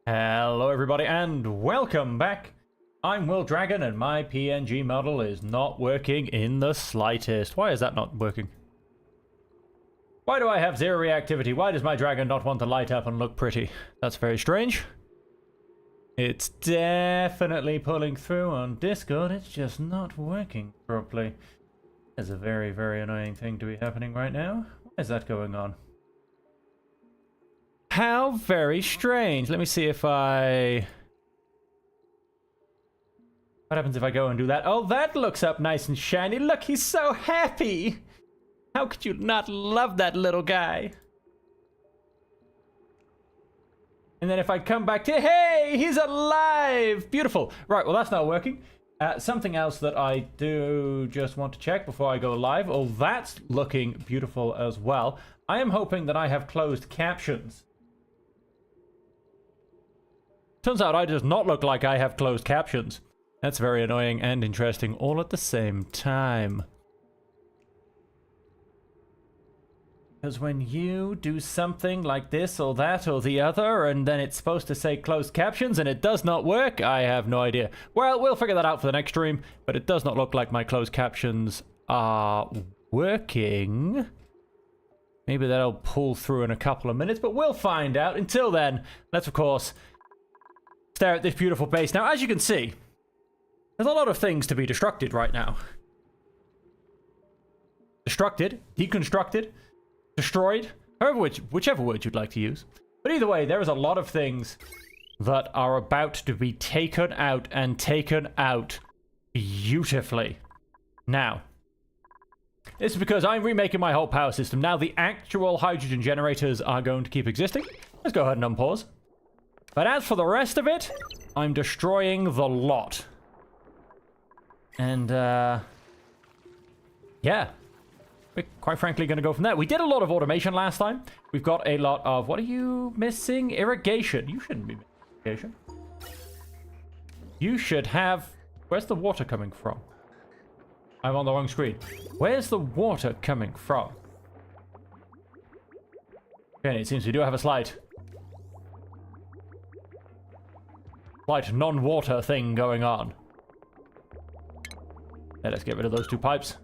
Hello everybody and welcome back. I'm Will Dragon and my PNG model is not working in the slightest. Why is that not working? Why do I have zero reactivity? Why does my dragon not want to light up and look pretty? That's very strange. It's definitely pulling through on Discord. It's just not working properly. There's a very, very annoying thing to be happening right now. Why is that going on? How very strange. Let me see if I... What happens if I go and do that? Oh, that looks up nice and shiny. Look, he's so happy. How could you not love that little guy? And then if I come back to, hey, he's alive! Beautiful. Right, well, that's not working. Something else that I do just want to check before I go live. Oh, that's looking beautiful as well. I am hoping that I have closed captions. Turns out I does not look like I have closed captions. That's very annoying and interesting all at the same time. Because when you do something like this or that or the other, and then it's supposed to say closed captions and it does not work, I have no idea. Well, we'll figure that out for the next stream, but it does not look like my closed captions are working. Maybe that'll pull through in a couple of minutes, but we'll find out. Until then, let's, of course, stare at this beautiful base. Now, as you can see, there's a lot of things to be destructed right now. Destructed, deconstructed, destroyed, whichever word you'd like to use. But either way, there is a lot of things that are about to be taken out and taken out beautifully. Now, this is because I'm remaking my whole power system. Now, the actual hydrogen generators are going to keep existing. Let's go ahead and unpause. But as for the rest of it, I'm destroying the lot. And, yeah. We're quite frankly going to go from there. We did a lot of automation last time. We've got a lot of... What are you missing? Irrigation. You shouldn't be missing irrigation. You should have... Where's the water coming from? I'm on the wrong screen. Where's the water coming from? Okay, it seems we do have a slight non-water thing going on. Okay, let's get rid of those two pipes.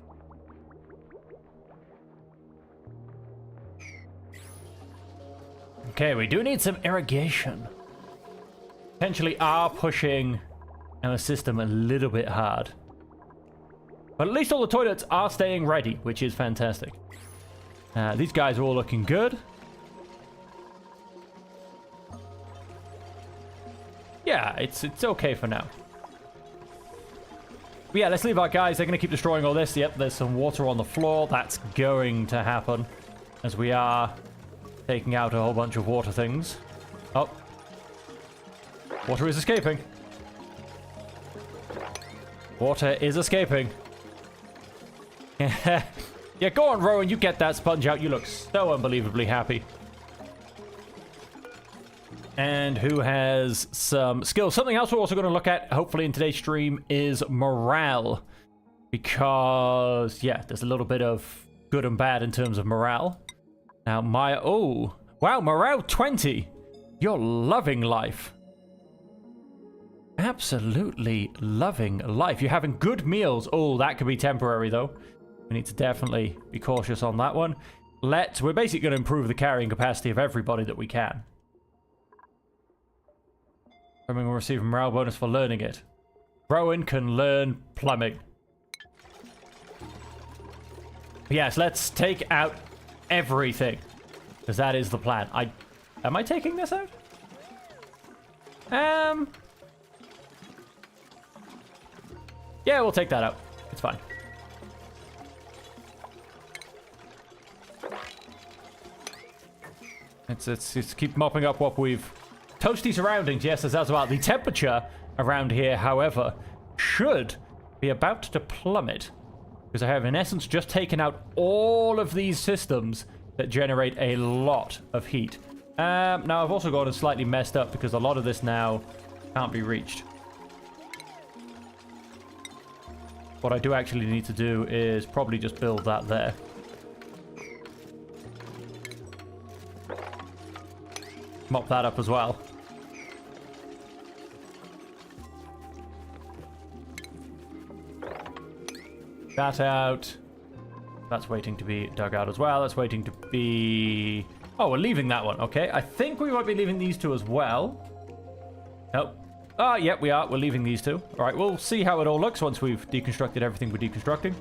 Okay, we do need some irrigation. Potentially are pushing our system a little bit hard. But at least all the toilets are staying ready, which is fantastic. These guys are all looking good. Yeah, it's okay for now. But yeah, let's leave our guys. They're going to keep destroying all this. Yep, there's some water on the floor. That's going to happen as we are taking out a whole bunch of water things. Oh. Water is escaping. Water is escaping. Yeah, go on, Rowan. You get that sponge out. You look so unbelievably happy. And who has some skills? Something else we're also going to look at, hopefully in today's stream, is morale. Because, yeah, there's a little bit of good and bad in terms of morale. Now, oh, wow, morale 20. You're loving life. Absolutely loving life. You're having good meals. Oh, that could be temporary, though. We need to definitely be cautious on that one. We're basically going to improve the carrying capacity of everybody that we can. Plumbing will receive a morale bonus for learning it. Rowan can learn plumbing. Yes, let's take out everything. Because that is the plan. Am I taking this out? Yeah, we'll take that out. It's fine. Let's keep mopping up what we've... Toasty surroundings, yes, as well. The temperature around here, however, should be about to plummet. Because I have, in essence, just taken out all of these systems that generate a lot of heat. Now, I've also got it slightly messed up because a lot of this now can't be reached. What I do actually need to do is probably just build that there. Mop that up as well. That out. That's waiting to be dug out as well. That's waiting to be... Oh, we're leaving that one. Okay, I think we might be leaving these two as well. Nope. Ah, yep, we are. We're leaving these two. All right, we'll see how it all looks once we've deconstructed everything we're deconstructing.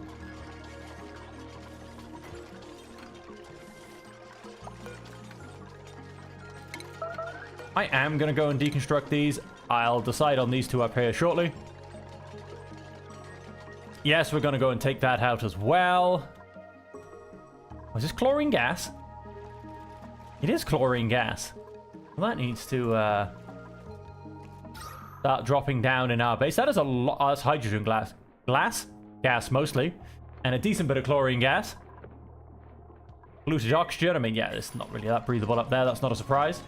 I am going to go and deconstruct these. I'll decide on these two up here shortly. Yes, we're going to go and take that out as well. Was this chlorine gas? It is chlorine gas. Well, that needs to start dropping down in our base. That is a lot. Oh, that's hydrogen glass. Gas, mostly. And a decent bit of chlorine gas. Polluted oxygen. I mean, yeah, it's not really that breathable up there. That's not a surprise.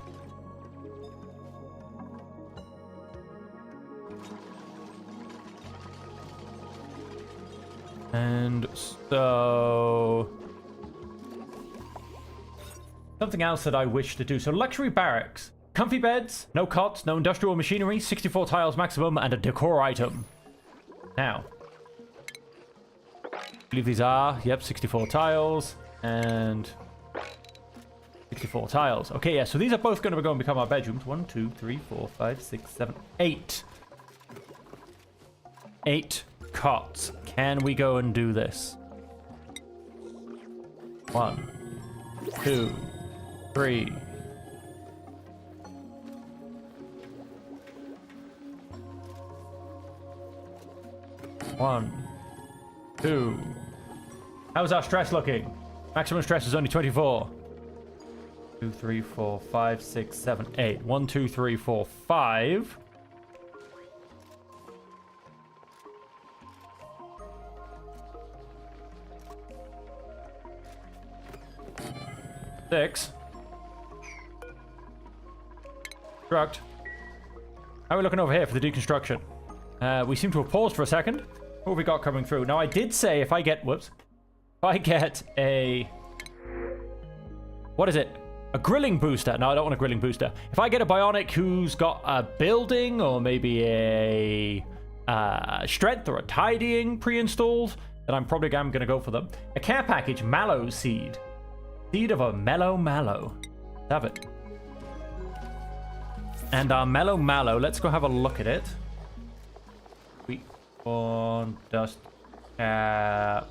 And so... something else that I wish to do. So luxury barracks. Comfy beds, no cots, no industrial machinery, 64 tiles maximum, and a decor item. Now. I believe these are, yep, 64 tiles, and 64 tiles. Okay, yeah, so these are both going to go and become our bedrooms. 1, 2, 3, 4, 5, 6, 7, 8. 8 cots. Can we go and do this? 1, 2, 3. 1, 2. How's our stress looking? Maximum stress is only 24. 2, 3, 4, 5, 6, 7, 8. 1, 2, 3, 4, 5. Six. Construct. How are we looking over here for the deconstruction? We seem to have paused for a second. What have we got coming through? Now, I did say if I get... whoops. If I get a... what is it? A grilling booster. No, I don't want a grilling booster. If I get a bionic who's got a building or maybe a strength or a tidying pre-installed, then I'm probably going to go for them. A care package, mallow seed. Seed of a mellow mallow. Have it. And our mellow mallow, let's go have a look at it. Wheat corn, dust cap.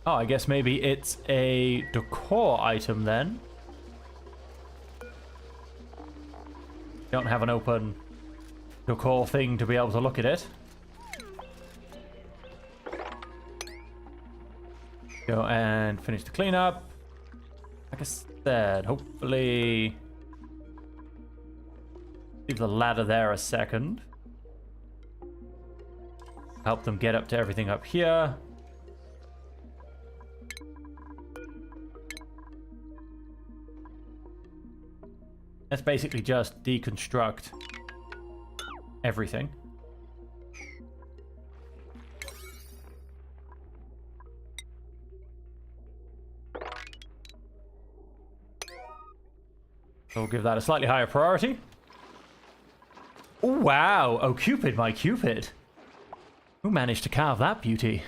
Oh, I guess maybe it's a decor item then. Don't have an open decor thing to be able to look at it. Go and finish the cleanup. Like I said, hopefully... leave the ladder there a second. Help them get up to everything up here. Let's basically just deconstruct everything. So we'll give that a slightly higher priority. Oh, wow. Oh, Cupid, my Cupid. Who managed to carve that beauty?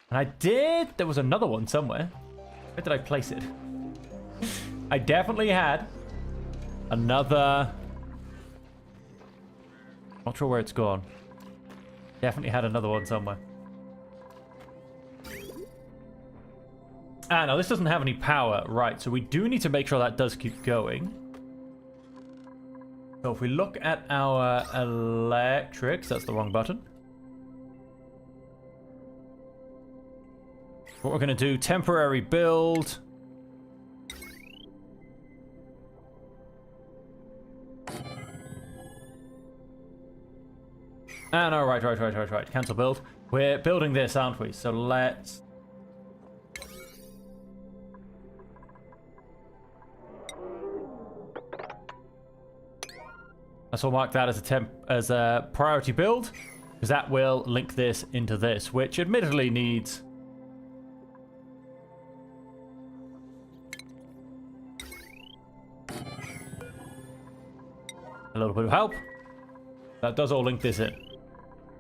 And I did... there was another one somewhere. Where did I place it? I definitely had another... not sure where it's gone. Definitely had another one somewhere. Ah, no, this doesn't have any power. Right, so we do need to make sure that does keep going. So if we look at our electrics, that's the wrong button. What we're going to do, temporary build. Ah, no, right. Cancel build. We're building this, aren't we? So let's... let's all mark that as a priority build, because that will link this into this, which admittedly needs... a little bit of help. That does all link this in.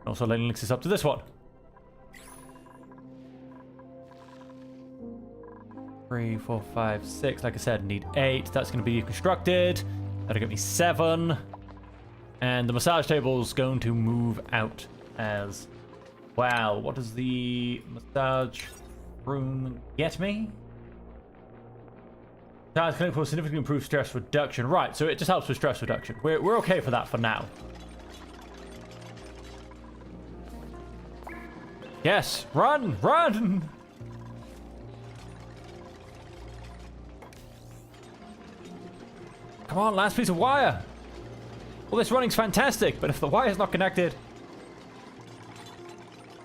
Also links this up to this one. 3, 4, 5, 6. Like I said, need 8. That's going to be constructed. That'll get me 7. And the massage table's going to move out as well. What does the massage room get me? Massage clinic will significantly improve stress reduction. Right, so it just helps with stress reduction. We're okay for that for now. Yes, run, run! Come on, last piece of wire. Well, this running's fantastic, but if the wire's not connected,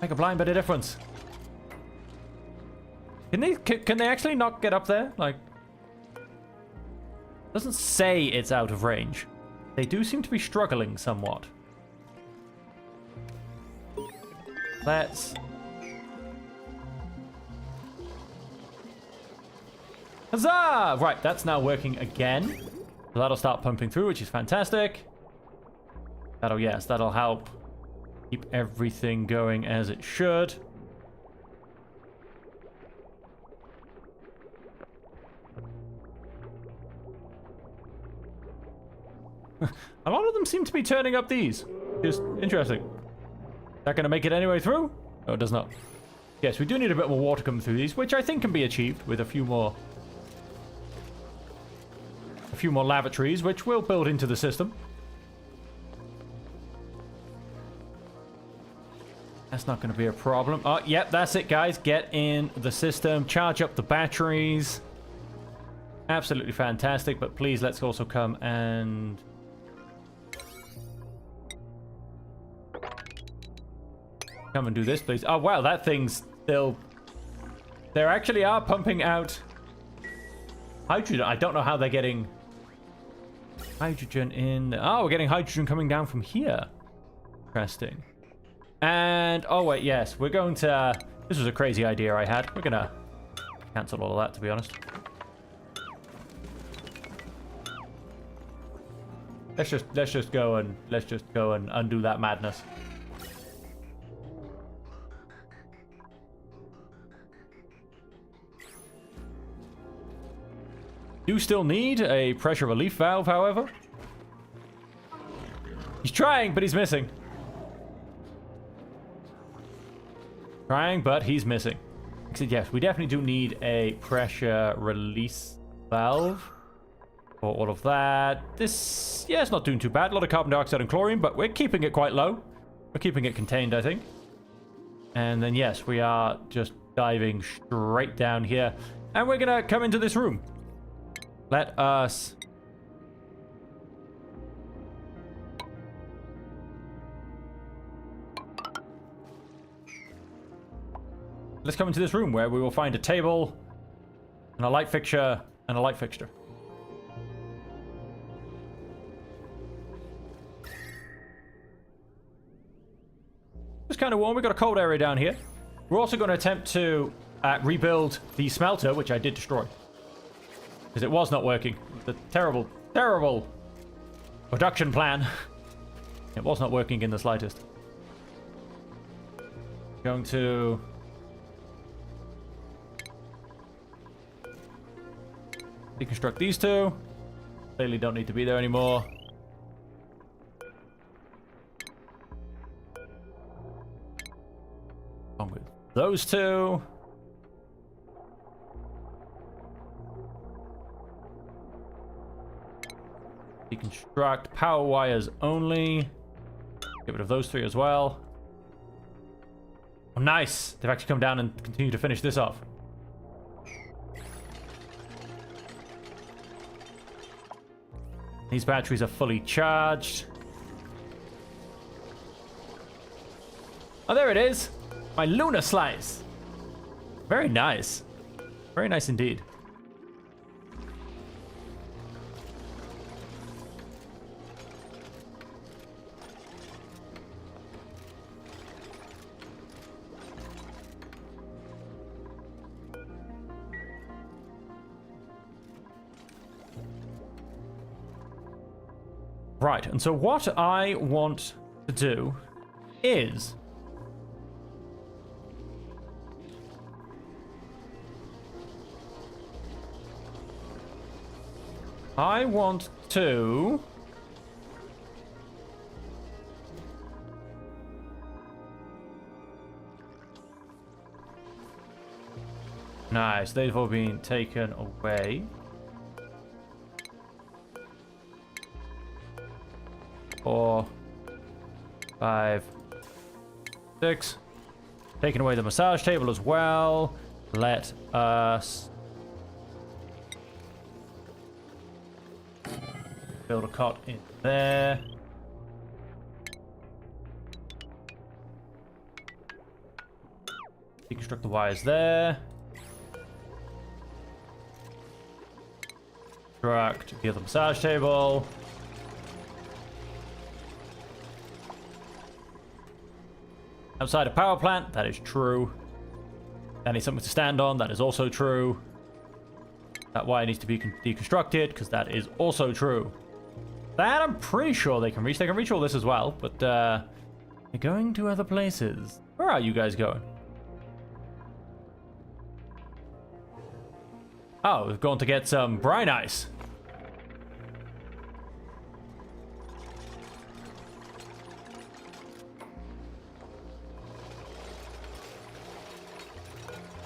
make a blind bit of difference. Can they actually not get up there? Like, it doesn't say it's out of range. They do seem to be struggling somewhat. Let's... Huzzah! Right, that's now working again. So that'll start pumping through, which is fantastic. That'll help keep everything going as it should. A lot of them seem to be turning up these. Just interesting. Is that going to make it any way through? No, it does not. Yes, we do need a bit more water coming through these, which I think can be achieved with a few more lavatories, which we'll build into the system. That's not going to be a problem. Oh, yep, that's it, guys. Get in the system. Charge up the batteries. Absolutely fantastic, but please, let's also come and... come and do this, please. Oh, wow, that thing's still... They actually are pumping out hydrogen. I don't know how they're getting hydrogen in... Oh, we're getting hydrogen coming down from here. Interesting. And, oh wait, yes, we're going to... this was a crazy idea I had. We're going to cancel all of that, to be honest. Let's just go and undo that madness. Do still need a pressure relief valve, however. He's trying, but he's missing. Trying, but he's missing. Except, yes, we definitely do need a pressure release valve for all of that. This, yeah, it's not doing too bad. A lot of carbon dioxide and chlorine, but we're keeping it quite low. We're keeping it contained, I think. And then, yes, we are just diving straight down here. And we're going to come into this room. Let us... let's come into this room where we will find a table and a light fixture and a light fixture. It's kind of warm. We've got a cold area down here. We're also going to attempt to rebuild the smelter, which I did destroy. Because it was not working. The terrible, terrible production plan. It was not working in the slightest. Going to... deconstruct these two. Clearly don't need to be there anymore. On with those two. Deconstruct power wires only. Get rid of those three as well. Oh, nice. They've actually come down and continue to finish this off. These batteries are fully charged. Oh, there it is. My lunar slice. Very nice. Very nice indeed. Right, and so what I want to do is... I want to... Nice, they've all been taken away. 4, 5, 6. Taking away the massage table as well. Let us build a cot in there. Deconstruct the wires there. Construct the other massage table. Outside a power plant, that is true. I need something to stand on, that is also true. That wire needs to be deconstructed, because that is also true. That I'm pretty sure they can reach. They can reach all this as well, but they're going to other places. Where are you guys going? Oh, we've gone to get some brine ice.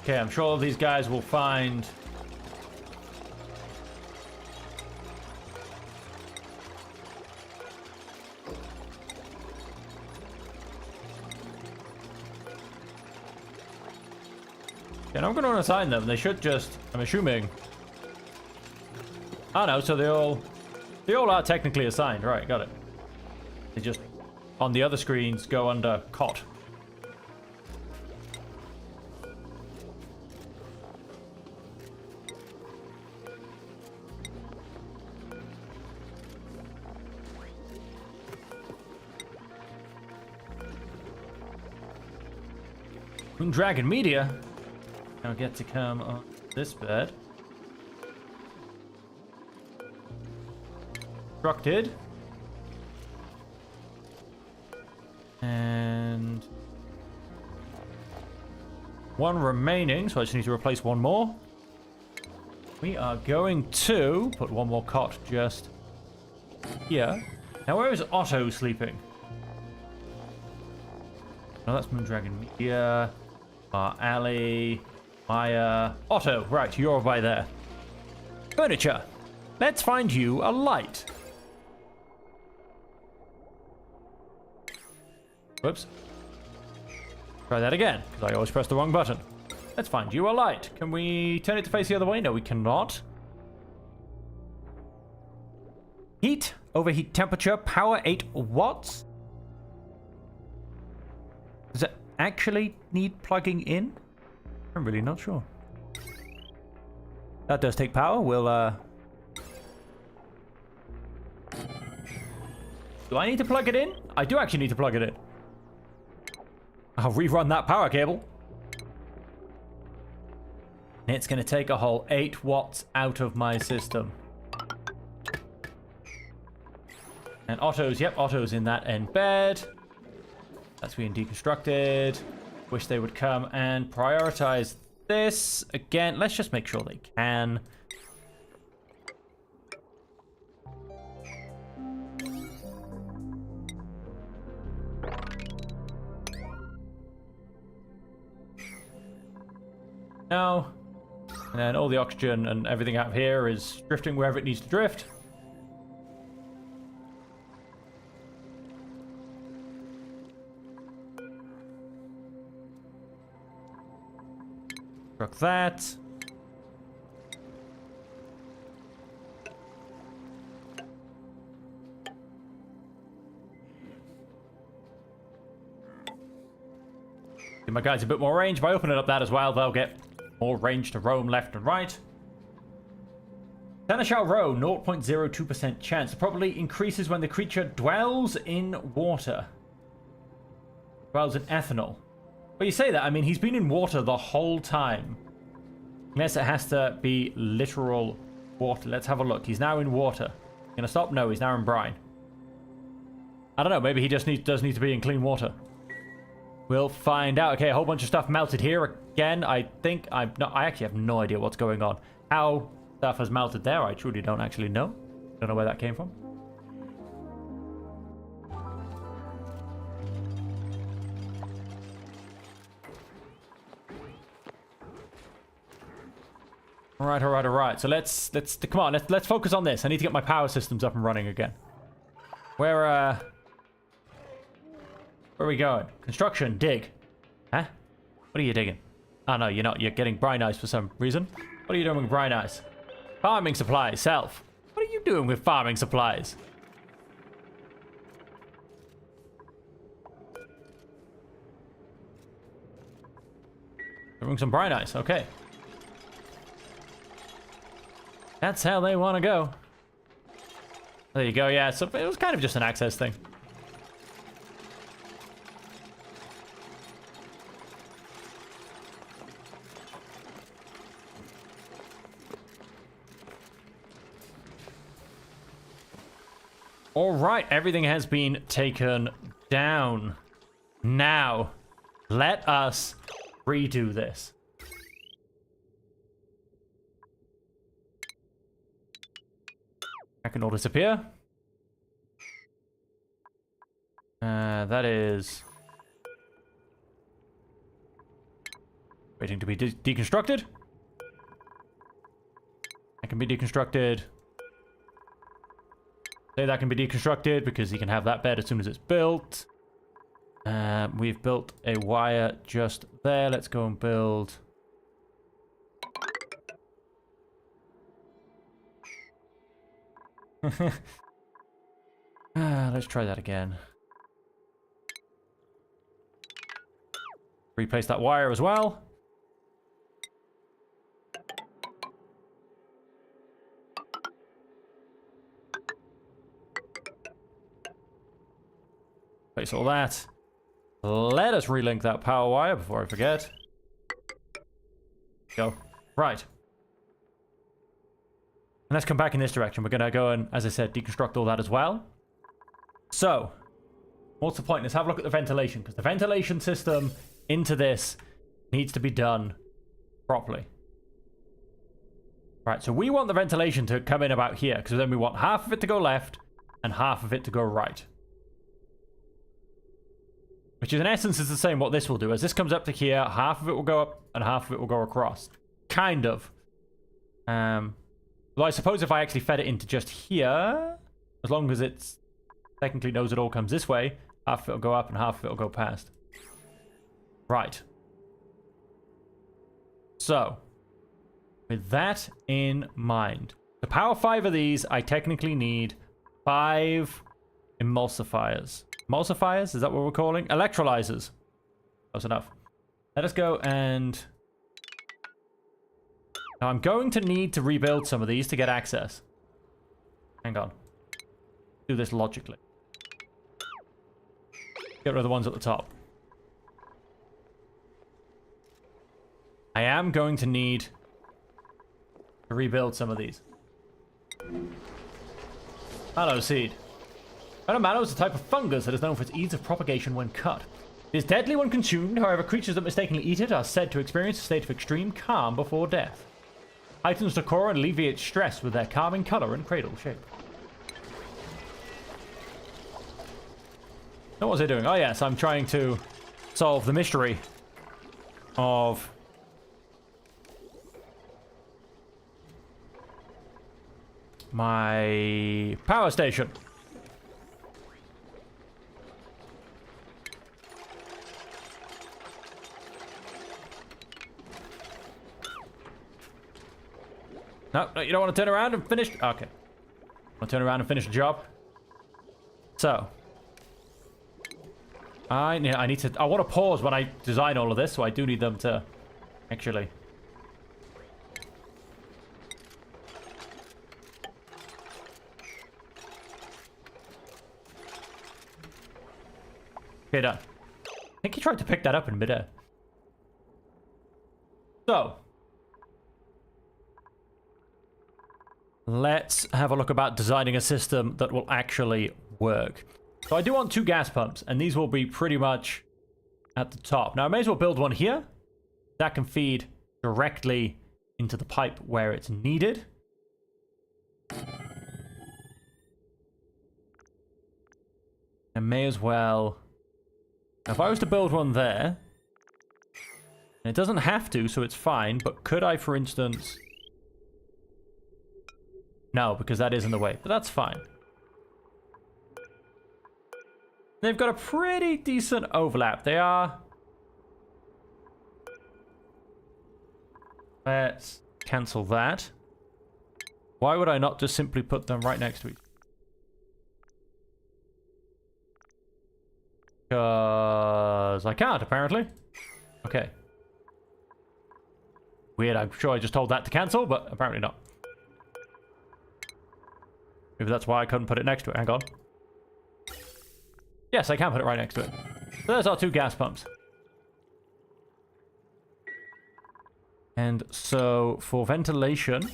Okay, I'm sure these guys will find... And I'm going to assign them. They should just, I'm assuming... Oh no, so they all are technically assigned. Right, got it. They just, on the other screens, go under cot. Dragon Media now get to come on this bed. Constructed. And one remaining, so I just need to replace one more. We are going to put one more cot just here. Now where is Otto sleeping? No, that's Moondragon Media. Ali, Maya, Otto. Right, you're by there. Furniture. Let's find you a light. Whoops. Try that again, because I always press the wrong button. Let's find you a light. Can we turn it to face the other way? No, we cannot. Heat, overheat temperature, power 8 watts. Does it actually need plugging in? I'm really not sure. That does take power. We'll, do I need to plug it in? I do actually need to plug it in. I'll rerun that power cable. It's going to take a whole 8 watts out of my system. And Otto's, yep, Otto's in that end bed. That's being deconstructed. Wish they would come and prioritize this. Again, let's just make sure they can. No. And then all the oxygen and everything out here is drifting wherever it needs to drift. Struck that. Give my guys a bit more range. By opening up that as well, they'll get more range to roam left and right. Seneschal Row, 0.02% chance. It probably increases when the creature dwells in water. Dwells in ethanol. But you say that, I mean, he's been in water the whole time. Unless it has to be literal water. Let's have a look. He's now in water. Gonna stop? No, he's now in brine. I don't know, maybe he just does need to be in clean water. We'll find out. Okay, a whole bunch of stuff melted here again. I think I actually have no idea what's going on. How stuff has melted there. I truly don't actually know. Don't know where that came from. All right. So let's come on. Let's focus on this. I need to get my power systems up and running again. Where are we going? Construction, dig. Huh? What are you digging? Oh no, you're not. You're getting brine ice for some reason. What are you doing with brine ice? Farming supplies, self. What are you doing with farming supplies? Doing some brine ice, okay. That's how they want to go. There you go, yeah, so it was kind of just an access thing. All right, everything has been taken down. Now, let us redo this. That can all disappear. That is waiting to be deconstructed. That can be deconstructed. Say that can be deconstructed because he can have that bed as soon as it's built. We've built a wire just there. Let's go and build. Let's try that again. Replace that wire as well. Place all that. Let us relink that power wire before I forget. Go. Right. And let's come back in this direction. We're going to go and, as I said, deconstruct all that as well. So, what's the point? Let's have a look at the ventilation, because the ventilation system into this needs to be done properly. Right, so we want the ventilation to come in about here, because then we want half of it to go left and half of it to go right. Which is, in essence, is the same what this will do. As this comes up to here, half of it will go up and half of it will go across. Kind of. Well, I suppose if I actually fed it into just here, as long as it's technically knows it all comes this way, half of it will go up and half of it will go past. Right. So, with that in mind, to power 5 of these, I technically need 5 emulsifiers. Emulsifiers? Is that what we're calling? Electrolyzers. Close enough. Let us go and... Now I'm going to need to rebuild some of these to get access. Hang on. Do this logically. Get rid of the ones at the top. I am going to need to rebuild some of these. Mallow seed. Mallow is a type of fungus that is known for its ease of propagation when cut. It is deadly when consumed, however, creatures that mistakenly eat it are said to experience a state of extreme calm before death. Heightens decor and alleviates stress with their calming color and cradle shape. What was I doing? Oh yes, I'm trying to solve the mystery of my power station. No, you don't want to turn around and finish? Okay. Want to turn around and finish the job? So. I need to... I want to pause when I design all of this, so I do need them to actually... Okay, done. I think he tried to pick that up in midair. So. Let's have a look about designing a system that will actually work. So I do want 2 gas pumps, and these will be pretty much at the top. Now I may as well build one here. That can feed directly into the pipe where it's needed. I may as well... If I was to build one there... And it doesn't have to, so it's fine, but could I, for instance... No, because that is in the way, but that's fine. They've got a pretty decent overlap. They are... Let's cancel that. Why would I not just simply put them right next to each other? Because I can't, apparently. Okay. Weird, I'm sure I just told that to cancel, but apparently not. Maybe that's why I couldn't put it next to it. Hang on. Yes, I can put it right next to it. So there's our 2 gas pumps. And so, for ventilation...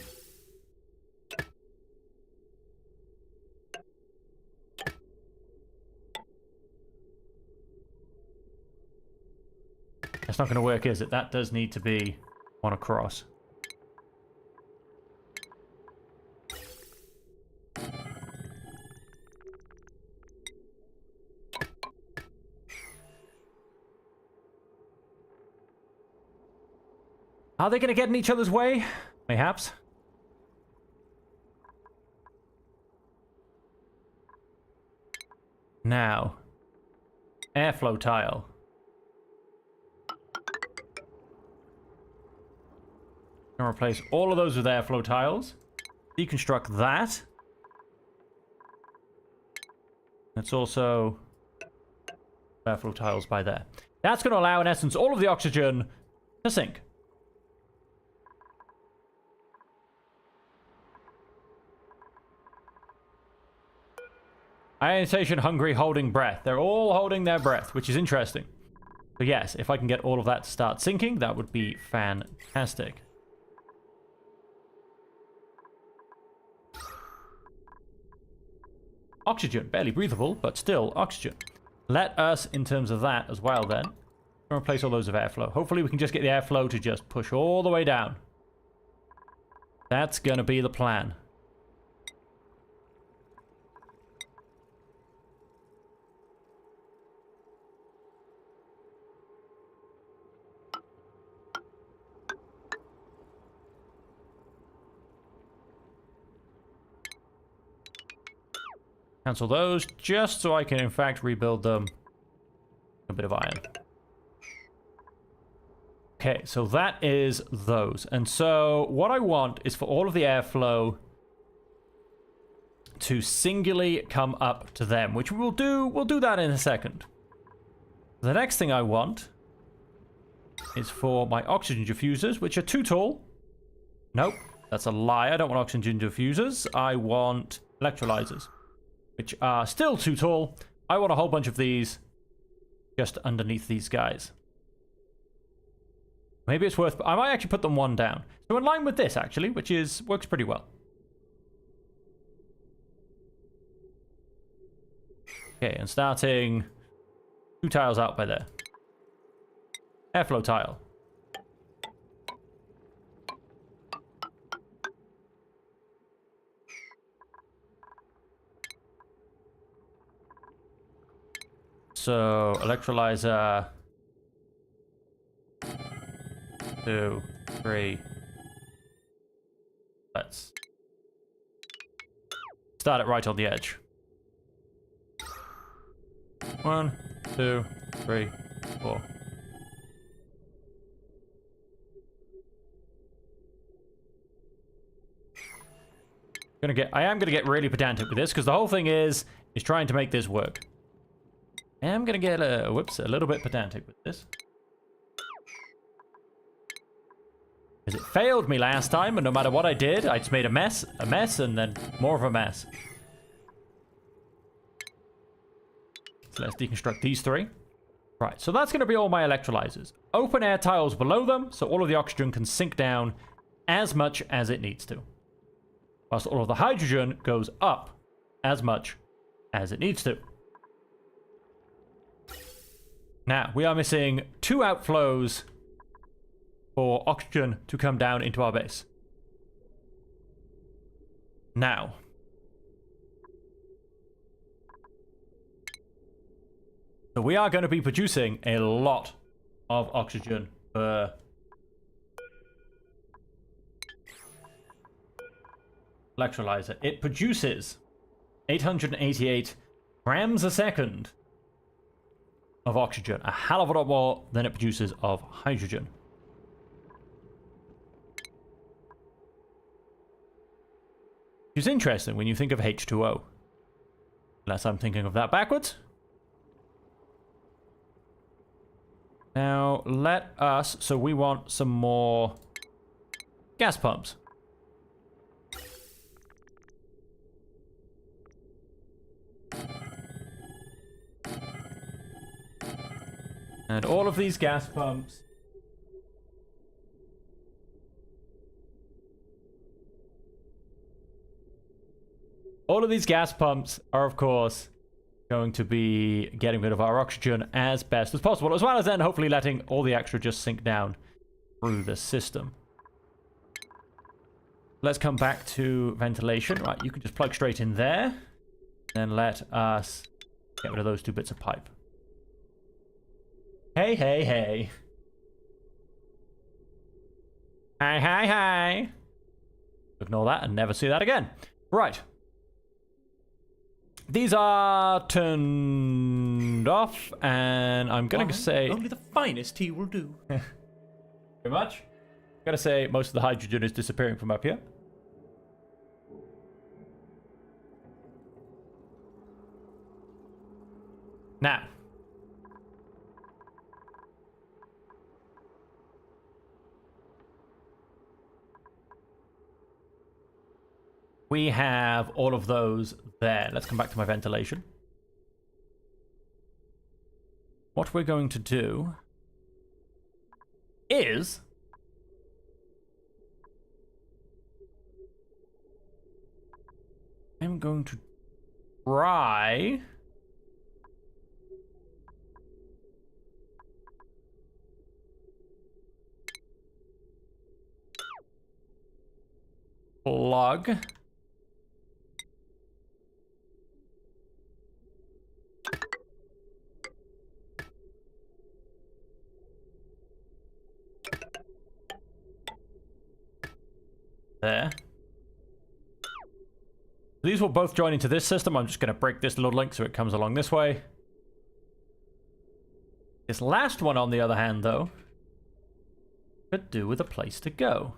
That's not going to work, is it? That does need to be one across. Are they going to get in each other's way? Mayhaps. Now, airflow tile. I'm going to replace all of those with airflow tiles. Deconstruct that. Let's also airflow tiles by there. That's going to allow, in essence, all of the oxygen to sink. Ionization, hungry, holding breath. They're all holding their breath, which is interesting. So yes, if I can get all of that to start sinking, that would be fantastic. Oxygen, barely breathable, but still oxygen. Let us, in terms of that as well then, replace all those with airflow. Hopefully we can just get the airflow to just push all the way down. That's gonna be the plan. Cancel those, just so I can, in fact, rebuild them. A bit of iron. Okay, so that is those. And so, what I want is for all of the airflow to singularly come up to them, which we'll do that in a second. The next thing I want is for my oxygen diffusers, which are too tall. Nope, that's a lie. I don't want oxygen diffusers. I want electrolyzers, which are still too tall. I want a whole bunch of these just underneath these guys. Maybe it's worth... I might actually put them one down. So in line with this, actually, which is works pretty well. Okay, and starting 2 tiles out by there. Airflow tile. So, electrolyzer. 2, 3. Let's start it right on the edge. 1, 2, 3, 4. I am gonna get really pedantic with this because the whole thing is trying to make this work. I am gonna get a little bit pedantic with this. Because it failed me last time, and no matter what I did, I just made a mess, and then more of a mess. So let's deconstruct these 3. Right, so that's going to be all my electrolyzers. Open air tiles below them, so all of the oxygen can sink down as much as it needs to. Whilst all of the hydrogen goes up as much as it needs to. Now, we are missing 2 outflows for oxygen to come down into our base. Now, So we are going to be producing a lot of oxygen per electrolyzer. It produces 888 grams a second of oxygen. A hell of a lot more than it produces of hydrogen. Which is interesting when you think of H2O. Unless I'm thinking of that backwards. Now, let us... So we want some more gas pumps. And all of these gas pumps... All of these gas pumps are, of course, going to be getting rid of our oxygen as best as possible, as well as then hopefully letting all the extra just sink down through the system. Let's come back to ventilation. Right, you can just plug straight in there. And let us get rid of those 2 bits of pipe. Hey, hey, hey. Hi, hi, hi. Ignore that and never see that again. Right. These are turned off, and I'm gonna say... Only the finest tea will do. Very much. I'm gonna say most of the hydrogen is disappearing from up here. Now. We have all of those there. Let's come back to my ventilation. What we're going to do is I'm going to try plug there. These will both join into this system. I'm just going to break this little link so it comes along this way. This last one, on the other hand, though, could do with a place to go.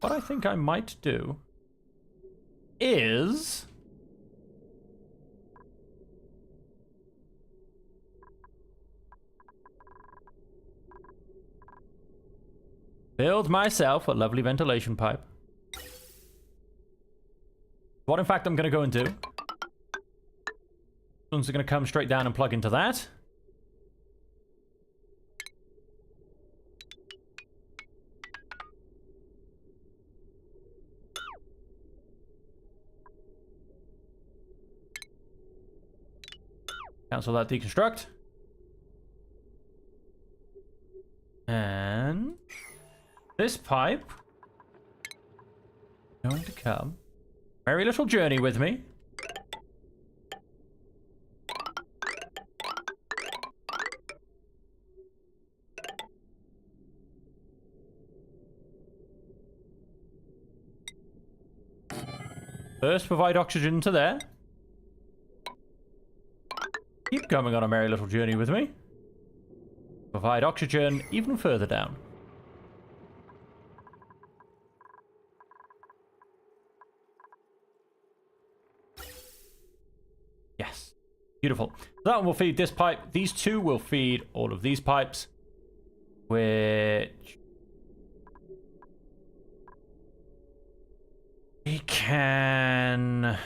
What I think I might do is... build myself a lovely ventilation pipe. What in fact I'm going to go and do. This one's going to come straight down and plug into that. Cancel that deconstruct. And this pipe is going to come. Merry little journey with me. First, provide oxygen to there. Keep coming on a merry little journey with me. Provide oxygen even further down. Yes. Beautiful. That one will feed this pipe. These two will feed all of these pipes. Which... we can...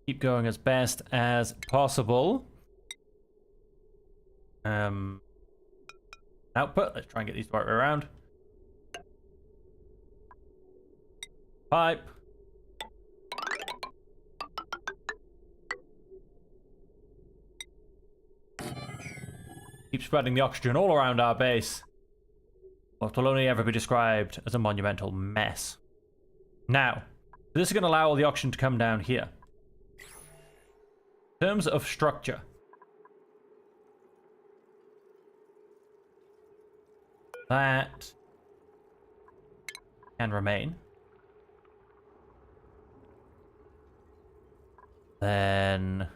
keep going as best as possible. Output. Let's try and get these the right way around. Pipe. Keep spreading the oxygen all around our base. What will only ever be described as a monumental mess. Now, this is going to allow all the oxygen to come down here. In terms of structure, that can remain. Then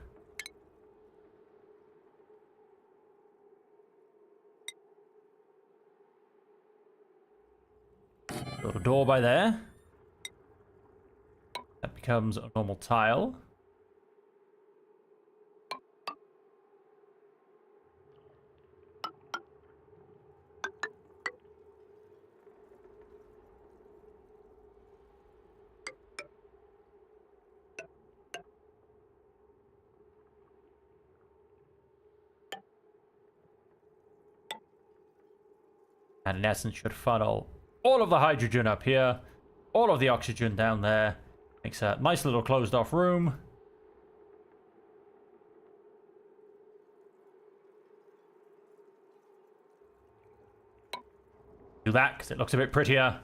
build a door by there. That becomes a normal tile. And in essence should funnel all of the hydrogen up here, all of the oxygen down there. Makes a nice little closed off room. Do that because it looks a bit prettier.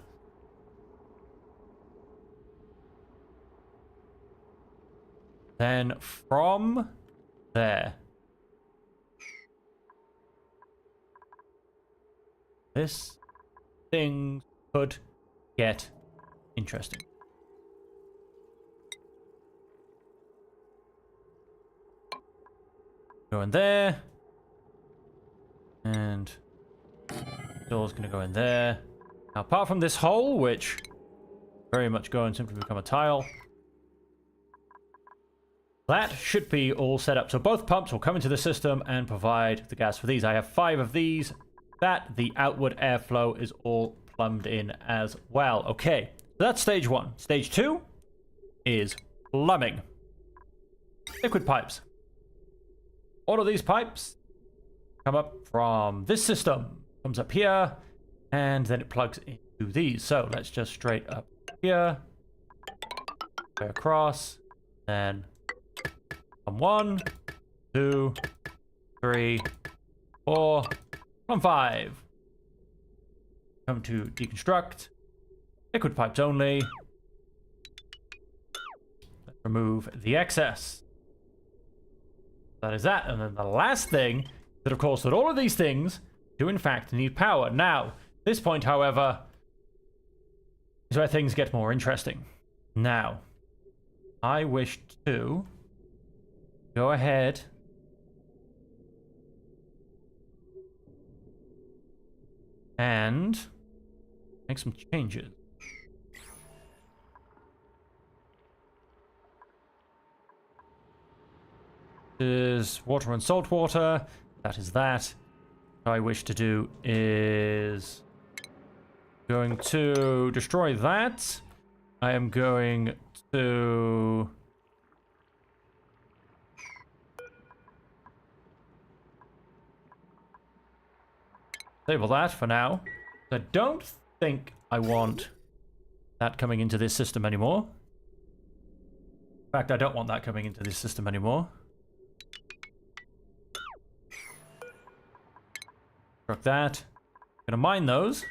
Then from there, this thing could get interesting. Go in there. And door's gonna go in there. Now, apart from this hole, which very much go and simply become a tile, that should be all set up. So both pumps will come into the system and provide the gas for these. I have 5 of these. That, the outward airflow is all plumbed in as well. Okay, so that's stage 1. Stage 2 is plumbing. Liquid pipes. All of these pipes come up from this system. Comes up here, and then it plugs into these. So let's just straight up here, go across, then from 1, 2, 3, 4, from 5. Come to deconstruct. Liquid pipes only. Let's remove the excess. That is that. And then the last thing that, of course, that all of these things do in fact need power. Now, this point, however, is where things get more interesting. Now, I wish to go ahead and make some changes. This is water and salt water. That is that. What I wish to do is going to destroy that. I am going to disable that for now. I don't think I want that coming into this system anymore. In fact, I don't want that coming into this system anymore. Struck that. I'm gonna mine those.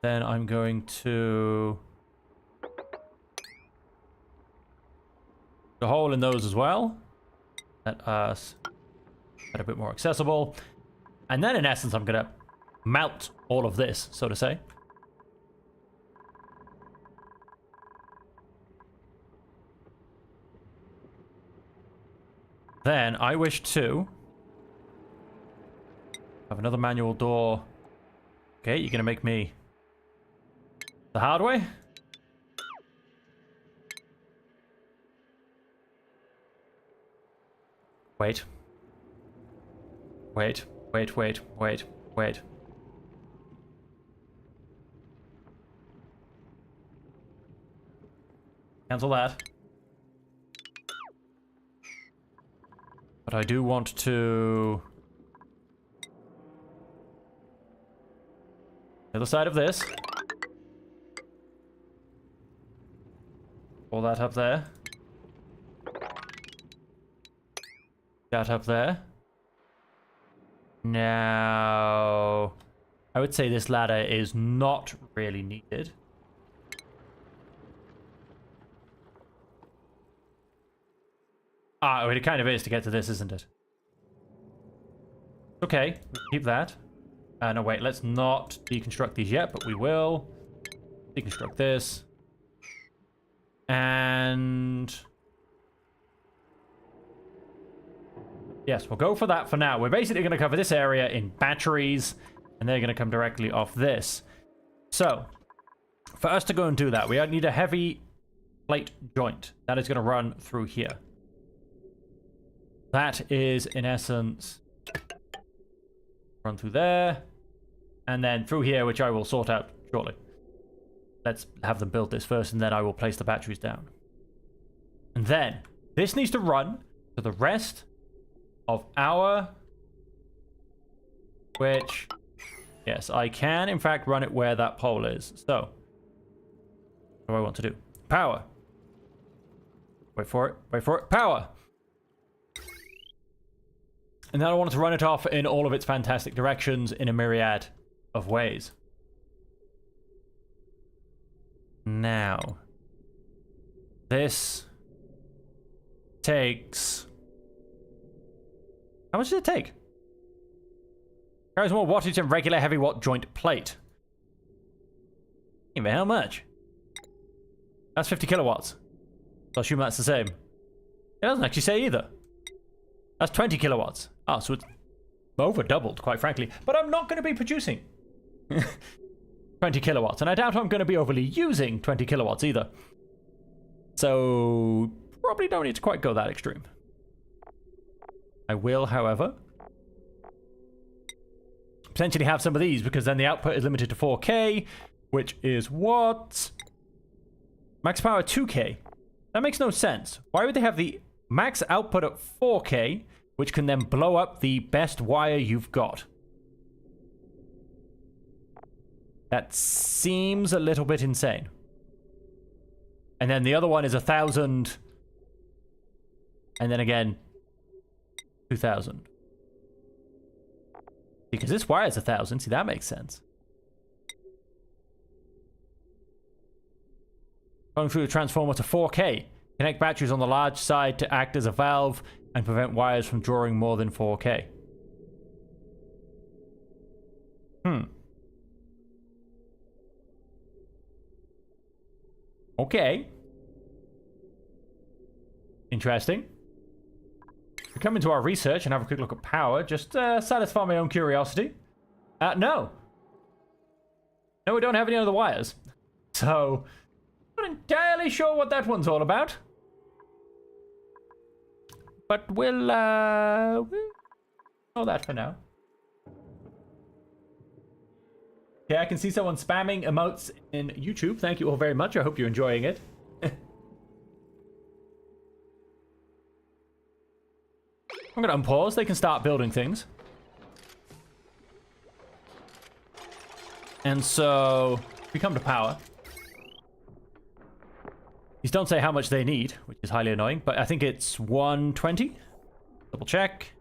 Then I'm going to a hole in those as well. Let us get a bit more accessible. And then in essence, I'm gonna melt all of this, so to say. Then I wish to have another manual door. Okay, you're gonna make me the hard way? Wait. Wait. Cancel that. But I do want to... the other side of this. All that up there. That up there. Now, I would say this ladder is not really needed. Ah, it kind of is to get to this, isn't it? Okay, keep that. No, wait, let's not deconstruct these yet, but we will. Deconstruct this. And... yes, we'll go for that for now. We're basically going to cover this area in batteries, and they're going to come directly off this. So, for us to go and do that, we need a heavy plate joint. That is going to run through here. That is, in essence, run through there, and then through here, which I will sort out shortly. Let's have them build this first, and then I will place the batteries down. And then, this needs to run to the rest of our... which... yes, I can, in fact, run it where that pole is. So, what do I want to do? Power. Wait for it. Wait for it. Power. And then I wanted to run it off in all of its fantastic directions in a myriad of ways. Now, this takes... how much does it take? Carries more wattage than regular heavy watt joint plate. Even how much? That's 50 kilowatts. So I assume that's the same. It doesn't actually say either. That's 20 kilowatts. Oh, so it's over doubled, quite frankly. But I'm not going to be producing 20 kilowatts. And I doubt I'm going to be overly using 20 kilowatts either. So, probably don't need to quite go that extreme. I will, however, potentially have some of these, because then the output is limited to 4K, which is what? Max power 2K. That makes no sense. Why would they have the max output at 4K, which can then blow up the best wire you've got? That seems a little bit insane. And then the other one is 1,000. And then again, 2,000. Because this wire is 1,000. See, that makes sense. Going through the transformer to 4K. Connect batteries on the large side to act as a valve and prevent wires from drawing more than 4K. Okay. Interesting. We come into our research and have a quick look at power. Just satisfy my own curiosity. No. No, we don't have any other wires. So, not entirely sure what that one's all about. But we'll know that for now. Okay, I can see someone spamming emotes in YouTube. Thank you all very much. I hope you're enjoying it. I'm going to unpause. They can start building things. And so, we come to power. These don't say how much they need, which is highly annoying, but I think it's 120. Double check.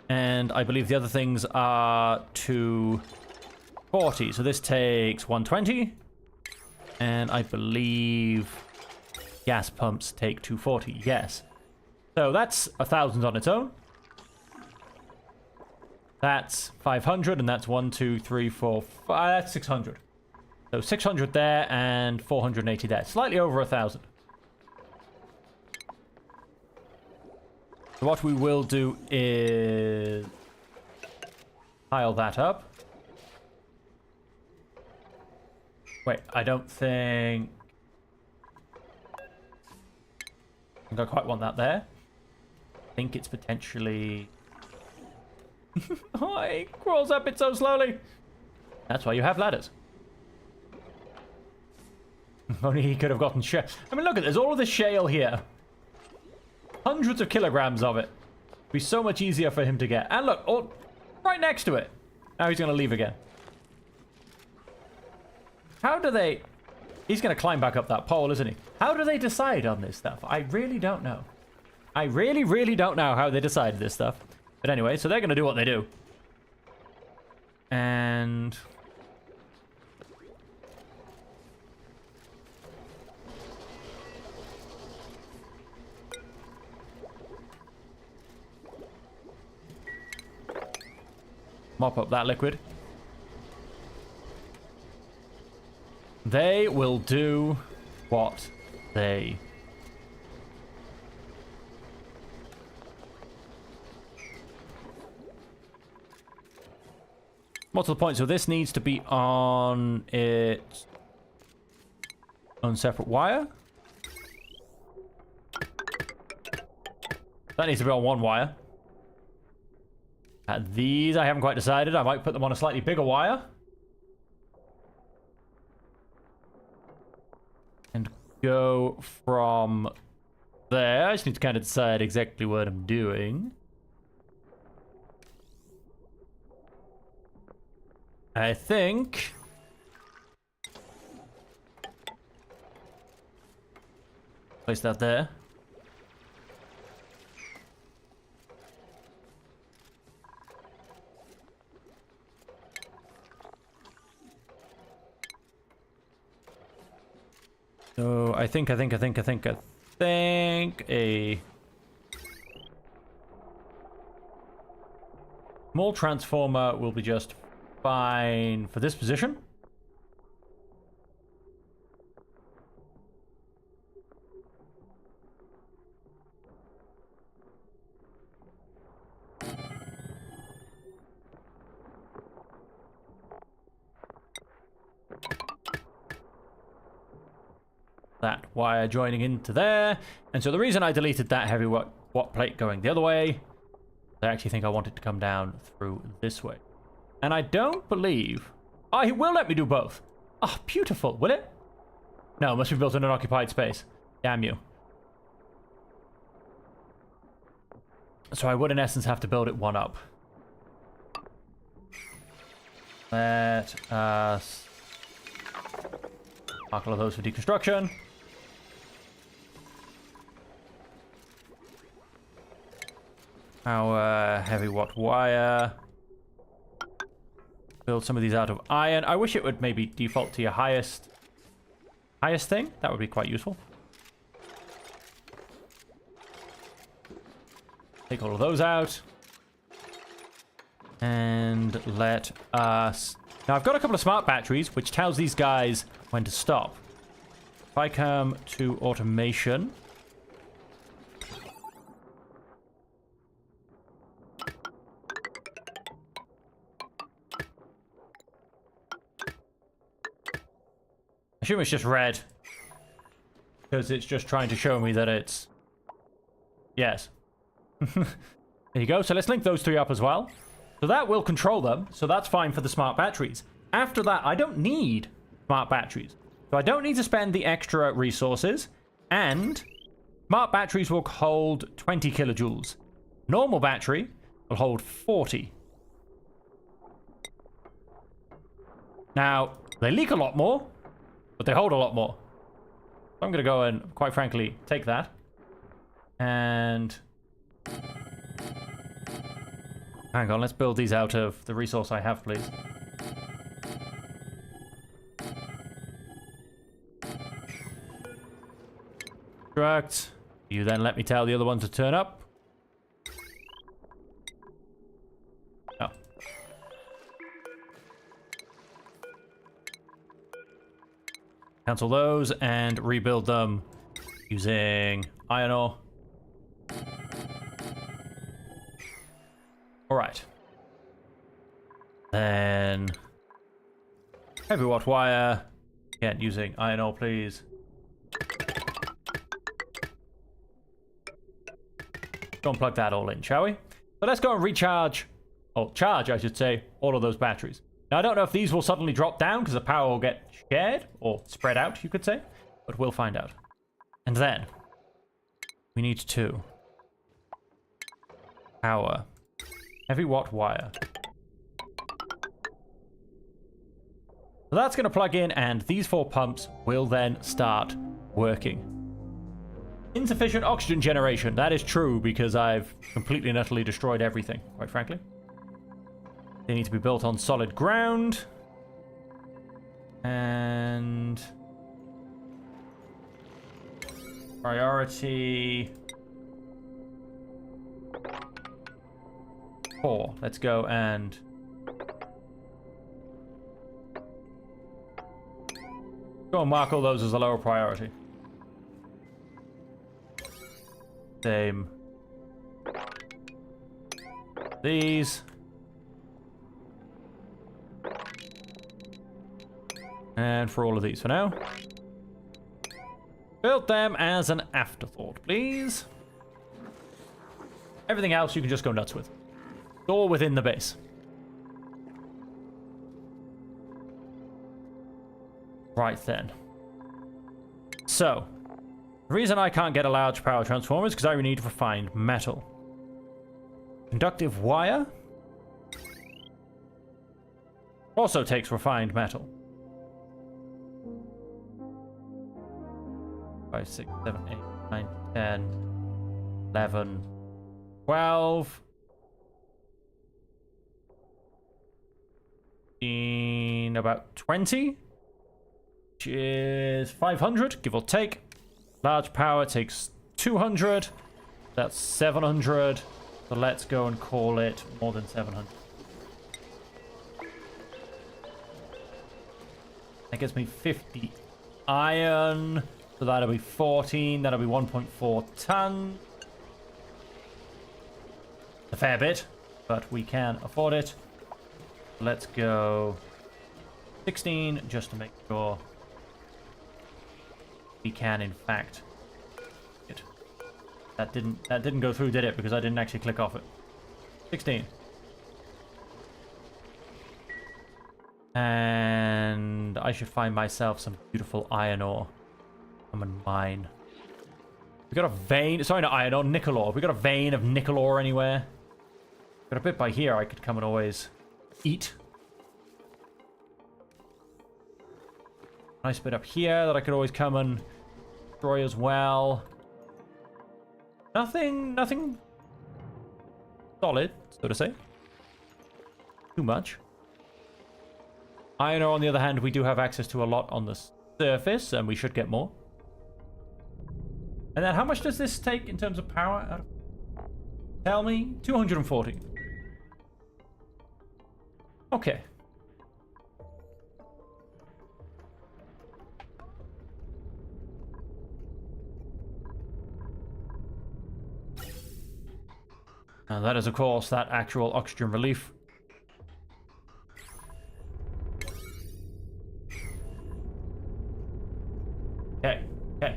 And I believe the other things are 240. So this takes 120. And I believe gas pumps take 240. Yes. So that's 1,000 on its own. That's 500, and that's 1, 2, 3, 4, 5. That's 600. So 600 there and 480 there. Slightly over 1,000. So what we will do is pile that up. Wait, I don't think I quite want that there. I think it's potentially... oh, it crawls up it so slowly. That's why you have ladders. Only he could have gotten shale. I mean, look at this. All of this shale here. Hundreds of kilograms of it. It'd be so much easier for him to get. And look, all right next to it. Now he's going to leave again. How do they... He's going to climb back up that pole, isn't he? How do they decide on this stuff? I really don't know. I really, really don't know how they decide this stuff. But anyway, so they're going to do what they do. And... mop up that liquid. They will do what they... What's the point? So this needs to be on its own separate wire. That needs to be on one wire. These I haven't quite decided. I might put them on a slightly bigger wire. And go from there. I just need to kind of decide exactly what I'm doing. I think... place that there. So I think a small transformer will be just fine for this position. That wire joining into there. And so the reason I deleted that heavy watt plate going the other way, I actually think I want it to come down through this way. And I don't believe... oh, it will let me do both. Oh, beautiful. Will it? No, it must be built in an occupied space. Damn you. So I would, in essence, have to build it one up. Let us... mark all of those for deconstruction. Our heavy watt wire. Build some of these out of iron. I wish it would maybe default to your highest thing. That would be quite useful. Take all of those out. And let us... now, I've got a couple of smart batteries, which tells these guys when to stop. If I come to automation... I assume it's just red. Because it's just trying to show me that it's... yes. There you go. So let's link those three up as well. So that will control them. So that's fine for the smart batteries. After that, I don't need smart batteries. So I don't need to spend the extra resources. And smart batteries will hold 20 kilojoules. Normal battery will hold 40. Now, they leak a lot more, but they hold a lot more. I'm going to go and, quite frankly, take that. And... hang on, let's build these out of the resource I have, please. Construct. You then let me tell the other one to turn up. Oh. Cancel those and rebuild them using iron ore. Alright. Then... heavy watt wire. Again, using iron ore, please. Go and plug that all in, shall we? So let's go and recharge, or charge, I should say, all of those batteries. Now, I don't know if these will suddenly drop down because the power will get shared, or spread out, you could say. But we'll find out. And then, we need to power heavy watt wire So that's going to plug in, and these 4 pumps will then start working. Insufficient oxygen generation. That is true, because I've completely and utterly destroyed everything, quite frankly. They need to be built on solid ground. And... priority... 4. Let's go and... go and mark all those as a lower priority. Same. These. And for all of these for now. Build them as an afterthought, please. Everything else you can just go nuts with. It's all within the base. Right then. So, the reason I can't get a large power transformer is because I need refined metal. Conductive wire also takes refined metal. 5, 6, 7, 8, 9, 10, 11, 12. In about 20. Which is 500, give or take. Large power takes 200. That's 700. So let's go and call it more than 700. That gives me 50 iron. So that'll be 14. That'll be 1.4 ton. A fair bit, but we can afford it. Let's go 16 just to make sure we can in fact it. That didn't go through, did it? Because I didn't actually click off it. 16. And I should find myself some beautiful iron ore. I'm gonna mine. We got a vein, sorry, not iron ore, nickel ore. We got a vein of nickel ore anywhere. Got a bit by here I could come and always eat. Nice bit up here that I could always come and destroy as well. Nothing solid, so to say. Too much. Iron ore, on the other hand, we do have access to a lot on the surface, and we should get more. And then how much does this take in terms of power? Tell me. 240. Okay. And that is, of course, that actual oxygen relief. Okay, okay.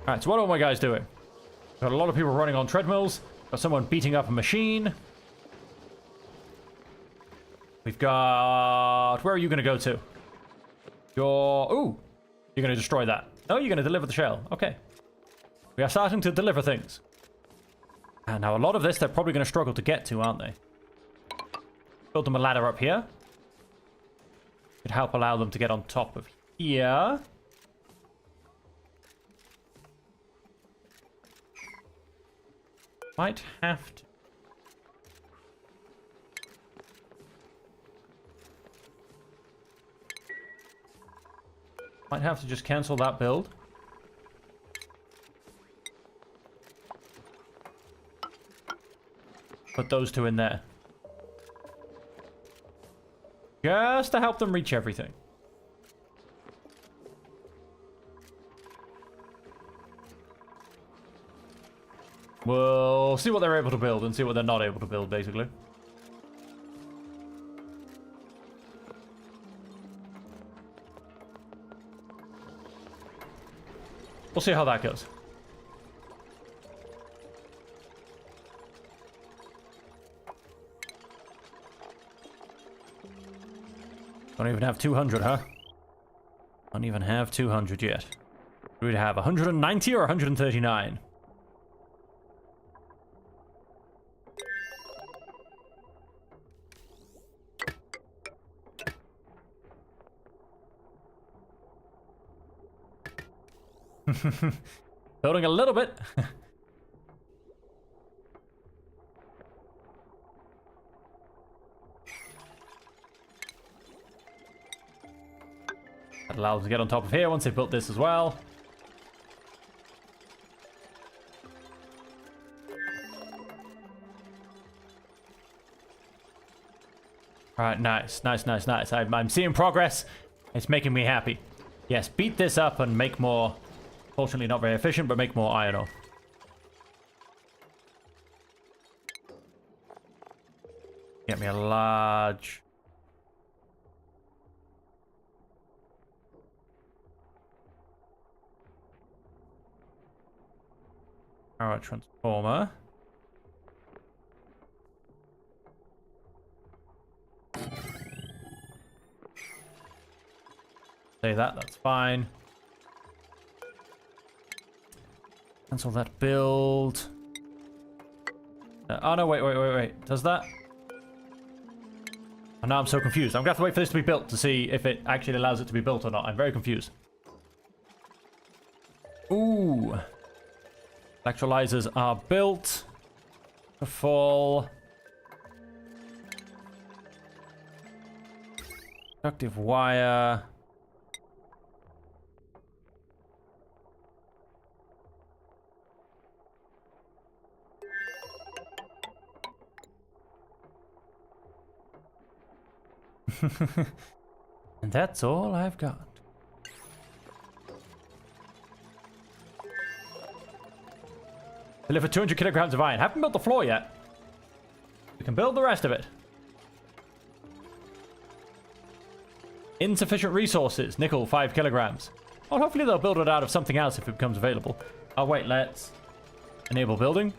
Alright, so what are my guys doing? Got a lot of people running on treadmills. Got someone beating up a machine. We've got... Where are you going to go to? Ooh! You're going to destroy that. No, you're going to deliver the shell. Okay. We are starting to deliver things. And now a lot of this they're probably going to struggle to get to, aren't they? Build them a ladder up here. Could help allow them to get on top of here. Might have to. Might have to just cancel that build. Put those two in there. Just to help them reach everything. We'll see what they're able to build and see what they're not able to build, basically. We'll see how that goes. Don't even have 200, huh? Don't even have 200 yet. We'd have 190 or 139. Building a little bit. That allows them to get on top of here once they've built this as well. Alright, nice. I'm seeing progress. It's making me happy. Yes, beat this up and make more... Fortunately not very efficient, but make more iron ore. Get me a large... power transformer. Say that's fine. Cancel that build. Oh no, wait. Does that? And now I'm so confused. I'm gonna have to wait for this to be built to see if it actually allows it to be built or not. I'm very confused. Ooh. Electrolyzers are built. Full. Conductive wire. And that's all I've got. Deliver 200 kilograms of iron. Haven't built the floor yet. We can build the rest of it. Insufficient resources. Nickel, 5 kilograms. Well, hopefully they'll build it out of something else if it becomes available. Oh, wait, let's enable building.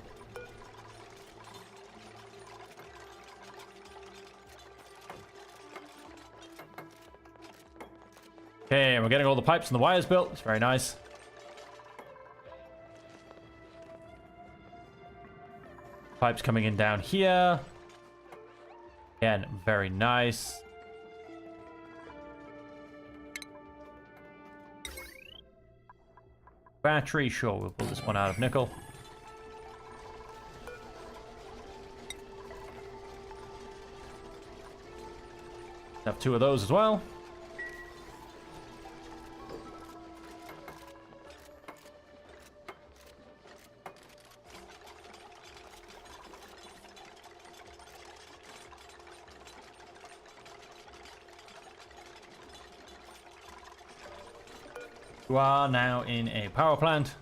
Okay, and we're getting all the pipes and the wires built. It's very nice. Pipes coming in down here. Again, very nice. Battery, sure, we'll pull this one out of nickel. Have 2 of those as well. You are now in a power plant.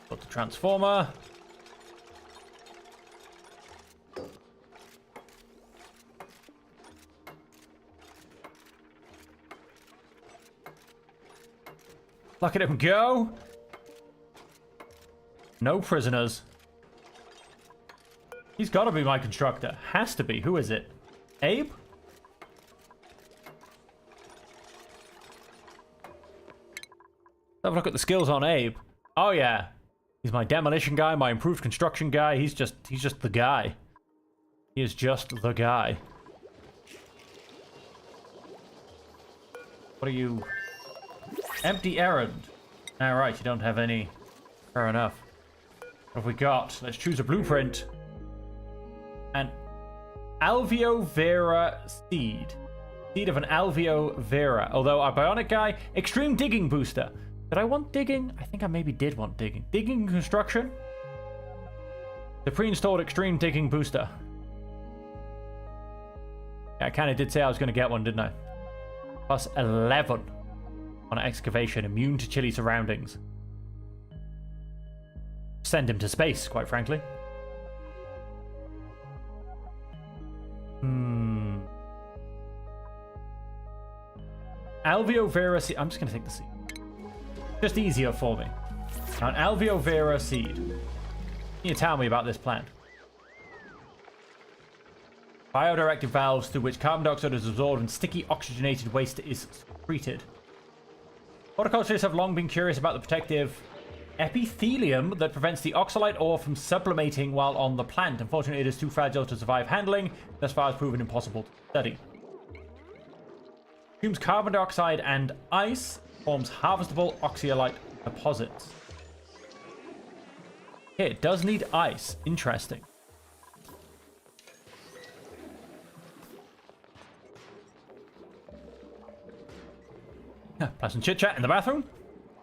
Got the transformer. Look at him go. No prisoners. He's got to be my constructor. Has to be. Who is it? Abe? Let's have a look at the skills on Abe. Oh yeah. He's my demolition guy, my improved construction guy. He's just the guy. He is just the guy. What are you? Empty errand. Alright, you don't have any. Fair enough. What have we got? Let's choose a blueprint. An Alveo Vera seed. Seed of an Alveo Vera. Although our bionic guy, extreme digging booster. Did I want digging? I think I maybe did want digging. Digging construction? The pre-installed extreme digging booster. Yeah, I kind of did say I was going to get one, didn't I? Plus 11 on excavation. Immune to chilly surroundings. Send him to space, quite frankly. Alveo Vera seed. I'm just going to take the seed. Just easier for me. Now, an Alveo Vera seed. Can you tell me about this plant? Biodirected valves through which carbon dioxide is absorbed and sticky oxygenated waste is secreted. Horticulturists have long been curious about the protective epithelium that prevents the oxalite ore from sublimating while on the plant. Unfortunately, it is too fragile to survive handling. Thus far, it's proven impossible to study. Consumes carbon dioxide and ice. Forms harvestable oxalite deposits. Okay, it does need ice. Interesting. Pleasant chit chat in the bathroom.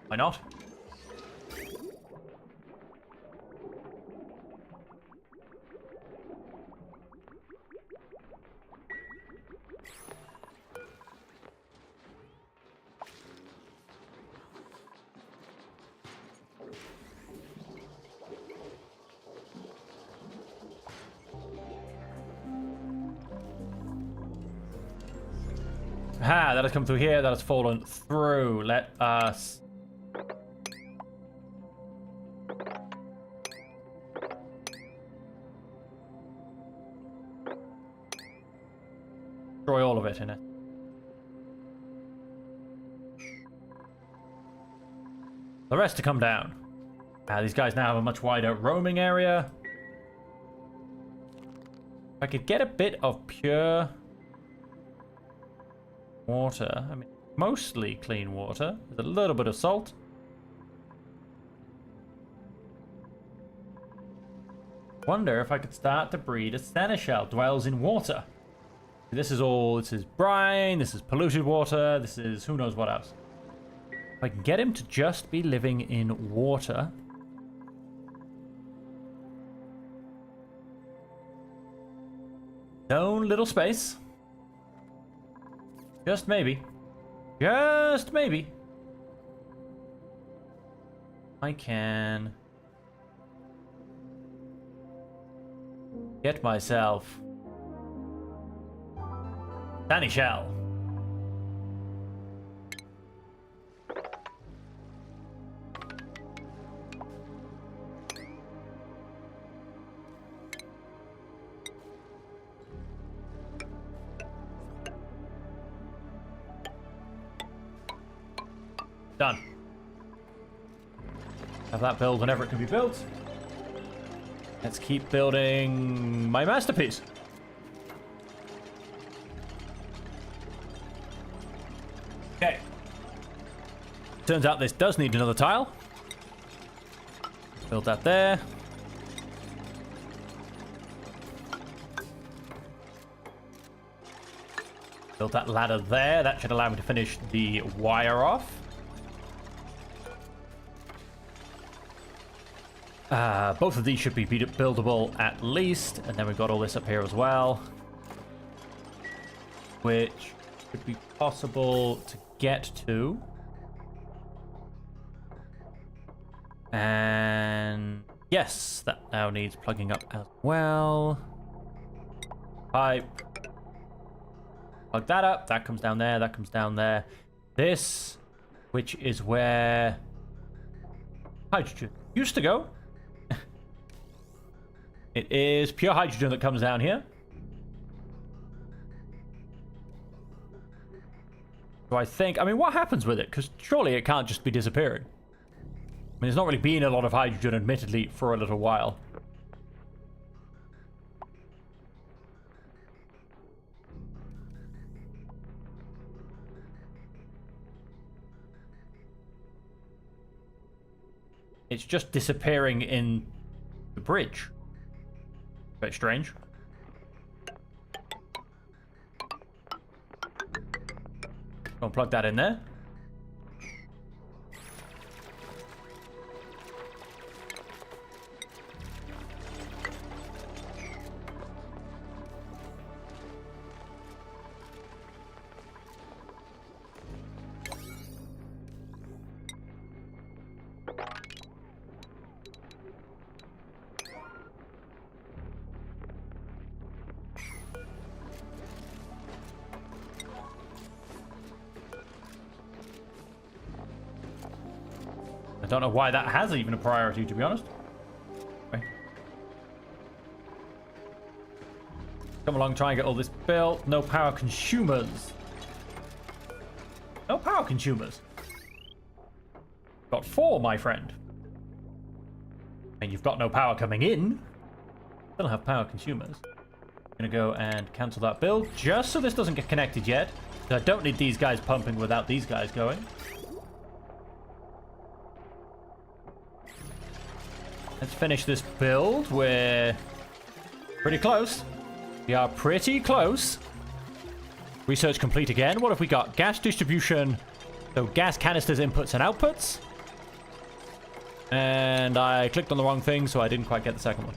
Why not? Ah, that has come through here. That has fallen through. Let us... destroy all of it in it. The rest to come down. These guys now have a much wider roaming area. If I could get a bit of pure... water. I mean, mostly clean water with a little bit of salt. Wonder if I could start to breed a seneschal. Dwells in water. This is brine, this is polluted water, this is who knows what else. If I can get him to just be living in water. Own little space. Just maybe. Just maybe. I can get myself seneschal. Done. Have that build whenever it can be built. Let's keep building my masterpiece. Okay. Turns out this does need another tile. Build that there. Build that ladder there. That should allow me to finish the wire off. Both of these should be buildable at least. And then we've got all this up here as well. Which should be possible to get to. And yes, that now needs plugging up as well. Pipe. Plug that up. That comes down there. That comes down there. This, which is where hydrogen used to go. It is pure hydrogen that comes down here. So I think, I mean, what happens with it? Because surely it can't just be disappearing. I mean, there's not really been a lot of hydrogen, admittedly, for a little while. It's just disappearing in the bridge. Bit strange. Go and plug that in there. I don't know why that has even a priority, to be honest. Okay. Come along, try and get all this built. No power consumers. No power consumers. Got 4, my friend. And you've got no power coming in. Still have power consumers. Gonna go and cancel that build just so this doesn't get connected yet. I don't need these guys pumping without these guys going. Let's finish this build. We're pretty close. We are pretty close. Research complete again. What have we got? Gas distribution. So gas canisters, inputs and outputs. And I clicked on the wrong thing, so I didn't quite get the second one.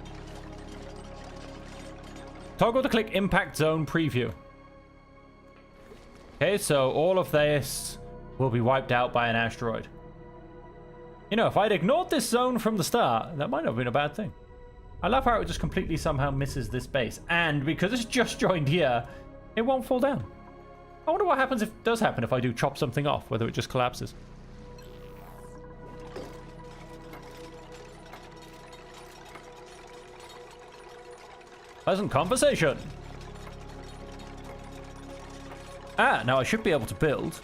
Toggle to click impact zone preview. Okay, so all of this will be wiped out by an asteroid. You know, if I'd ignored this zone from the start, that might not have been a bad thing. I love how it just completely somehow misses this base. And because it's just joined here, it won't fall down. I wonder what happens if it does happen if I do chop something off, whether it just collapses. Pleasant conversation. Ah, now I should be able to build.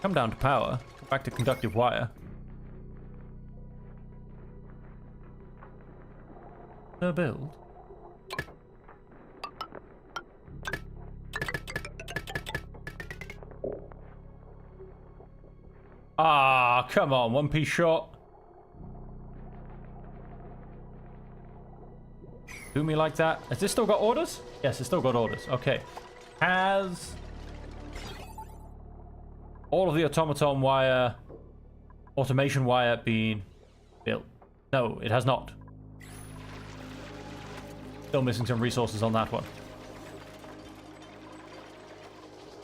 Come down to power. Go back to conductive wire. Build. Ah, come on, one piece short. Do me like that. Has this still got orders? Yes, it's still got orders. Okay. Has all of the automaton wire, automation wire been built? No, it has not. Still missing some resources on that one.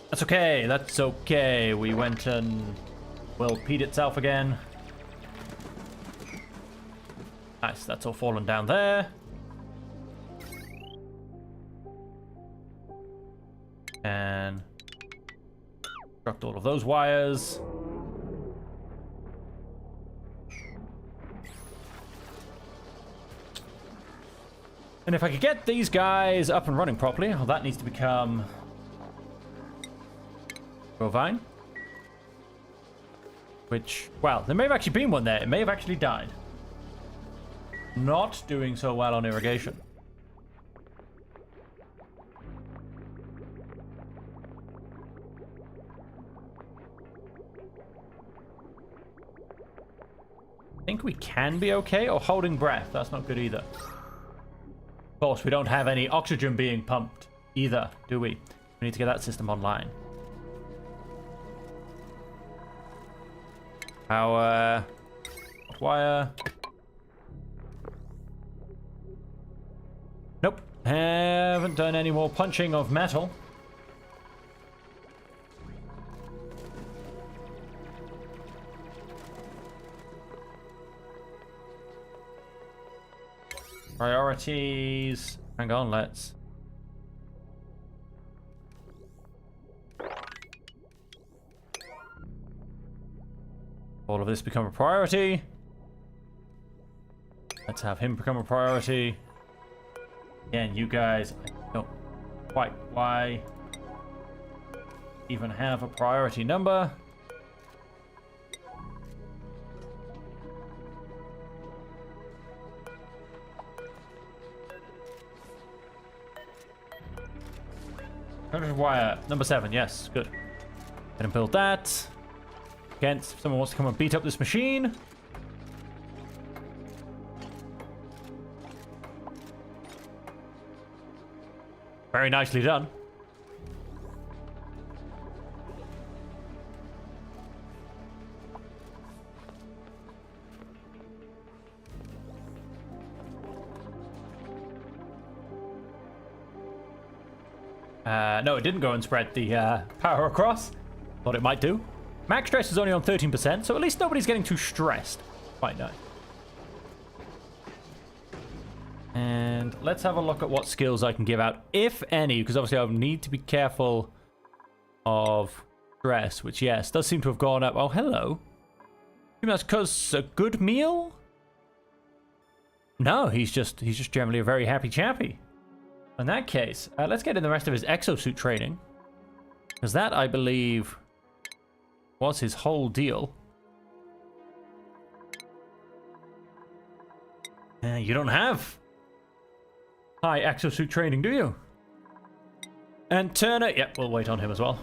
That's okay. That's okay. We went and will peed itself again. Nice. That's all fallen down there. And construct all of those wires. And if I could get these guys up and running properly, well, that needs to become bovine. Which, well, there may have actually been one there. It may have actually died. Not doing so well on irrigation. I think we can be okay, or holding breath. That's not good either. Of course, we don't have any oxygen being pumped either, do we? We need to get that system online. Power. Wire. Nope. Haven't done any more punching of metal. Priorities. Hang on, let's. All of this become a priority. Let's have him become a priority. Again, you guys, I don't quite why even have a priority number. Wire number 7, yes, good. Gonna build that. Against if someone wants to come and beat up this machine. Very nicely done. No, it didn't go and spread the power across. Thought it might do. Max stress is only on 13%, so at least nobody's getting too stressed. Quite nice. And let's have a look at what skills I can give out, if any, because obviously I need to be careful of stress, which, yes, does seem to have gone up. Oh, hello. Maybe that's because a good meal? No, he's just generally a very happy chappy. In that case, let's get in the rest of his exosuit training, because that, I believe, was his whole deal. You don't have high exosuit training, do you? And Turner, yep, we'll wait on him as well.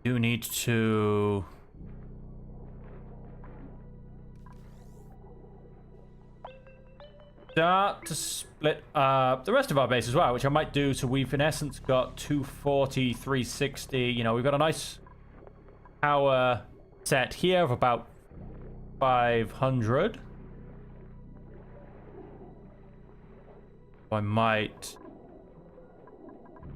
You need to start to split the rest of our base as well, which I might do. So we've in essence got 240, 360. You know, we've got a nice power set here of about 500. I might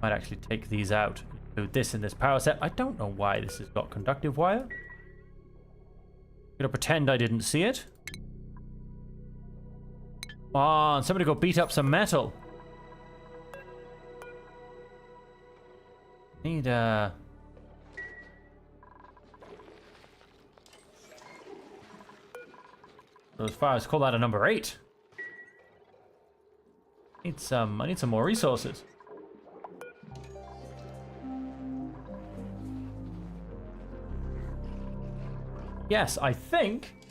actually take these out. Do this in this power set. I don't know why this has got conductive wire. I'm gonna pretend I didn't see it. Come on, somebody go beat up some metal. Need so as far as call that a number 8. I need some more resources. Yes, I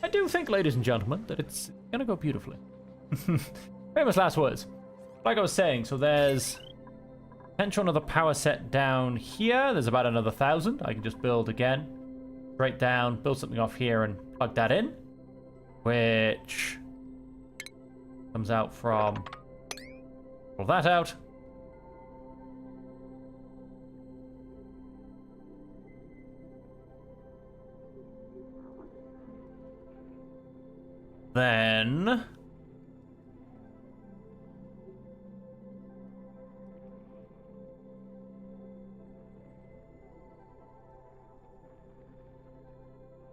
do think, ladies and gentlemen, that it's gonna go beautifully. Famous last words. Like I was saying, so there's potential another power set down here. There's about another 1,000. I can just build again. Straight down, build something off here and plug that in. Which comes out from... Pull that out. Then...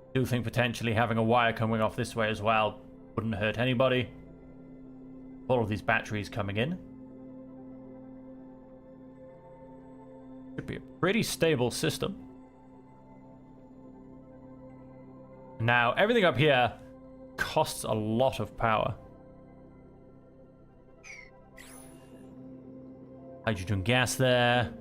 I do think potentially having a wire coming off this way as well wouldn't hurt anybody. All of these batteries coming in. Should be a pretty stable system. Now, everything up here costs a lot of power. Hydrogen gas there.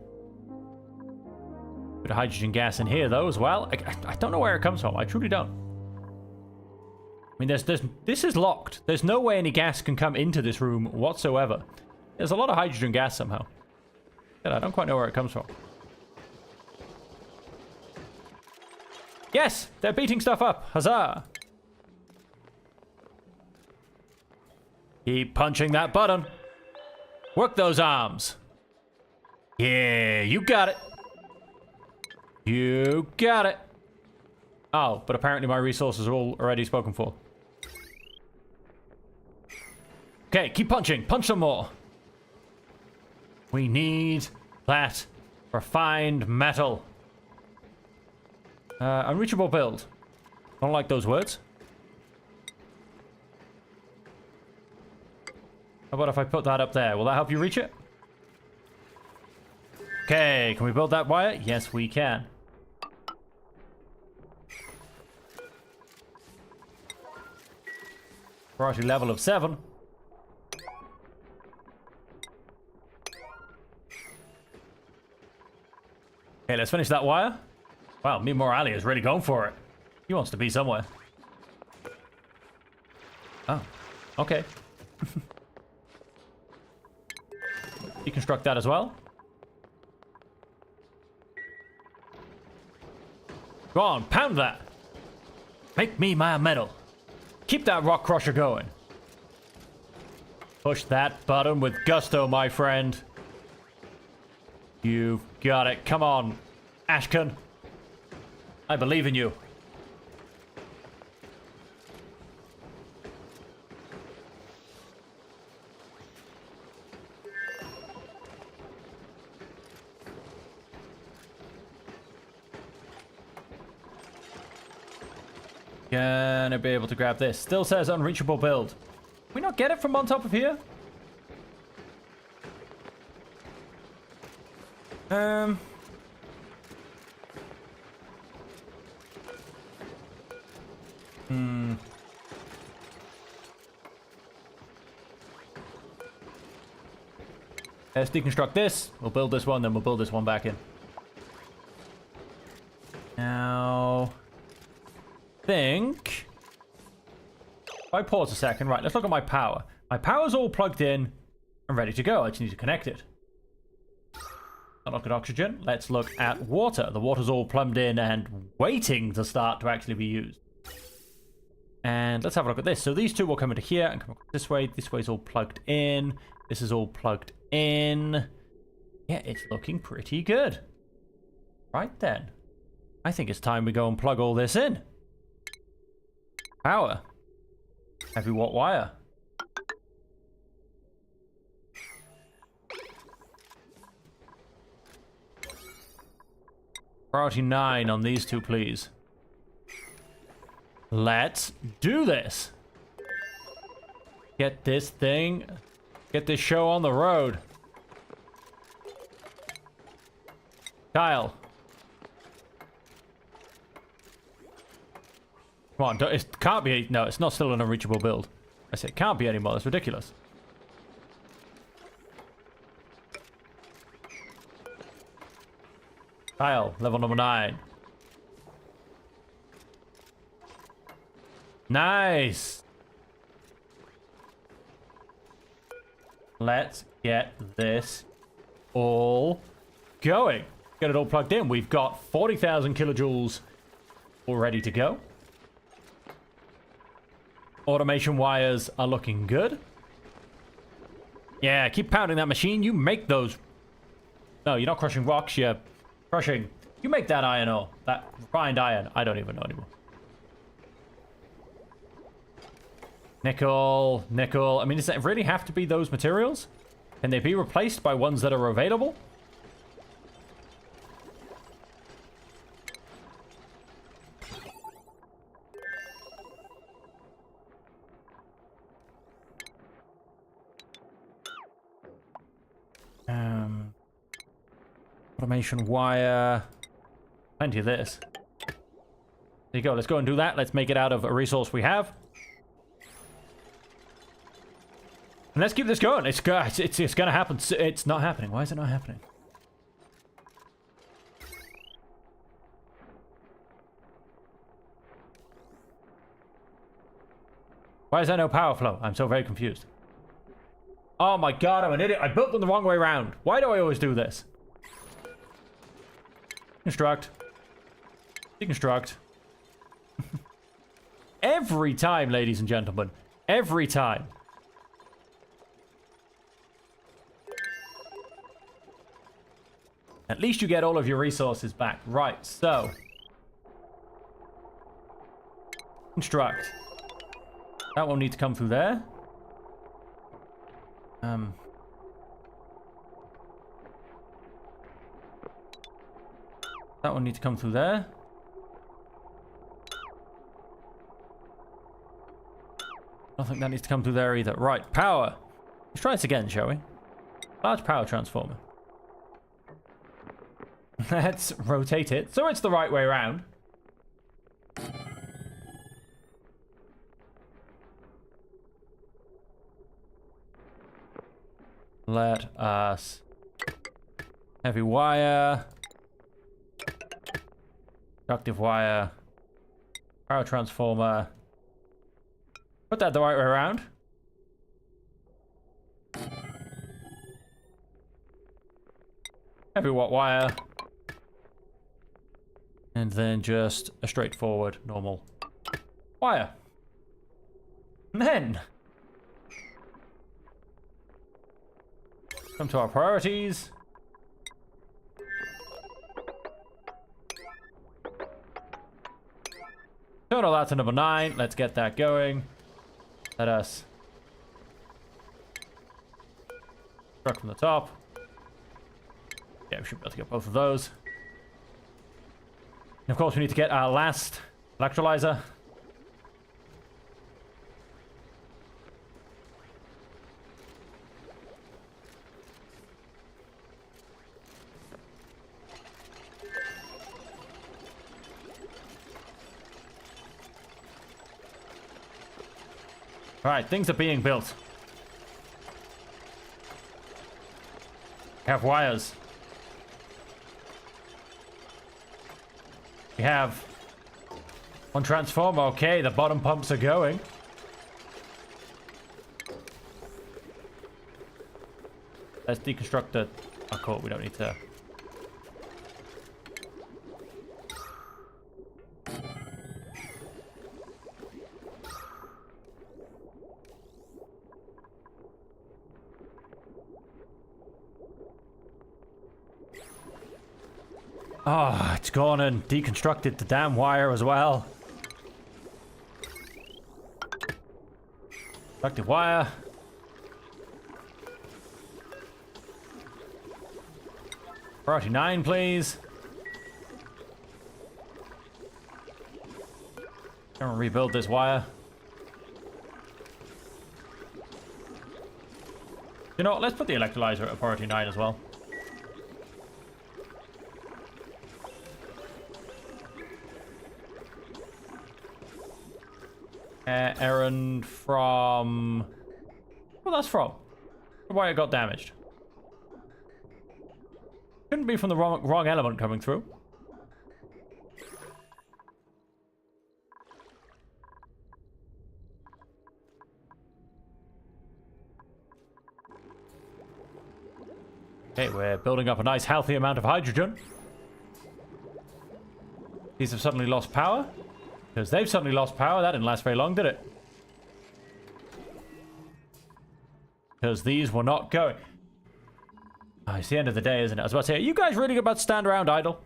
Bit of hydrogen gas in here though as well. I don't know where it comes from. I truly don't. I mean, this is locked. There's no way any gas can come into this room whatsoever. There's a lot of hydrogen gas somehow. I don't quite know where it comes from. Yes, they're beating stuff up. Huzzah! Keep punching that button. Work those arms. Yeah, you got it. You got it. Oh, but apparently my resources are all already spoken for. Okay, keep punching. Punch some more. We need that refined metal. Unreachable build. I don't like those words. How about if I put that up there? Will that help you reach it? Okay, can we build that wire? Yes, we can. Priority level of 7. Okay, let's finish that wire. Wow, me Morale is really going for it. He wants to be somewhere. Oh, okay. Deconstruct that as well. Go on, pound that. Make me my metal. Keep that rock crusher going. Push that button with gusto, my friend. You've got it. Come on, Ashken. I believe in you. Gonna be able to grab this. Still says unreachable build. Can we not get it from on top of here? I Let's deconstruct this. We'll build this one, then we'll build this one back in. Now, think. If I pause a second, right, let's look at my power. My power's all plugged in and ready to go. I just need to connect it. Let's look at oxygen. Let's look at water. The water's all plumbed in and waiting to start to actually be used. And let's have a look at this. So these two will come into here and come across this way. This way's all plugged in. This is all plugged in. Yeah, it's looking pretty good. Right then. I think it's time we go and plug all this in. Power. Heavy watt wire. Priority 9 on these two, please. Let's do this. Get this thing, get this show on the road. Kyle. Come on, it can't be, no, it's not still an unreachable build. I said it can't be anymore, that's ridiculous. Kyle, level number 9. Nice. Let's get this all going. Get it all plugged in. We've got 40,000 kilojoules all ready to go. Automation wires are looking good. Yeah, keep pounding that machine. You make those. No, you're not crushing rocks. You're crushing. You make that iron ore. That refined iron. I don't even know anymore. Nickel, nickel. I mean, does it really have to be those materials? Can they be replaced by ones that are available? Automation wire. Plenty of this. There you go. Let's go and do that. Let's make it out of a resource we have. And let's keep this going. It's going to happen. It's not happening. Why is it not happening? Why is there no power flow? I'm so very confused. Oh my god, I'm an idiot. I built them the wrong way around. Why do I always do this? Construct. Deconstruct. Every time, ladies and gentlemen. Every time. At least you get all of your resources back. Right, so. Construct. That will need to come through there. That will need to come through there. I don't think that needs to come through there either. Right, power. Let's try this again, shall we? Large power transformer. Let's rotate it so it's the right way around. Let us... Heavy wire. Conductive wire. Power transformer. Put that the right way around. Heavy watt wire. And then just a straightforward, normal wire. And then... come to our priorities. Total that to number 9. Let's get that going. Let us struck from the top. Yeah, we should be able to get both of those. And of course, we need to get our last electrolyzer. Right, things are being built. We have wires. We have one transformer. Okay, the bottom pumps are going. Let's deconstruct the... Oh, cool. We don't need to... Oh, it's gone and deconstructed the damn wire as well. Constructed wire. Priority 9, please. I'm gonna rebuild this wire. You know what? Let's put the electrolyzer at priority 9 as well. Errand from... Well, that's from. Why it got damaged. Couldn't be from the wrong element coming through. Okay, we're building up a nice healthy amount of hydrogen. These have suddenly lost power. Because they've suddenly lost power. That didn't last very long, did it? Because these were not going. Oh, it's the end of the day, isn't it? I was about to say, are you guys really about to stand around idle?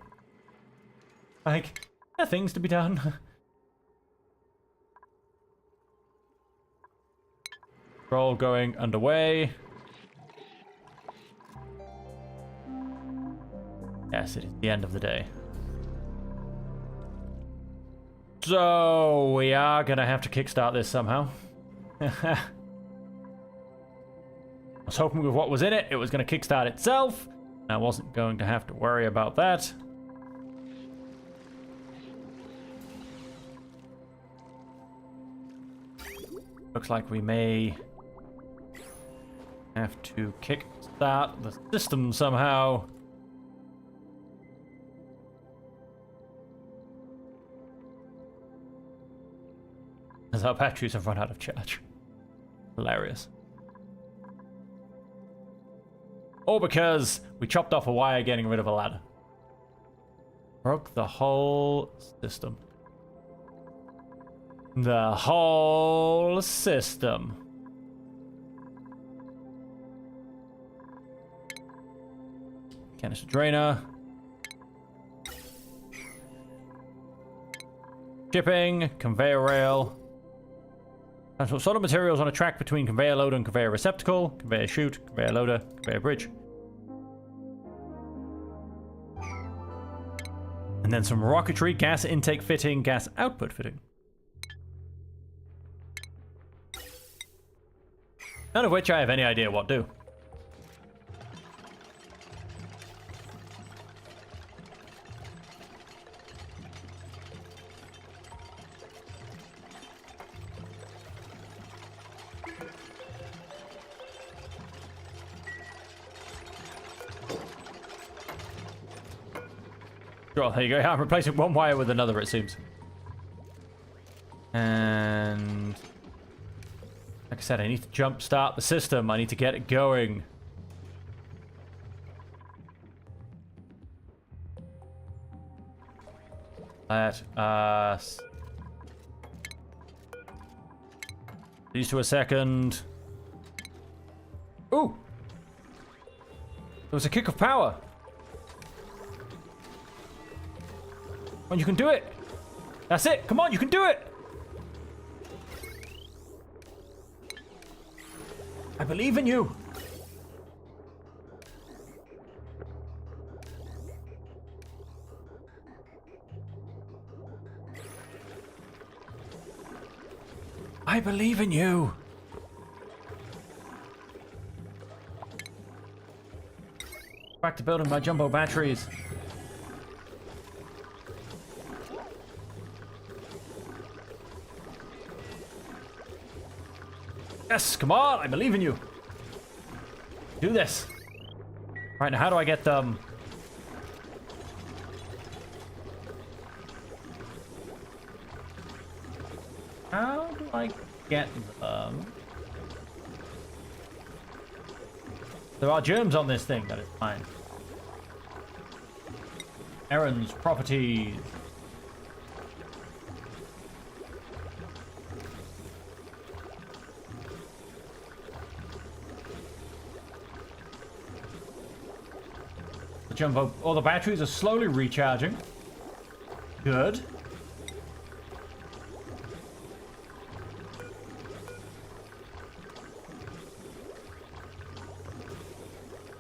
Like, there are things to be done. Roll going underway. Yes, it is the end of the day. So, we are gonna have to kickstart this somehow. I was hoping with what was in it, it was gonna kickstart itself. I wasn't going to have to worry about that. Looks like we may have to kickstart the system somehow. As our batteries have run out of charge. Hilarious. Or because we chopped off a wire getting rid of a ladder. Broke the whole system. The whole system. Canister drainer. Shipping, conveyor rail. Transport solid materials on a track between conveyor loader and conveyor receptacle, conveyor chute, conveyor loader, conveyor bridge. And then some rocketry, gas intake fitting, gas output fitting. None of which I have any idea what do. Well, there you go. I'm replacing one wire with another, it seems. And like I said, I need to jump start the system. I need to get it going. Let us these to a second. Ooh! There was a kick of power. Come on, you can do it. That's it. Come on, you can do it. I believe in you. I believe in you. Back to building my jumbo batteries. Yes, come on, I believe in you. Do this. Right, now how do I get them? How do I get them? There are germs on this thing, that is fine. Errands, properties. The jumbo, all the batteries are slowly recharging. Good.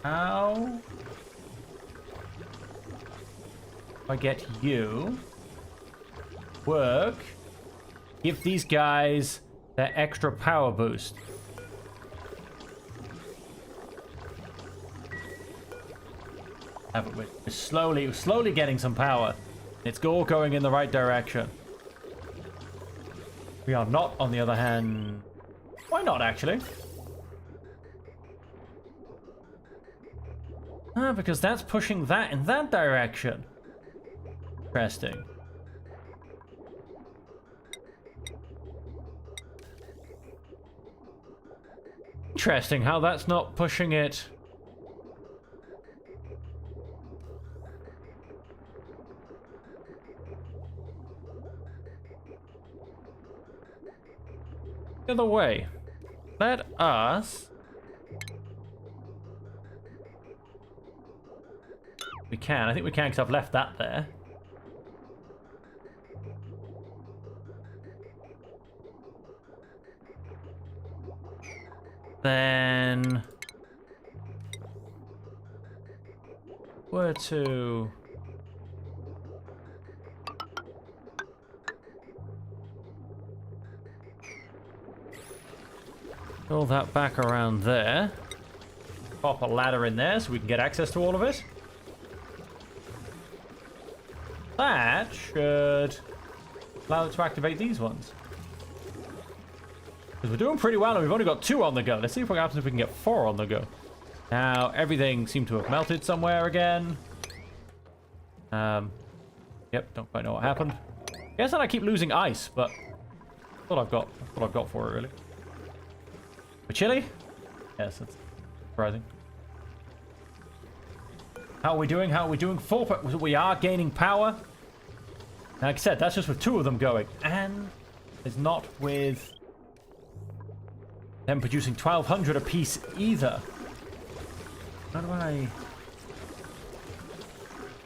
How do I get you work? Give these guys that extra power boost. We're slowly getting some power. It's all going in the right direction. We are not, on the other hand. Why not, actually? Because that's pushing that in that direction. Interesting. Interesting how that's not pushing it. The other way. Let us. We can. I think we can because I've left that there. Then where to? Pull that back around there. Pop a ladder in there so we can get access to all of it. That should allow it to activate these ones. Because we're doing pretty well and we've only got 2 on the go. Let's see what happens if we can get 4 on the go. Now, everything seemed to have melted somewhere again. Yep, don't quite know what happened. Guess that I keep losing ice, but that's what I've got for it, really. We're chilly? Yes, that's surprising. How are we doing? How are we doing? 4. We are gaining power. Like I said, that's just with 2 of them going. And it's not with them producing 1,200 apiece either. How do I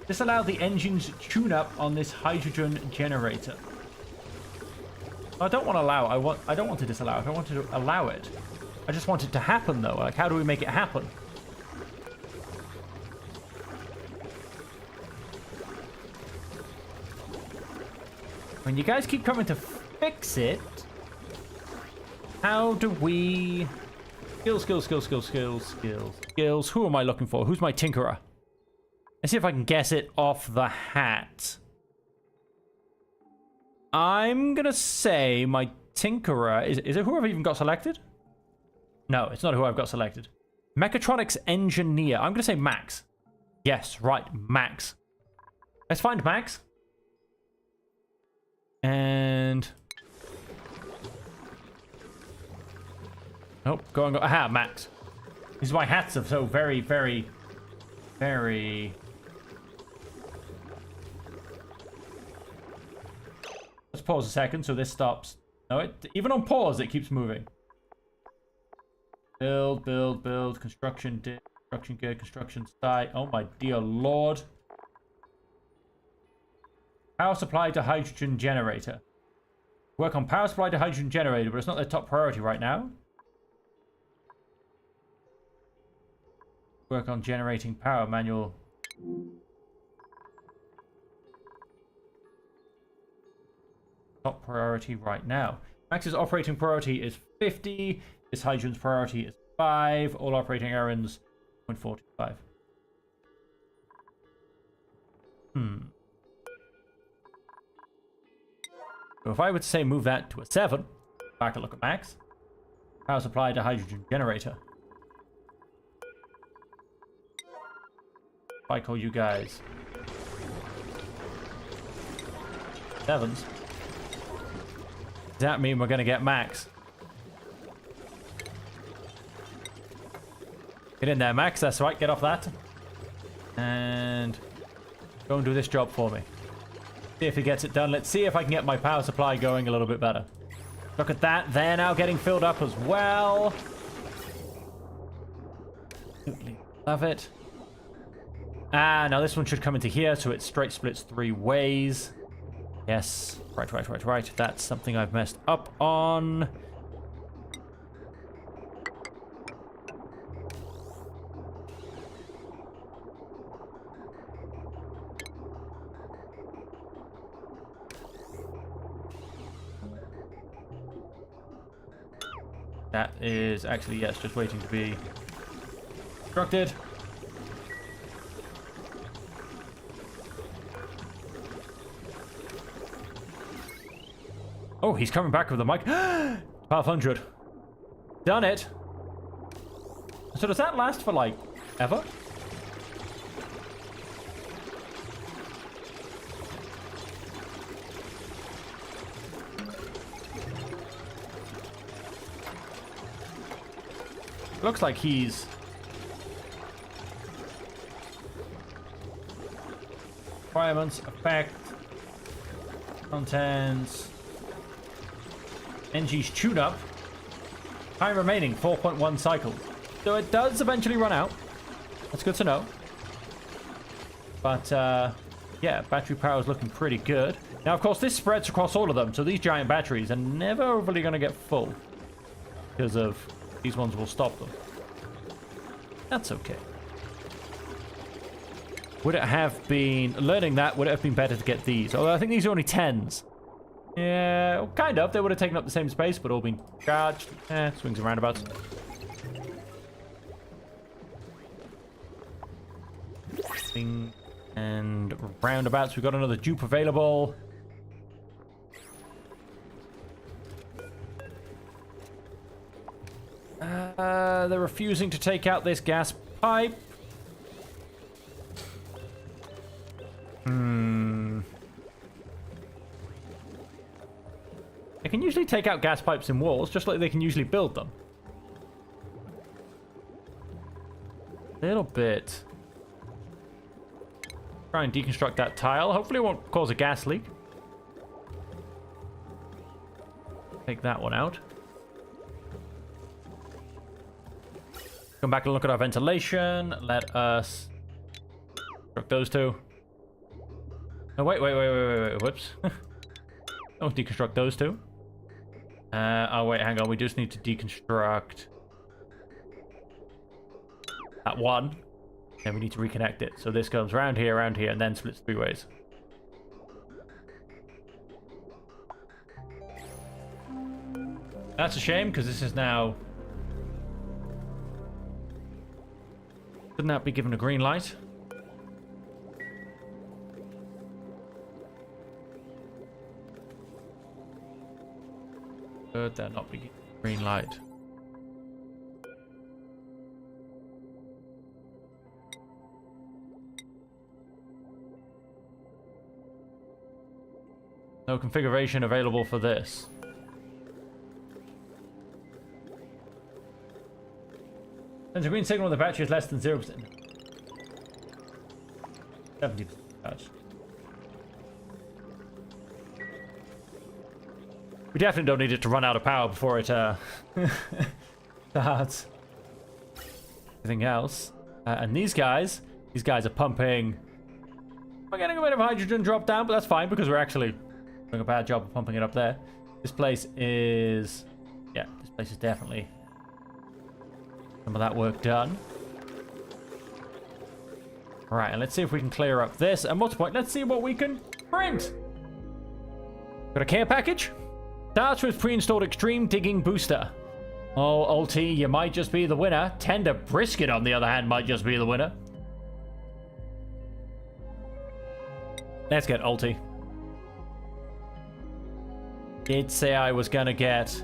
disallow the engine's tune-up on this hydrogen generator? I don't want to allow. I don't want to disallow it. I want to allow it. I just want it to happen, though. Like, how do we make it happen? When you guys keep coming to fix it, how do we... Skills. Who am I looking for? Who's my tinkerer? Let's see if I can guess it off the hat. I'm gonna say my tinkerer... Is it who I've even got selected? No, it's not who I've got selected. Mechatronics engineer. I'm gonna say Max. Yes, right, Max. Let's find Max. And... Oh, go on. Aha, Max. These are my hats are so very... Let's pause a second so this stops. No, even on pause, it keeps moving. Build. Construction gear, construction site. Oh my dear lord. Power supply to hydrogen generator. Work on power supply to hydrogen generator, but it's not their top priority right now. Work on generating power manual. Top priority right now. Max's operating priority is 50. This hydrogen's priority is 5. All operating errands 0.45. So if I would say move that to a 7, back a look at Max. Power supply to hydrogen generator. If I call you guys 7s, does that mean we're going to get Max? Get in there, Max. That's right. Get off that. And go and do this job for me. See if he gets it done. Let's see if I can get my power supply going a little bit better. Look at that. They're now getting filled up as well. Absolutely love it. Ah, now this one should come into here, so it straight splits 3 ways. Yes. Right. That's something I've messed up on. That is actually, yes, just waiting to be constructed. Oh, he's coming back with the mic. 1200. Done it. So does that last for, like, ever? Looks like he's... Requirements, effect, contents, NG's tune-up, time remaining 4.1 cycles. So it does eventually run out. That's good to know. But, yeah, battery power is looking pretty good. Now, of course, this spreads across all of them, so these giant batteries are never overly going to get full. Because of... these ones will stop them. That's okay. Would it have been... learning that, would it have been better to get these? Although I think these are only 10s. Yeah, well, kind of. They would have taken up the same space, but all been charged. Swings and roundabouts. And roundabouts. We've got another dupe available. They're refusing to take out this gas pipe. They can usually take out gas pipes in walls, just like they can usually build them. A little bit. Try and deconstruct that tile. Hopefully it won't cause a gas leak. Take that one out. Come back and look at our ventilation. Let us construct those two. Oh, wait. Whoops. Don't deconstruct those two. Oh, wait, hang on. We just need to deconstruct that one. Then we need to reconnect it. So this goes around here, and then splits 3 ways. That's a shame, because this is now... couldn't that be given a green light? Could that not be given a green light? No configuration available for this. Since the green signal on the battery is less than 0%. 70% charge. We definitely don't need it to run out of power before it starts. Anything else? And these guys are pumping. We're getting a bit of hydrogen drop down, but that's fine because we're actually doing a bad job of pumping it up there. This place is... yeah, this place is definitely... some of that work done. Alright, and let's see if we can clear up this. And what's the point? Let's see what we can print. Got a care package. Starts with pre-installed extreme digging booster. Oh, Ulti, you might just be the winner. Tender brisket, on the other hand, might just be the winner. Let's get Ulti. Did say I was gonna get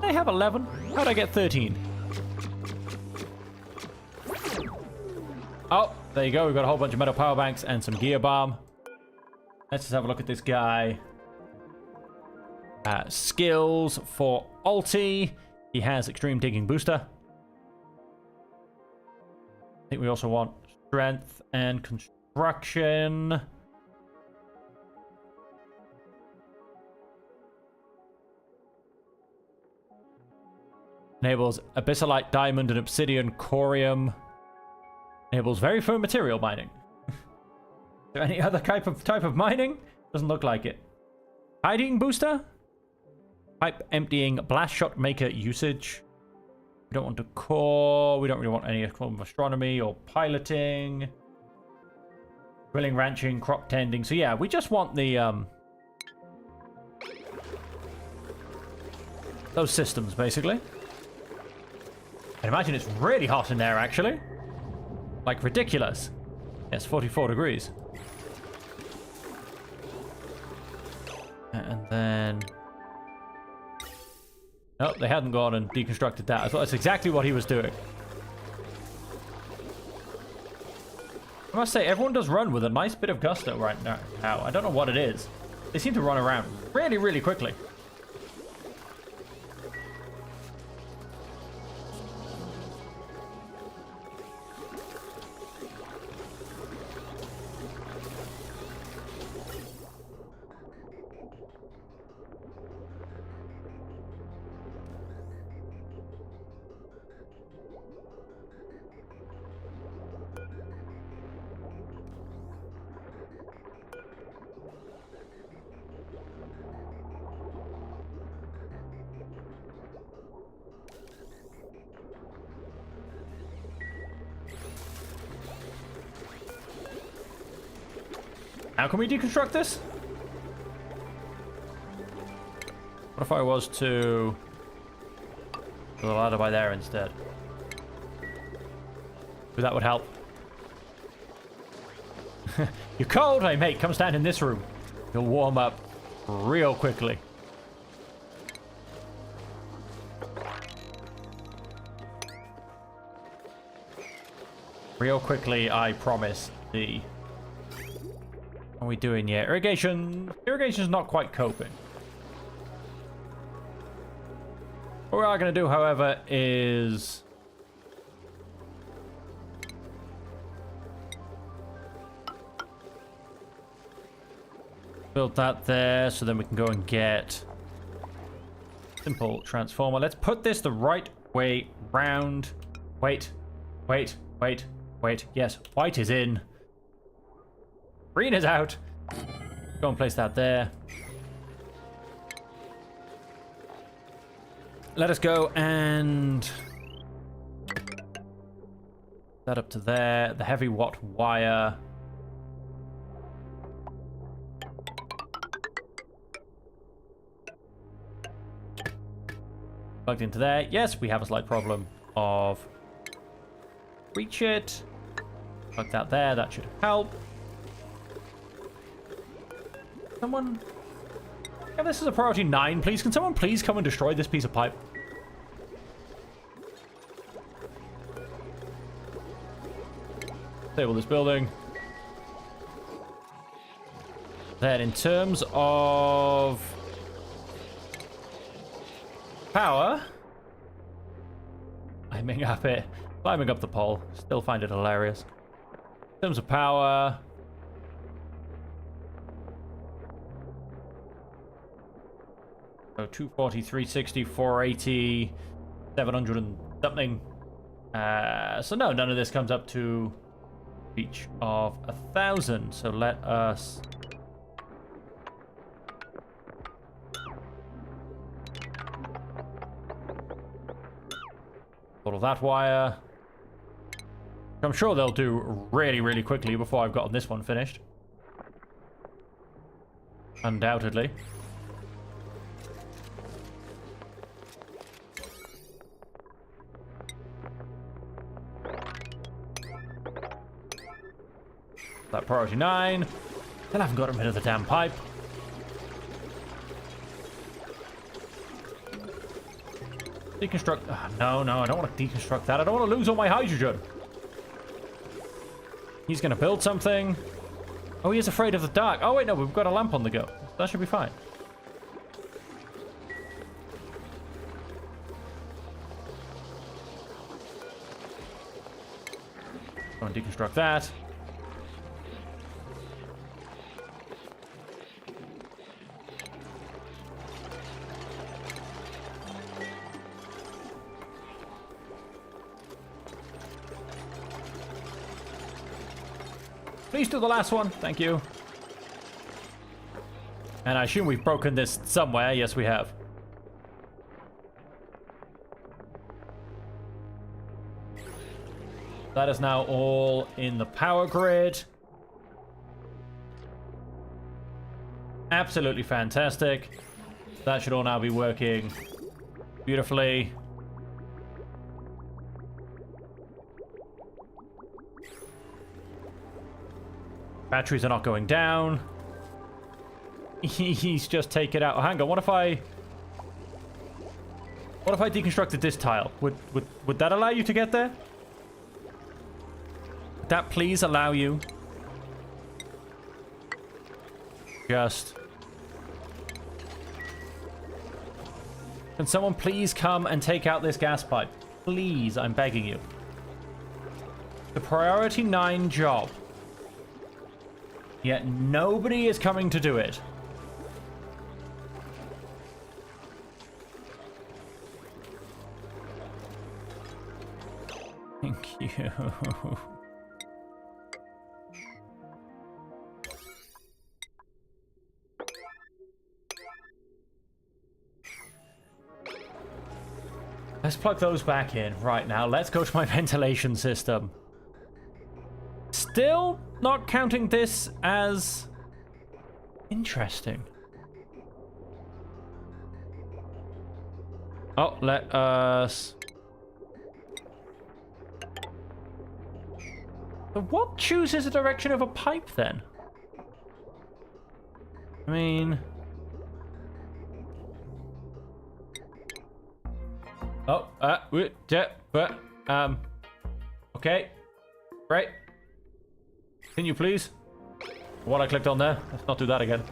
I have 11. How'd I get 13? Oh, there you go. We've got a whole bunch of metal power banks and some gear bomb. Let's just have a look at this guy. Skills for Alti. He has extreme digging booster. I think we also want strength and construction. Enables abyssalite, diamond, and obsidian corium. Enables very firm material mining. Is there any other type of mining? Doesn't look like it. Hiding booster? Pipe emptying, blast shot maker usage. We don't want a core. We don't really want any form of astronomy or piloting. Drilling, ranching, crop tending. So yeah, we just want the those systems basically. I imagine it's really hot in there actually. Like ridiculous. Yes, 44 degrees. And then... Nope, they hadn't gone and deconstructed that. I thought that's exactly what he was doing. I must say, everyone does run with a nice bit of gusto right now. I don't know what it is. They seem to run around really, really quickly. How can we deconstruct this? What if I was to put the ladder by there instead? That would help. You're cold? Hey, mate, come stand in this room. You'll warm up real quickly. Real quickly, I promise thee. What are we doing here? Irrigation. Irrigation's not quite coping. What we are going to do, however, is... build that there, so then we can go and get... simple transformer. Let's put this the right way round. Wait. Wait. Wait. Wait. Yes, white is in. Green is out. Go and place that there. Let us go and that up to there. The heavy watt wire. Plugged into there. Yes, we have a slight problem of reach it. Plug that there. That should help. Someone... yeah, this is a priority 9, please. Can someone please come and destroy this piece of pipe? Disable this building. Then in terms of... power... climbing up it. Climbing up the pole. Still find it hilarious. In terms of power... so 240, 360, 480, 700 and something. So no, none of this comes up to reach of 1,000. So let us all of that wire. I'm sure they'll do really, really quickly before I've gotten this one finished. Undoubtedly. That priority 9. Still haven't gotten rid of the damn pipe. Deconstruct. No, I don't want to deconstruct that. I don't want to lose all my hydrogen. He's going to build something. Oh, he is afraid of the dark. Oh, wait, no, we've got a lamp on the go. That should be fine. Go and deconstruct that. Please do the last one. Thank you. And I assume we've broken this somewhere. Yes, we have. That is now all in the power grid. Absolutely fantastic. That should all now be working beautifully. Batteries are not going down. He's just taken out. Oh, hang on. What if I deconstructed this tile? Would that allow you to get there? Would that please allow you? Just. Can someone please come and take out this gas pipe? Please, I'm begging you. The priority 9 job. Yet nobody is coming to do it. Thank you. Let's plug those back in. Right now, let's go to my ventilation system. Still not counting this as interesting. Oh, let us... So what chooses the direction of a pipe then? I mean... Oh, okay. Right. Can you please? What I clicked on there. Let's not do that again.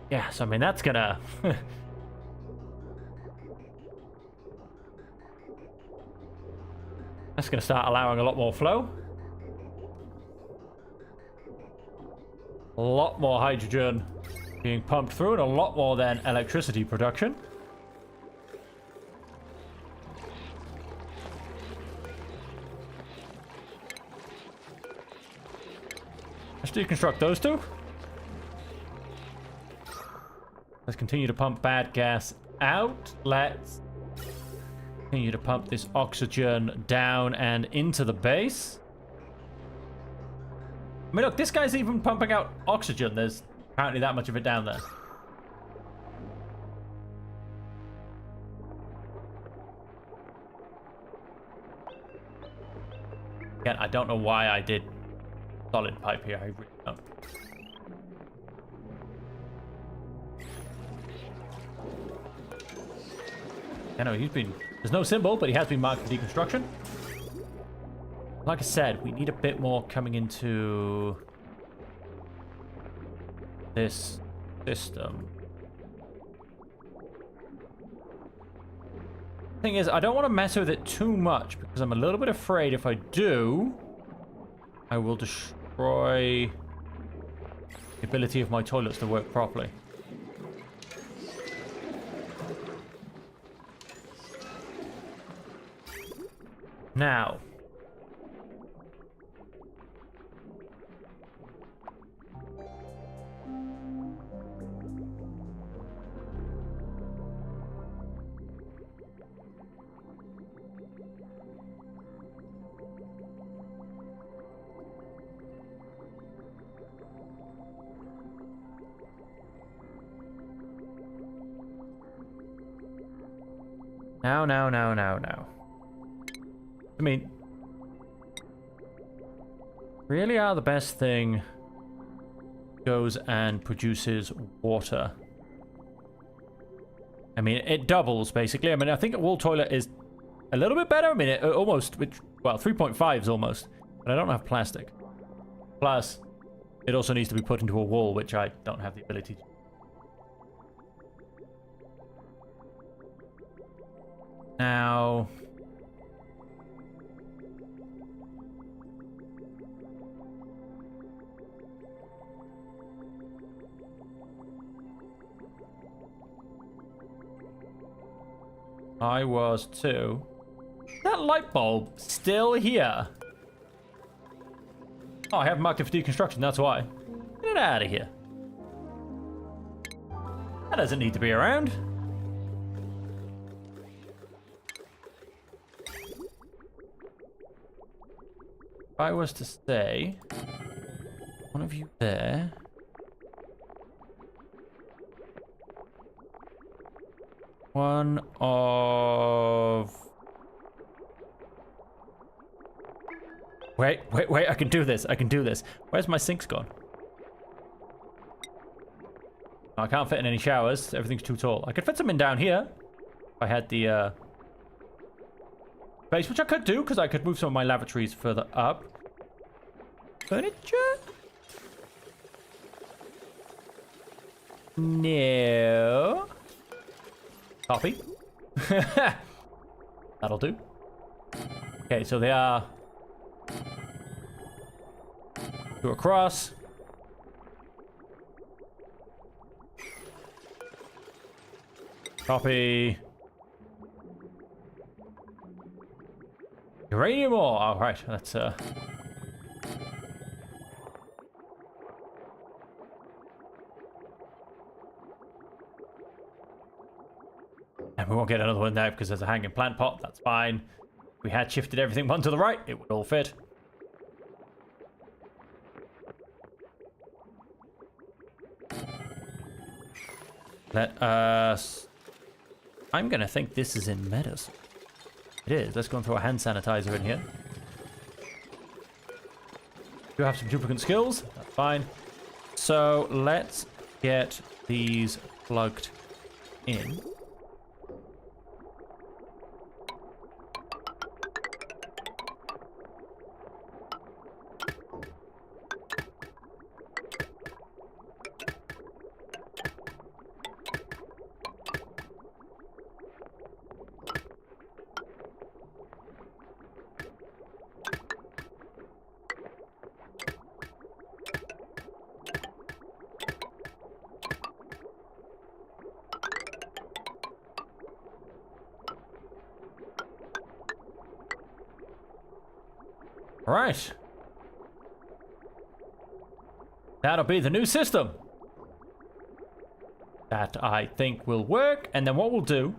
Yeah, so I mean, that's gonna... that's gonna start allowing a lot more flow. A lot more hydrogen being pumped through, and a lot more then electricity production. Let's deconstruct those two. Let's continue to pump bad gas out. Let's continue to pump this oxygen down and into the base. I mean, look, this guy's even pumping out oxygen. There's apparently that much of it down there. Again, I don't know why I did solid pipe here. I really don't. I know there's no symbol, but he has been marked for deconstruction. Like I said, we need a bit more coming into this system. Thing is, I don't want to mess with it too much because I'm a little bit afraid if I do, I will destroy the ability of my toilets to work properly. Now, Now. I mean, really are the best thing goes and produces water. I mean, it doubles, basically. I mean, I think a wall toilet is a little bit better. I mean, it almost, well, 3.5 is almost. But I don't have plastic. Plus, it also needs to be put into a wall, which I don't have the ability to. Now... I was too. That light bulb still here. Oh, I have marked it for deconstruction, that's why. Get it out of here. That doesn't need to be around. If I was to say, one of you there. One of... Wait, I can do this. Where's my sinks gone? Oh, I can't fit in any showers. Everything's too tall. I could fit some in down here. If I had the, space, which I could do, because I could move some of my lavatories further up. Furniture? No. Copy. That'll do. Okay, so they are... Go across. Copy. Uranium ore. All right, that's and we won't get another one now because there's a hanging plant pot. That's fine. If we had shifted everything one to the right, it would all fit. Let us... I'm gonna think this is in medicine. It is. Let's go and throw a hand sanitizer in here. You have some duplicate skills. That's fine. So let's get these plugged in. All right. That'll be the new system. That I think will work. And then what we'll do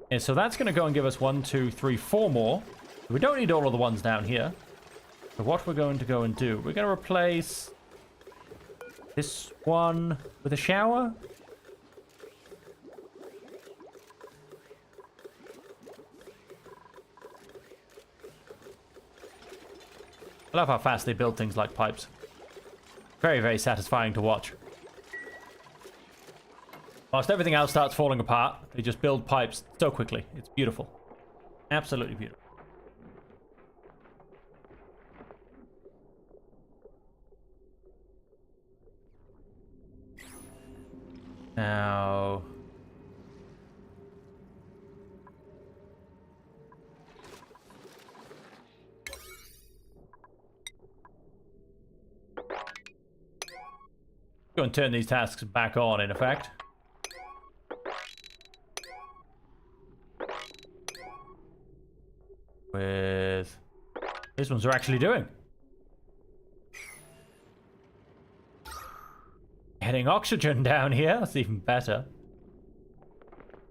is, so that's going to go and give us 1, 2, 3, 4 more. We don't need all of the ones down here. So what we're going to go and do, we're going to replace this one with a shower. I love how fast they build things like pipes. Very, very satisfying to watch. Whilst everything else starts falling apart, they just build pipes so quickly. It's beautiful. Absolutely beautiful. Now... go and turn these tasks back on, in effect. With... these ones are actually doing. Getting oxygen down here, that's even better.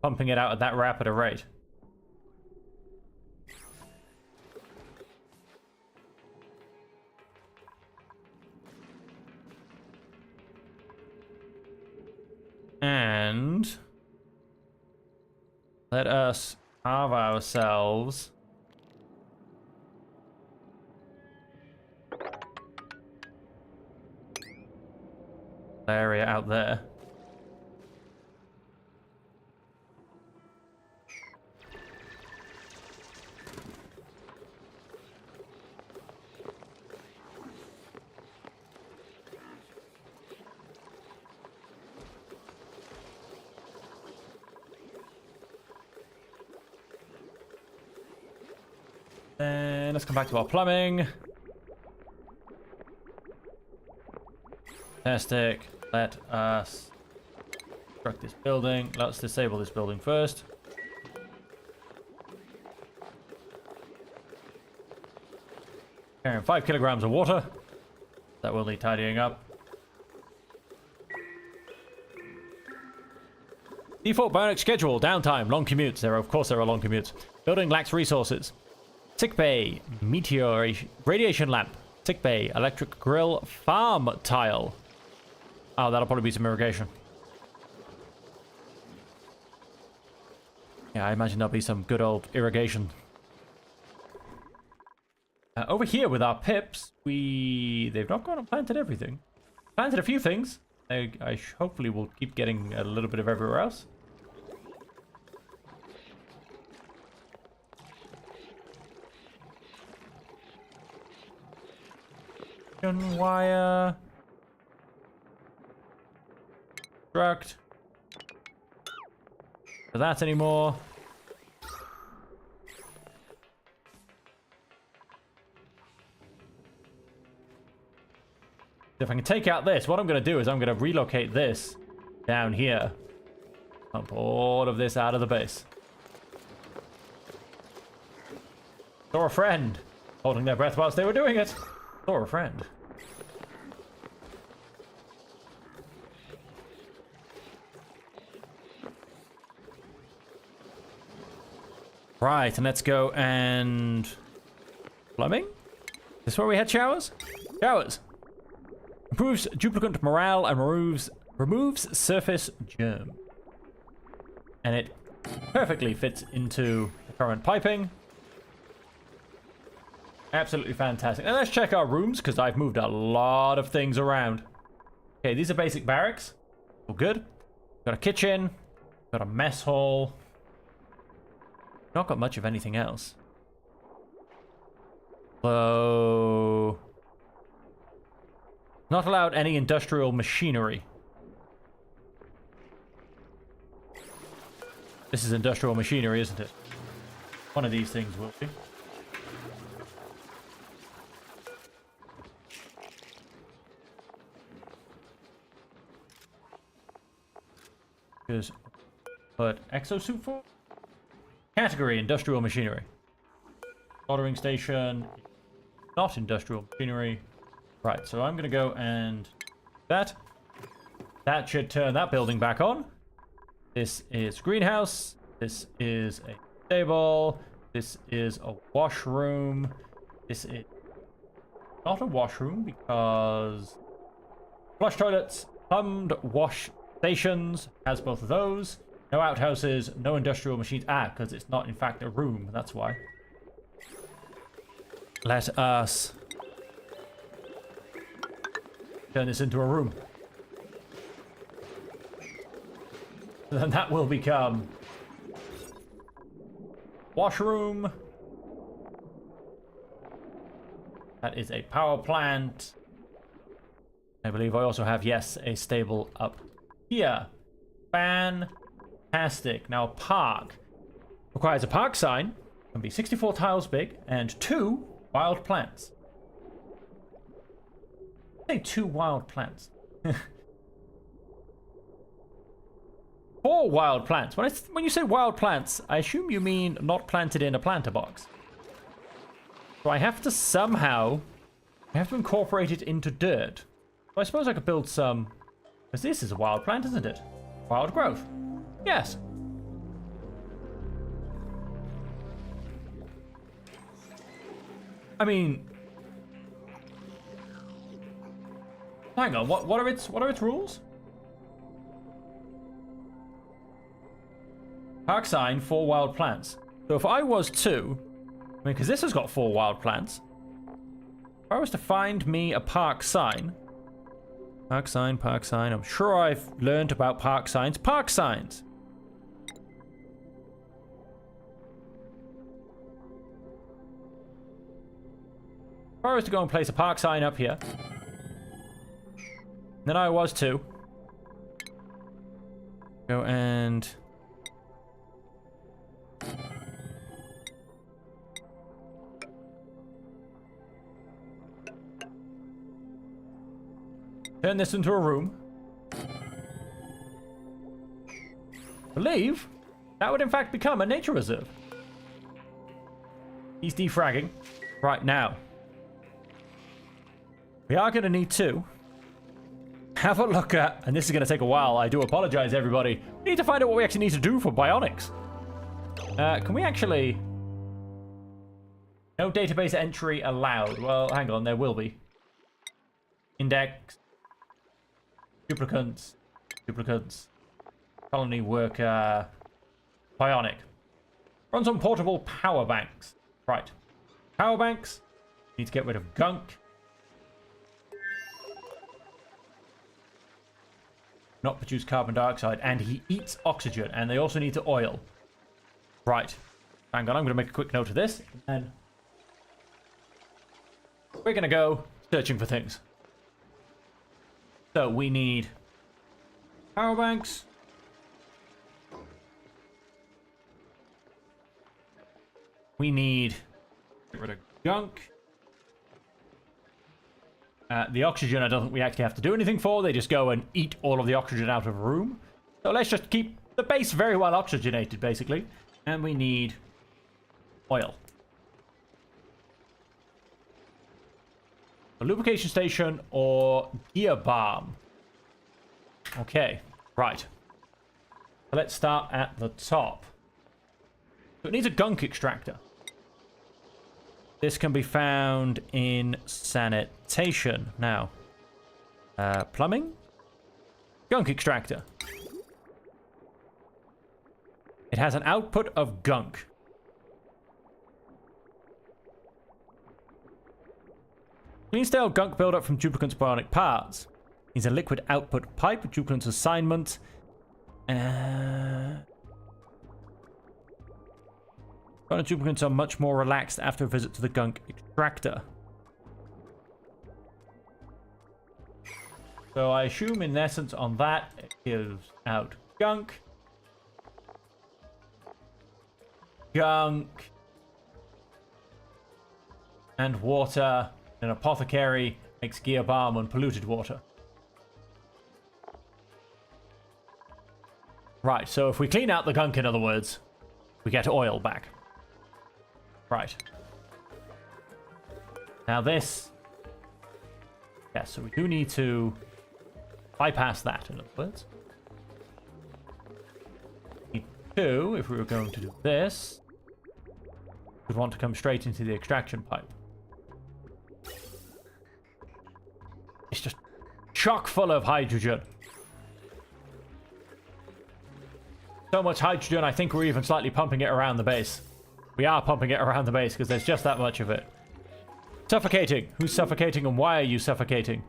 Pumping it out at that rapid a rate. And let us have ourselves area out there. Then let's come back to our plumbing. Fantastic. Let us construct this building. Let's disable this building first. Carrying 5 kilograms of water. That will need tidying up. Default bionic schedule. Downtime. Long commutes. Of course there are long commutes. Building lacks resources. Sick bay. Meteor. Radiation lamp. Sick bay. Electric grill. Farm tile. Oh, that'll probably be some irrigation. Yeah, I imagine there'll be some good old irrigation. Over here with our pips, they've not gone and planted everything. Planted a few things. I hopefully will keep getting a little bit of everywhere else. Wire. Construct. For that anymore. If I can take out this, what I'm going to do is I'm going to relocate this down here. Pump all of this out of the base. Saw a friend. Holding their breath whilst they were doing it. Saw a friend. Right, and let's go and... Plumbing? Is this where we had showers? Showers! Improves duplicant morale and removes surface germ. And it perfectly fits into the current piping. Absolutely fantastic. Now let's check our rooms, because I've moved a lot of things around. Okay, these are basic barracks. All good. Got a kitchen. Got a mess hall. Not got much of anything else. Though... Not allowed any industrial machinery. This is industrial machinery, isn't it? One of these things will be. Because... But exosuit for? Category, industrial machinery. Soldering station, not industrial machinery. Right, so I'm going to go and that. That should turn that building back on. This is greenhouse. This is a stable. This is a washroom. This is not a washroom because flush toilets, plumbed wash stations, has both of those. No outhouses, no industrial machines. Ah, because it's not in fact a room, that's why. Let us turn this into a room. Then that will become washroom. That is a power plant. I believe I also have, yes, a stable up here. Fantastic. Now, park requires a park sign, can be 64 tiles big, and 2 wild plants. I say 2 wild plants. 4 wild plants. When you say wild plants, I assume you mean not planted in a planter box. So I have to somehow... I have to incorporate it into dirt. So I suppose I could build some... Because this is a wild plant, isn't it? Wild growth. Yes. I mean... Hang on, what are its rules? Park sign, 4 wild plants. So if I was to, because this has got 4 wild plants. If I was to find me a park sign. Park sign, park sign. I'm sure I've learned about park signs. Park signs! If I was to go and place a park sign up here. Then I was to go and turn this into a room. I believe that would in fact become a nature reserve. He's defragging right now. We are going to need to have a look at, and this is going to take a while, I do apologize everybody. We need to find out what we actually need to do for bionics. Can we actually... No database entry allowed. Well, hang on, there will be. Index. Duplicants. Duplicants. Colony worker. Bionic. Runs on portable power banks. Right. Power banks. Need to get rid of gunk. Not produce carbon dioxide, and he eats oxygen, and they also need to oil. Right. Hang on, I'm going to make a quick note of this, and we're going to go searching for things. So we need power banks. We need get rid of gunk. The oxygen, I don't think we actually have to do anything for. They just go and eat all of the oxygen out of a room. So let's just keep the base very well oxygenated, basically. And we need oil. A lubrication station or gear balm. Okay, right. So let's start at the top. So it needs a gunk extractor. This can be found in sanitation. Now, plumbing? Gunk extractor. It has an output of gunk. Clean stale gunk buildup from duplicant's bionic parts. Needs a liquid output pipe, duplicant's assignment. Duplicants are much more relaxed after a visit to the gunk extractor. So I assume in essence on that it gives out gunk. Gunk. And water. An apothecary makes gear balm and polluted water. Right, so if we clean out the gunk, in other words, we get oil back. Right. Now this... Yes, so we do need to bypass that, in other words. Need to, if we were going to do this, we'd want to come straight into the extraction pipe. It's just chock full of hydrogen. So much hydrogen, I think we're even slightly pumping it around the base. We are pumping it around the base because there's just that much of it. Suffocating. Who's suffocating and why are you suffocating?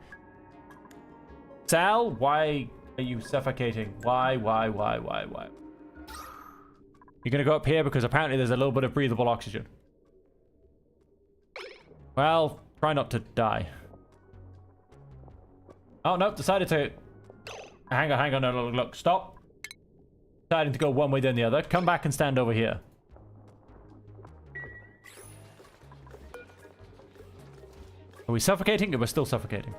Sal, why are you suffocating? Why? You're going to go up here because apparently there's a little bit of breathable oxygen. Well, try not to die. Oh, no, decided to... Hang on, no, look, stop. Deciding to go one way then the other. Come back and stand over here. Are we suffocating? We're still suffocating.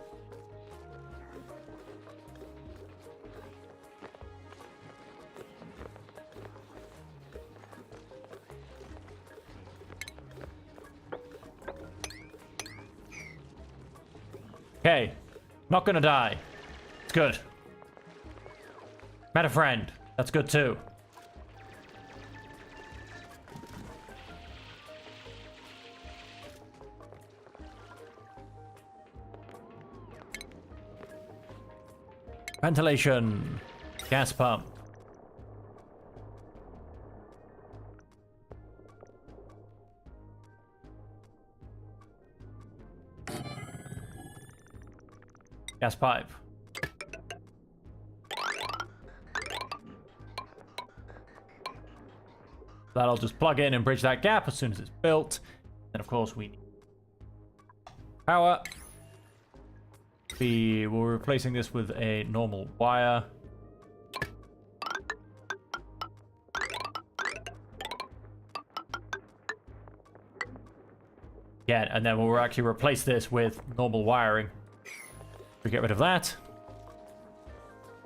Okay. Not gonna die. It's good. Met a friend. That's good too. Ventilation. Gas pump. gas pipe. That'll just plug in and bridge that gap as soon as it's built. And of course we need power. We're replacing this with a normal wire. Yeah, and then we'll actually replace this with normal wiring. We get rid of that.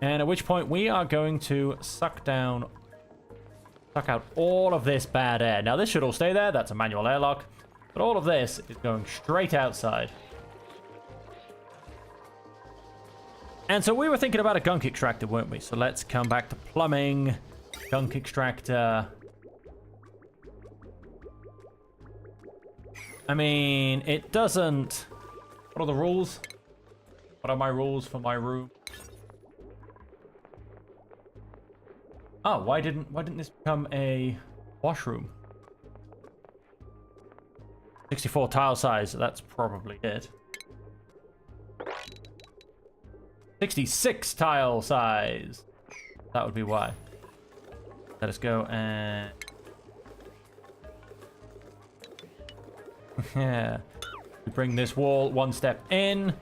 And at which point we are going to suck out all of this bad air. Now this should all stay there. That's a manual airlock. But all of this is going straight outside. And so we were thinking about a gunk extractor, weren't we? So let's come back to plumbing. Gunk extractor. I mean, it doesn't... What are the rules? What are my rules for my room? Oh, why didn't this become a washroom? 64 tile size, that's probably it. 66 tile size. That would be why. Let us go and... Yeah. We bring this wall one step in.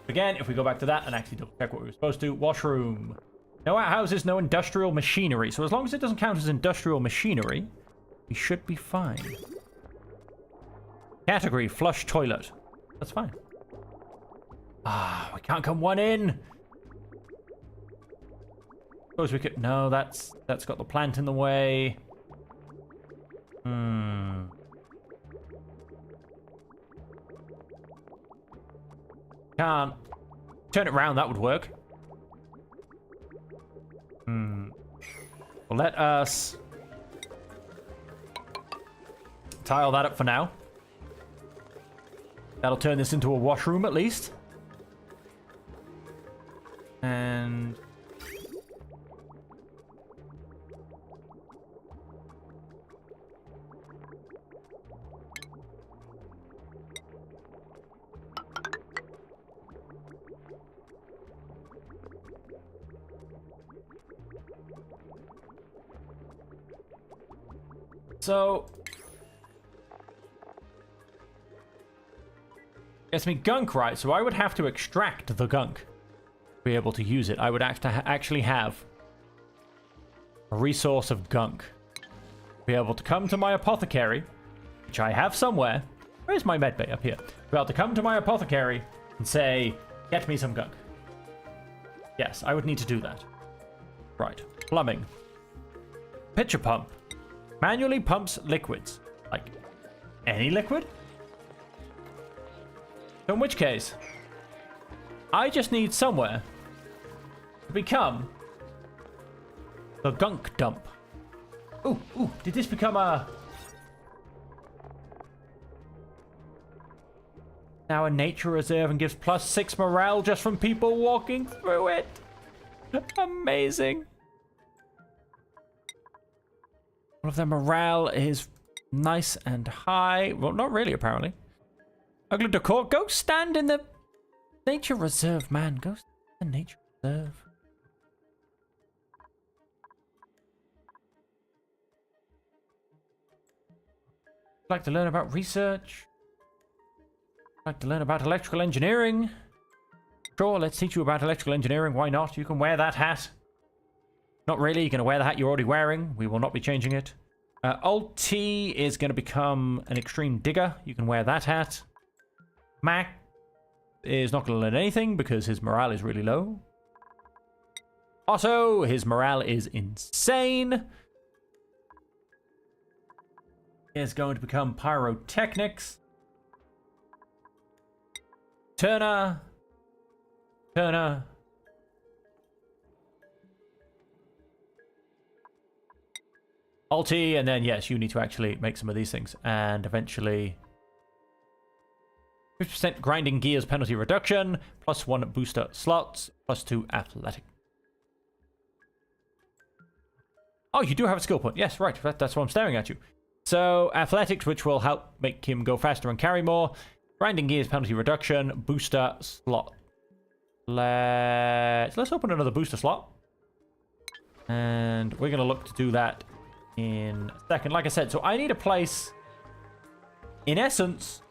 Again, if we go back to that and actually double check what we were supposed to. Washroom. No outhouses, no industrial machinery. So as long as it doesn't count as industrial machinery, we should be fine. Category, flush toilet. That's fine. Ah, we can't come one in. Suppose we could... No, that's got the plant in the way. Can't turn it around, that would work. Well, let us tile that up for now. That'll turn this into a washroom at least. And... So... It's me gunk, right? So I would have to extract the gunk to be able to use it. I would actually have a resource of gunk. Be able to come to my apothecary, which I have somewhere. Where's my medbay? Up here. Be able to come to my apothecary and say, get me some gunk. Yes, I would need to do that. Right. Plumbing. Pitcher pump. Manually pumps liquids. Like, any liquid? So in which case, I just need somewhere to become the gunk dump. Ooh, did this become a... Now a nature reserve and gives +6 morale just from people walking through it. Amazing. All of their morale is nice and high. Well, not really, apparently. Ugly decor. Go stand in the nature reserve, man. Go stand in the nature reserve. Like to learn about research. Like to learn about electrical engineering. Sure, let's teach you about electrical engineering. Why not? You can wear that hat. Not really. You're going to wear the hat you're already wearing. We will not be changing it. Alt T is going to become an extreme digger. You can wear that hat. Mac is not going to learn anything because his morale is really low. Otto, his morale is insane. Is going to become pyrotechnics. Turner. Alti, and then yes, you need to actually make some of these things. And eventually 50% grinding gears penalty reduction, +1 booster slots, +2 athletic. Oh, you do have a skill point. Yes, right. That's why I'm staring at you. So athletics, which will help make him go faster and carry more. Grinding gears, penalty reduction, booster slot. Let's open another booster slot. And we're going to look to do that in a second. Like I said, so I need a place, in essence,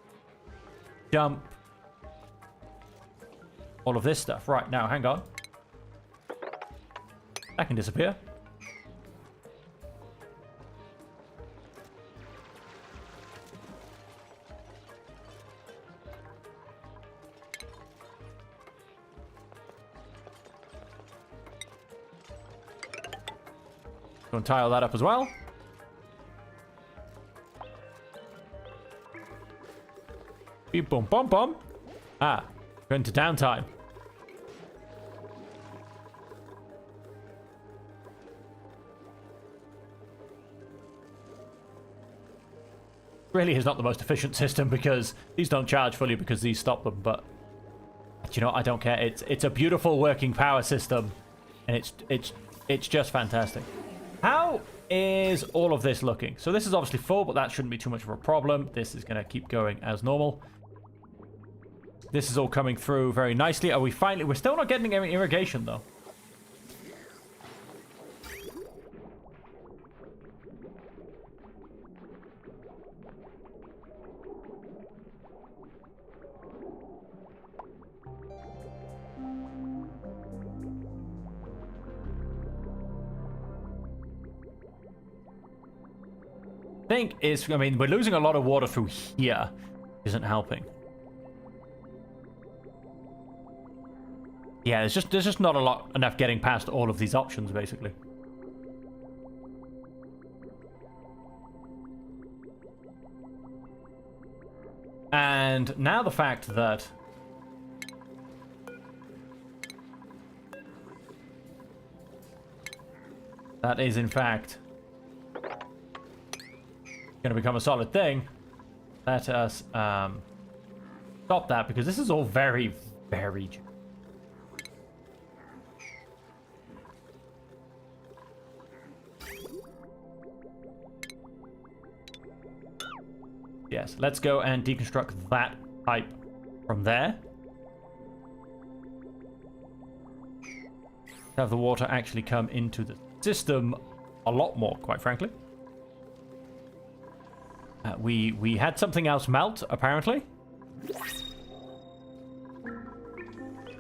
dump all of this stuff. Right, now, hang on. That can disappear. Go and tile that up as well. Beep, boom, boom, boom. Ah, going to downtime. Really is not the most efficient system because these don't charge fully because these stop them, but you know, I don't care. It's a beautiful working power system, and it's just fantastic. How is all of this looking? So this is obviously full, but that shouldn't be too much of a problem. This is going to keep going as normal. This is all coming through very nicely. Are we finally... We're still not getting any irrigation, though. I mean, we're losing a lot of water through here. Isn't helping. Yeah, there's just not enough getting past all of these options, basically. And now the fact that that is in fact going to become a solid thing. Let us stop that, because this is all very, very... Yes, let's go and deconstruct that pipe from there. Have the water actually come into the system a lot more, quite frankly. We had something else melt, apparently.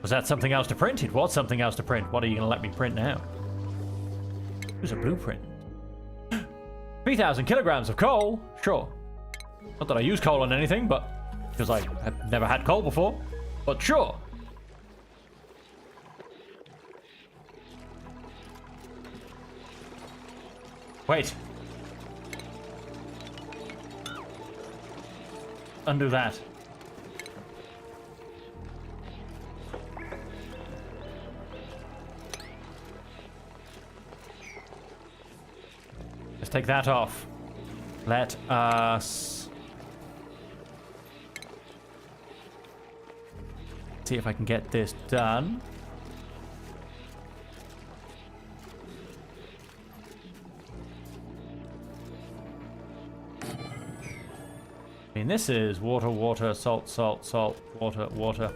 Was that something else to print? It was something else to print. What are you going to let me print now? Here's a blueprint. 3,000 kilograms of coal? Sure. Not that I use coal on anything, but... because I have never had coal before. But sure. Wait. Undo that. Let's take that off. Let us see if I can get this done. I mean, this is water, water, salt, salt, salt, water, water.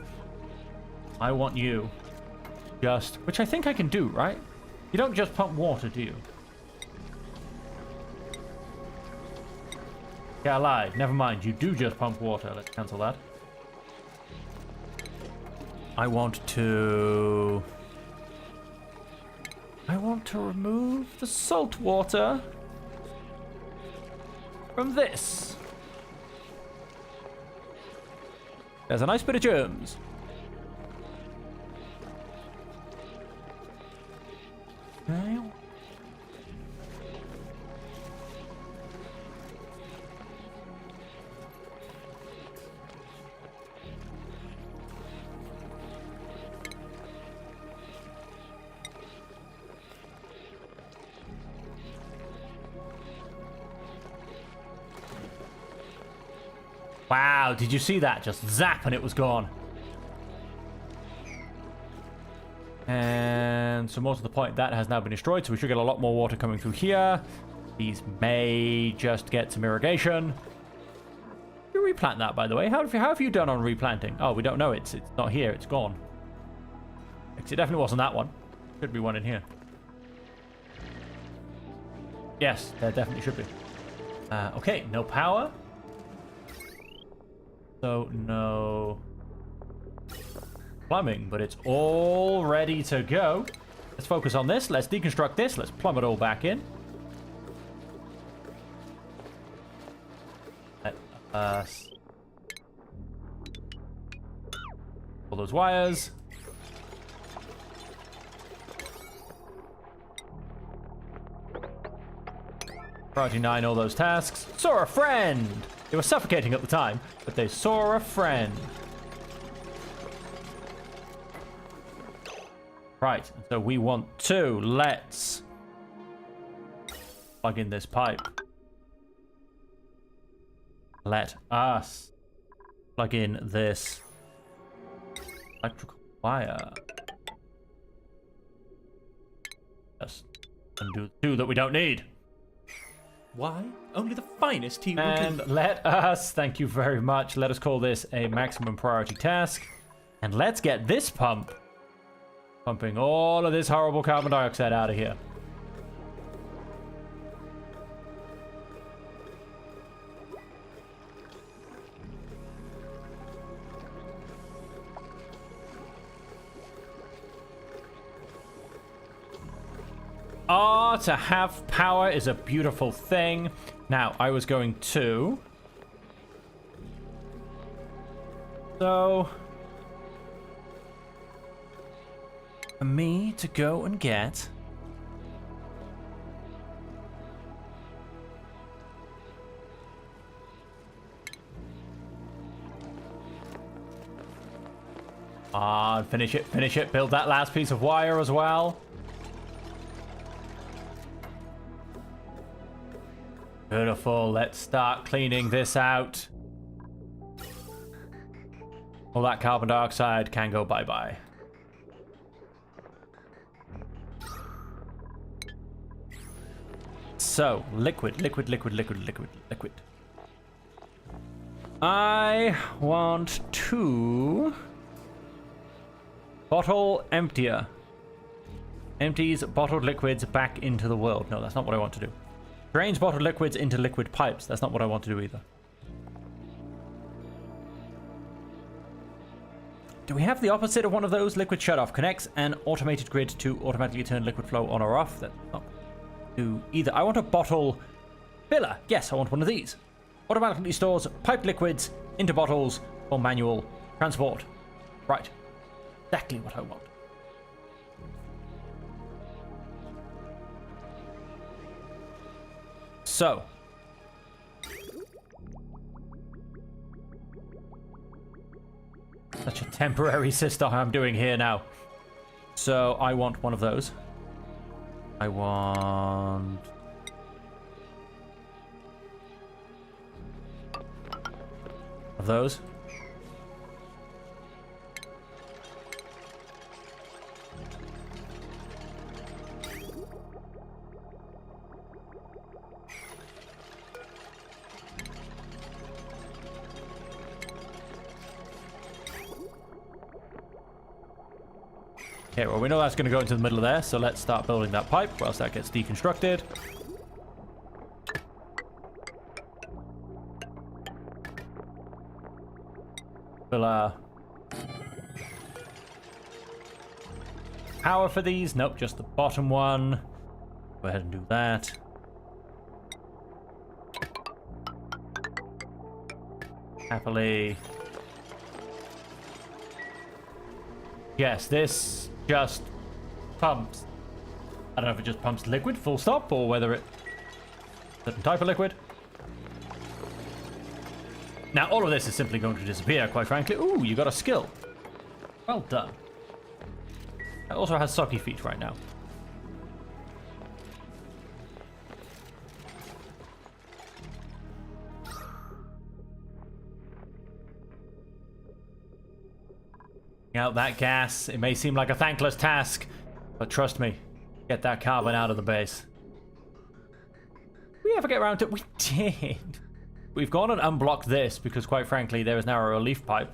I want you just... which I think I can do, right? You don't just pump water, do you? Yeah, I lied. Never mind. You do just pump water. Let's cancel that. I want to remove the salt water from this. There's a nice bit of germs. Okay. Wow, did you see that? Just zap and it was gone. And so more to the point, that has now been destroyed, so we should get a lot more water coming through here. These may just get some irrigation. You replant that, by the way? How have you done on replanting? Oh, we don't know. It's not here. It's gone. It definitely wasn't that one. Should be one in here. Yes, there definitely should be. Okay, no power. So, no plumbing, but it's all ready to go. Let's focus on this. Let's deconstruct this. Let's plumb it all back in. Let us... all those wires. Priority 9, all those tasks. Saw a friend! They were suffocating at the time, but they saw a friend. Right, so we want to. Let's plug in this pipe. Let us plug in this electrical wire. Yes, and do the two that we don't need. Why? Only the finest tea will And do. let us, thank you very much, let us call this a maximum priority task. And let's get this pump pumping all of this horrible carbon dioxide out of here. Ah, to have power is a beautiful thing. Now, I was going to... So... for me to go and get... Ah, finish it, build that last piece of wire as well. Beautiful, let's start cleaning this out. All that carbon dioxide can go bye-bye. So, liquid. I want to... bottle emptier. Empties bottled liquids back into the world. No, that's not what I want to do. Drains bottled liquids into liquid pipes. That's not what I want to do either. Do we have the opposite of one of those? Liquid shutoff connects an automated grid to automatically turn liquid flow on or off. That's not do either. I want a bottle filler. Yes, I want one of these. Automatically stores piped liquids into bottles for manual transport. Right. Exactly what I want. So, such a temporary system I'm doing here now. So I want one of those. I want of those. Okay, well, we know that's going to go into the middle of there, so let's start building that pipe, or else that gets deconstructed. We'll, power for these? Nope, just the bottom one. Go ahead and do that. Happily. Yes, this just pumps. I don't know if it just pumps liquid, full stop, or whether it... certain type of liquid. Now, all of this is simply going to disappear, quite frankly. Ooh, you got a skill. Well done. It also has soggy feet right now. Out that gas. It may seem like a thankless task, but trust me, get that carbon out of the base. Did we ever get around to it? We did. we've gone and unblocked this because, quite frankly, there is now a relief pipe.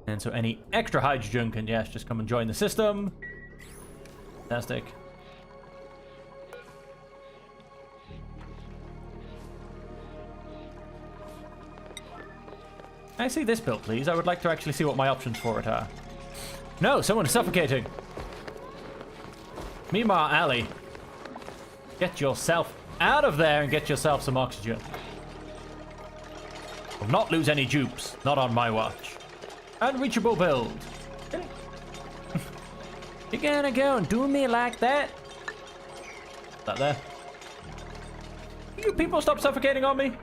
And so any extra hydrogen can, yes, just come and join the system. Fantastic. Can I see this built, please? I would like to actually see what my options for it are. No, someone is suffocating. Meanwhile, Ali, get yourself out of there and get yourself some oxygen. Will not lose any dupes. Not on my watch. Unreachable build. You're gonna go and do me like that? Is that there? You people stop suffocating on me?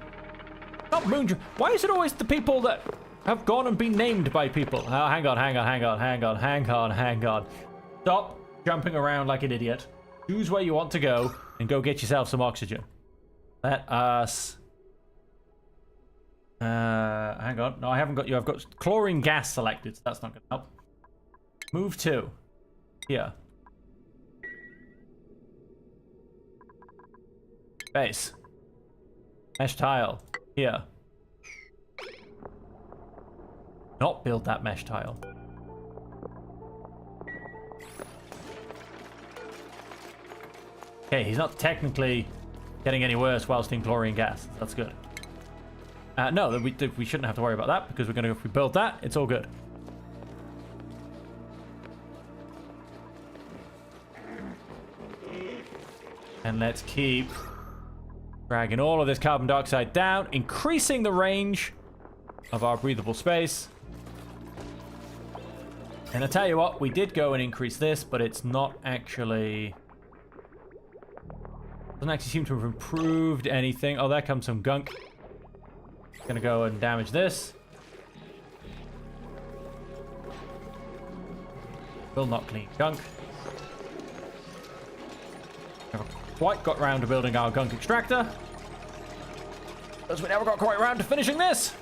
Not Moon. Why is it always the people that have gone and been named by people? Oh, hang on. Stop jumping around like an idiot. Choose where you want to go and go get yourself some oxygen. Let us... hang on. No, I haven't got you. I've got chlorine gas selected, so that's not going to help. Move to here. Base. Mesh tile. Here. Not build that mesh tile. Okay, he's not technically getting any worse while steam chlorine gas. That's good. No, we shouldn't have to worry about that because we're going to, if we build that, it's all good. And let's keep dragging all of this carbon dioxide down, increasing the range of our breathable space. And I tell you what, we did go and increase this, but it's not actually... doesn't actually seem to have improved anything. Oh, there comes some gunk. Gonna go and damage this. Will not clean gunk. Never quite got round to building our gunk extractor, because we never got quite round to finishing this.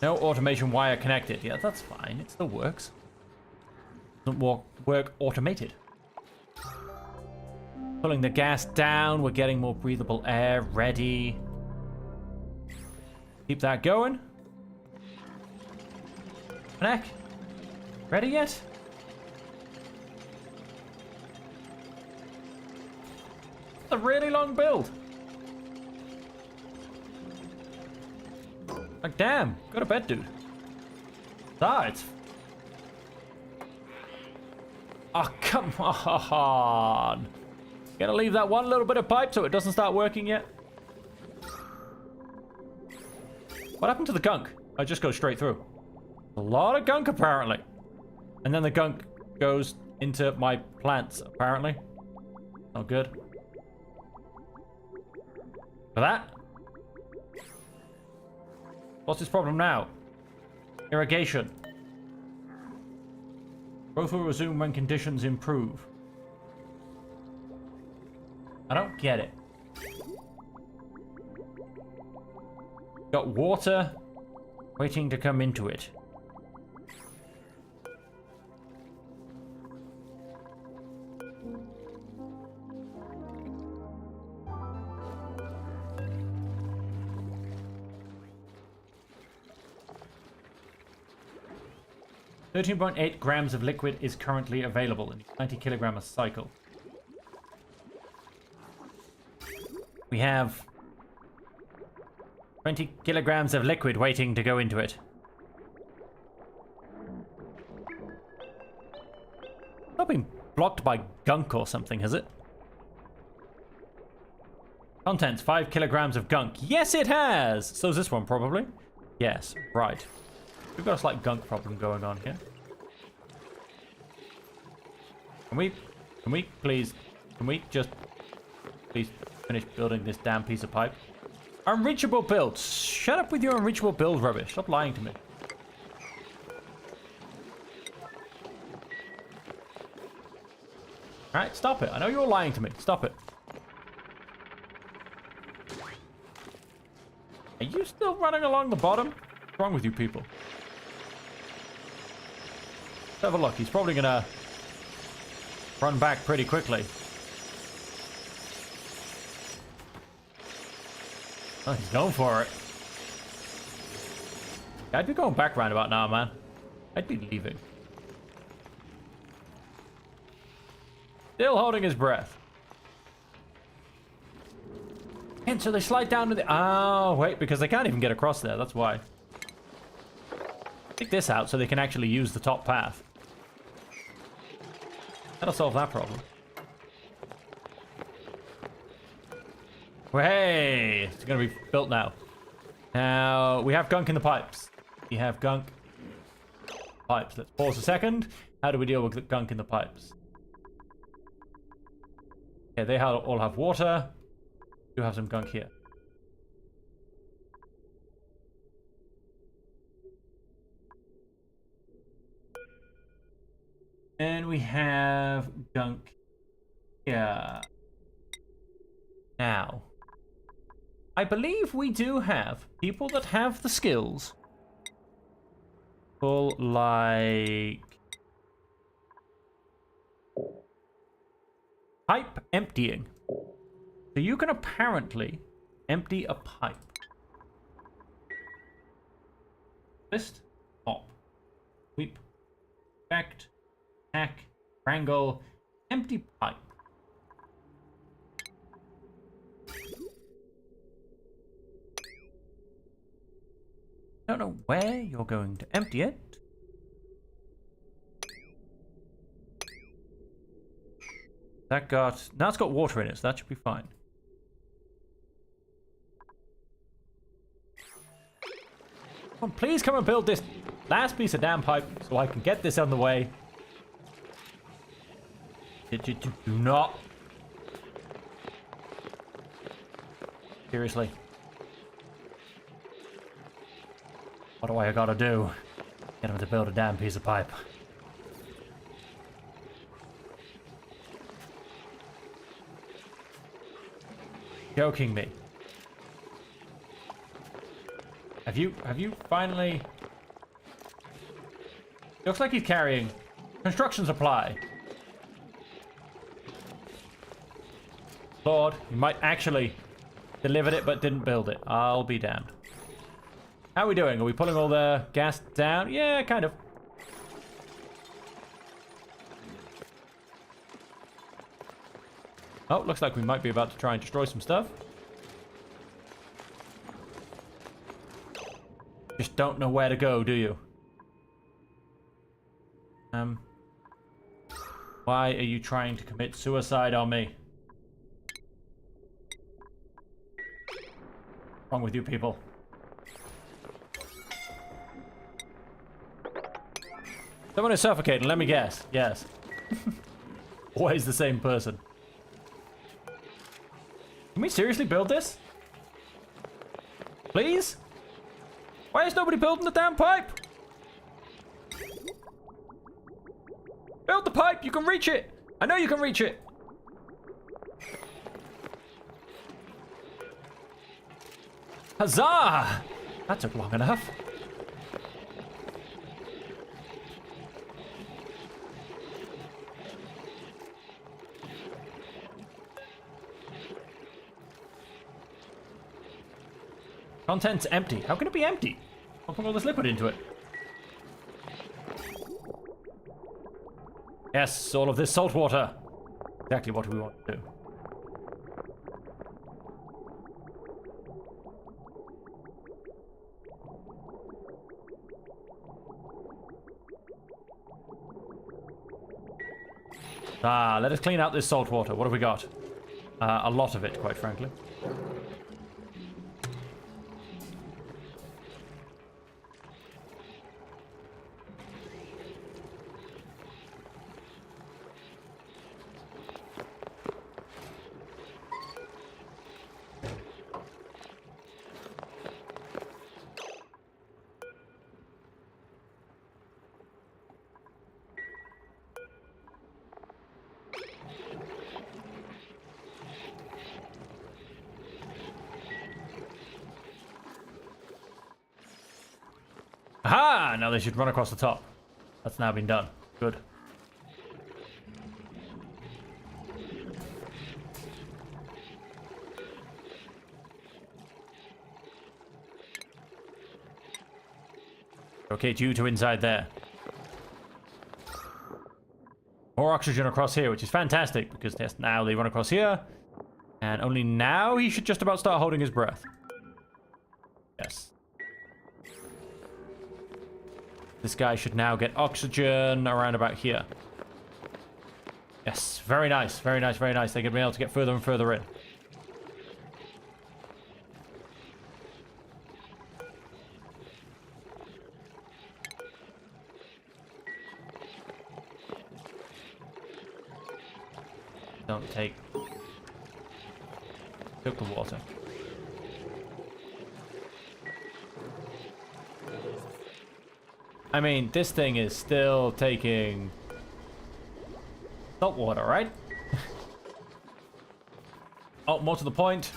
No automation wire connected. Yeah, that's fine. It still works. Doesn't work automated. Pulling the gas down. We're getting more breathable air ready. Keep that going. Heck. Ready yet? It's a really long build. Like, damn, go to bed, dude. It's... oh, come on. Gonna leave that one little bit of pipe so it doesn't start working yet. What happened to the gunk? I just go straight through. A lot of gunk, apparently. And then the gunk goes into my plants, apparently. Not good. For that? What's his problem now? Irrigation. Growth will resume when conditions improve. I don't get it. Got water waiting to come into it. .8 grams of liquid is currently available in 90 kilogram a cycle. We have 20 kilograms of liquid waiting to go into it. Not been blocked by gunk or something, has it? Contents, 5 kilograms of gunk. Yes, it has! So is this one, probably. Yes, right. We've got a slight gunk problem going on here. Can we please finish building this damn piece of pipe? Unreachable build. Shut up with your unreachable build rubbish. Stop lying to me. Alright, stop it. I know you're lying to me. Stop it. Still running along the bottom? What's wrong with you people? Let's have a look. He's probably gonna run back pretty quickly. Oh, he's going for it. I'd be going back roundabout now, man. I'd be leaving. Still holding his breath. And so they slide down to the... Oh, wait, because they can't even get across there. That's why. Take this out so they can actually use the top path. That'll solve that problem. Hey! It's gonna be built now. Now, we have gunk in the pipes. We have gunk pipes. Let's pause a second. How do we deal with the gunk in the pipes? Okay, they all have water. You have some gunk here. And we have gunk here. Now, I believe we do have people that have the skills for, like, pipe emptying. So you can apparently empty a pipe. List, mop, sweep, effect, hack, wrangle, empty pipe. Don't know where you're going to empty it. That got... Now it's got water in it, so that should be fine. Come on, please come and build this last piece of damn pipe so I can get this on the way. Do not. Seriously. What do I gotta do? Get him to build a damn piece of pipe. Joking me. Have you finally... Looks like he's carrying construction supply. Lord, you might actually delivered it but didn't build it. I'll be damned. How are we doing? Are we pulling all the gas down? Yeah, kind of. Oh, looks like we might be about to try and destroy some stuff. Just don't know where to go, do you? Why are you trying to commit suicide on me? What's wrong with you people? Someone is suffocating, let me guess. Yes. Always the same person. Can we seriously build this? Please? Why is nobody building the damn pipe? Build the pipe, you can reach it. I know you can reach it. Huzzah! That took long enough. Contents empty. How can it be empty? I'll put all this liquid into it. Yes, all of this salt water. Exactly what we want to do. Let us clean out this salt water. What have we got? A lot of it, quite frankly. they should run across the top. That's now been done. Good. Okay, you two inside there. More oxygen across here, which is fantastic, because yes, now they run across here. And only now he should just about start holding his breath. Yes. This guy should now get oxygen around about here. Yes, very nice, very nice, very nice. They're going to be able to get further and further in. Don't take... Took the water. I mean, this thing is still taking salt water, right? Oh, more to the point.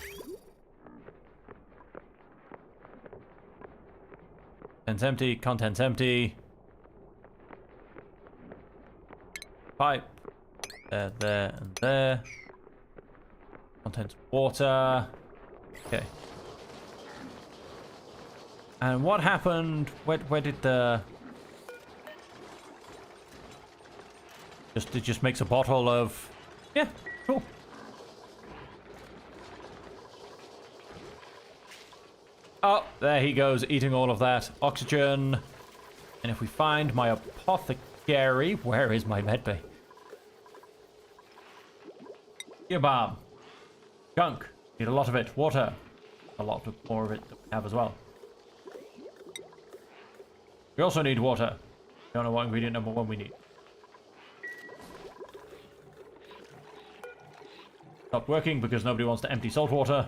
Contents empty, contents empty. Pipe. There, there, and there. Contents water. Okay. And what happened? Where did the... It just makes a bottle of... Yeah, cool. Oh, there he goes, eating all of that oxygen. And if we find my apothecary... Where is my medbay? Here, bomb. Gunk. Need a lot of it. Water. A lot more of it that we have as well. We also need water. Don't know what ingredient number 1 we need. Stopped working because nobody wants to empty salt water.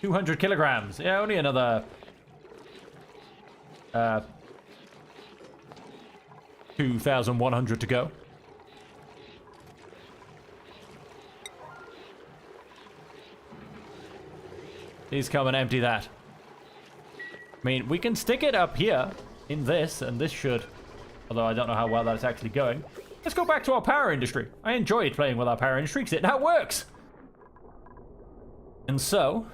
200 kilograms. Yeah, only another... 2,100 to go. Please come and empty that. I mean, we can stick it up here in this, and this should... Although I don't know how well that's actually going. Let's go back to our power industry. I enjoyed playing with our power industry because it now works. And so...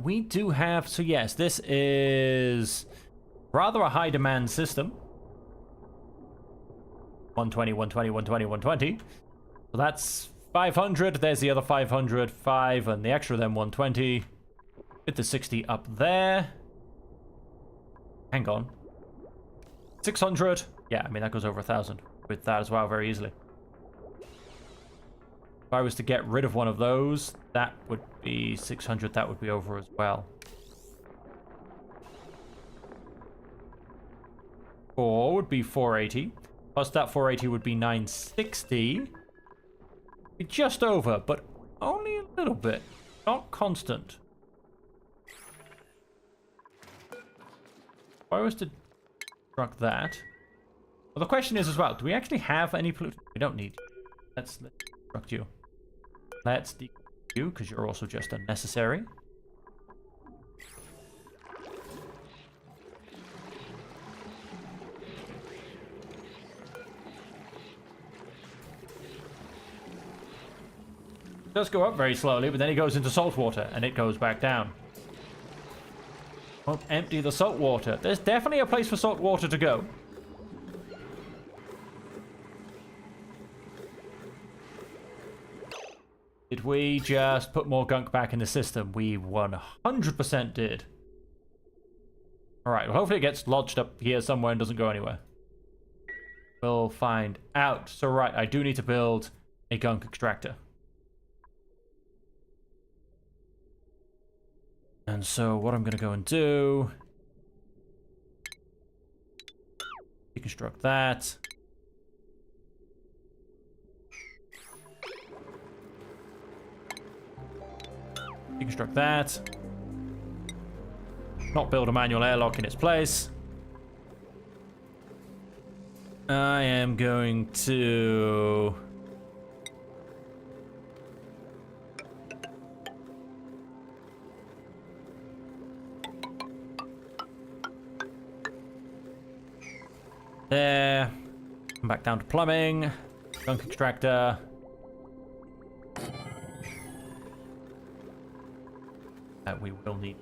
we do have... So yes, this is rather a high demand system. 120, 120, 120, 120. So that's 500. There's the other 500, 5, and the extra then 120. With the 60 up there. Hang on. 600. Yeah, I mean, that goes over 1,000 with that as well, very easily. If I was to get rid of one of those, that would be 600. That would be over as well. 4 would be 480. Plus that 480 would be 960. Be just over, but only a little bit. Not constant. If I was to construct that... Well, the question is as well, do we actually have any pollutant? We don't need you. Let's deconstruct you. Let's deconstruct you, because you're also just unnecessary. It does go up very slowly, but then it goes into salt water, and it goes back down. Won't empty the salt water. There's definitely a place for salt water to go. Did we just put more gunk back in the system? We 100% did. Alright, well hopefully it gets lodged up here somewhere and doesn't go anywhere. We'll find out. So right, I do need to build a gunk extractor. And so what I'm going to go and do... Deconstruct that. Deconstruct that. Not build a manual airlock in its place. I am going to... Come back down to plumbing. Gunk extractor. That we will need.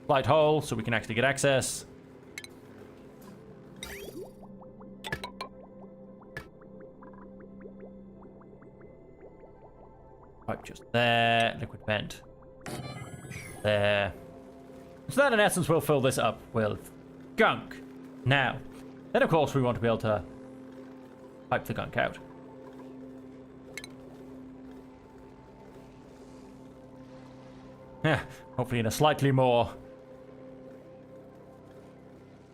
Light hole so we can actually get access. Pipe just there. Liquid vent. There. So that in essence will fill this up with gunk. Now, then of course we want to be able to pipe the gunk out. Yeah, hopefully in a slightly more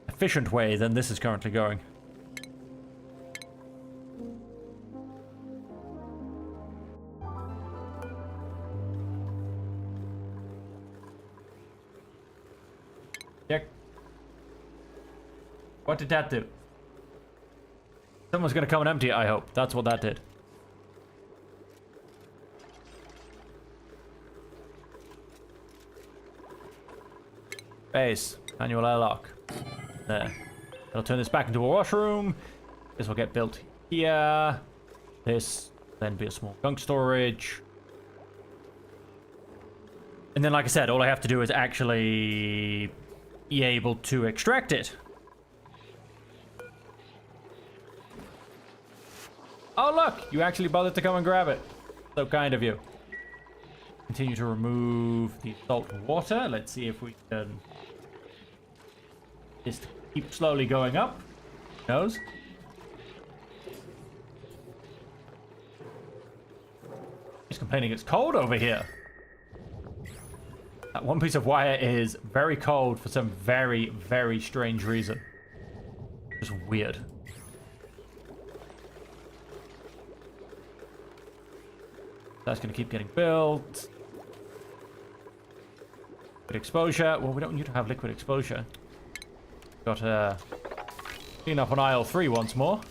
efficient way than this is currently going. Yeah. What did that do? Someone's gonna come and empty it, I hope. That's what that did. Base. Manual airlock. There. I'll turn this back into a washroom. This will get built here. This then be a small gunk storage. And then, like I said, all I have to do is actually be able to extract it. Oh, look! You actually bothered to come and grab it. So kind of you. Continue to remove the salt water. Let's see if we can just keep slowly going up. Who knows? He's complaining it's cold over here. That one piece of wire is very cold for some very, very strange reason. Just weird. That's going to keep getting built. Liquid exposure. Well, we don't need to have liquid exposure. Got to clean up on aisle 3 once more.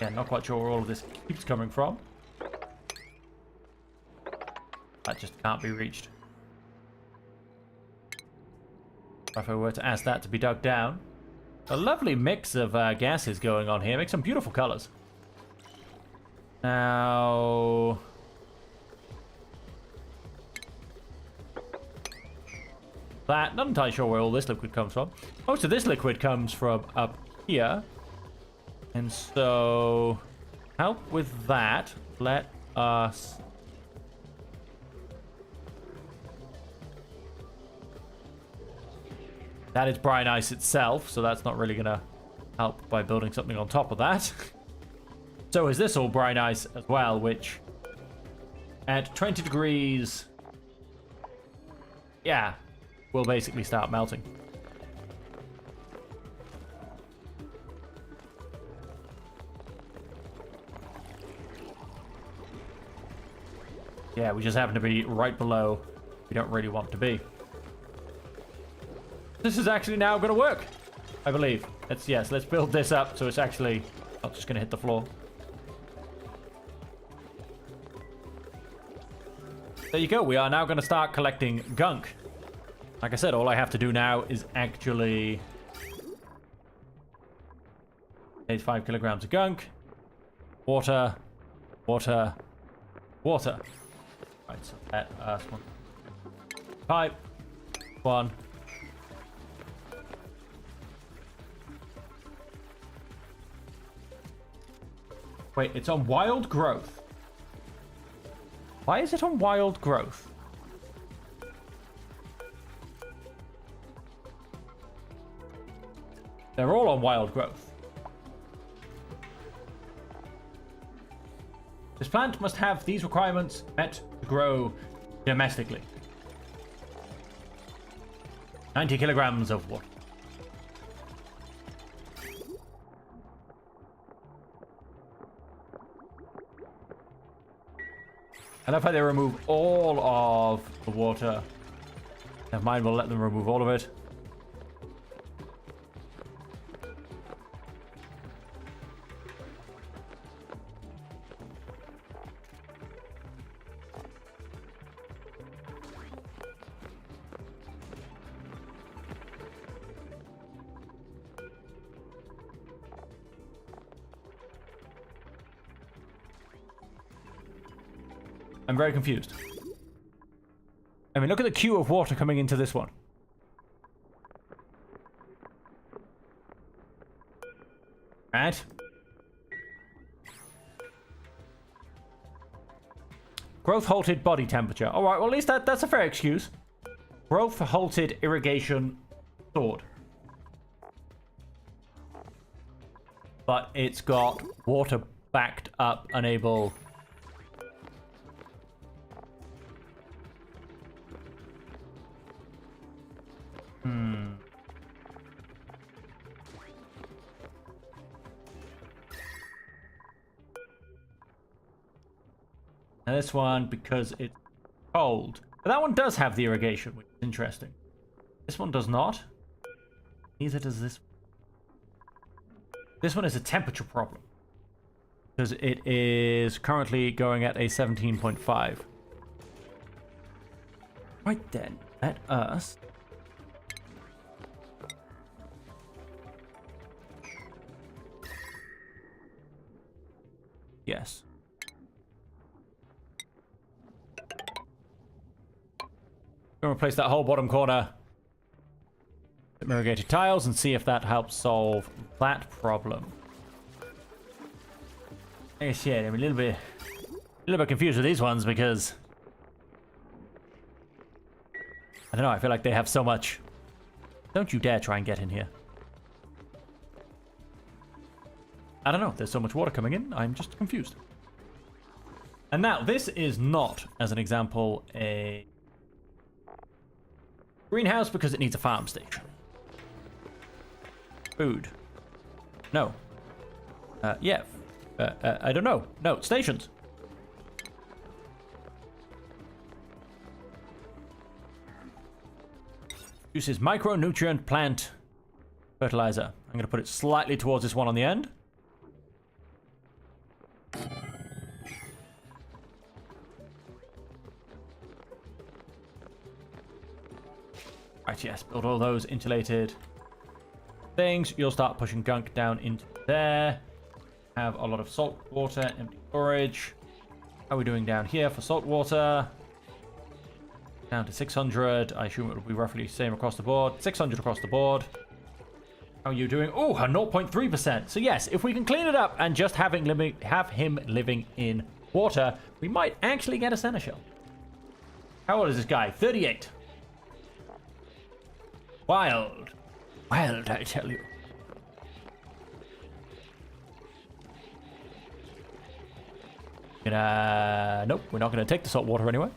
Yeah, not quite sure where all of this keeps coming from. That just can't be reached. If I were to ask that to be dug down. A lovely mix of gases going on here. Makes some beautiful colors. Now... that, not entirely sure where all this liquid comes from. Most of this liquid comes from up here. And so... help with that. Let us... that is brine ice itself, so that's not really going to help by building something on top of that. So is this all brine ice as well, which at 20 degrees, yeah, will basically start melting. Yeah, we just happen to be right below we don't really want to be. This is actually now going to work, I believe. Let's build this up so it's actually not just going to hit the floor. There you go. We are now going to start collecting gunk. Like I said, all I have to do now is actually... there's 5 kilograms of gunk. Water. Water. Water. Right, so that one. Pipe. 1. Wait, it's on wild growth. Why is it on wild growth? They're all on wild growth. This plant must have these requirements met to grow domestically. 90 kilograms of water. I love how they remove all of the water. Never mind, we'll let them remove all of it. I'm very confused. I mean, look at the queue of water coming into this one. Right. Growth halted body temperature. Alright, well at least that's a fair excuse. Growth halted irrigation stored. But it's got water backed up, unable. And this one, because it's cold. But that one does have the irrigation, which is interesting. This one does not. Neither does this one. This one is a temperature problem. Because it is currently going at a 17.5. Right then, let us... Yes. Gonna replace that whole bottom corner with irrigated tiles and see if that helps solve that problem. Like I said, I'm a little bit confused with these ones because I don't know, I feel like they have so much. Don't you dare try and get in here. I don't know, there's so much water coming in, I'm just confused. And now, this is not, as an example, a greenhouse because it needs a farm station. Food. No. Yeah. I don't know. No, stations. Uses micronutrient plant fertilizer. I'm going to put it slightly towards this one on the end. Right, yes, build all those insulated things. You'll start pushing gunk down into there. Have a lot of salt water, empty storage. How are we doing down here for salt water? Down to 600. I assume it will be roughly the same across the board. 600 across the board. How are you doing? Oh, 0.3%. So yes, if we can clean it up and just have him living in water, we might actually get a seneschal. How old is this guy? 38. Wild. Wild, I tell you. Nope, we're not gonna take the salt water anyway.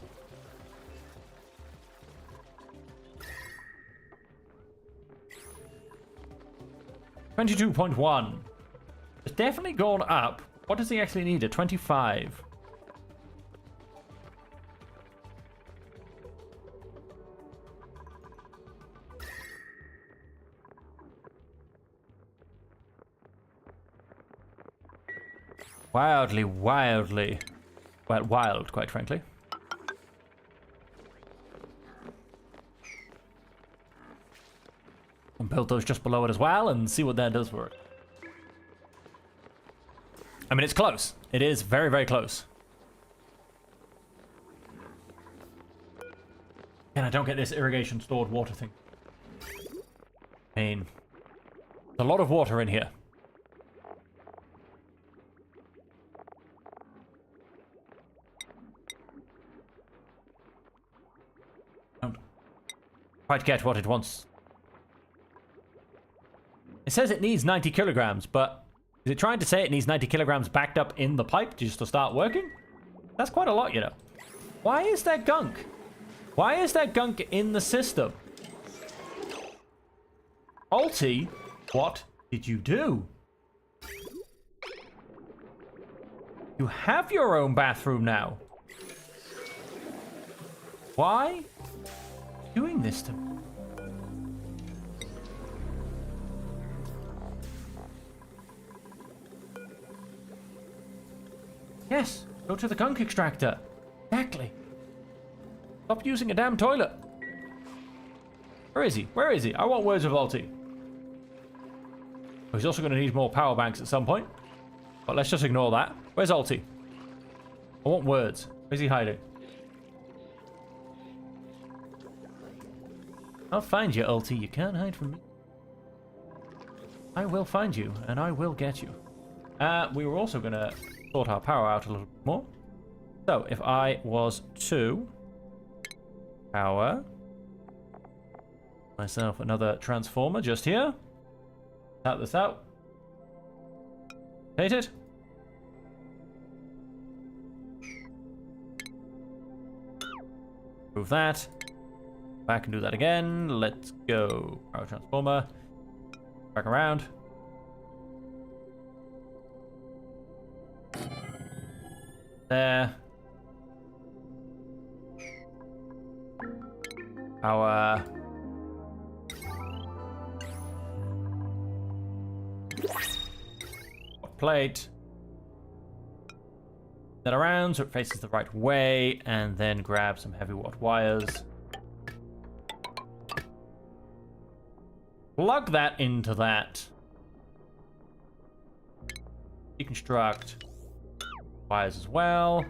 $22.1. It's definitely gone up. What does he actually need? A 25. Wildly, well, wild, quite frankly. And build those just below it as well and see what that does for it. I mean, it's close. It is very, very close. And I don't get this irrigation stored water thing. I mean, there's a lot of water in here. Don't quite get what it wants. It says it needs 90 kilograms, but is it trying to say it needs 90 kilograms backed up in the pipe just to start working? That's quite a lot, you know. Why is there gunk? Why is there gunk in the system? Alti, what did you do? You have your own bathroom now. Why are you doing this to me? Yes, go to the gunk extractor. Exactly. Stop using a damn toilet. Where is he? Where is he? I want words of Alti. Oh, he's also going to need more power banks at some point. But let's just ignore that. Where's Alti? I want words. Where's he hiding? I'll find you, Ulti. You can't hide from me. I will find you, and I will get you. We were also going to sort our power out a little bit more. So, if I was to power myself another transformer just here. Tap this out. Hate it. Move that. Back and do that again. Let's go. Power transformer. Back around. There. Power. Plate. That around so it faces the right way, and then grab some heavy watt wires. Plug that into that. Deconstruct wires as well.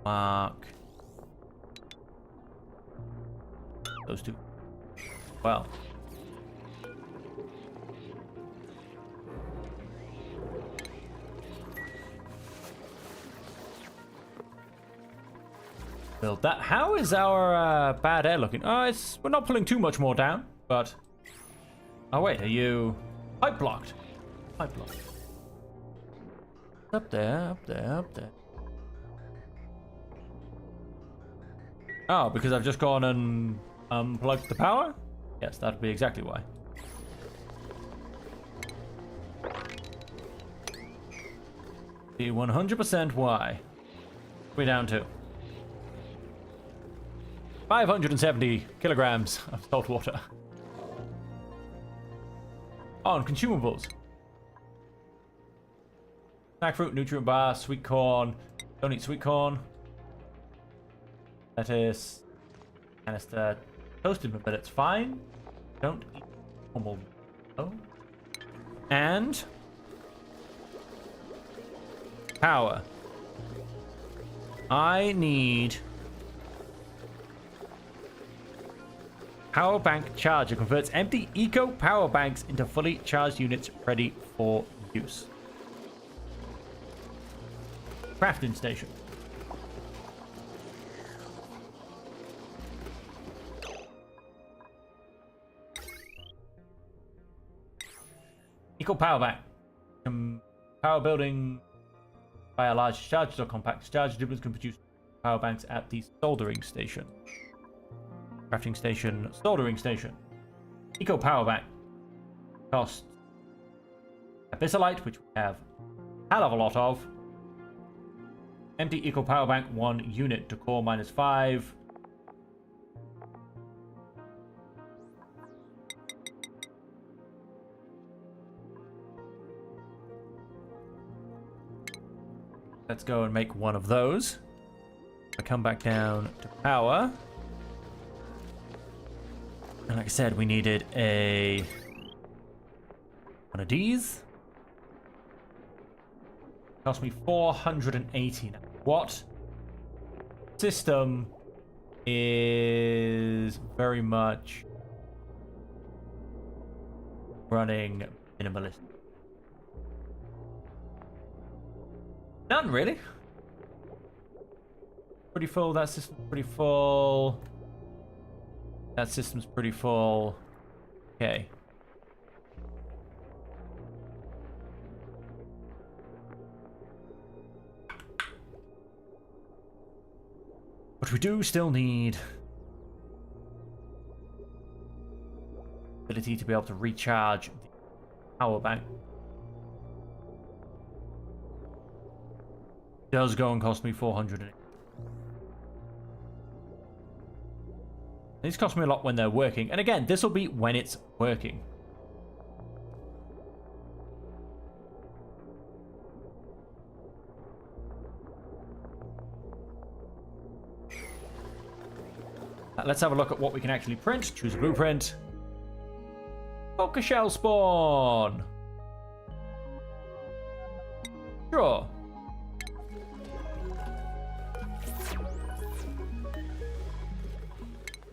Mark those two. Well. Build that. How is our bad air looking? Oh, we're not pulling too much more down, but... Oh, wait, are you... Pipe blocked. Pipe blocked. Up there, up there, up there. Oh, because I've just gone and unplugged the power? Yes, that'd be exactly why. Be 100% why. We're down to 570 kilograms of salt water. On consumables. Snack fruit, nutrient bar, sweet corn. Don't eat sweet corn. Lettuce. Canister. Toasted, but it's fine. Don't eat normal. Oh. And power. I need power bank charger. Converts empty eco power banks into fully charged units ready for use. Crafting station. Eco power bank. Power building by a large charge or compact charge. Diblins can produce power banks at the soldering station. Crafting station, soldering station. Eco power bank. Cost abyssalite, which we have a hell of a lot of. Empty eco power bank, 1 unit. Decor -5. Let's go and make one of those. I come back down to power. And like I said, we needed one of these. Cost me 480 now. What system is very much running minimalist? None, really. Pretty full. That system's pretty full. That system's pretty full. Okay. But we do still need ability to be able to recharge the power bank. Does go and cost me 400. These cost me a lot when they're working. And again, this will be when it's working. Let's have a look at what we can actually print. Choose a blueprint. Focus shell spawn. straw.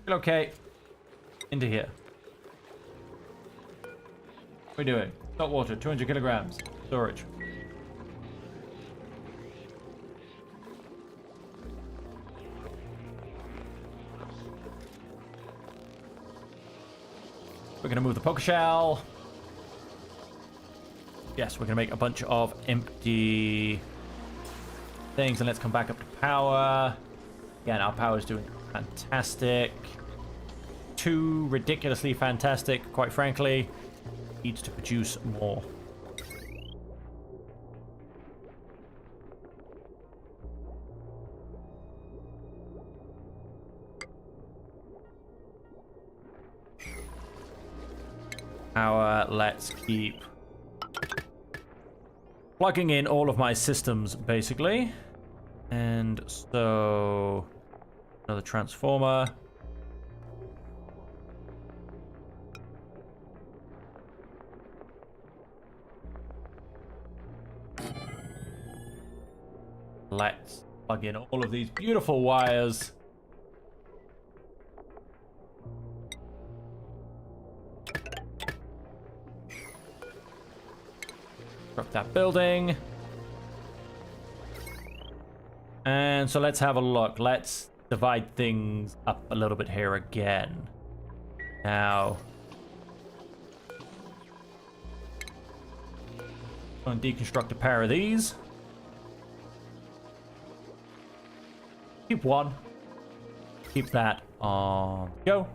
Okay. Into here. What are we doing? Salt water, 200 kilograms. Storage. We're gonna move the poker shell. Yes, we're gonna make a bunch of empty things, and let's come back up to power. Again, our power is doing fantastic. Too ridiculously fantastic, quite frankly. Needs to produce more. Power, let's keep plugging in all of my systems, basically. And so, another transformer. Let's plug in all of these beautiful wires. Drop that building. And so let's have a look. Let's divide things up a little bit here again. Now, I'm going to deconstruct a pair of these. Keep one. Keep that on go.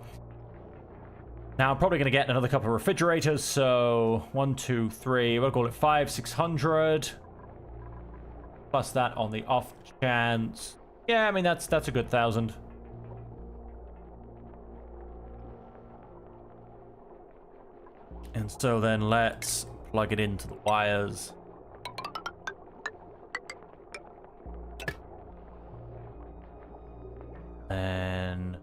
Now I'm probably going to get another couple of refrigerators. So 1, 2, 3. We'll call it 5, 600. Plus that on the off chance. Yeah, I mean that's a good 1,000. And so then let's plug it into the wires. And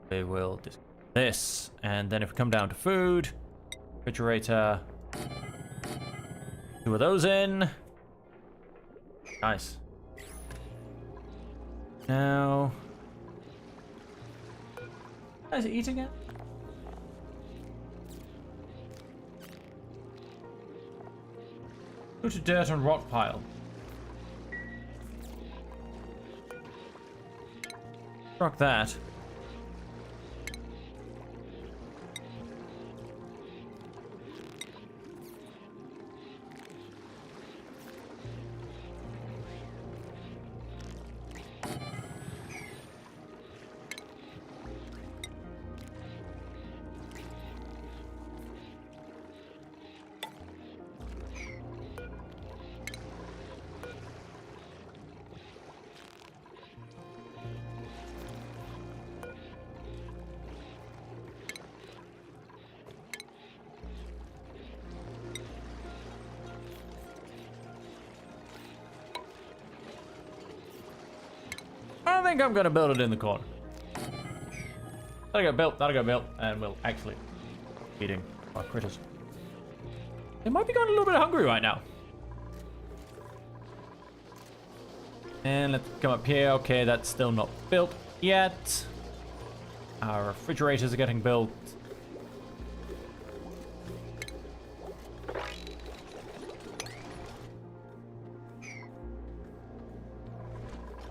we will disconnect this. And then if we come down to food, refrigerator, 2 of those in. Nice. Now, is it eating it? Go to dirt and rock pile. Rock that. I think I'm gonna build it in the corner. That'll get built, and we'll actually eating our critters. They might be going a little bit hungry right now. And let's come up here. Okay, that's still not built yet. Our refrigerators are getting built.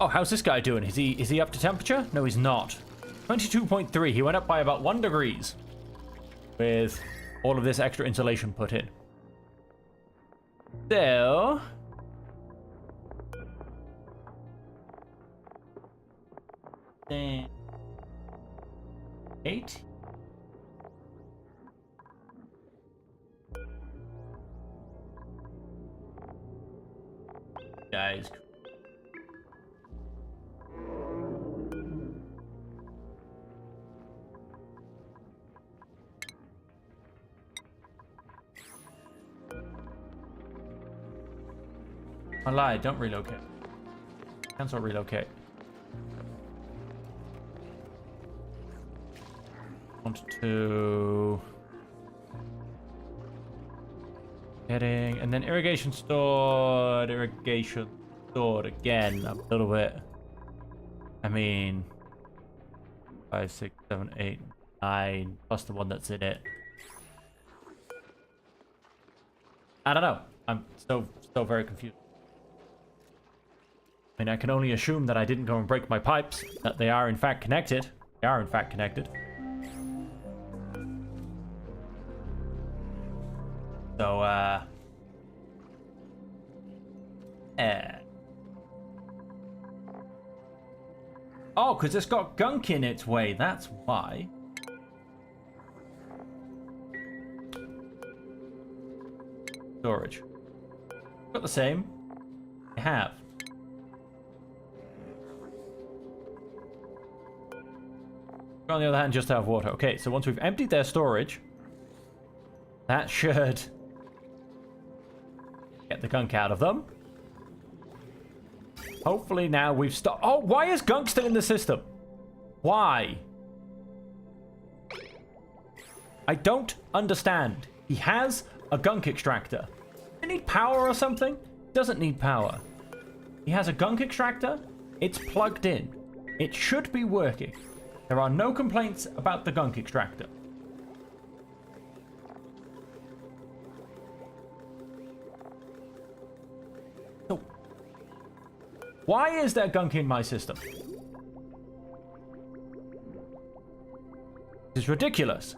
Oh, how's this guy doing? Is he up to temperature? No, he's not. 22.3. He went up by about 1 degree with all of this extra insulation put in. So, then 8. Guys. I lied, don't relocate. Cancel relocate. Want to Getting, and then irrigation stored again a little bit. I mean, 5, 6, 7, 8, 9, plus the one that's in it. I don't know. I'm still very confused. I mean, I can only assume that I didn't go and break my pipes, that they are in fact connected. They are in fact connected. So, oh, because it's got gunk in its way, that's why. Storage. Got the same. I have. On the other hand, just have water. Okay, so once we've emptied their storage, that should get the gunk out of them. Hopefully now we've stopped. Oh, why is gunk still in the system? Why? I don't understand. He has a gunk extractor. Does it need power or something? Doesn't need power. He has a gunk extractor. It's plugged in. It should be working. There are no complaints about the gunk extractor. So, why is there gunk in my system? This is ridiculous.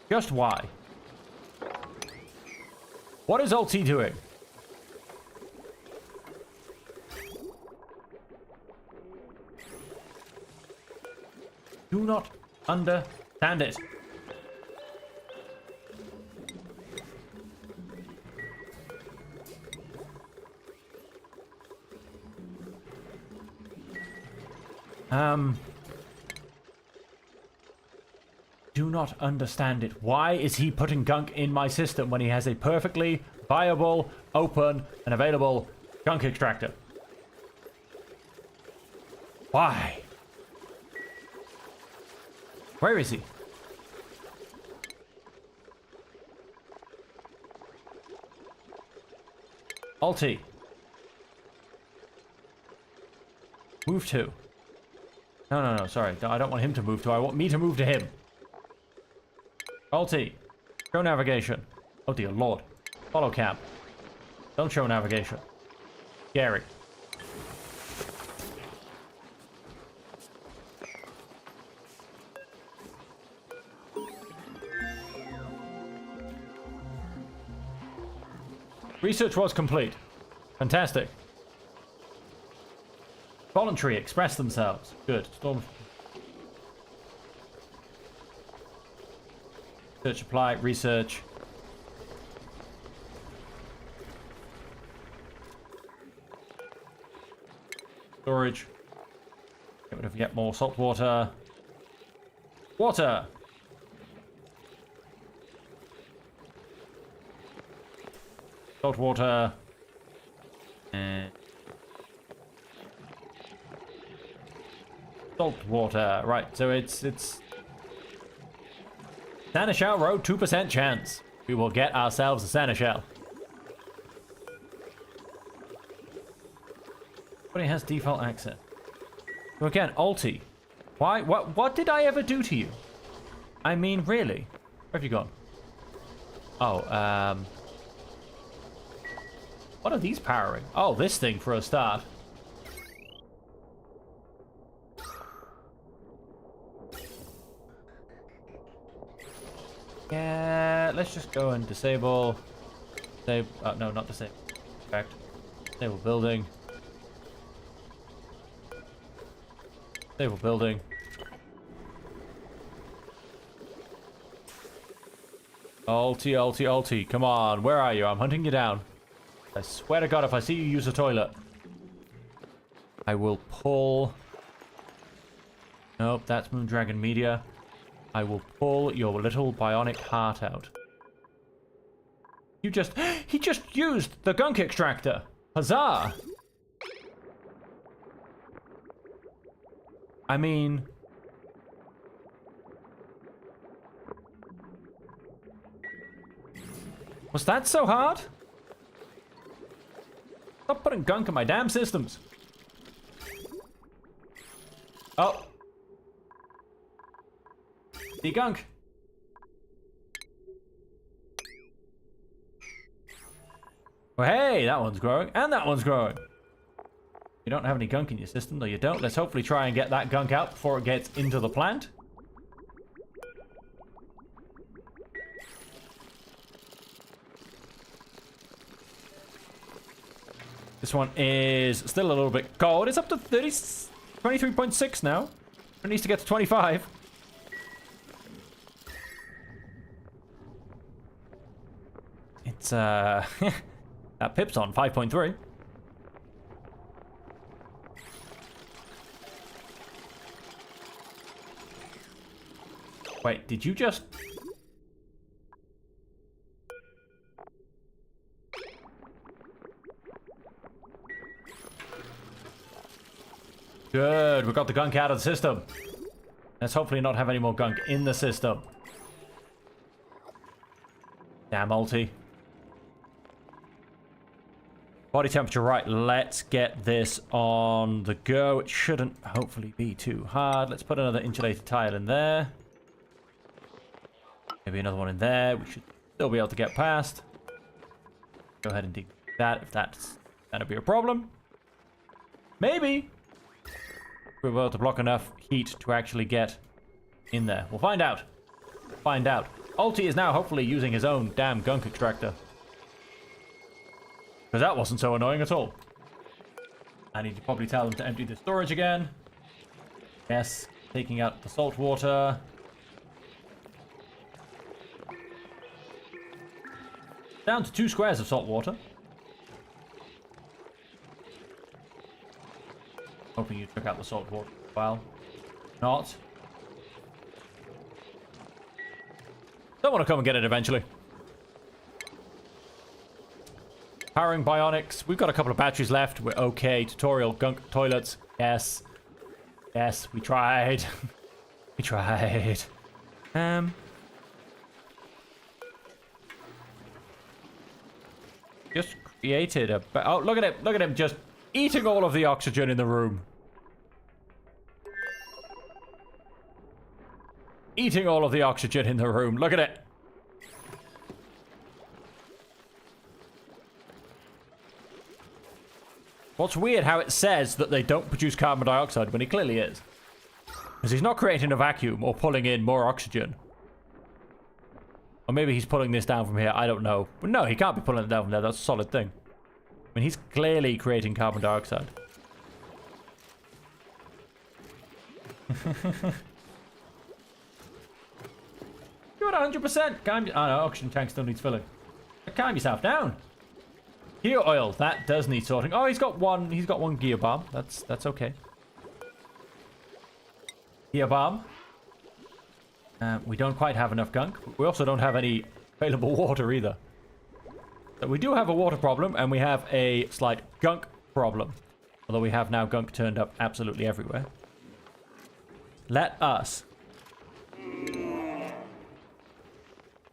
Just why? What is Ulti doing? Do not understand it. Do not understand it. Why is he putting gunk in my system when he has a perfectly viable, open, and available gunk extractor? Why? Where is he? Ulti. Move to. No, sorry. I don't want him to move to. I want me to move to him. Ulti. Show navigation. Oh dear lord. Follow cam. Don't show navigation. Scary. Research was complete. Fantastic. Voluntary express themselves. Good. Storm. Research apply. Research. Storage. Get rid of yet more salt water. Water. Salt water. Salt water. Right, so it's Seneschal Road, 2% chance. We will get ourselves a Seneschal. But he has default access. So again, Ulti. Why? What did I ever do to you? I mean, really? Where have you gone? Oh, what are these powering? Oh, this thing for a start. Yeah, let's just go and disable. No, not disable. In fact, disable building. Disable building. Ulti. Come on, where are you? I'm hunting you down. I swear to God, if I see you use a toilet, I will pull. Nope, that's Moondragon Media. I will pull your little bionic heart out. He just used the gunk extractor. Huzzah! I mean... Was that so hard? Stop putting gunk in my damn systems. Oh. De-gunk. Well, hey, that one's growing, and that one's growing. You don't have any gunk in your system, though you don't. Let's hopefully try and get that gunk out before it gets into the plant. This one is still a little bit cold. It's up to 23.6 now. It needs to get to 25. It's, that pip's on 5.3. Wait, did you just... Good, we got the gunk out of the system. Let's hopefully not have any more gunk in the system. Damn ulti. Body temperature right, let's get this on the go. It shouldn't hopefully be too hard. Let's put another insulated tile in there. Maybe another one in there. We should still be able to get past. Go ahead and dig that if that's gonna be a problem. Maybe we're able to block enough heat to actually get in there. We'll find out. Find out. Ulti is now hopefully using his own damn gunk extractor. Because that wasn't so annoying at all. I need to probably tell them to empty the storage again. Yes, taking out the salt water. Down to 2 squares of salt water. Hoping you took out the salt water. Well, not. Don't want to come and get it eventually. Powering bionics. We've got a couple of batteries left. We're okay. Tutorial gunk toilets. Yes. Yes, we tried. We tried. Just created a... Oh, look at it. Look at him just eating all of the oxygen in the room. Eating all of the oxygen in the room. Look at it. What's weird how it says that they don't produce carbon dioxide when he clearly is. Because he's not creating a vacuum or pulling in more oxygen. Or maybe he's pulling this down from here. I don't know. But no, he can't be pulling it down from there. That's a solid thing. I mean, he's clearly creating carbon dioxide. You're at 100%. Calm... Oh no, oxygen tank still needs filling. Calm yourself down. Gear oil, that does need sorting. Oh, he's got one gear bomb. That's okay. Gear bomb. We don't quite have enough gunk. We also don't have any available water either. So we do have a water problem, and we have a slight gunk problem. Although we have now gunk turned up absolutely everywhere. Let us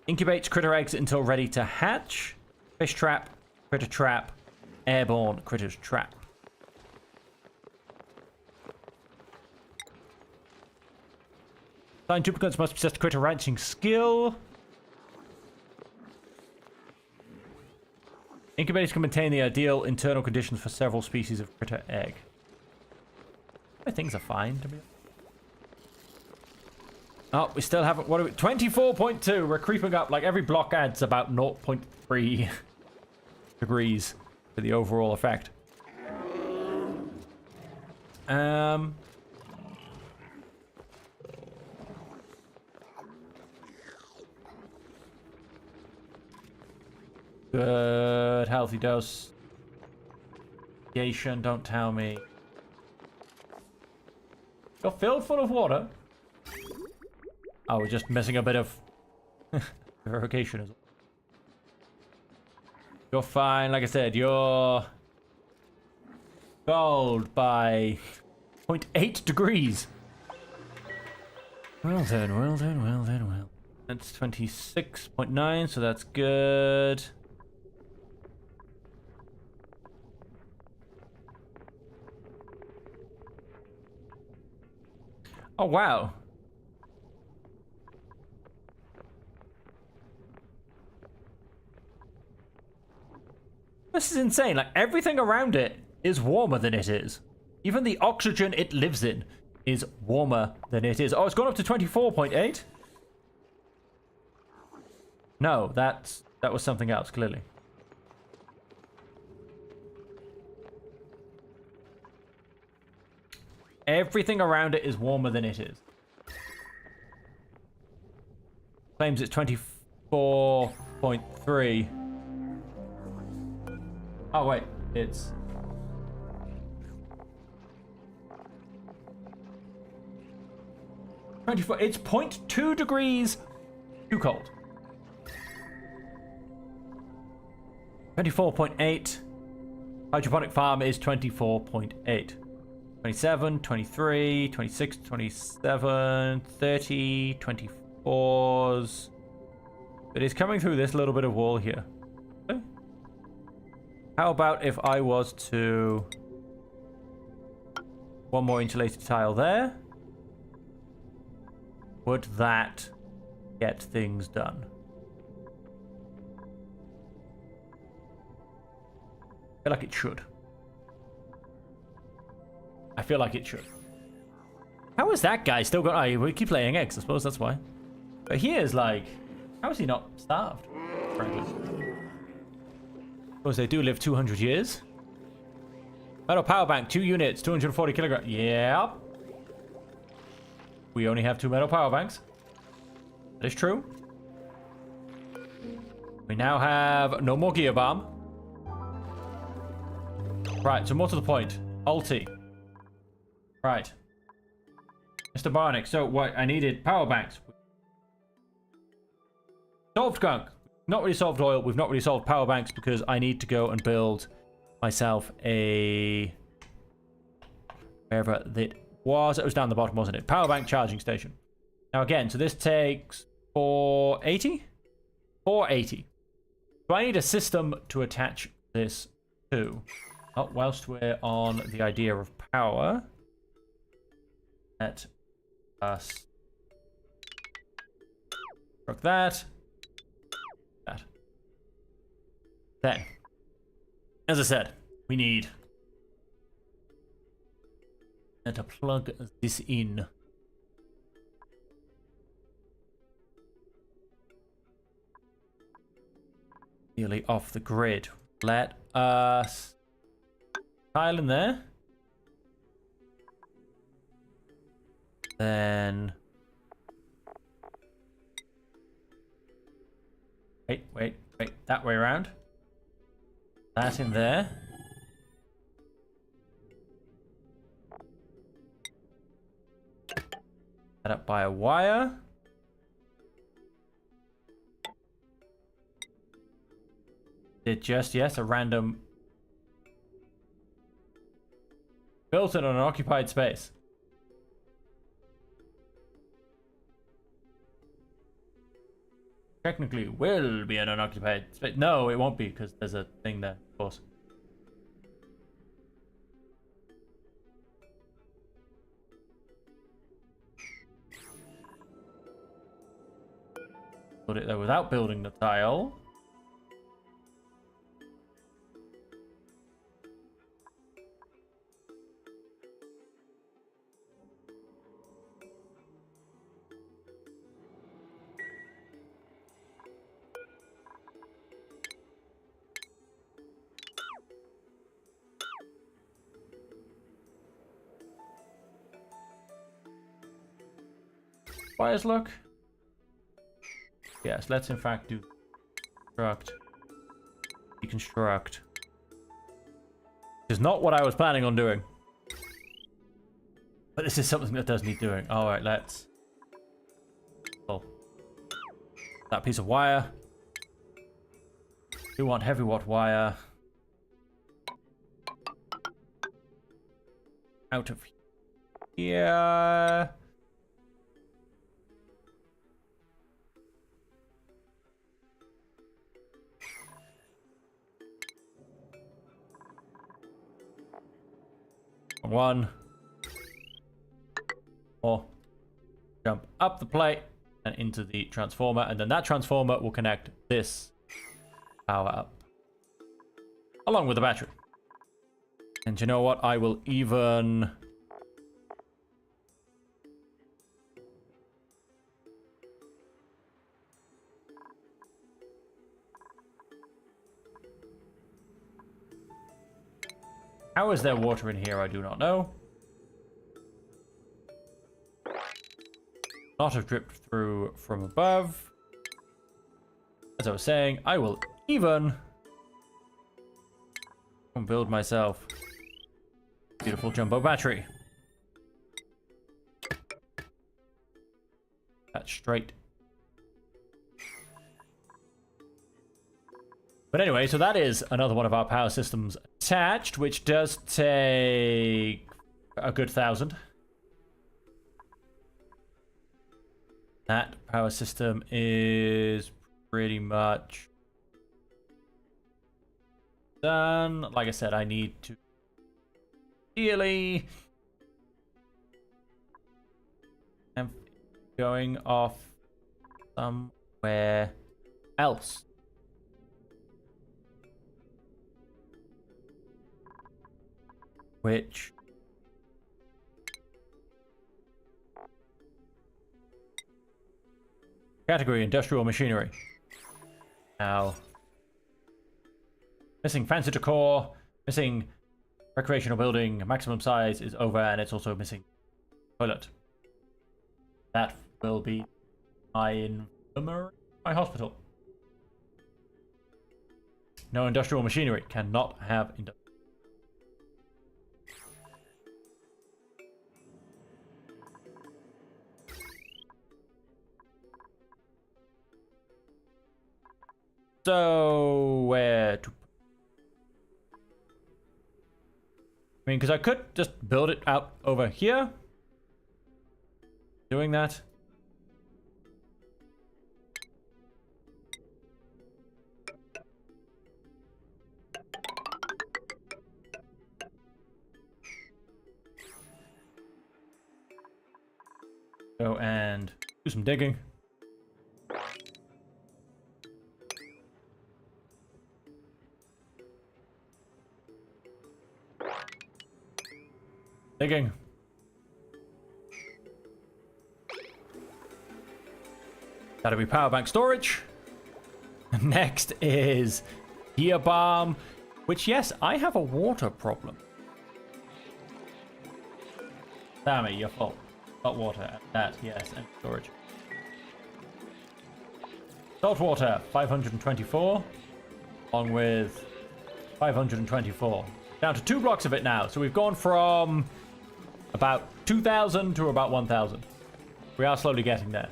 incubate critter eggs until ready to hatch. Fish trap, critter trap, airborne critters trap. Sign duplicates must possess critter ranching skill. Incubators can maintain the ideal internal conditions for several species of critter egg. Things are fine to be. Oh, we still haven't. What are we? 24.2. We're creeping up. Like every block adds about 0.3 degrees for the overall effect. Good healthy dose. Radiation, don't tell me. You're filled full of water. Oh, we're just missing a bit of verification as well. You're fine. Like I said, you're cold by 0.8 degrees. Well then, well then, well then, well. That's 26.9, so that's good. Oh, wow. This is insane. Like, everything around it is warmer than it is. Even the oxygen it lives in is warmer than it is. Oh, it's gone up to 24.8? No, that was something else, clearly. Everything around it is warmer than it is. Claims it's 24.3. Oh, wait. It's... It's 0.2 degrees too cold. 24.8. Hydroponic farm is 24.8. 27, 23, 26, 27, 30, 24s. It is coming through this little bit of wall here. Okay. How about if I was to... One more insulated tile there. Would that get things done? I feel like it should. I feel like it should. How is that guy still got... Oh, we keep laying eggs, I suppose that's why. But he is like... How is he not starved? Frankly. Of course, they do live 200 years. Metal power bank, 2 units, 240 kilograms. Yeah. We only have 2 metal power banks. That is true. We now have no more gear bomb. Right, so more to the point. Ulti. Right. Mr. Barnick, so what? I needed power banks. Solved gunk. Not really solved oil. We've not really solved power banks because I need to go and build myself a... Wherever that was. It was down the bottom, wasn't it? Power bank charging station. Now again, so this takes 480? 480. So I need a system to attach this to. Oh, whilst we're on the idea of power, let us construct that. Then, as I said, we need to plug this in. Nearly off the grid. Let us tile in there. Then wait, that way around. That in there. That up by a wire. Did just, yes, a random... Built it on an occupied space. Technically will be an unoccupied space. No, it won't be because there's a thing there, of course. Put it there without building the tile. Wires look. Yes, let's in fact do construct. Deconstruct. Is not what I was planning on doing. But this is something that does need doing. Alright, let's pull that piece of wire. We want heavy watt wire out of here. One. Or jump up the plate and into the transformer, and then that transformer will connect this power up along with the battery. And you know what? I will even how is there water in here? I do not know. Not have dripped through from above. As I was saying, I will even build myself a beautiful jumbo battery. That's straight. But anyway, so that is another one of our power systems attached, which does take a good 1,000. That power system is pretty much done. Like I said, I need to ideally am going off somewhere else. Which category: industrial machinery. Now, missing fancy decor, missing recreational building, maximum size is over, and it's also missing toilet. That will be my infirmary, my hospital. No industrial machinery. Cannot have industrial. So, where to... I mean, because I could just build it out over here. Doing that. Go and do some digging. Digging. That'll be power bank storage. Next is gear bomb, which, yes, I have a water problem. Sammy, you're full. Hot water, that, yes, and storage. Salt water, 524, along with 524. Down to 2 blocks of it now. So we've gone from about 2,000 to about 1,000. We are slowly getting there.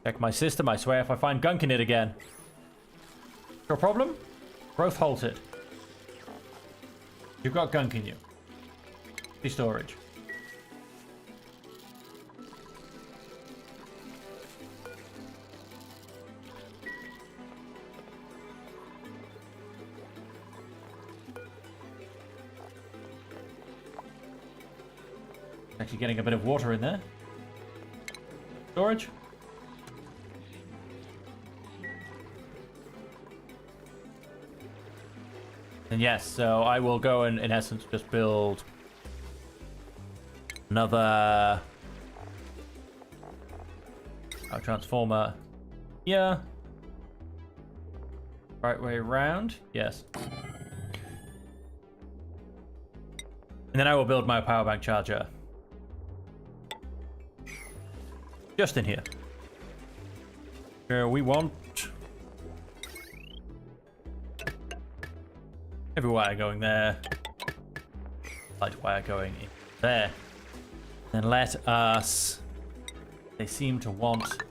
Check my system. I swear if I find gunk in it again. Your problem? Growth halted. You've got gunk in you. The storage. Actually getting a bit of water in there. Storage. And yes, so I will go and, in essence, just build another transformer here. Right way around. Yes. And then I will build my power bank charger. Just in here. Where we want heavy wire going there. Light wire going in there. Then let us... They seem to want...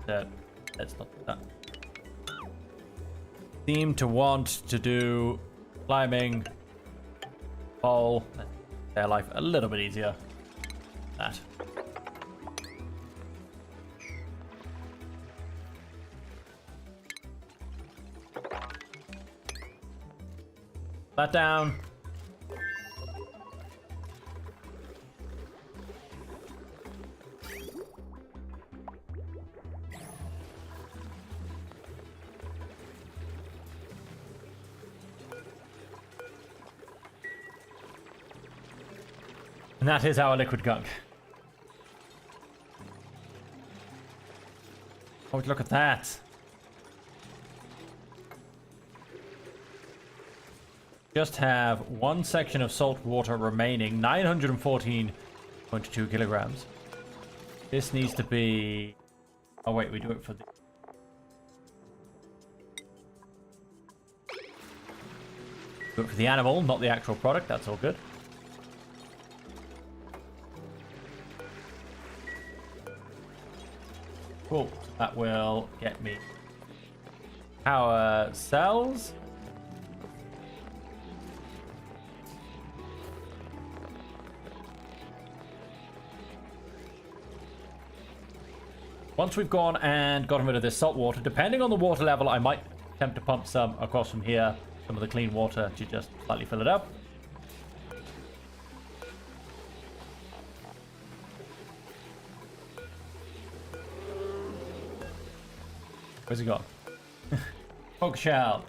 Let's not do that. seem to want to do climbing, pole, their life a little bit easier. That. That down. And that is our liquid gunk. Oh, look at that. Just have one section of salt water remaining, 914.2 kilograms. This needs to be... Oh wait, we do it for the... Do it for the animal, not the actual product, that's all good. Cool, that will get me power cells. Once we've gone and gotten rid of this salt water, depending on the water level, I might attempt to pump some across from here, some of the clean water to just slightly fill it up. Where's he gone? Poke shell.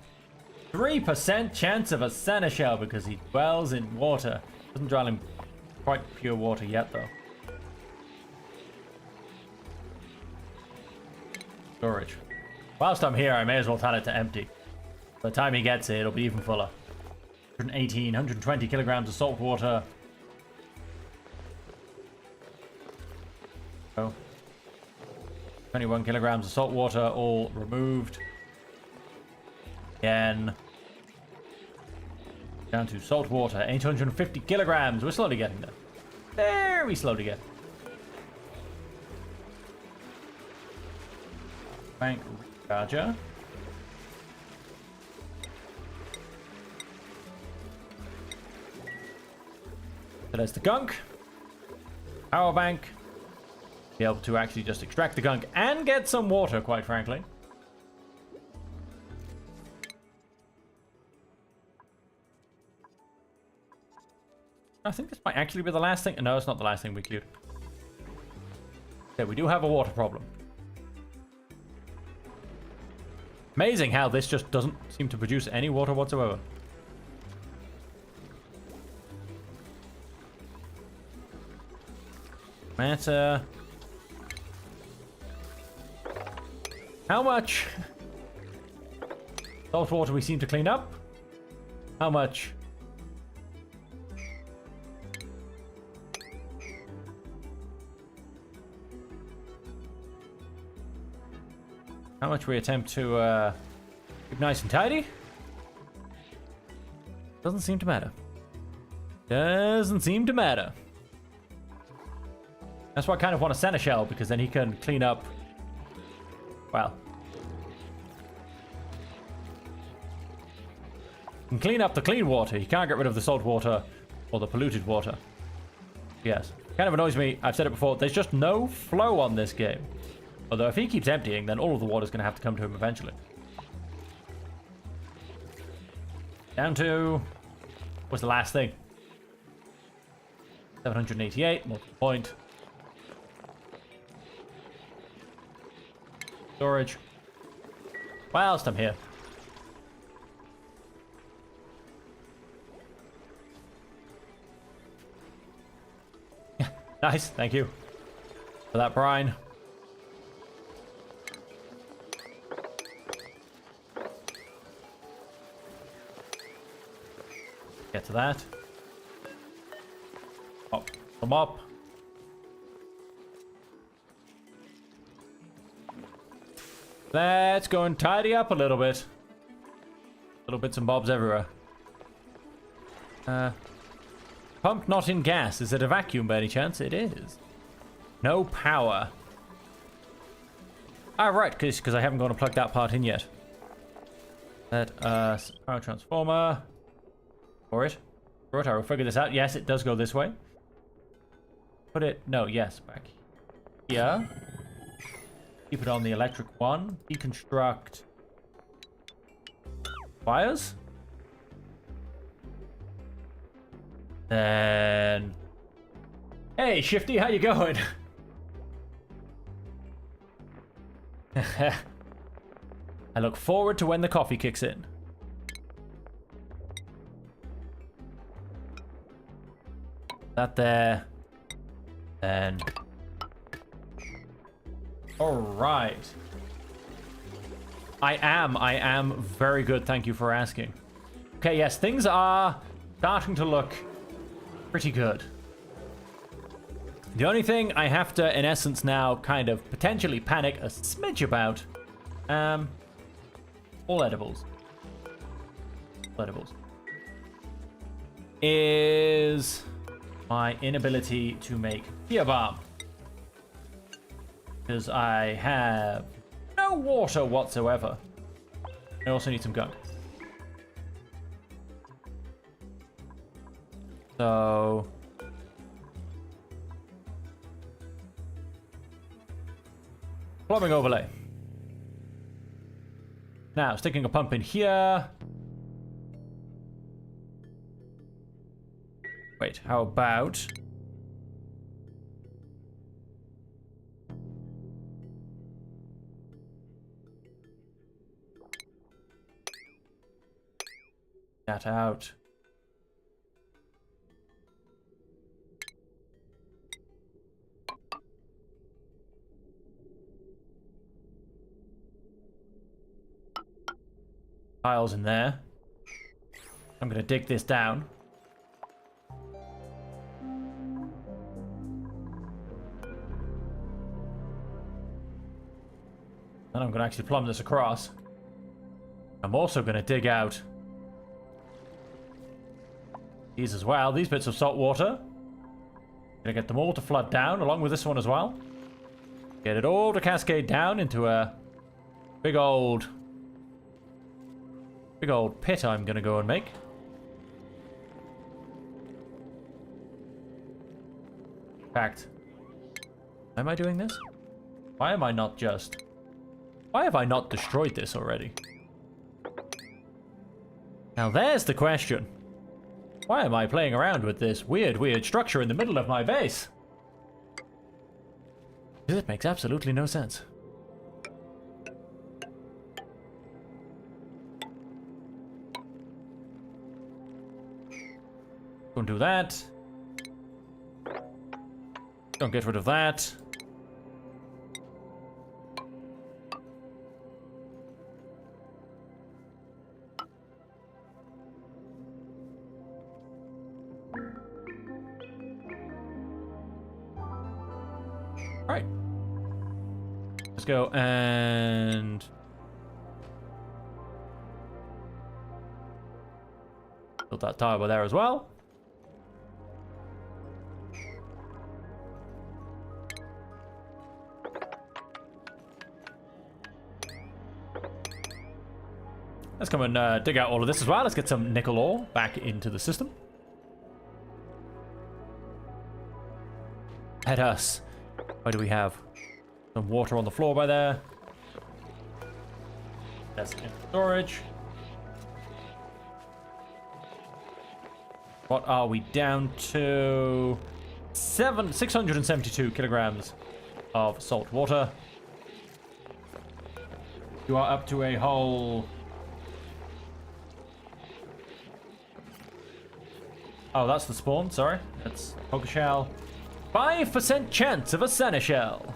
3% chance of a seneschal because he dwells in water. Doesn't dwell in quite pure water yet, though. Storage. Whilst I'm here, I may as well tell it to empty. By the time he gets it, it'll be even fuller. 118, 120 kilograms of salt water. Oh. 21 kilograms of salt water, all removed. Again. Down to salt water, 850 kilograms. We're slowly getting there. Very slowly getting. Bank recharger. So there's the gunk. Power bank. Be able to actually just extract the gunk and get some water, quite frankly. I think this might actually be the last thing. No, it's not the last thing we cleared. Okay, we do have a water problem. Amazing how this just doesn't seem to produce any water whatsoever. Matter. How much salt water we seem to clean up? How much? How much we attempt to keep nice and tidy? Doesn't seem to matter. Doesn't seem to matter. That's why I kind of want a seneschal, because then he can clean up. Well, he can clean up the clean water. He can't get rid of the salt water or the polluted water. Yes. Kind of annoys me. I've said it before. There's just no flow on this game. Although if he keeps emptying, then all of the water's going to have to come to him eventually. Down to... what's the last thing? 788, multiple point. Storage. Whilst I'm here. Nice, thank you for that brine. Get to that. Up, come up. Let's go and tidy up a little bit. Little bits and bobs everywhere. Pump not in gas. Is it a vacuum by any chance? It is. No power. Ah, right, because I haven't gone to plug that part in yet. Let us power transformer. For it. For it, I will figure this out. Yes, it does go this way. Put it, no, yes, back here. Keep it on the electric one. Deconstruct wires. Then, hey, Shifty, how you going? I look forward to when the coffee kicks in. That there. Then. Alright. I am very good, thank you for asking. Okay, yes, things are starting to look pretty good. The only thing I have to, in essence, now kind of potentially panic a smidge about, all edibles. All edibles. Is my inability to make Fear Bomb. Because I have no water whatsoever. I also need some gunk. So... plumbing overlay. Now, sticking a pump in here. Wait, how about... that out. Tiles in there. I'm gonna dig this down. And I'm gonna actually plumb this across. I'm also gonna dig out these as well. These bits of salt water. Gonna get them all to flood down along with this one as well. Get it all to cascade down into a big old pit I'm gonna go and make. In fact, why am I doing this? Why have I not destroyed this already? Now there's the question. Why am I playing around with this weird structure in the middle of my base? It makes absolutely no sense. Don't do that. Don't get rid of that. Right. Let's go and build that tower there as well. Let's come and dig out all of this as well. Let's get some nickel ore back into the system. Let us. What do we have? Some water on the floor by there. That's in storage. What are we down to? 672 kilograms of salt water. You are up to a whole... oh, that's the spawn, sorry. That's poker shell. 5% chance of a seneschal.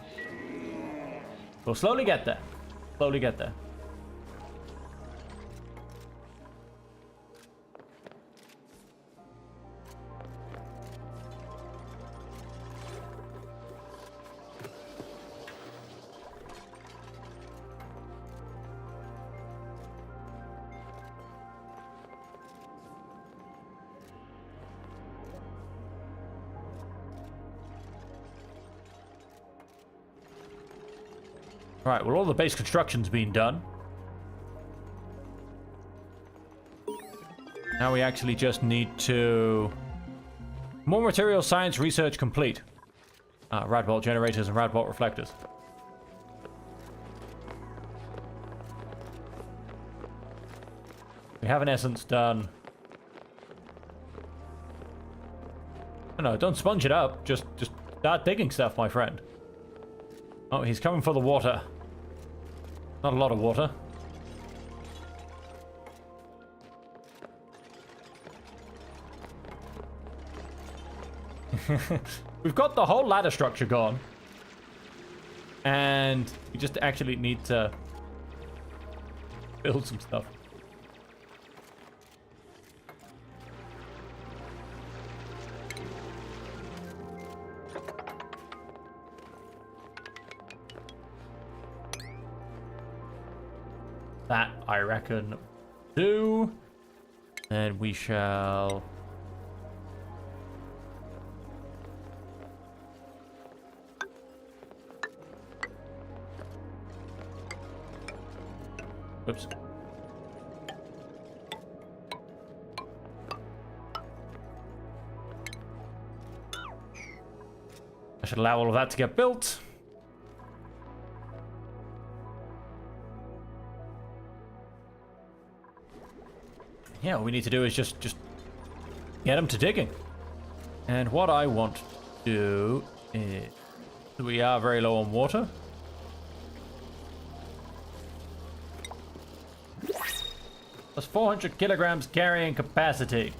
We'll slowly get there. Slowly get there. Right, well, all the base construction's been done. Now we actually just need to... More material science research complete. Radbolt generators and Radbolt reflectors. We have an essence done. No, don't sponge it up. Just start digging stuff, my friend. Oh, he's coming for the water. Not a lot of water. We've got the whole ladder structure gone. And we just actually need to build some stuff. That, I reckon, do. And we shall... Oops. I should allow all of that to get built. Yeah, all we need to do is just get them to digging. And what I want to do is... We are very low on water. That's 400 kilograms carrying capacity.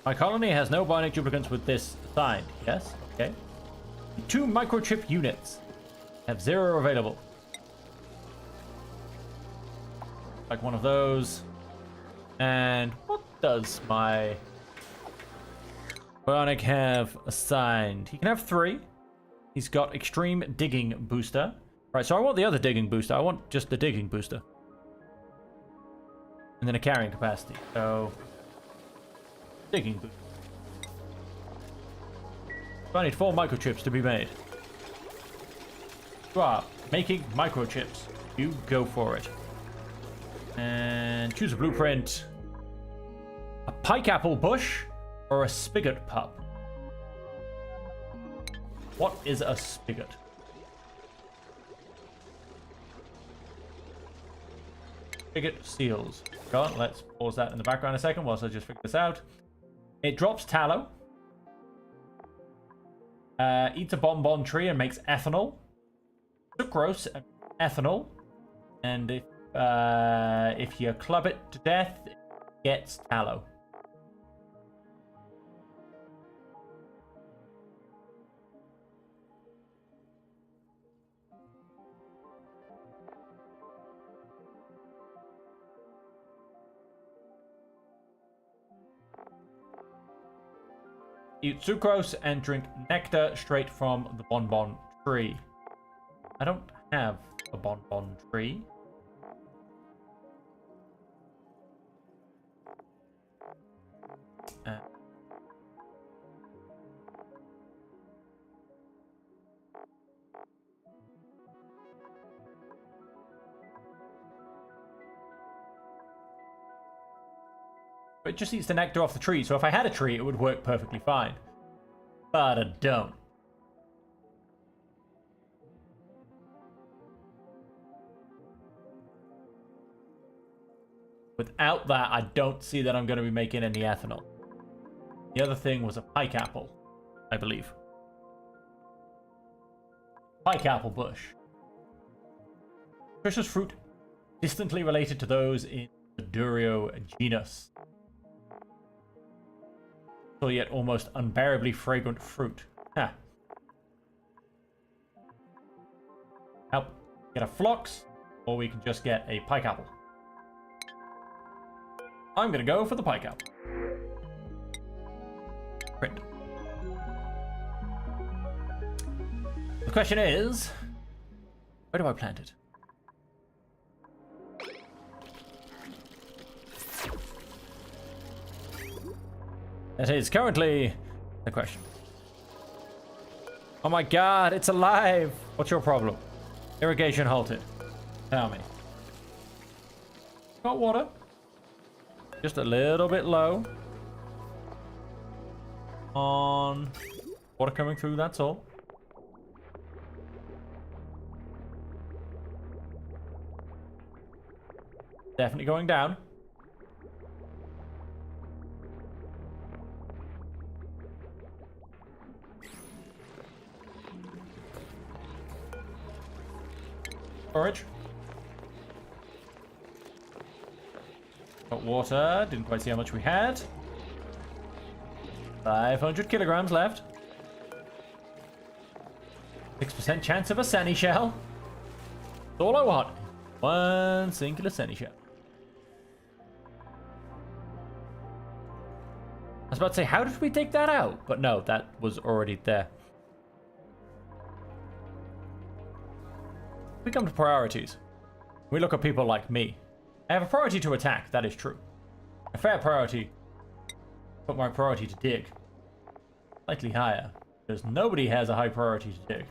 My colony has no bionic duplicants with this assigned. Yes? Okay. 2 microchip units. Have 0 available. Like one of those. And what does my bionic have assigned? He can have 3. He's got extreme digging booster. Right, so I want the other digging booster. I want just the digging booster. And then a carrying capacity. So, digging booster. So I need 4 microchips to be made. You are making microchips. You go for it. And choose a blueprint. A pike apple bush or a spigot pup? What is a spigot? Spigot seals. Go on, let's pause that in the background a second whilst I just figure this out. It drops tallow. Eats a bonbon tree and makes ethanol. Sucrose and ethanol. And if you club it to death, it gets tallow. Eat sucrose and drink nectar straight from the bonbon tree. I don't have a bonbon tree. It just eats the nectar off the tree, so if I had a tree, it would work perfectly fine. But I don't. Without that, I don't see that I'm going to be making any ethanol. The other thing was a pike apple, I believe. Pike apple bush. Nutritious fruit distantly related to those in the Durio genus. So yet almost unbearably fragrant fruit. Huh. Help get a phlox, or we can just get a pike apple. I'm gonna go for the pike apple. Print. The question is, where do I plant it? That is currently the question. Oh my god, it's alive! What's your problem? Irrigation halted. Tell me. Got water. Just a little bit low. On water coming through, that's all. Definitely going down. Storage. Got water. Didn't quite see how much we had. 500 kilograms left. 6% chance of a Sani shell. That's all I want. One singular Sani shell. I was about to say, how did we take that out? But no, that was already there. We come to priorities. We look at people like me. I have a priority to attack, that is true. A fair priority, but my priority to dig. Slightly higher, because nobody has a high priority to dig.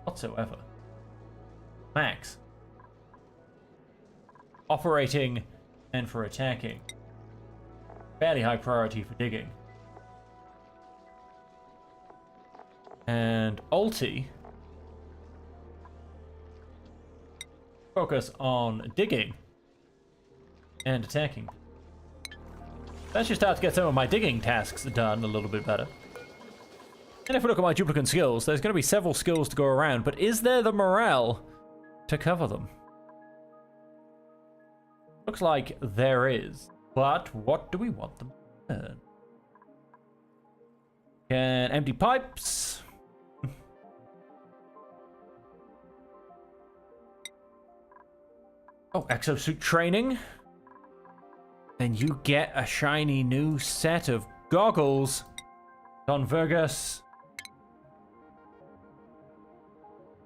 Whatsoever. Max. Operating and for attacking. Fairly high priority for digging. And ulti. Focus on digging and attacking. Let's just start to get some of my digging tasks done a little bit better. And if we look at my duplicate skills, there's going to be several skills to go around, but is there the morale to cover them? Looks like there is, but what do we want them to learn? Can empty pipes. Oh, exosuit training. And you get a shiny new set of goggles. Don Vergus.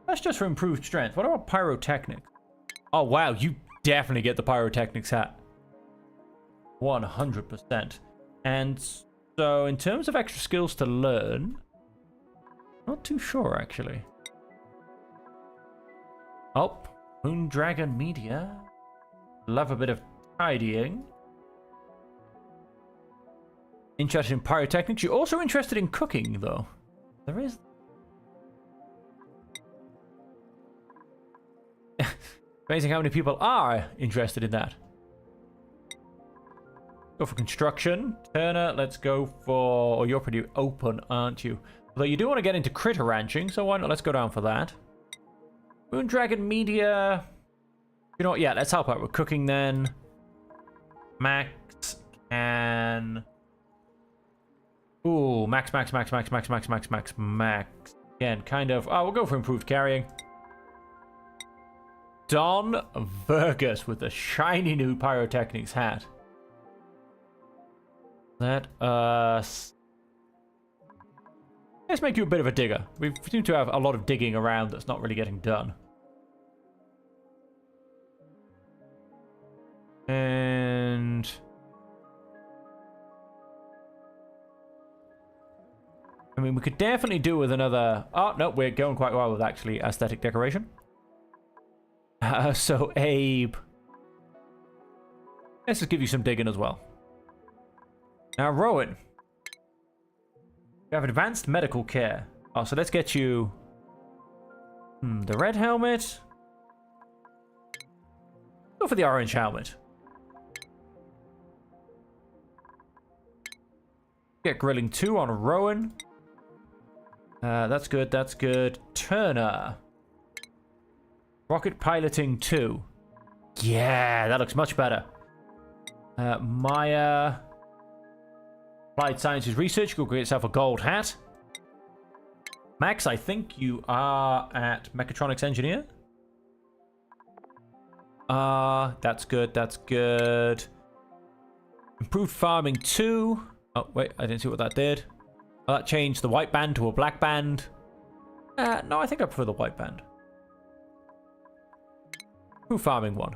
That's just for improved strength. What about pyrotechnics? Oh, wow. You definitely get the pyrotechnics hat. 100%. And so, in terms of extra skills to learn, not too sure, actually. Oh, Moondragon Media. Love a bit of tidying. Interested in pyrotechnics. You're also interested in cooking, though. There is... Amazing how many people are interested in that. Go for construction. Turner, let's go for... Oh, you're pretty open, aren't you? Although you do want to get into critter ranching, so why not? Let's go down for that. Moondragon Media. You know what? Yeah, let's help out with cooking then. Max can... Ooh, max. Again, kind of... Oh, we'll go for improved carrying. Don Vergus with the shiny new pyrotechnics hat. Let us... Let's make you a bit of a digger. We seem to have a lot of digging around that's not really getting done. And... I mean, we could definitely do with another... Oh, no, we're going quite well with actually aesthetic decoration. So, Abe. Let's just give you some digging as well. Now, Rowan. You have advanced medical care. Oh, so let's get you... the red helmet. Go for the orange helmet. Get grilling 2 on Rowan. That's good, that's good. Turner. Rocket piloting 2. Yeah, that looks much better. Maya. Applied Sciences Research. Go get yourself a gold hat. Max, I think you are at Mechatronics Engineer. That's good, that's good. Improved Farming 2. Oh, wait, I didn't see what that did. Oh, that changed the white band to a black band. No, I think I prefer the white band. Improved Farming 1.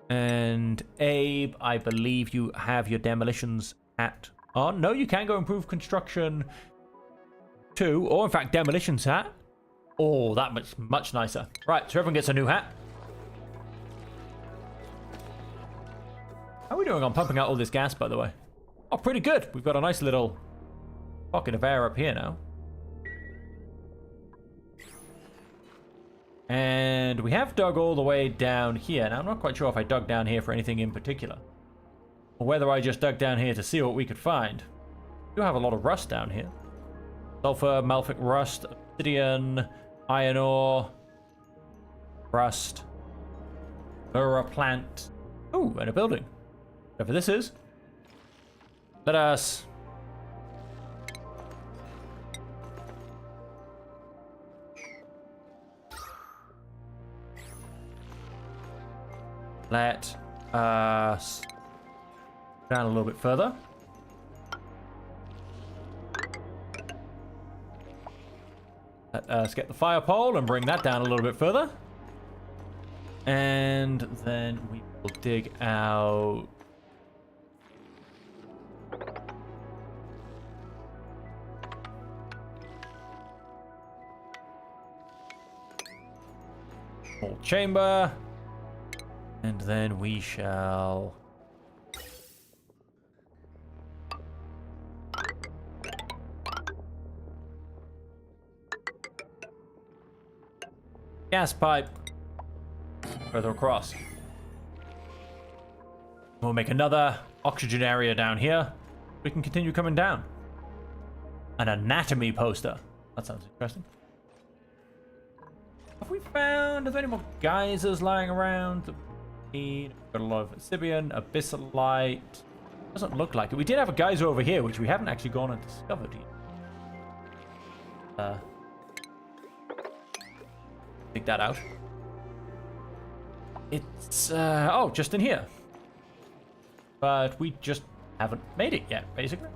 And Abe, I believe you have your demolitions hat on. No, you can go improve construction 2, or in fact demolitions hat. Oh, that much nicer. Right, so everyone gets a new hat. How are we doing on pumping out all this gas, by the way? Oh, pretty good. We've got a nice little pocket of air up here now. And we have dug all the way down here. Now, I'm not quite sure if I dug down here for anything in particular, or whether I just dug down here to see what we could find. We do have a lot of rust down here. Sulfur, malfic rust, obsidian, iron ore, rust, mura plant. Ooh, and a building. Whatever this is. Let us... Let us down a little bit further. Let us get the fire pole and bring that down a little bit further. And then we will dig out... small chamber. And then we shall... gas pipe further across. We'll make another oxygen area down here. We can continue coming down. An anatomy poster. That sounds interesting. Have we found... are there any more geysers lying around? Got a lot of Sibian, Abyssalite. Doesn't look like it. We did have a geyser over here, which we haven't actually gone and discovered yet. Take that out. It's, oh, just in here. But we just haven't made it yet, basically.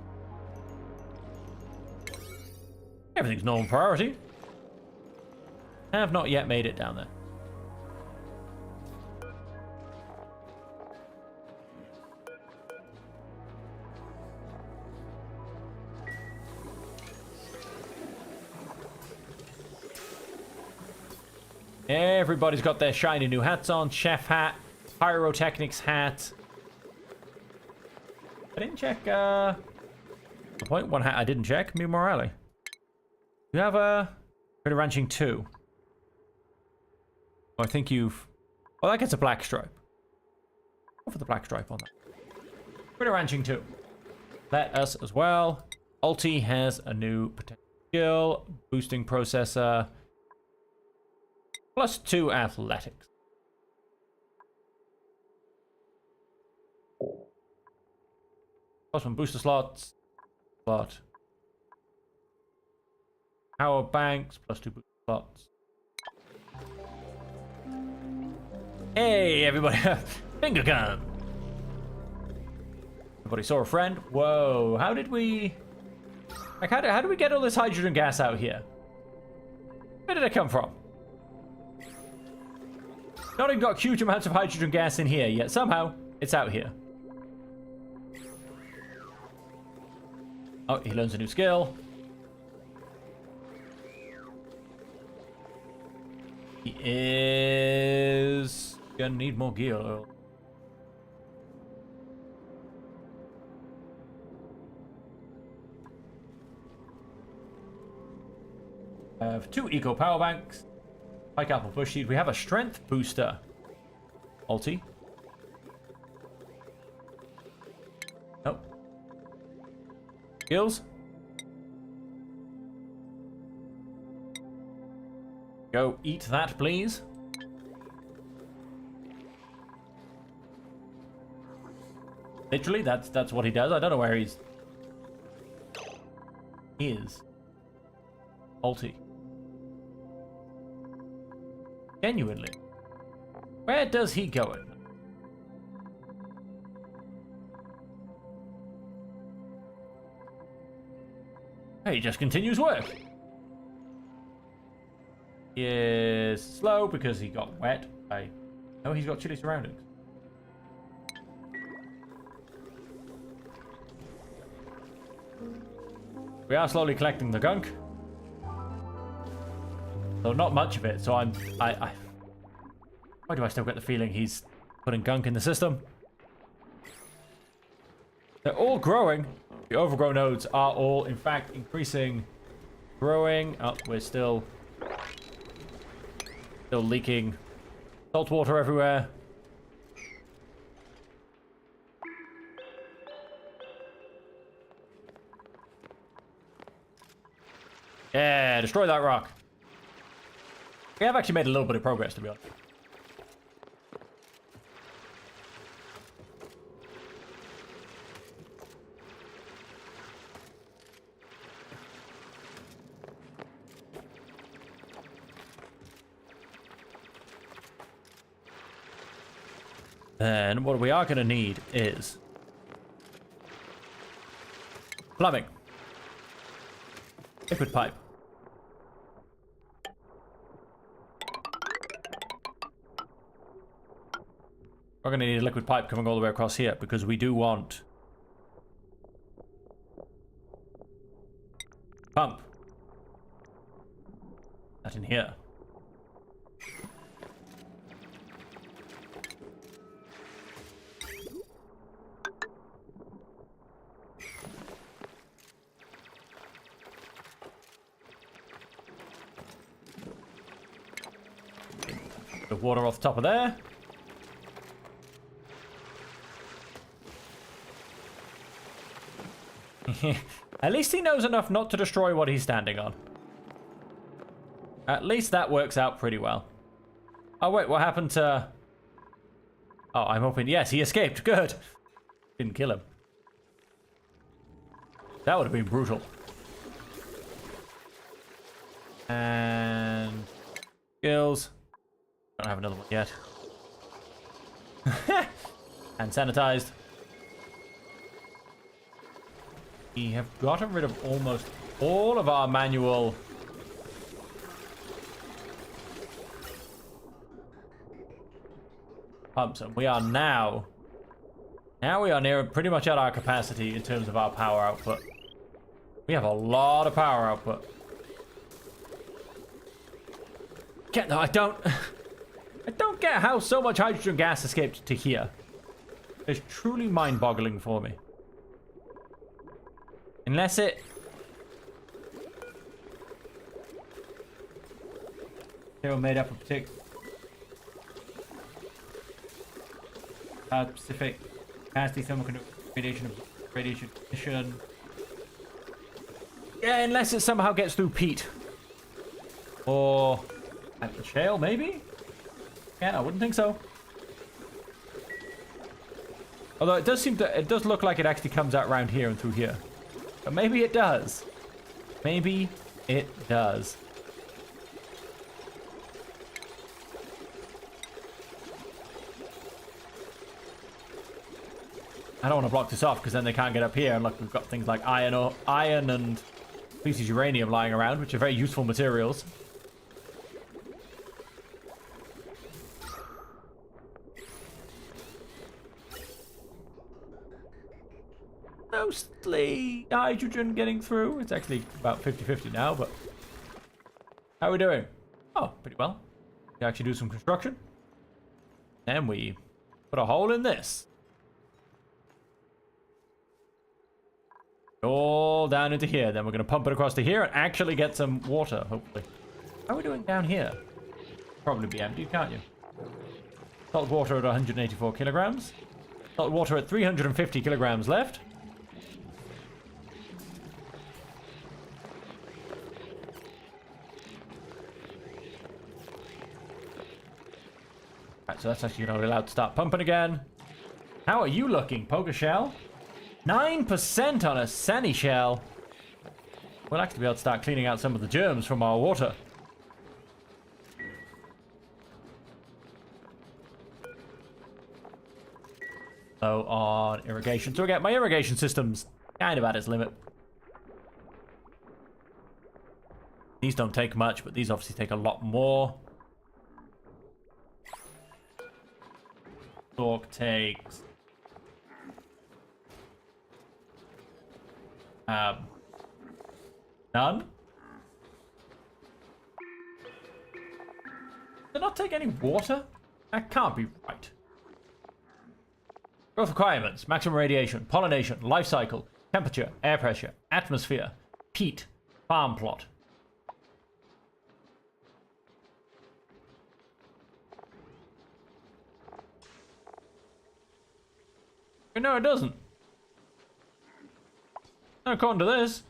Everything's normal priority. Have not yet made it down there. Everybody's got their shiny new hats on. Chef hat, pyrotechnics hat. I didn't check, the point one hat I didn't check. Mu Morale. You have a Critter Ranching 2. Oh, I think you've... oh, that gets a black stripe. Go for the black stripe on that. Critter Ranching 2. Let us as well. Ulti has a new potential skill. Boosting processor. +2 athletics. +1 booster slots. Slot. Power banks. +2 booster slots. Hey, everybody. Finger gun. Everybody saw a friend. Whoa. How did we... like, how did we get all this hydrogen gas out here? Where did it come from? Not even got huge amounts of hydrogen gas in here yet. Somehow, it's out here. Oh, he learns a new skill. He is gonna need more gear oil. I have 2 eco power banks. Pike apple bush seed. We have a strength booster. Ulti. Nope. Skills. Go eat that, please. Literally, that's what he does. I don't know where he's... is. Ulti. Genuinely. Where does he go at? He just continues work. He is slow because he got wet. Oh, he's got chilly surroundings. We are slowly collecting the gunk. So not much of it. So I why do I still get the feeling he's putting gunk in the system? They're all growing. The overgrown nodes are all, in fact, increasing, growing. Oh, we're still leaking salt water everywhere. Yeah, destroy that rock. We have actually made a little bit of progress, to be honest. Then what we are going to need is plumbing. Liquid pipe. We're going to need a liquid pipe coming all the way across here because we do want pump. That in here. The water off the top of there. At least he knows enough not to destroy what he's standing on. At least that works out pretty well. Oh wait, what happened to... Oh, I'm hoping... Yes, he escaped. Good. Didn't kill him. That would have been brutal. And... skills. Don't have another one yet. And sanitized. We have gotten rid of almost all of our manual pumps, and we are now we are near pretty much at our capacity in terms of our power output. We have a lot of power output. No, I don't get how so much hydrogen gas escaped to here. It's truly mind-boggling for me. Unless it... They were made up of particular... specific capacity, thermoconductivity, radiation emission. Yeah, unless it somehow gets through peat. Or... at the shale, maybe? Yeah, I wouldn't think so. Although it does look like it actually comes out around here and through here. But maybe it does. Maybe it does. I don't want to block this off because then they can't get up here. And look, we've got things like iron and species uranium lying around, which are very useful materials. Mostly hydrogen getting through. It's actually about 50-50 now, but how are we doing? Oh, pretty well. We actually do some construction. Then we put a hole in this. All down into here. Then we're going to pump it across to here and actually get some water, hopefully. How are we doing down here? Probably be empty, can't you? Salt water at 184 kilograms. Salt water at 350 kilograms left. Right, so that's actually not allowed to start pumping again. How are you looking, Poker Shell? 9% on a Sunny Shell. We'll actually be able to start cleaning out some of the germs from our water. So on irrigation. So again, my irrigation system's kind of at its limit. These don't take much, but these obviously take a lot more. Stalk takes... none. Did not take any water? That can't be right. Growth requirements, maximum radiation, pollination, life cycle, temperature, air pressure, atmosphere, heat, farm plot. No, it doesn't. Not according to this.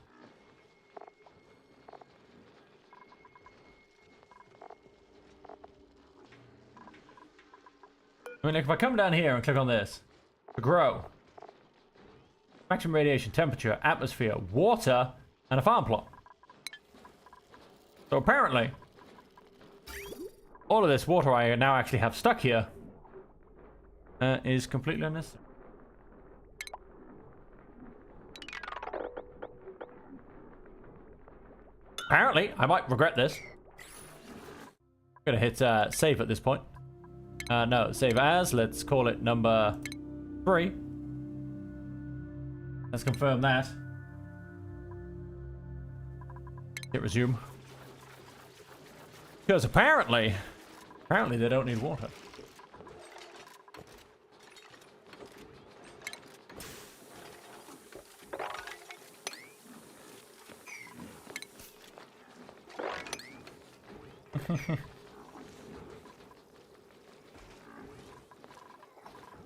I mean, if I come down here and click on this, to grow, maximum radiation, temperature, atmosphere, water, and a farm plot. So apparently, all of this water I now actually have stuck here is completely unnecessary. Apparently, I might regret this. I'm gonna hit save at this point. No, save as. Let's call it number 3. Let's confirm that. Hit resume. Because apparently they don't need water.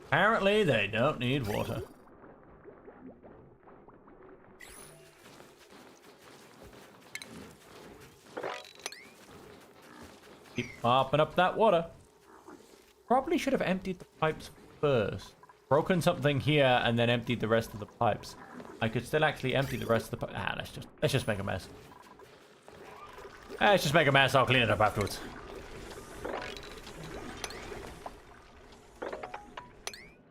Apparently they don't need water. Keep popping up that water. Probably should have emptied the pipes first. Broken something here and then emptied the rest of the pipes. I could still actually empty the rest of the pipes. Let's just make a mess. Let's just make a mess. I'll clean it up afterwards.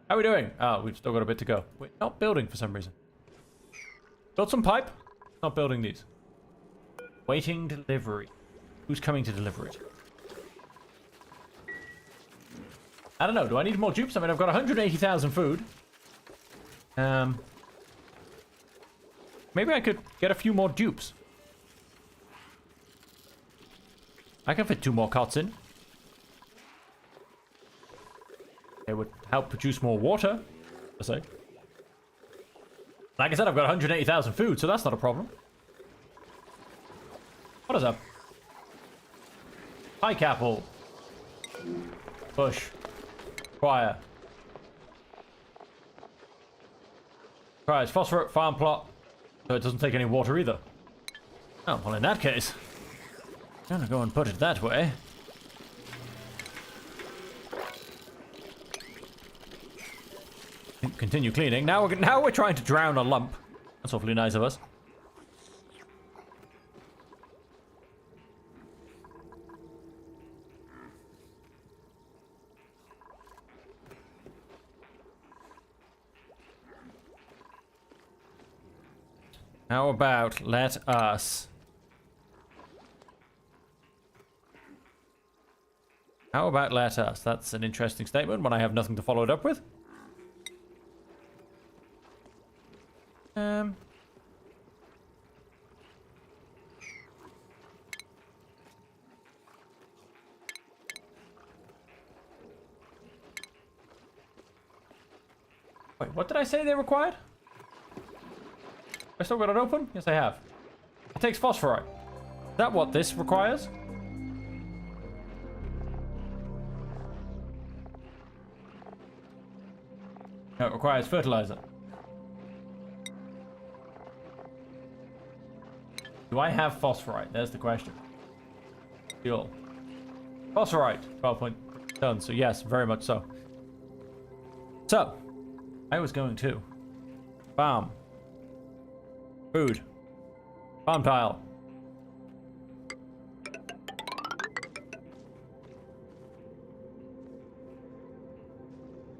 How are we doing? Oh, we've still got a bit to go. We're not building for some reason. Built some pipe. Not building these. Waiting delivery. Who's coming to deliver it? I don't know. Do I need more dupes? I mean, I've got 180,000 food. Maybe I could get a few more dupes. I can fit 2 more cots in. It would help produce more water, I say. Like I said, I've got 180,000 food, so that's not a problem. What is up? Pike apple. Bush. Choir. Requires phosphorus, farm plot, so it doesn't take any water either. Oh, well in that case, I'm gonna go and put it that way. Continue cleaning. Now we're trying to drown a lump. That's awfully nice of us. How about let us... How about let us? That's an interesting statement when I have nothing to follow it up with. Wait, what did I say they required? I still got it open? Yes, I have. It takes phosphorite. Is that what this requires? No, it requires fertilizer. Do I have phosphorite? There's the question. Fuel. Phosphorite. 12 tons. So yes, very much so. So, I was going to farm. Food. Farm tile.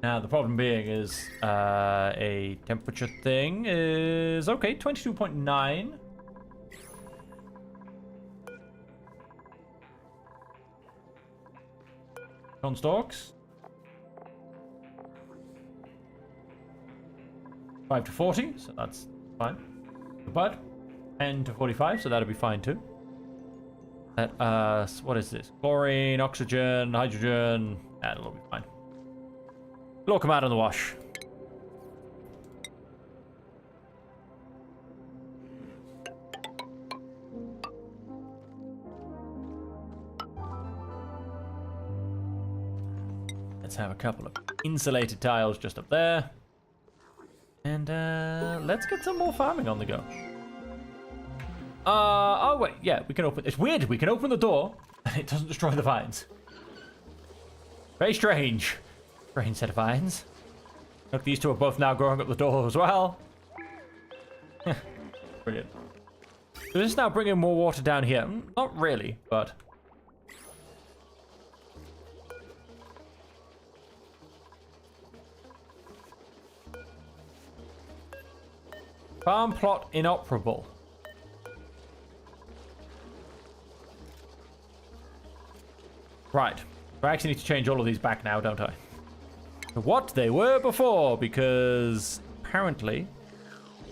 Now, the problem being is a temperature thing is... Okay, 22.9. Corn stalks. 5 to 40, so that's fine. The bud. 10 to 45, so that'll be fine too. What is this? Chlorine, oxygen, hydrogen. That'll all be fine. It'll all come out in the wash. Let's have a couple of insulated tiles just up there. And let's get some more farming on the go. Oh wait, yeah, we can open. It's weird. We can open the door, and it doesn't destroy the vines. Very strange. Strange set of vines. Look, these two are both now growing up the door as well. Brilliant. So this is now bringing more water down here. Not really, but. Farm plot inoperable. Right. I actually need to change all of these back now, don't I? What they were before, because apparently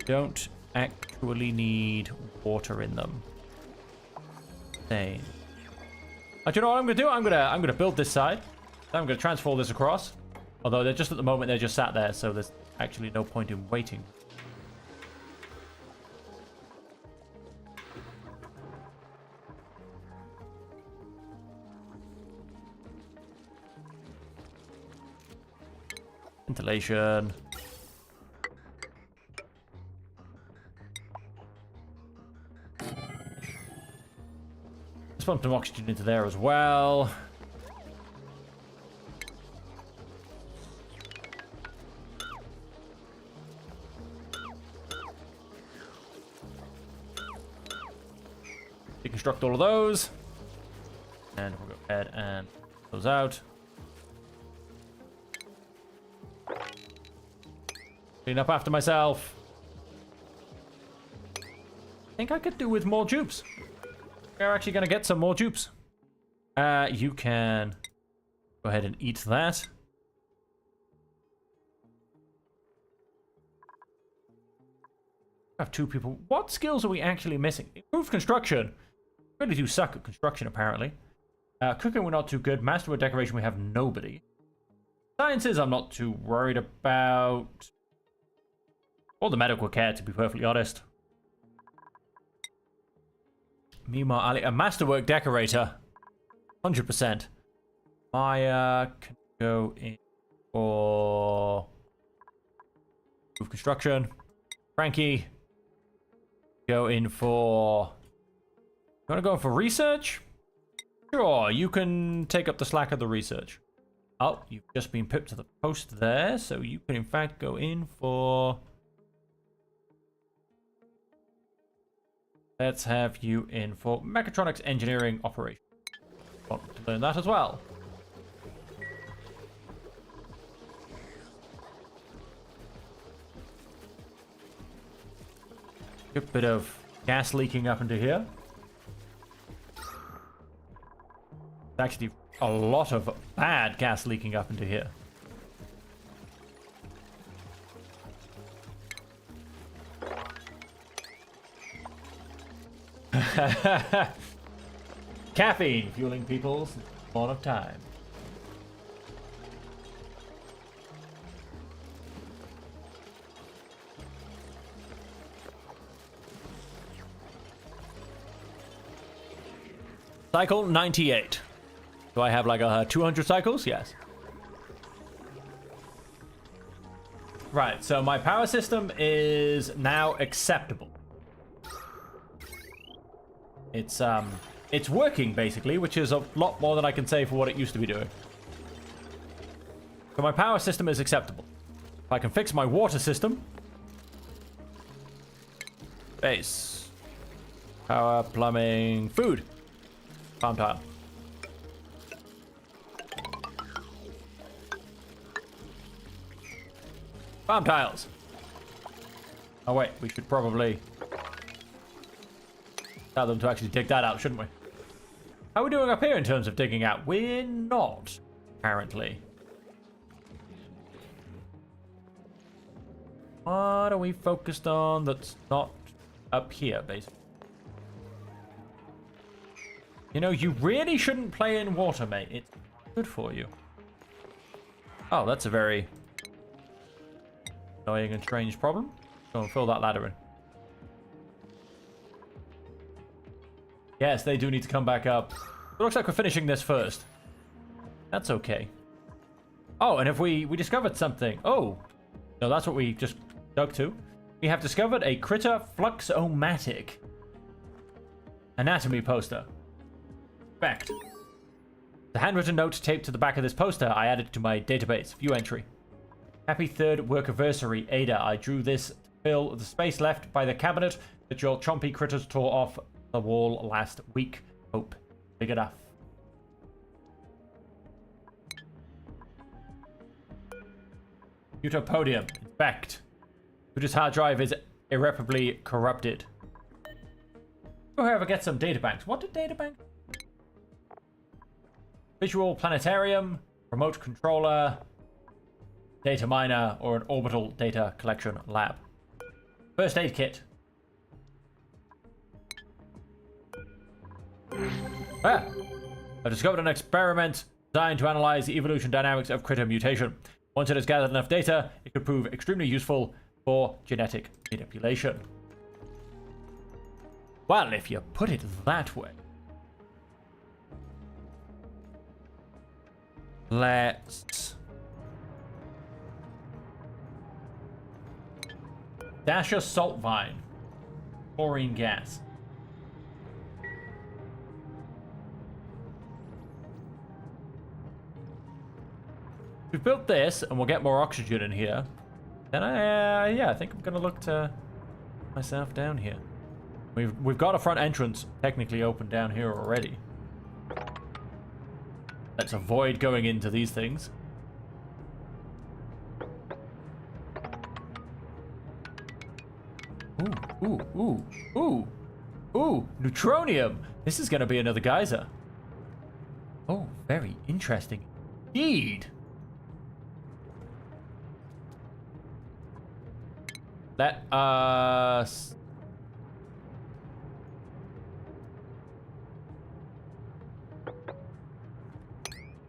don't actually need water in them. Dang. Do you know what I'm gonna do? I'm gonna build this side. I'm gonna transfer this across. Although they're just at the moment they're just sat there, so there's actually no point in waiting. Ventilation. Let's pump some oxygen into there as well. Deconstruct all of those. And we'll go ahead and those out. Clean up after myself. I think I could do with more dupes. We're actually going to get some more dupes. You can go ahead and eat that. I have two people. What skills are we actually missing? Improved construction. Really do suck at construction, apparently. Cooking, we're not too good. Masterwork decoration, we have nobody. Sciences, I'm not too worried about. Or the medical care, to be perfectly honest. Mima Ali, a masterwork decorator. 100%. Maya can go in for improved construction. Frankie, go in for. You want to go in for research? Sure, you can take up the slack of the research. Oh, you've just been pipped to the post there, so you can in fact go in for. Let's have you in for mechatronics engineering operation. Want to learn that as well. Good bit of gas leaking up into here. Actually, a lot of bad gas leaking up into here. Caffeine fueling people's lot of time. Cycle 98. Do I have like 200 cycles? Yes. Right, so my power system is now acceptable. It's working basically, which is a lot more than I can say for what it used to be doing. So my power system is acceptable. If I can fix my water system. Base. Power, plumbing, food. Farm tile. Farm tiles. Oh wait, we should probably tell them to actually dig that out, shouldn't we? How are we doing up here in terms of digging out? We're not, apparently. What are we focused on that's not up here, basically? You know, you really shouldn't play in water, mate. It's good for you. Oh, that's a very annoying and strange problem. Go and fill that ladder in. Yes, they do need to come back up. It looks like we're finishing this first. That's okay. Oh, and if we discovered something. Oh, no, that's what we just dug to. We have discovered a critter fluxomatic anatomy poster. Fact. The handwritten note taped to the back of this poster, I added to my database. View entry. Happy third workiversary, Ada. I drew this to fill the space left by the cabinet that your chompy critters tore off the wall last week. Hope. Big enough. Utopodium. Fact. Whose hard drive is irreparably corrupted. Whoever gets some databanks. What did databank? Visual planetarium, remote controller, data miner, or an orbital data collection lab. First aid kit. Ah! I've discovered an experiment designed to analyze the evolution dynamics of critter mutation. Once it has gathered enough data, it could prove extremely useful for genetic manipulation. Well, if you put it that way. Let's dash a salt vine. Chlorine gas. We've built this, and we'll get more oxygen in here. Then I think I'm gonna look to myself down here. We've got a front entrance technically open down here already. Let's avoid going into these things. Ooh, neutronium! This is gonna be another geyser. Oh, very interesting indeed. Let us...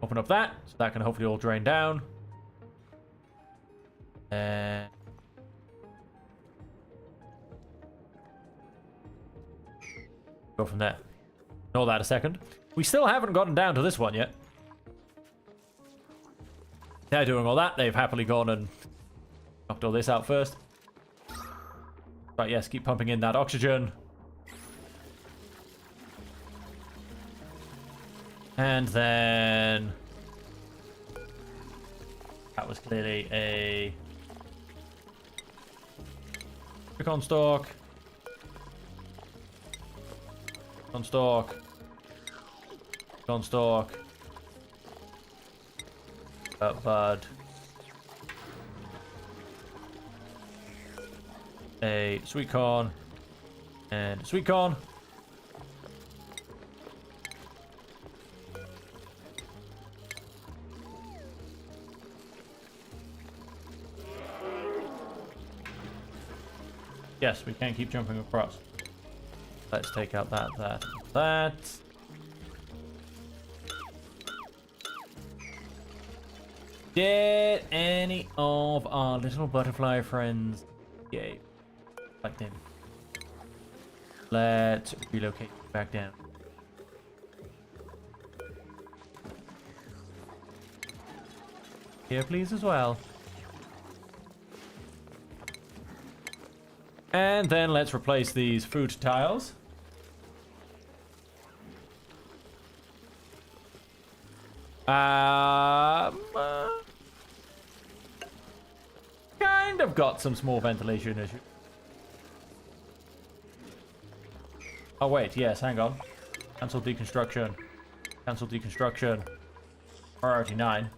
open up that, so that can hopefully all drain down. And... go from there. Ignore that a second. We still haven't gotten down to this one yet. They're doing all that. They've happily gone and knocked all this out first. Right, yes, keep pumping in that oxygen. And then... that was clearly a... recon stalk. Recon stalk. Recon stalk. Bud. A sweet corn. And a sweet corn. Yes, we can keep jumping across. Let's take out that. Did any of our little butterfly friends escape? Like them. Let's relocate back down. Here, please, as well. And then let's replace these food tiles. Kind of got some small ventilation issues. Oh wait, yes, hang on. Cancel deconstruction. Cancel deconstruction. Priority 9.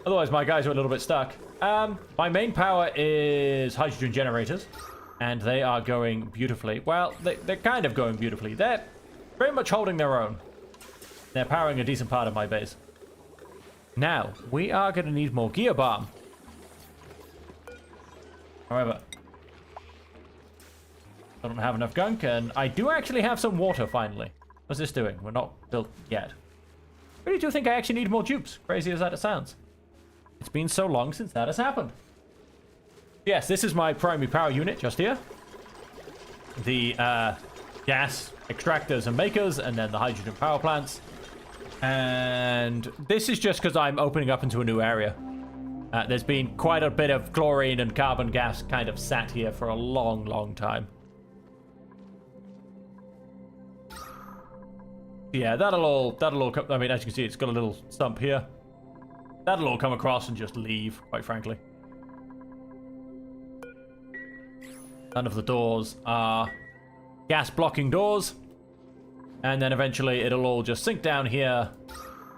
Otherwise, my guys are a little bit stuck. My main power is hydrogen generators, and they are going beautifully. Well, they're kind of going beautifully. They're very much holding their own. They're powering a decent part of my base. Now, we are going to need more gear bomb. However, I don't have enough gunk, and I do actually have some water, finally. What's this doing? We're not built yet. I really do think I actually need more dupes, crazy as that sounds. It's been so long since that has happened. Yes, this is my primary power unit just here. The gas extractors and makers, and then the hydrogen power plants. And this is just because I'm opening up into a new area. There's been quite a bit of chlorine and carbon gas kind of sat here for a long, long time. Yeah, that'll all come. I mean, as you can see, it's got a little stump here. That'll all come across and just leave, quite frankly. None of the doors are gas blocking doors. And then eventually it'll all just sink down here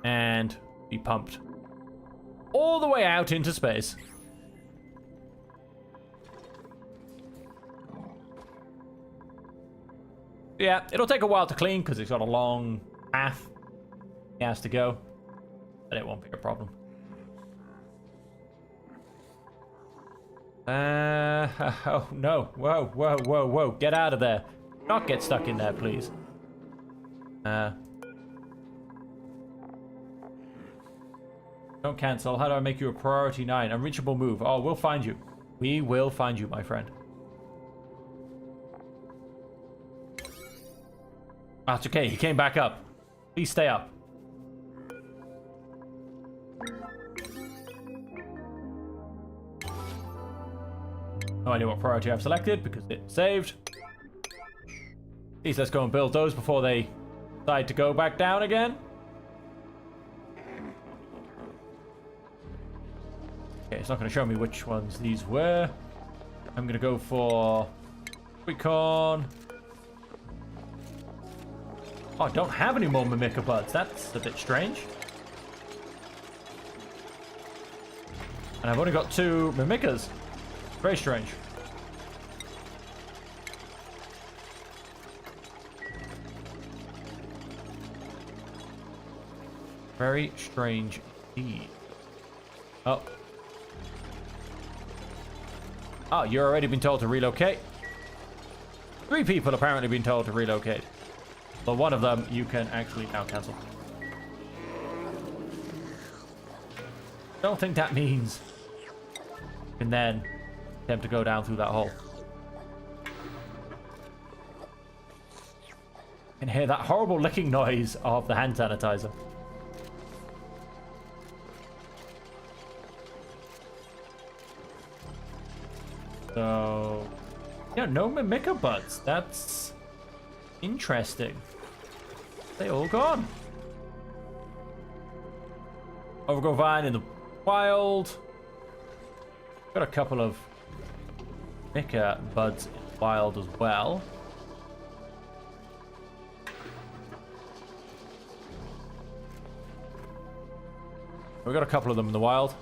and be pumped all the way out into space. Yeah, it'll take a while to clean because it's got a long path he has to go, but it won't be a problem. Oh no, whoa, whoa, whoa, whoa, get out of there. Not get stuck in there, please. Don't cancel. How do I make you a priority 9? Unreachable move. Oh, we'll find you. We will find you, my friend. That's okay. He came back up. Please stay up. No idea what priority I've selected because it saved. At least let's go and build those before they decide to go back down again. Okay, it's not going to show me which ones these were. I'm going to go for Recon. Oh, I don't have any more Mimica buds. That's a bit strange. And I've only got 2 Mimicas. Very strange. Very strange indeed. Oh. Oh, you're already been told to relocate. 3 people apparently been told to relocate. But one of them you can actually now cancel. Don't think that means you can then attempt to go down through that hole. You can hear that horrible licking noise of the hand sanitizer. So, yeah, no Mimica buds. That's interesting. They all gone. Overgrow vine in the wild. Got a couple of Mimica buds in the wild as well. We got a couple of them in the wild.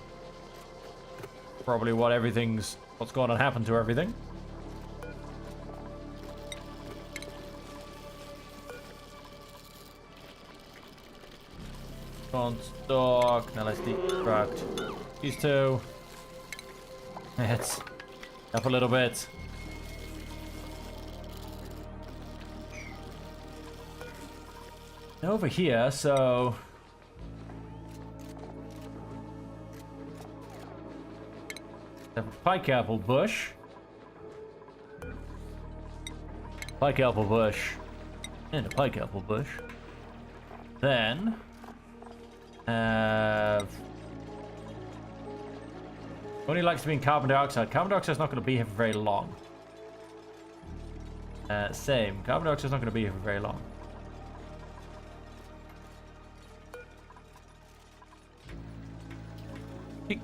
Probably what's going to happen to everything. On stock. Now let's deconstruct these 2. Let's up a little bit. Over here, so a pike apple bush. Pike apple bush. And a pike apple bush. Then only likes to be in carbon dioxide. Carbon dioxide is not going to be here for very long. Same. Carbon dioxide is not going to be here for very long.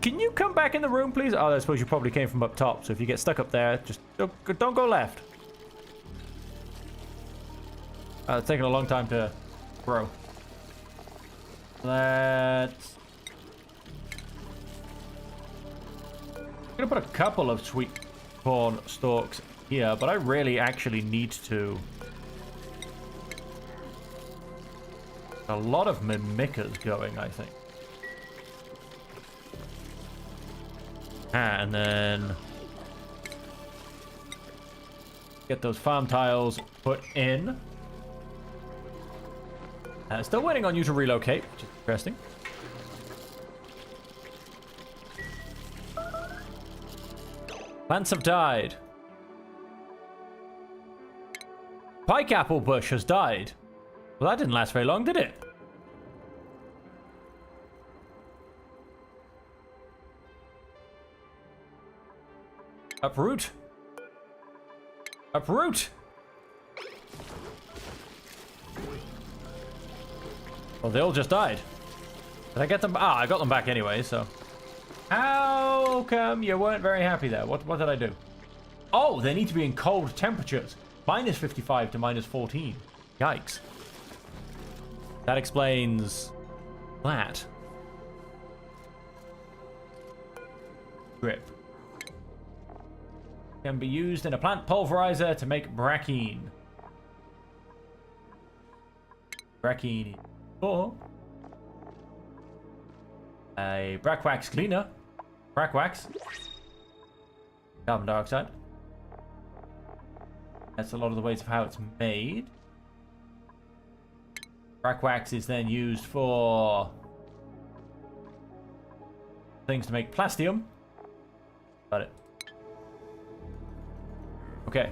Can you come back in the room, please? Oh, I suppose you probably came from up top. So if you get stuck up there, just don't go left. It's taking a long time to grow. Let's... I'm gonna put a couple of sweet corn stalks here, but I really actually need to... A lot of Mimicas going, I think. And then... Get those farm tiles put in. Still waiting on you to relocate, which is interesting. Plants have died. Pike apple bush has died. Well, that didn't last very long, did it? Uproot. Uproot. Well, they all just died. Did I get them? Ah, I got them back anyway, so. How come you weren't very happy there? What did I do? Oh, they need to be in cold temperatures. Minus 55 to minus 14. Yikes. That explains that. Drip. Can be used in a plant pulverizer to make brackine. Brackine. Or a brackwax cleaner. Brackwax. Carbon dioxide. That's a lot of the ways of how it's made. Brackwax is then used for things to make plastium. Got it. Okay.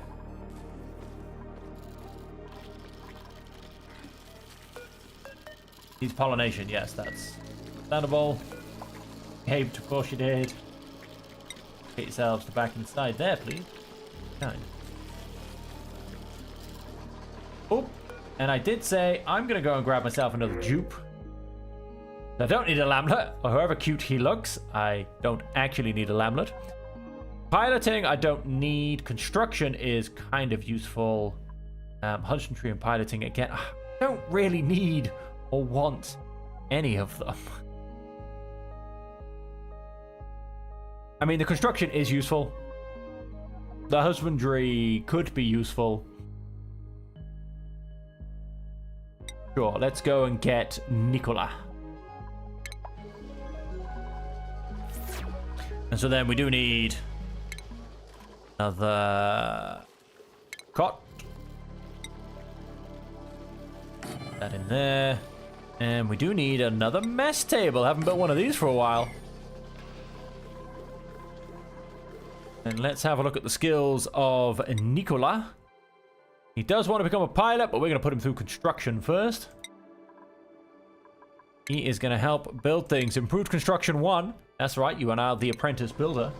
Needs pollination, yes, that's understandable. Behaved, of course you did. Get yourselves to back inside there, please. Kind. Oh, and I did say I'm gonna go and grab myself another dupe. I don't need a lamlet, or however cute he looks. I don't actually need a lamlet. Piloting, I don't need. Construction is kind of useful. Husbandry and piloting, again, I don't really need or want any of them. I mean, the construction is useful. The husbandry could be useful. Sure, let's go and get Nicola. And so then we do need another cot. Put that in there. And we do need another mess table. Haven't built one of these for a while. And let's have a look at the skills of Nicola. He does want to become a pilot, but we're going to put him through construction first. He is going to help build things. Improved construction 1. That's right, you are now the apprentice builder.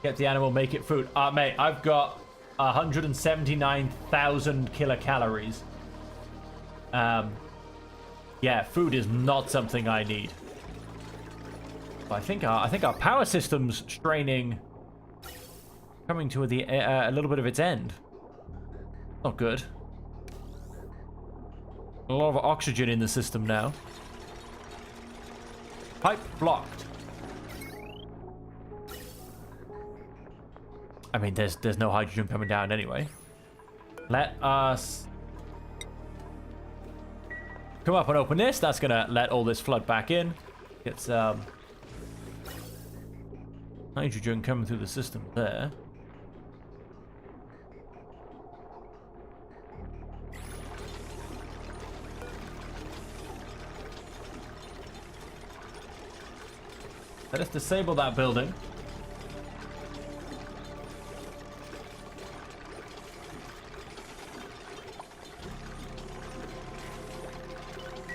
Get the animal, make it food. Mate, I've got 179,000 kilocalories. Yeah, food is not something I need. But I think our power system's straining, coming to a little bit of its end. Not good. A lot of oxygen in the system now. Pipe blocked. I mean, there's no hydrogen coming down anyway. Let us come up and open this. That's gonna let all this flood back in. Get some hydrogen coming through the system there. Let us disable that building.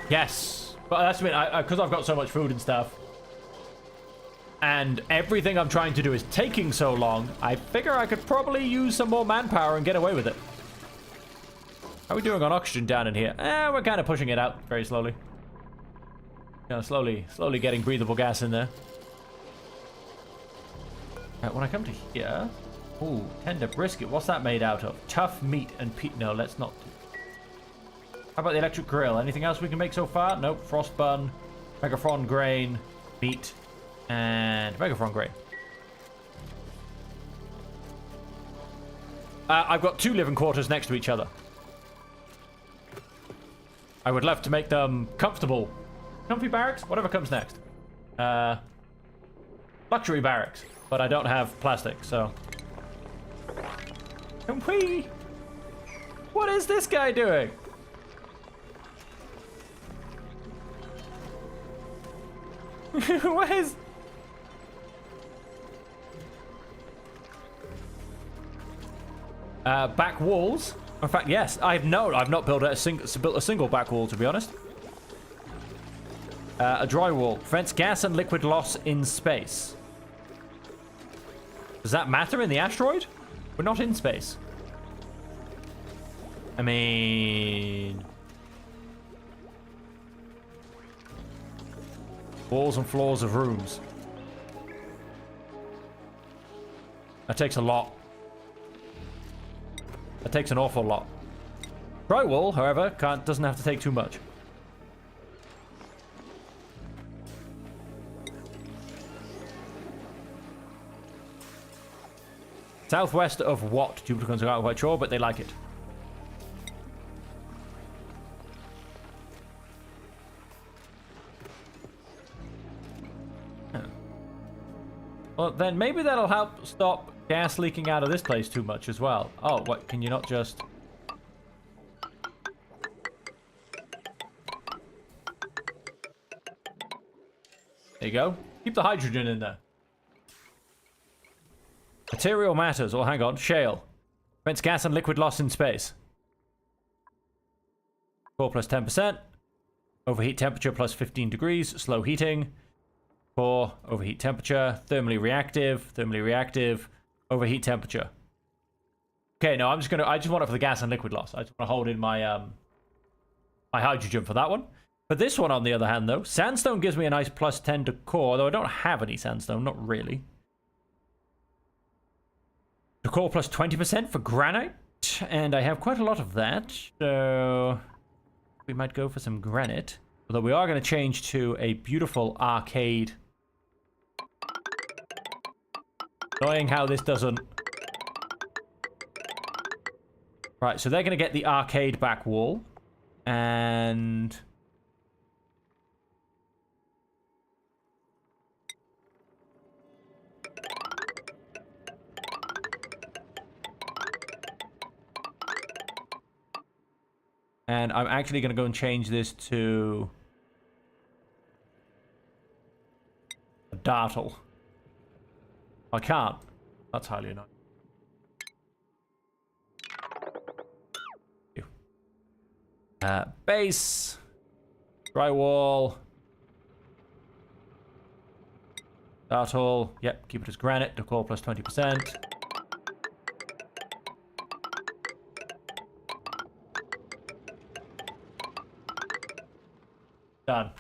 Yes, but that's because I've got so much food and stuff, and everything I'm trying to do is taking so long. I figure I could probably use some more manpower and get away with it. How are we doing on oxygen down in here? We're kind of pushing it out very slowly. Slowly getting breathable gas in there. When I come to here, ooh, tender brisket. What's that made out of? Tough meat and no, let's not. How about the electric grill? Anything else we can make so far? Nope. Frost bun, Megaphron grain, meat, and Megaphron grain. I've got 2 living quarters next to each other. I would love to make them comfortable. Comfy barracks? Whatever comes next. Luxury barracks. But I don't have plastic, so. Whee! What is this guy doing? What is... back walls? In fact, yes. I've not built a single back wall, to be honest. A dry wall. Prevents gas and liquid loss in space. Does that matter in the asteroid? We're not in space. I mean... walls and floors of rooms. That takes a lot. That takes an awful lot. Drywall, however, doesn't have to take too much. Southwest of what? Duplicants are not quite sure, but they like it. Well, then maybe that'll help stop gas leaking out of this place too much as well. Oh, what? Can you not just... There you go. Keep the hydrogen in there. Material matters. Oh, hang on. Shale. Prevents gas and liquid loss in space. Core plus 10%. Overheat temperature plus 15 degrees. Slow heating. Core. Overheat temperature. Thermally reactive. Overheat temperature. Okay, no, I just want it for the gas and liquid loss. I just want to hold in my my hydrogen for that one. For this one, on the other hand, though, sandstone gives me a nice plus 10 to core, though I don't have any sandstone, not really. To core plus 20% for granite, and I have quite a lot of that, so we might go for some granite. Although we are going to change to a beautiful arcade. Annoying how this doesn't... Right, so they're going to get the arcade back wall. And... And I'm actually going to go and change this to... a dartle. I can't. That's highly annoying. Base. Drywall. Dartle. Yep, keep it as granite. Decor plus 20%. Done.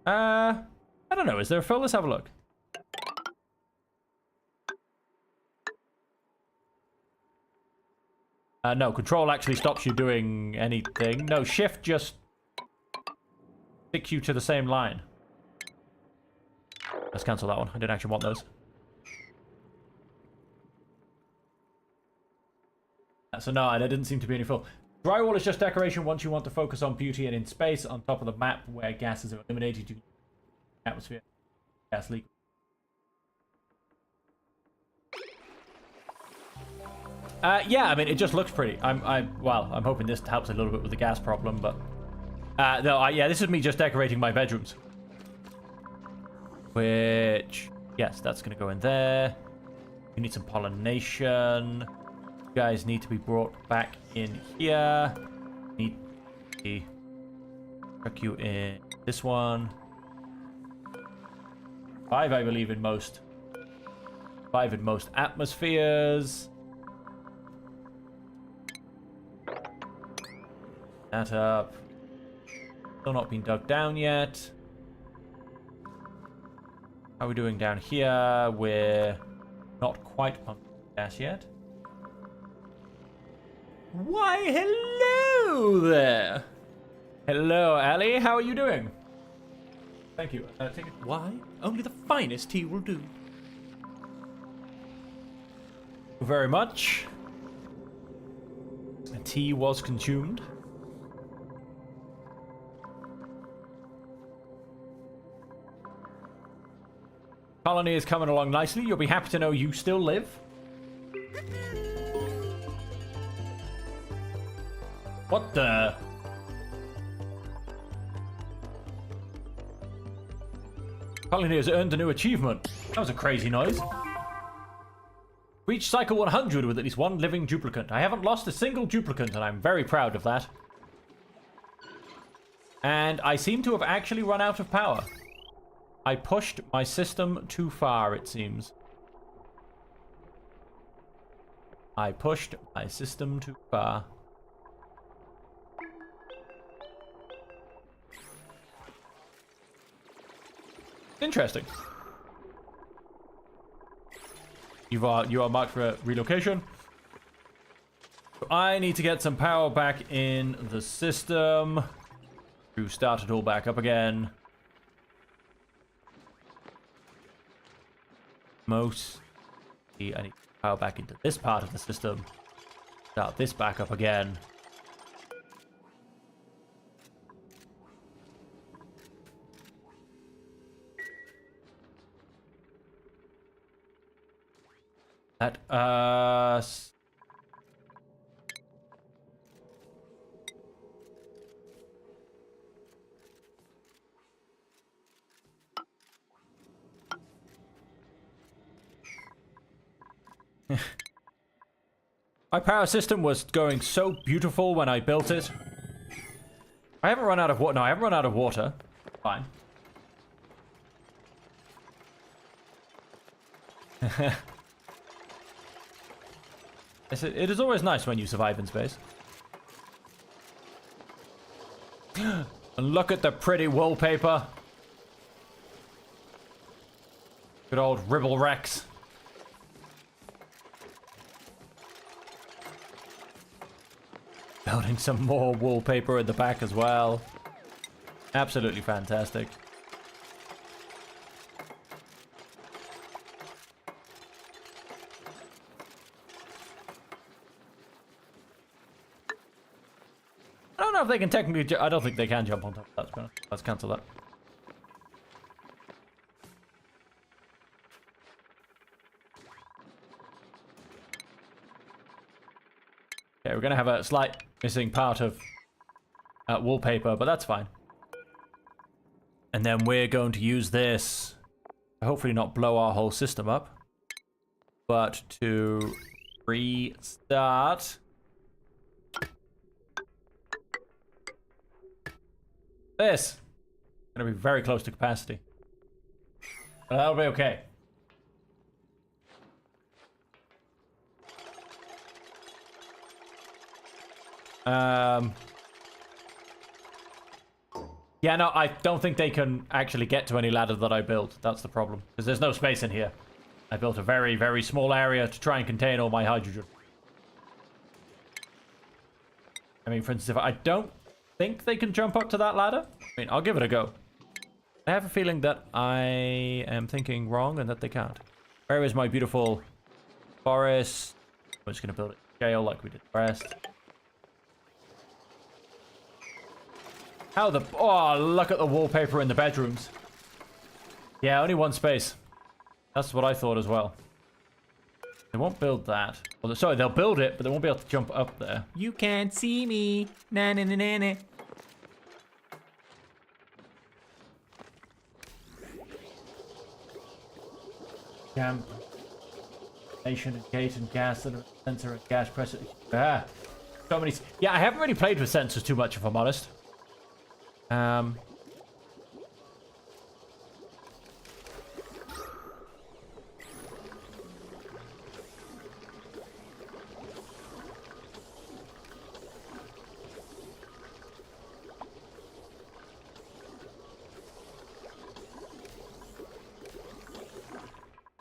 I don't know. Is there a fill? Let's have a look. No, control actually stops you doing anything. No, shift just sticks you to the same line. Let's cancel that one. I didn't actually want those. So no, there didn't seem to be any fill. Drywall is just decoration once you want to focus on beauty and in space on top of the map where gases are eliminated. You can atmosphere, gas leak. Yeah, I mean, it just looks pretty. I'm hoping this helps a little bit with the gas problem, but no, yeah, this is me just decorating my bedrooms. Which, yes, that's gonna go in there. We need some pollination. You guys need to be brought back in here. Need to chuck you in this one. 5, I believe, in most. 5 in most atmospheres. That up. Still not been dug down yet. How are we doing down here? We're not quite pumping gas yet. Why, hello there. Hello, Ali. How are you doing? Thank you. Take it. Why? Only the finest tea will do. Thank you very much. The tea was consumed. Colony is coming along nicely. You'll be happy to know you still live. What the? Colony has earned a new achievement. That was a crazy noise. Reach cycle 100 with at least one living duplicant. I haven't lost a single duplicant, and I'm very proud of that. And I seem to have actually run out of power. I pushed my system too far, it seems. I pushed my system too far. Interesting. You are marked for relocation. I need to get some power back in the system to start it all back up again. Most. I need to power back into this part of the system. Start this back up again. That, my power system was going so beautiful when I built it. I haven't run out of water. No, I haven't run out of water. Fine. It is always nice when you survive in space. And look at the pretty wallpaper. Good old Ribble Rex. Building some more wallpaper at the back as well. Absolutely fantastic. I don't know if they can technically. I don't think they can jump on top of that. Let's cancel that. Okay, we're gonna have a slight missing part of wallpaper, but that's fine. And then we're going to use this to hopefully not blow our whole system up, but to restart this. Gonna be very close to capacity. But that'll be okay. Yeah, no, I don't think they can actually get to any ladder that I built. That's the problem. Because there's no space in here. I built a very, very small area to try and contain all my hydrogen. I mean, for instance, if I don't think they can jump up to that ladder, I mean, I'll give it a go. I have a feeling that I am thinking wrong and that they can't. Where is my beautiful forest? I'm just going to build it scale like we did the rest. How the... Oh, look at the wallpaper in the bedrooms. Yeah, only one space. That's what I thought as well. They won't build that. Well, sorry, they'll build it, but they won't be able to jump up there. You can't see me. Na na na na na. Camp. Nation and gate and gas and sensor and gas pressure. Ah. So many... Yeah, I haven't really played with sensors too much, if I'm honest.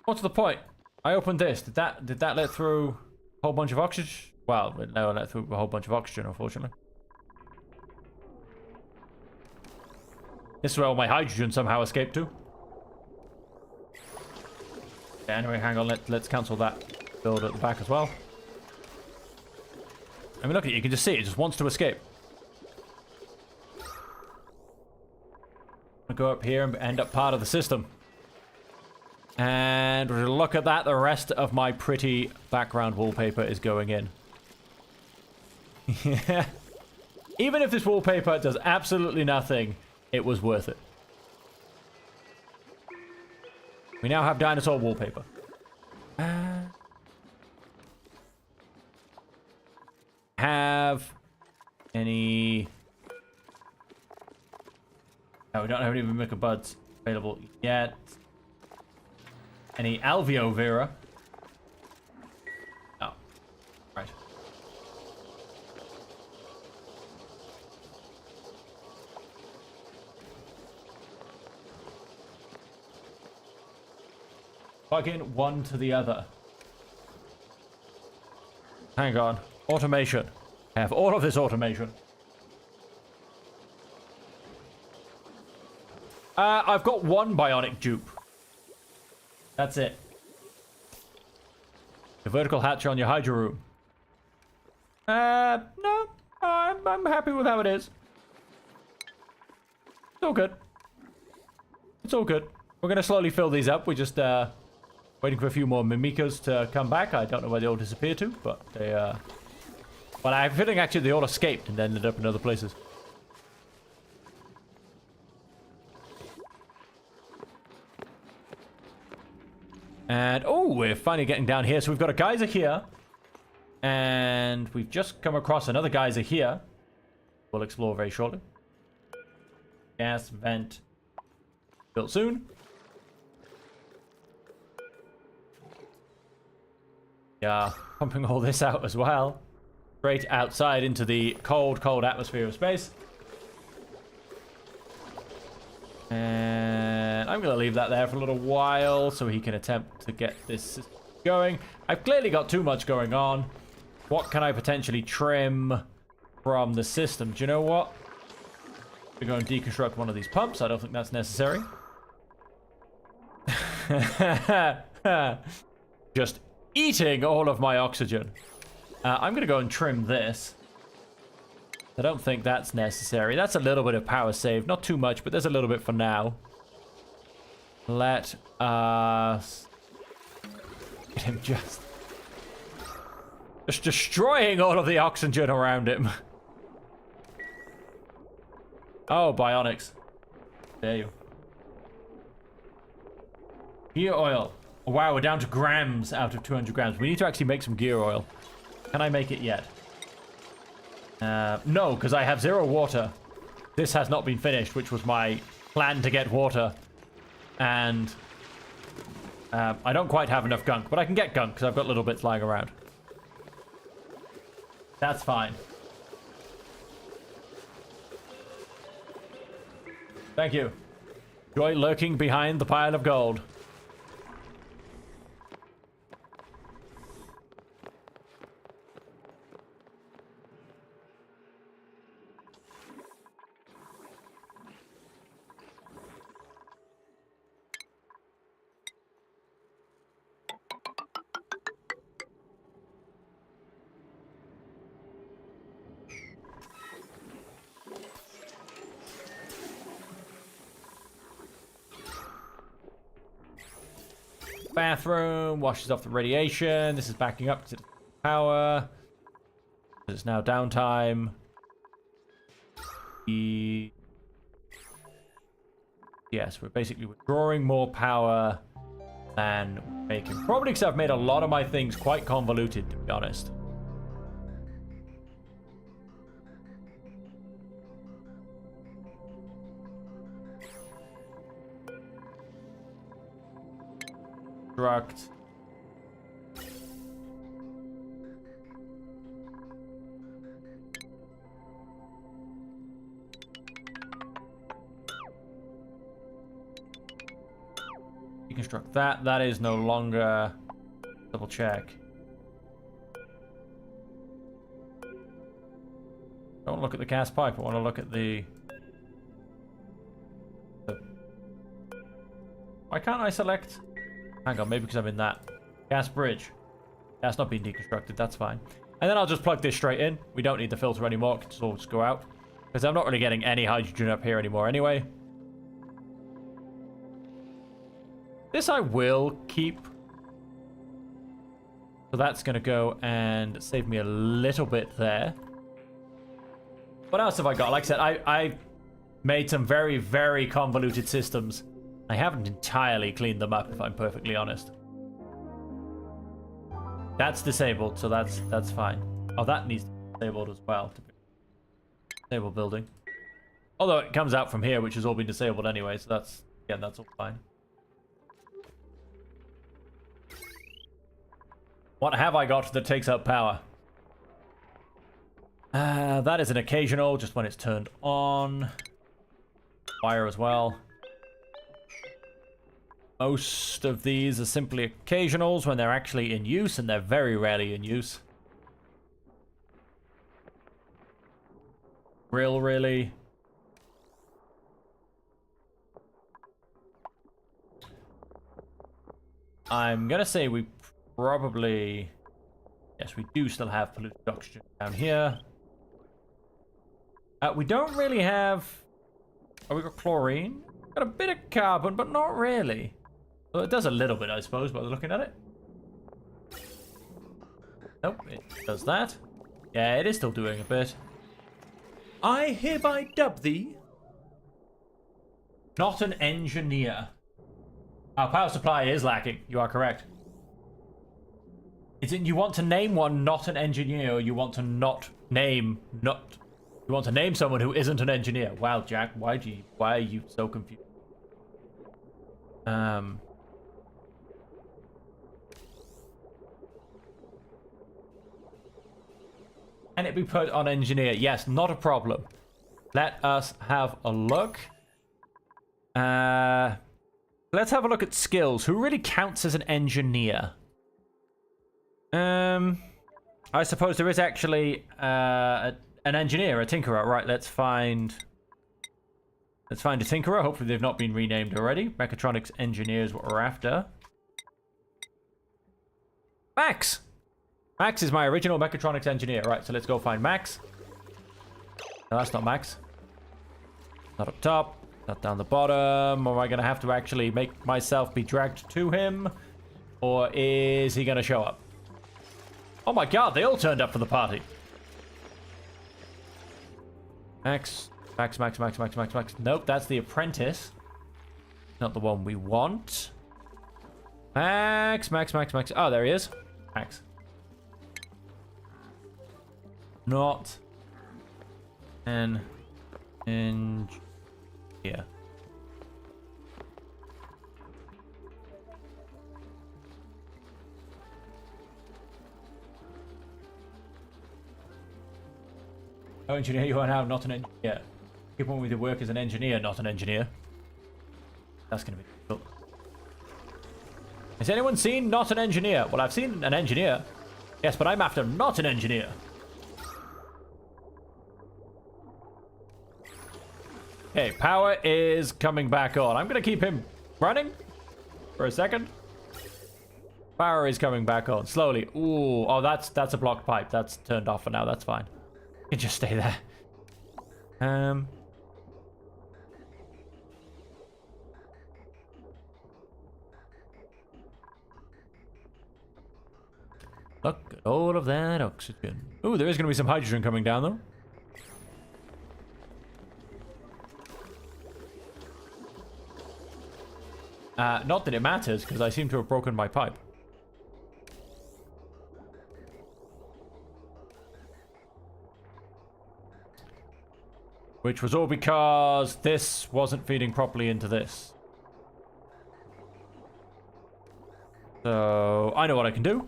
What's the point? I opened this. Did that let through a whole bunch of oxygen? Well, no, it let through a whole bunch of oxygen, unfortunately. This is where all my hydrogen somehow escaped to. Yeah, anyway, hang on. Let's cancel that build at the back as well. I mean, look at it. You can just see it just wants to escape. I'll go up here and end up part of the system. And look at that. The rest of my pretty background wallpaper is going in. Yeah. Even if this wallpaper does absolutely nothing, it was worth it. We now have dinosaur wallpaper. Have any... No, we don't have any Mimica buds available yet. Any Alveo Vera? Oh, right. Plug in one to the other. Hang on. Automation. I have all of this automation. I've got one bionic dupe. That's it. The vertical hatch on your Hydra room. No. I'm happy with how it is. It's all good. It's all good. We're gonna slowly fill these up. We're just, waiting for a few more Mimicas to come back. I don't know where they all disappeared to, but they, But I'm feeling actually they all escaped and ended up in other places. And, oh, we're finally getting down here. So we've got a geyser here. And we've just come across another geyser here. We'll explore very shortly. Gas vent. Built soon. Yeah, pumping all this out as well. Straight outside into the cold, cold atmosphere of space. And I'm going to leave that there for a little while so he can attempt to get this going. I've clearly got too much going on. What can I potentially trim from the system? Do you know what? We're going to deconstruct one of these pumps. I don't think that's necessary. Just eating all of my oxygen. I'm going to go and trim this. I don't think that's necessary. That's a little bit of power save. Not too much, but there's a little bit for now. Let us... Get him just destroying all of the oxygen around him. Oh, bionics. There you. Gear oil. Oh, wow, we're down to grams out of 200 grams. We need to actually make some gear oil. Can I make it yet? No, because I have 0 water. This has not been finished, which was my plan to get water. And I don't quite have enough gunk, but I can get gunk because I've got little bits lying around. That's fine. Thank you. Joy lurking behind the pile of gold. Bathroom, washes off the radiation. This is backing up to power. It's now downtime. Yes, we're basically withdrawing more power than making. Probably because I've made a lot of my things quite convoluted, to be honest. Construct. Deconstruct that. That is no longer. Double check. Don't look at the gas pipe. I want to look at the. Why can't I select? Hang on, maybe because I'm in that gas bridge. That's not being deconstructed, that's fine. And then I'll just plug this straight in. We don't need the filter anymore, it can all just go out. Because I'm not really getting any hydrogen up here anymore anyway. This I will keep. So that's going to go and save me a little bit there. What else have I got? Like I said, I made some very, very convoluted systems. I haven't entirely cleaned them up, if I'm perfectly honest. That's disabled, so that's fine. Oh, that needs to be disabled as well. Disable building. Although it comes out from here, which has all been disabled anyway, so that's, again, that's all fine. What have I got that takes up power? That is an occasional, just when it's turned on. Fire as well. Most of these are simply occasionals when they're actually in use, and they're very rarely in use. Grill, really. I'm gonna say we probably... Yes, we do still have polluted oxygen down here. We don't really have... Oh, we got chlorine. Got a bit of carbon, but not really. Well, it does a little bit, I suppose, by looking at it. Nope, it does that. Yeah, it is still doing a bit. I hereby dub thee Not an engineer. Our power supply is lacking. You are correct. Is it you want to name one not an engineer, or you want to not name not... You want to name someone who isn't an engineer? Wow, Jack, why are you so confused? Can it be put on engineer? Yes, not a problem. Let us have a look. Let's have a look at skills. Who really counts as an engineer? I suppose there is actually an engineer, a tinkerer. Right, let's find a tinkerer. Hopefully they've not been renamed already. Mechatronics engineer is what we're after. Max! Max is my original mechatronics engineer. Right, so let's go find Max. No, that's not Max. Not up top. Not down the bottom. Or am I going to have to actually make myself be dragged to him? Or is he going to show up? Oh my god, they all turned up for the party. Max. Max. Nope, that's the apprentice. Not the one we want. Max. Oh, there he is. Max. Not an engineer. Oh, engineer, you are now not an engineer. People want me to work as an engineer, not an engineer. That's going to be difficult. Has anyone seen not an engineer? Well, I've seen an engineer. Yes, but I'm after not an engineer. Okay, power is coming back on. I'm going to keep him running for a second. Power is coming back on slowly. Ooh, oh, that's a blocked pipe. That's turned off for now. That's fine. You can just stay there. Look at all of that oxygen. Ooh, there is going to be some hydrogen coming down, though. Not that it matters, because I seem to have broken my pipe. Which was all because this wasn't feeding properly into this. So, I know what I can do.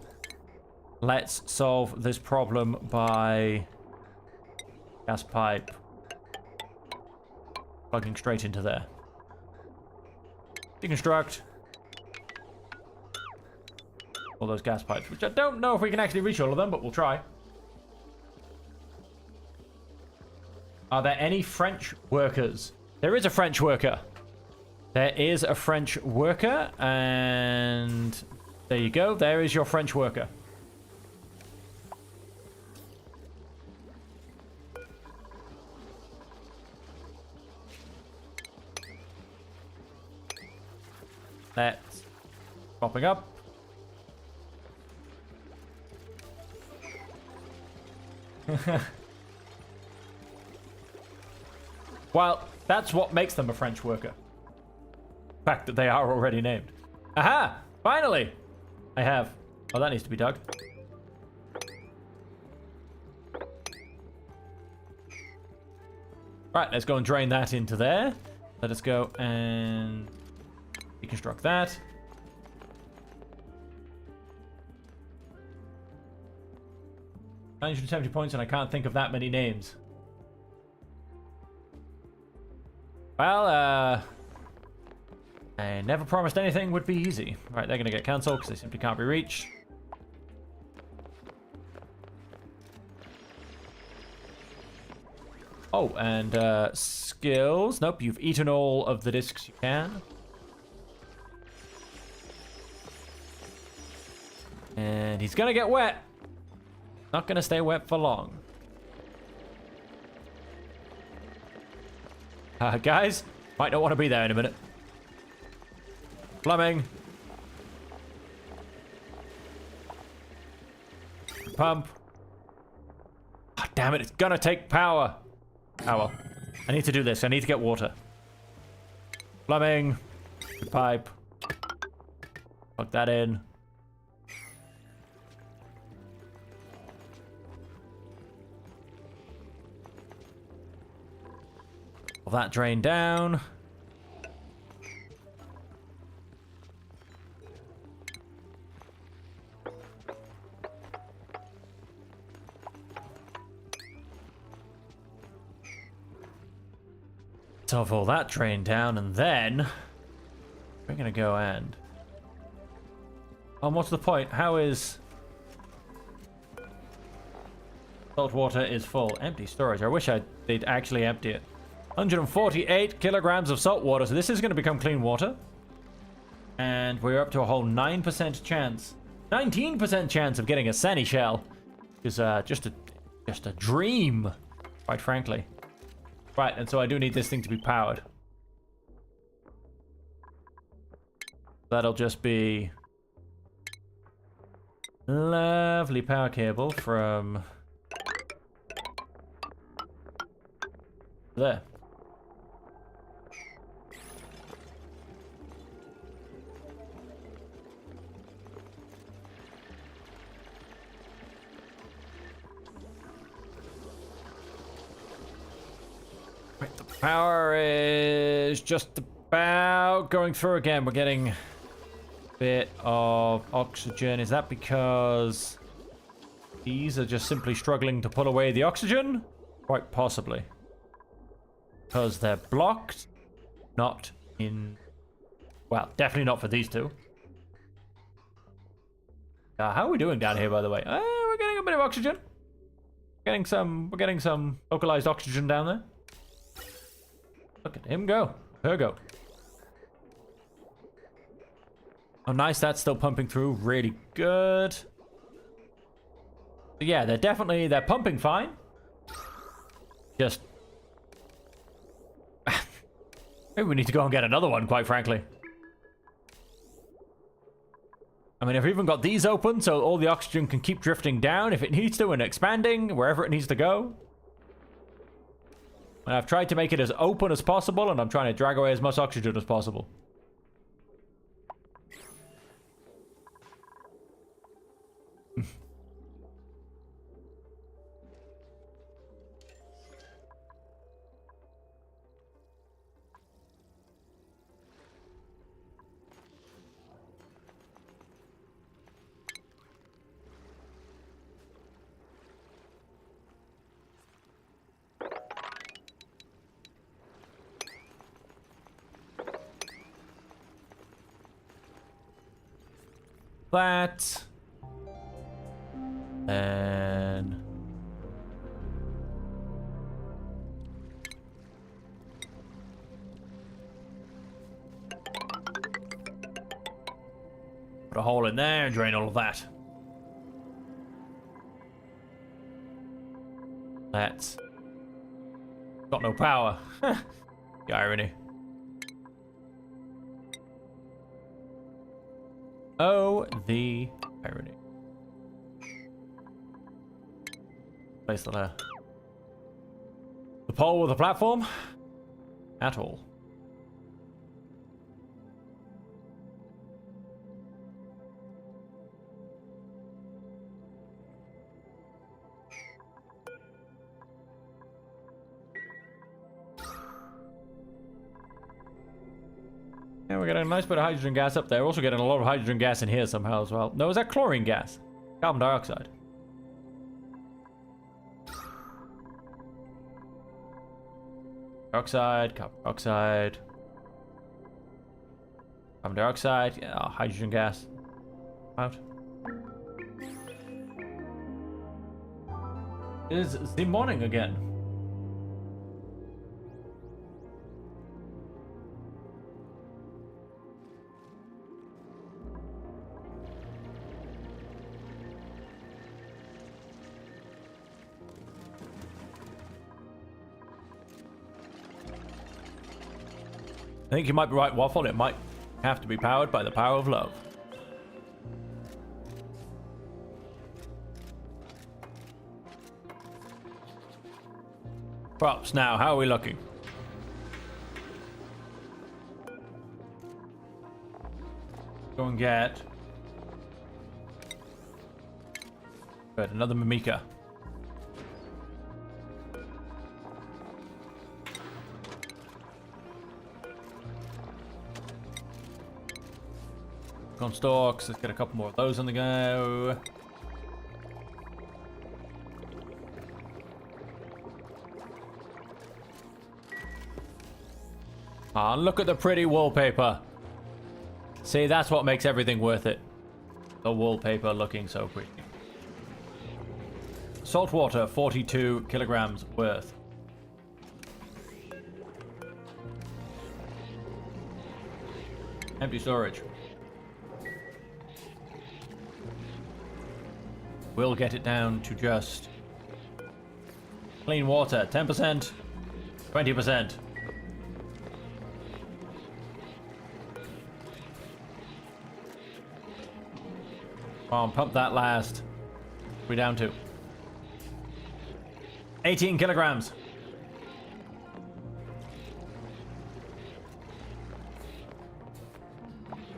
Let's solve this problem by gas pipe plugging straight into there. Deconstruct all those gas pipes, which I don't know if we can actually reach all of them, but we'll try. Are there any French workers? There is a French worker. There is a French worker, and there you go. There is your French worker. That's popping up. Well, that's what makes them a French worker. The fact that they are already named. Aha! Finally! I have. Oh, that needs to be dug. Right, let's go and drain that into there. Let us go and deconstruct that. 970 points, and I can't think of that many names. Well, I never promised anything would be easy. Right, they're gonna get cancelled because they simply can't be reached. Oh, and skills. Nope, you've eaten all of the discs you can. And he's gonna get wet. Not gonna stay wet for long. Guys, might not want to be there in a minute. Plumbing. Pump. Oh, damn it, it's gonna take power. Oh well. I need to do this. I need to get water. Plumbing. Pipe. Plug that in. Pull that drain down. So all that drain down, and then we're gonna go and what's the point? How is salt water is full? Empty storage. I wish they'd actually empty it. 148 kilograms of salt water, so this is going to become clean water. And we're up to a whole 9% chance. 19% chance of getting a Sani shell. Is just a dream, quite frankly. Right, and so I do need this thing to be powered. That'll just be lovely power cable from there. Right, the power is just about going through again. We're getting a bit of oxygen. Is that because these are just simply struggling to pull away the oxygen? Quite possibly. Because they're blocked. Not in... Well, definitely not for these two. How are we doing down here, by the way? We're getting a bit of oxygen. We're getting some localized oxygen down there. Look at him go. Her go. Oh, nice. That's still pumping through. Really good. Yeah, they're pumping fine. Just... Maybe we need to go and get another one, quite frankly. I mean, I've even got these open, so all the oxygen can keep drifting down if it needs to and expanding wherever it needs to go. And I've tried to make it as open as possible, and I'm trying to drag away as much oxygen as possible. That. And... Put a hole in there and drain all of that. That's... Got no power. The irony. Oh, the irony. Place the pole with the platform. at all. Yeah, we're getting a nice bit of hydrogen gas up there. We're also getting a lot of hydrogen gas in here somehow as well. No, is that chlorine gas? Carbon dioxide. Dioxide, carbon dioxide. Carbon dioxide, yeah, hydrogen gas. Out. It is the morning again. I think you might be right, Waffle. It might have to be powered by the power of love. Props now, how are we looking? Go and get... Good, another Mimika. On stalks, let's get a couple more of those on the go. Ah, look at the pretty wallpaper. See, that's what makes everything worth it. The wallpaper looking so pretty. Salt water, 42 kilograms worth. Empty storage. We'll get it down to just clean water, 10%, 20%. Come on, pump that last. We're down to 18 kilograms.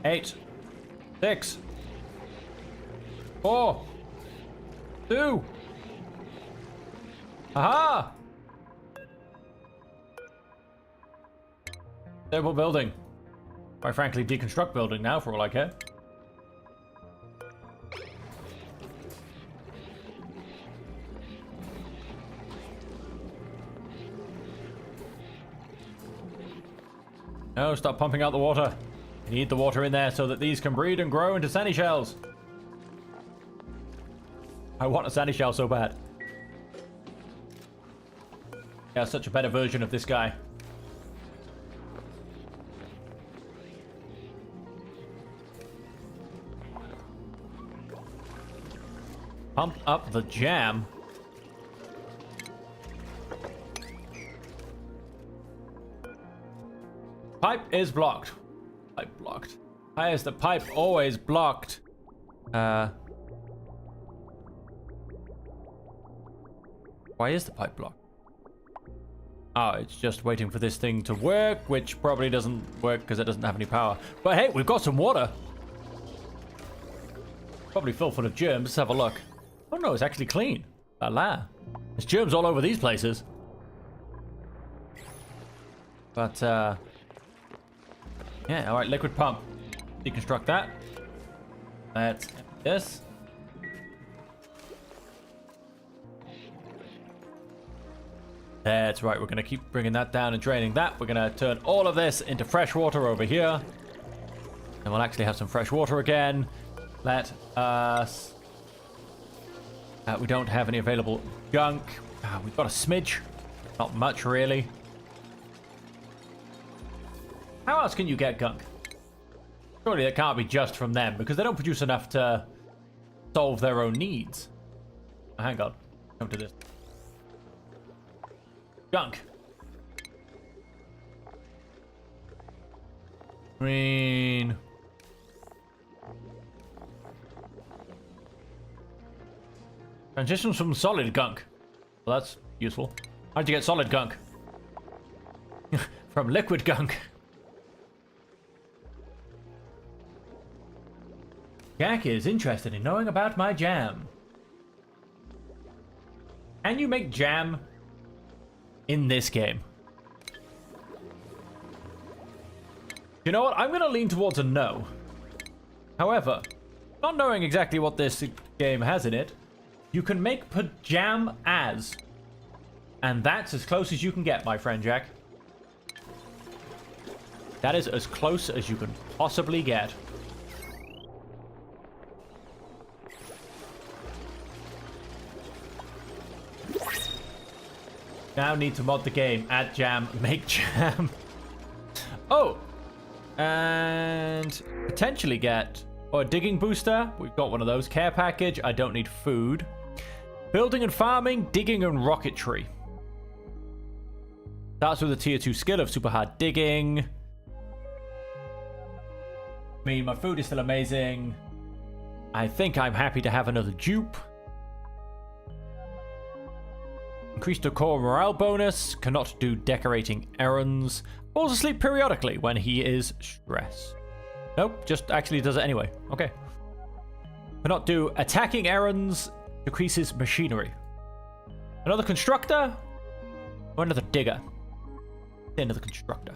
Eight, 6, 4, 2. Aha! Stable building. Quite frankly, deconstruct building now for all I care. No, stop pumping out the water. You need the water in there so that these can breed and grow into sandy shells. I want a sandy shell so bad. Yeah, such a better version of this guy. Pump up the jam. Pipe is blocked. Pipe blocked. Why is the pipe always blocked? Why is the pipe blocked? Oh, it's just waiting for this thing to work, which probably doesn't work because it doesn't have any power. But hey, we've got some water. Probably filled full of germs. Let's have a look. Oh no, it's actually clean. La la. There's germs all over these places. But, yeah, alright, liquid pump. Deconstruct that. Let's empty this. That's right, we're going to keep bringing that down and draining that. We're going to turn all of this into fresh water over here. And we'll actually have some fresh water again. Let us... we don't have any available gunk. We've got a smidge. Not much, really. How else can you get gunk? Surely that can't be just from them, because they don't produce enough to solve their own needs. Oh, hang on. Come to this. Gunk. Green. Transitions from solid gunk. Well, that's useful. How'd you get solid gunk? from Liquid Gunk. Jack is interested in knowing about my jam. Can you make jam in this game? You know what? I'm going to lean towards a no. However, not knowing exactly what this game has in it, you can make pajamas. And that's as close as you can get, my friend Jack. That is as close as you can possibly get. Now need to mod the game. Add jam, make jam. Oh! And potentially get a digging booster. We've got one of those. Care package. I don't need food. Building and farming, digging and rocketry. Starts with a tier 2 skill of super hard digging. I mean, my food is still amazing. I think I'm happy to have another dupe. Increased core morale bonus. Cannot do decorating errands. Falls asleep periodically when he is stressed. Nope, just actually does it anyway. Okay. Cannot do attacking errands. Decreases machinery. Another constructor? Or another digger? Another constructor.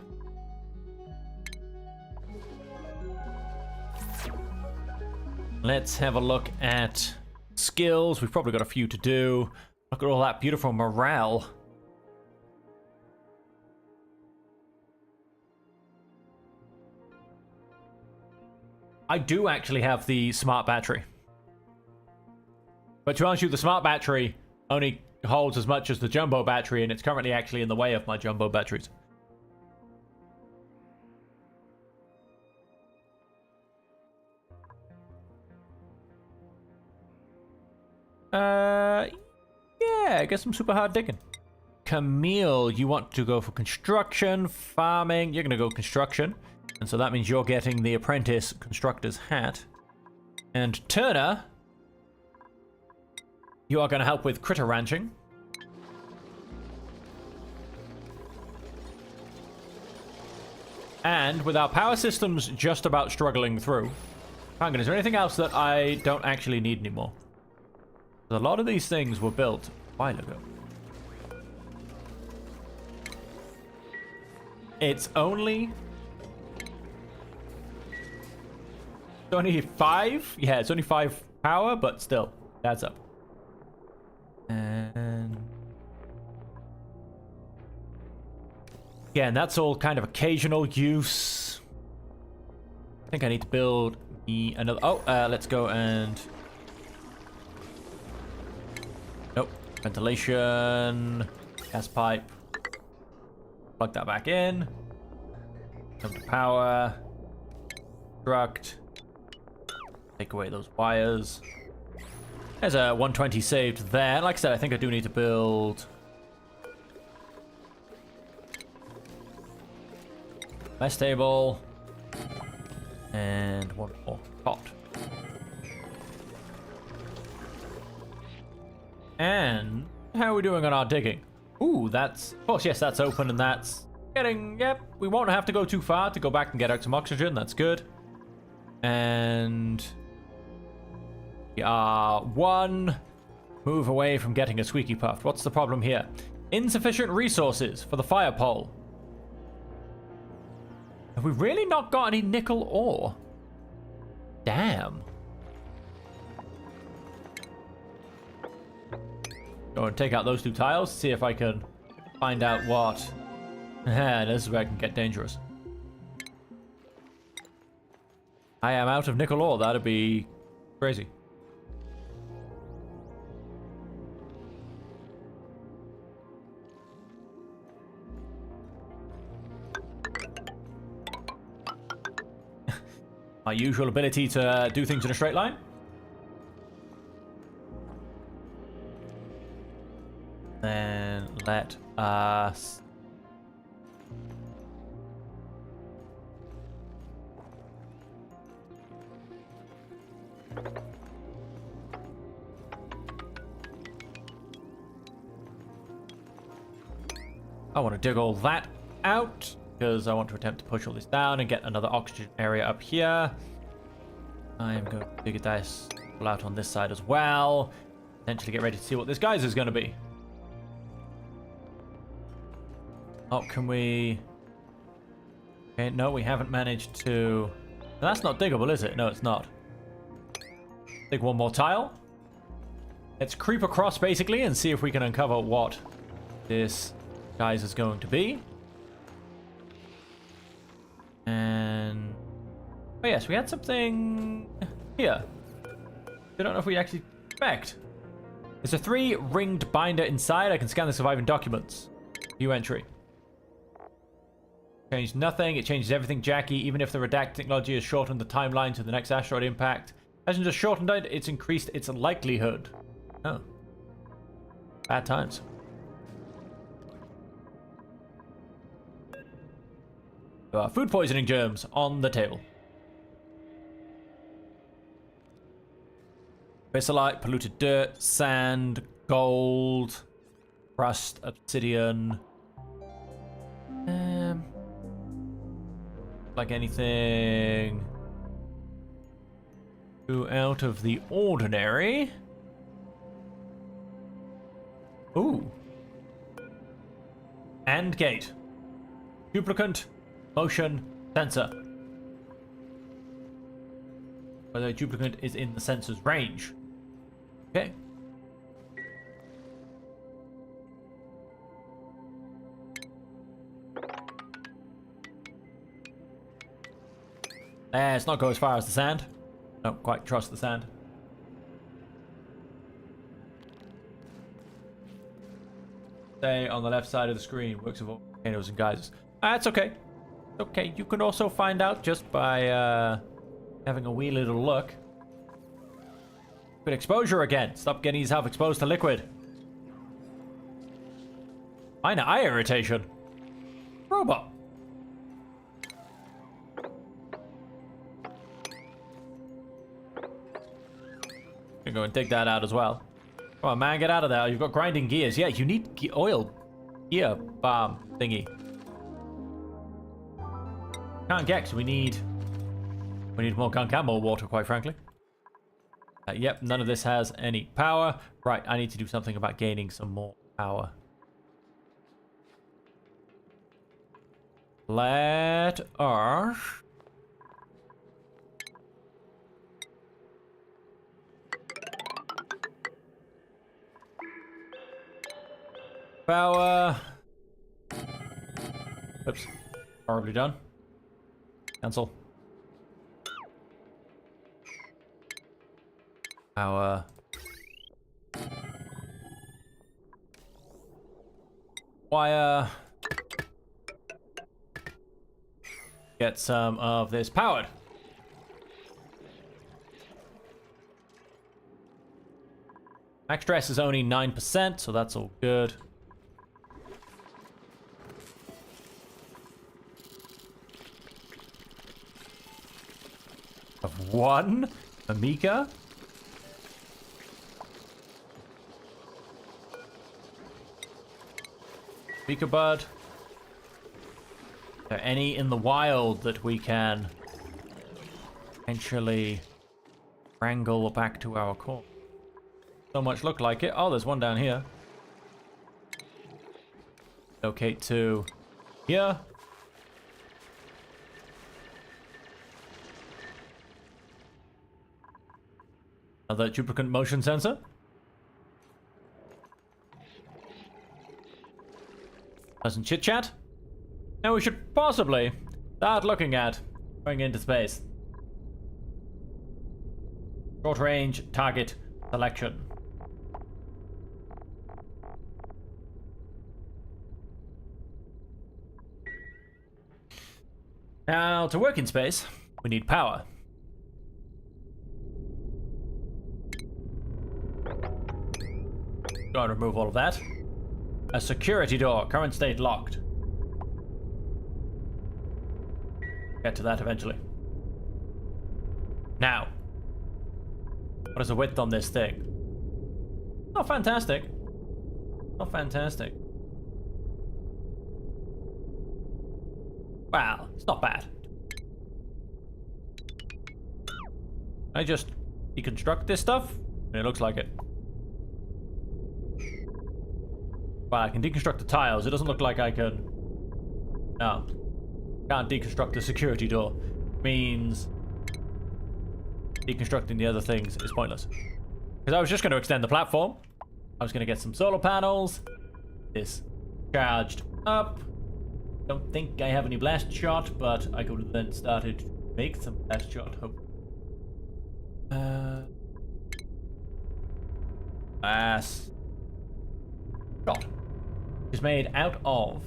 Let's have a look at skills. We've probably got a few to do. Look at all that beautiful morale. I do actually have the smart battery. But to be honest with you, the smart battery only holds as much as the jumbo battery, and it's currently actually in the way of my jumbo batteries. Yeah, I guess some super hard digging. Camille, you want to go for construction, farming. You're going to go construction. And so that means you're getting the apprentice constructor's hat. And Turner, you are going to help with critter ranching. And with our power systems just about struggling through, hang on, is there anything else that I don't actually need anymore? A lot of these things were built a while ago. It's only 5? Yeah, it's only 5 power, but still, that's up. And again, that's all kind of occasional use. I think I need to build me another. Oh, let's go and. Nope. Ventilation. Gas pipe. Plug that back in. Come to power. Construct. Take away those wires. There's a 120 saved there. Like I said, I think I do need to build mess table and one more pot. And how are we doing on our digging? Ooh, that's, of course, yes, that's open, and that's getting, yep, we won't have to go too far to go back and get out some oxygen. That's good. And we are 1 move away from getting a squeaky puff. What's the problem here? Insufficient resources for the fire pole. Have we really not got any nickel ore? Damn. Go and take out those 2 tiles, see if I can find out what. This is where I can get dangerous. I am out of nickel ore. That'd be crazy. My usual ability to do things in a straight line. Then let us I want to dig all that out. because I want to attempt to push all this down and get another oxygen area up here. I am going to dig this out on this side as well. Potentially get ready to see what this geyser is going to be. Oh, can we... Okay, no, we haven't managed to... That's not diggable, is it? No, it's not. Dig one more tile. Let's creep across, basically, and see if we can uncover what this geyser is going to be. And... Oh, yes, we had something here. I don't know if we actually expect. There's a 3-ringed binder inside. I can scan the surviving documents. View entry. Changed nothing. It changes everything, Jackie. Even if the redact technology has shortened the timeline to the next asteroid impact, hasn't just shortened it, it's increased its likelihood. Oh. Bad times. There are food poisoning germs on the table. Chrysolite, polluted dirt, sand, gold, rust, obsidian. Like anything too out of the ordinary. Ooh. And gate. Duplicant motion sensor. Whether a duplicant is in the sensor's range. Okay. Let's not go as far as the sand. Don't quite trust the sand. Stay on the left side of the screen. Works of volcanoes and geysers. That's okay. Okay, you can also find out just by having a wee little look. Good exposure again. Stop getting yourself exposed to liquid. Minor eye irritation. Robot. Gonna go and dig that out as well. Come on, man, get out of there. You've got grinding gears. Yeah, you need oil gear bomb thingy. Can't get, 'cause we need more gunk and more water, quite frankly. Yep, none of this has any power. Right, I need to do something about gaining some more power. Let us... Power. Oops. Horribly done. Cancel. Power. Wire. Get some of this powered. Max stress is only 9%, so that's all good. Of one, Amika. Amika bud. Are there any in the wild that we can potentially wrangle back to our core? So much look like it. Oh, there's one down here. Locate to here. Another duplicant motion sensor. Pleasant chit chat. Now we should possibly start looking at going into space. Short range target selection. Now, to work in space, we need power. Go and remove all of that. A security door, current state locked. Get to that eventually. Now, what is the width on this thing? Not fantastic. Not fantastic. Wow, it's not bad. Can I just deconstruct this stuff? It looks like it. Well, I can deconstruct the tiles. It doesn't look like I can... No. Can't deconstruct the security door. Means... deconstructing the other things is pointless. Because I was just going to extend the platform. I was going to get some solar panels. This charged up. Don't think I have any blast shot, but I could have then started to make some blast shot. Hope. Blast shot is made out of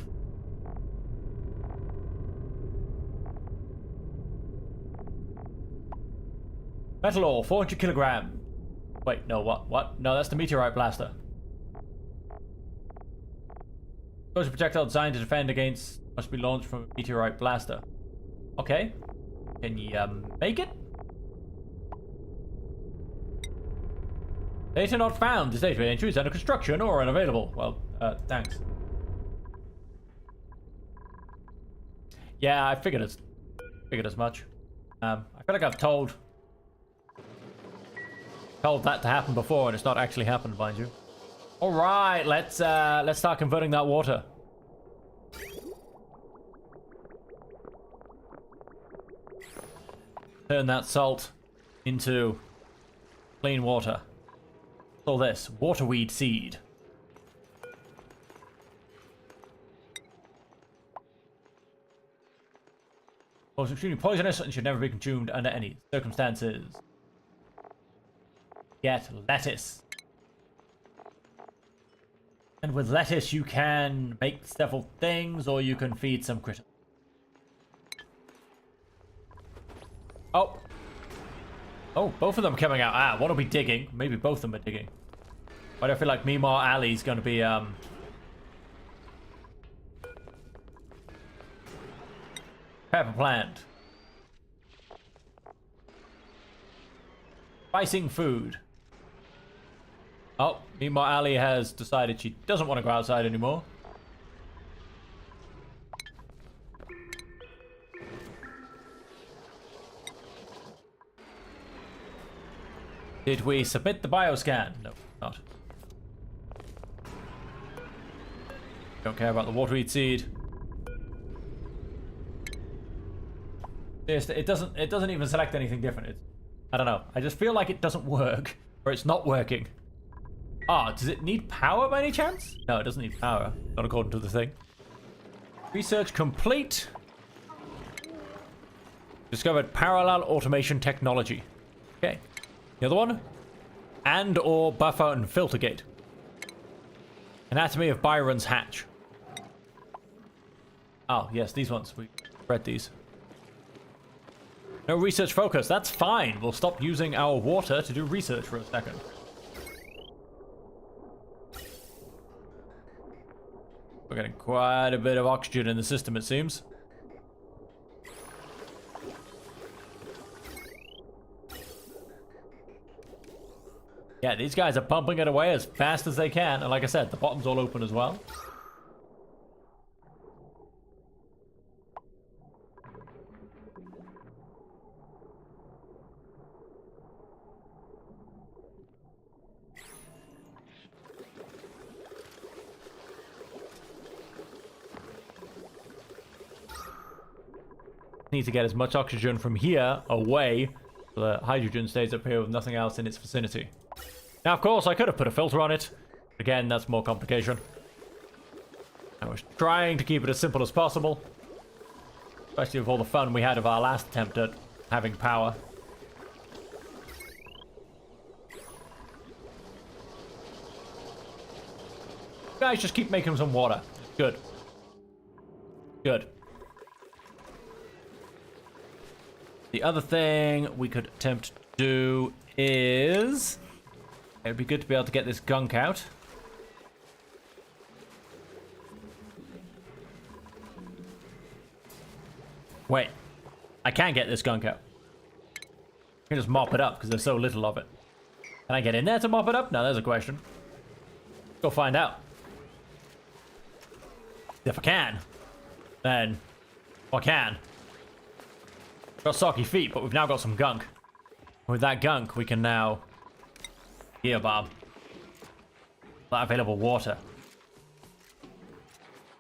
metal ore, 400 kilograms. Wait, no, what? No, that's the meteorite blaster. Explosive projectile designed to defend against must be launched from a meteorite blaster. Okay. Can you make it? Data not found. This data entry is under construction or unavailable. Well, thanks. Yeah, I figured as much. I feel like I've told that to happen before, and it's not actually happened, mind you. All right, let's start converting that water. Turn that salt into clean water. All this waterweed seed. Was extremely poisonous and should never be consumed under any circumstances. Get lettuce. And with lettuce you can make several things, or you can feed some critters. Oh. Oh, both of them coming out. Ah, one will be digging. Maybe both of them are digging. But I feel like Mimar Ali's gonna be, pepper plant. Spicing food. Oh, Mimar Ali has decided she doesn't want to go outside anymore. Did we submit the bioscan? No, not. Don't care about the waterweed seed. It doesn't even select anything different. I don't know. I just feel like it doesn't work, or it's not working. Ah, does it need power by any chance? No, it doesn't need power. Not according to the thing. Research complete. Discovered parallel automation technology. Okay. The other one? And or buffer and filter gate. Anatomy of Byron's hatch. Oh, yes, these ones. We read these. No research focus. That's fine. We'll stop using our water to do research for a second. We're getting quite a bit of oxygen in the system, it seems. Yeah, these guys are pumping it away as fast as they can. And like I said, the bottom's all open as well. Need to get as much oxygen from here away so the hydrogen stays up here with nothing else in its vicinity. Now, of course, I could have put a filter on it. Again, that's more complication. I was trying to keep it as simple as possible. Especially with all the fun we had of our last attempt at having power. Guys, just keep making some water. Good. Good. The other thing we could attempt to do is... It would be good to be able to get this gunk out. Wait. I can get this gunk out. I can just mop it up because there's so little of it. Can I get in there to mop it up? No, there's a question. Go find out. If I can, then I can. Got soggy feet, but we've now got some gunk. With that gunk, we can now gear bomb that available water.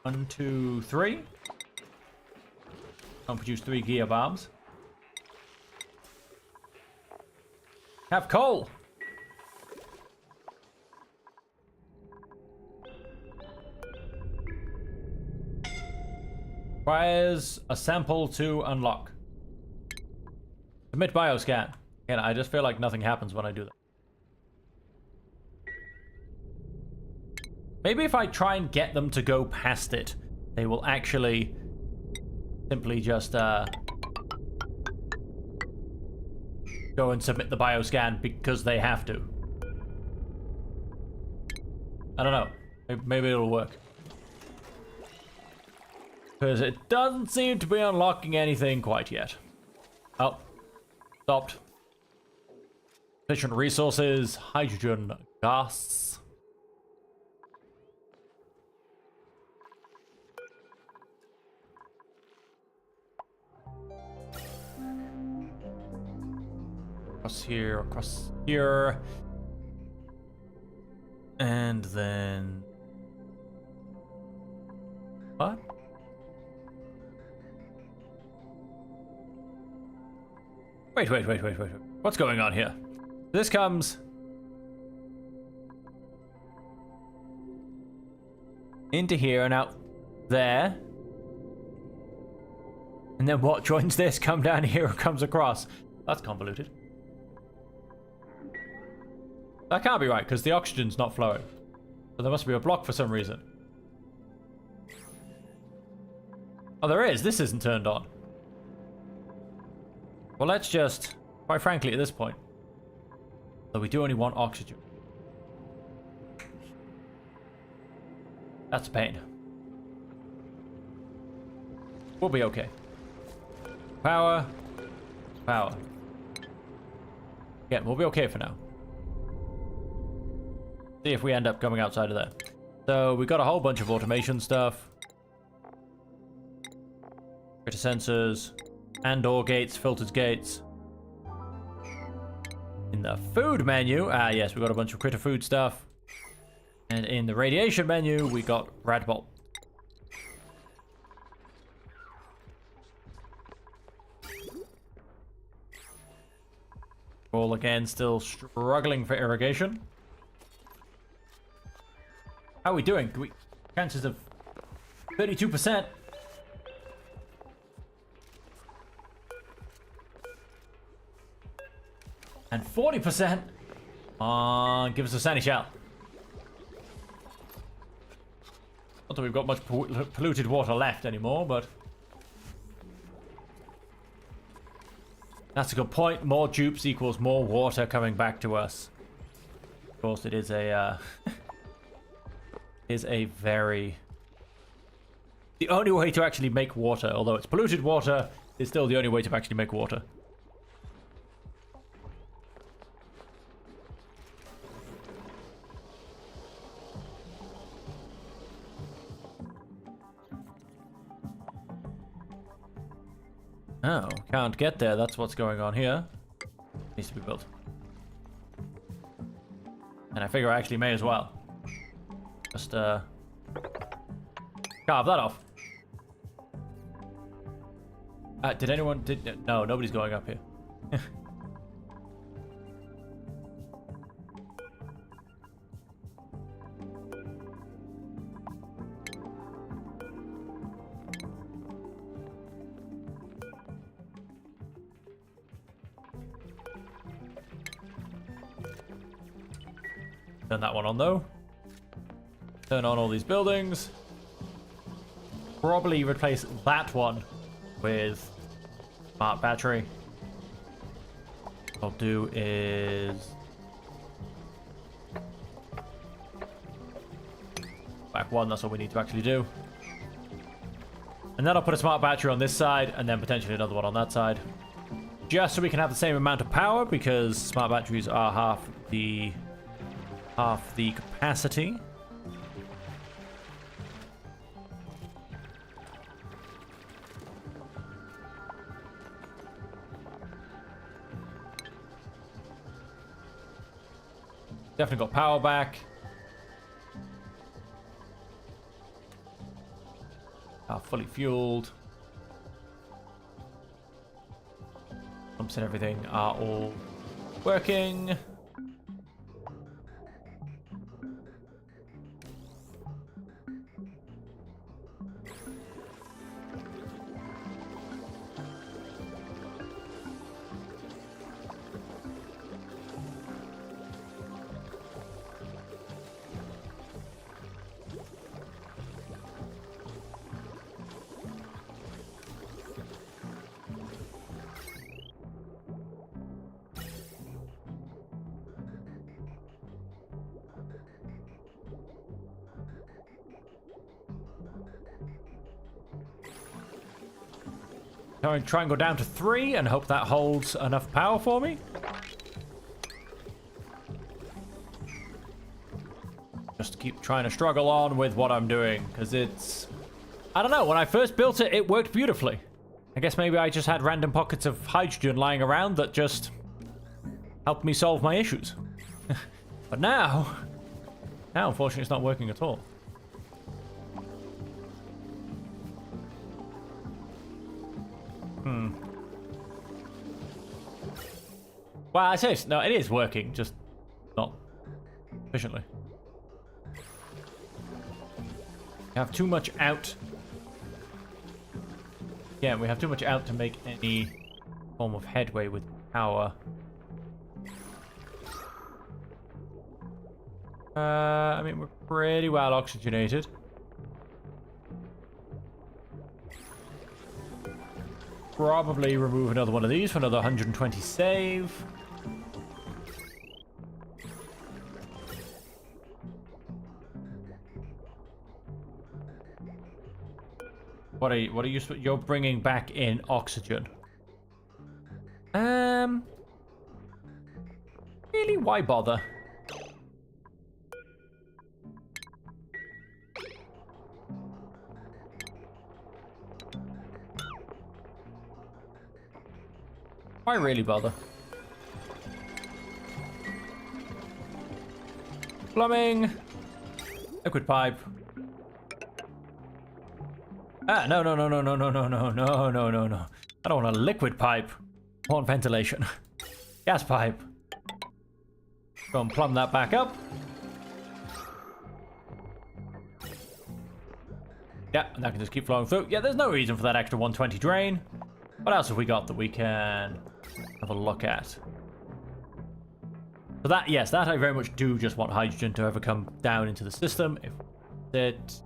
1, 2, 3. Don't produce 3 gear bombs. Have coal. Requires a sample to unlock. Submit bioscan. Again, I just feel like nothing happens when I do that. Maybe if I try and get them to go past it, they will actually simply just go and submit the bioscan because they have to. I don't know. Maybe it'll work. Because it doesn't seem to be unlocking anything quite yet. Oh. Stopped. Efficient resources. Hydrogen gas. Across here, across here. And then... What? Wait. What's going on here? This comes into here and out there. And then what joins this? Come down here and comes across. That's convoluted. That can't be right, because the oxygen's not flowing. So there must be a block for some reason. Oh, there is. This isn't turned on. Well, let's just, quite frankly, at this point, though we do only want oxygen. That's a pain. We'll be okay. Power. Power. Yeah, we'll be okay for now. See if we end up coming outside of there. So, we got a whole bunch of automation stuff. Critter sensors. And/or gates, filtered gates. In the food menu, yes, we got a bunch of critter food stuff. And in the radiation menu, we got Radbolt. All again, still struggling for irrigation. How are we doing? Chances of 32%. And 40%. Give us a sandy shell. Not that we've got much polluted water left anymore, but... That's a good point. More dupes equals more water coming back to us. Of course, it is a... is a very... The only way to actually make water, although it's polluted water, is still the only way to actually make water. Oh, can't get there. That's what's going on here. Needs to be built. And I figure I actually may as well. Just, carve that off. Did anyone... No, nobody's going up here. Turn that one on, though. Turn on all these buildings. Probably replace that one with smart battery. What I'll do is... back one, that's all we need to actually do. And then I'll put a smart battery on this side, and then potentially another one on that side. Just so we can have the same amount of power, because smart batteries are half the capacity. Definitely got power back. Fully fueled. Pumps and everything are all working. Try and go down to 3 and hope that holds enough power for me. Just keep trying to struggle on with what I'm doing, because it's... I don't know, when I first built it, it worked beautifully. I guess maybe I just had random pockets of hydrogen lying around that just helped me solve my issues. But now, unfortunately, it's not working at all. Well, I say no, it is working, just not efficiently. We have too much out. Yeah, we have too much out to make any form of headway with power. I mean, we're pretty well oxygenated. Probably remove another one of these for another 120 save. What are you? You're bringing back in oxygen. Really? Why bother? Why really bother? Plumbing. Liquid pipe. Ah, no. I don't want a liquid pipe. I want ventilation. Gas pipe. Go and plumb that back up. Yeah, and that can just keep flowing through. Yeah, there's no reason for that extra 120 drain. What else have we got that we can have a look at? So that, yes, that I very much do just want hydrogen to ever come down into the system. If it...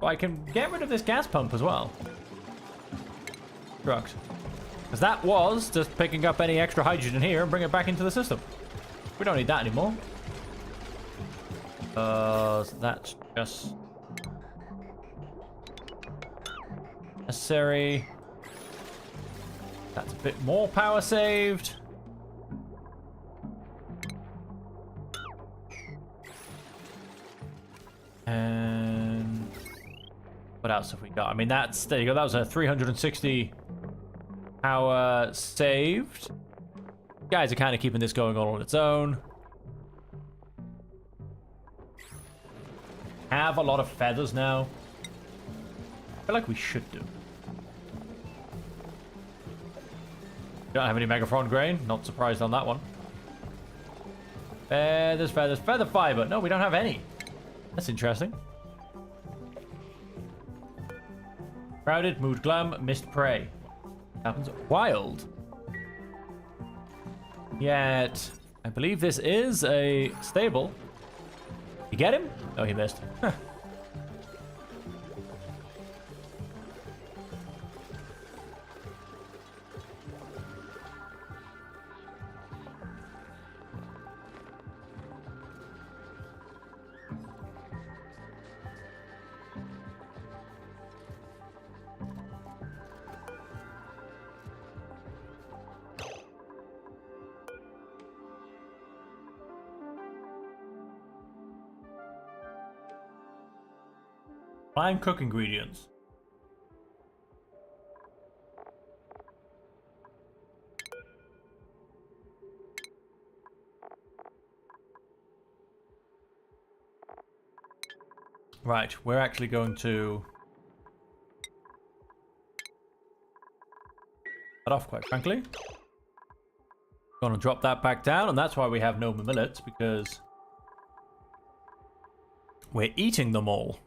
Well, I can get rid of this gas pump as well. Drugs. Because that was just picking up any extra hydrogen here and bring it back into the system. We don't need that anymore. So that's just... necessary. That's a bit more power saved. And what else have we got? I mean, that's, there you go. That was a 360 power saved. Guys are kind of keeping this going all on its own. Have a lot of feathers now. I feel like we should do. Don't have any Megaphron grain. Not surprised on that one. Feathers, feather fiber. No, we don't have any. That's interesting. Crowded, mood glum, missed prey. Happens wild. Yet, I believe this is a stable. You get him? Oh, he missed. Huh. Find cook ingredients. Right, we're actually going to cut off, quite frankly. Gonna drop that back down, and that's why we have no millets, because we're eating them all.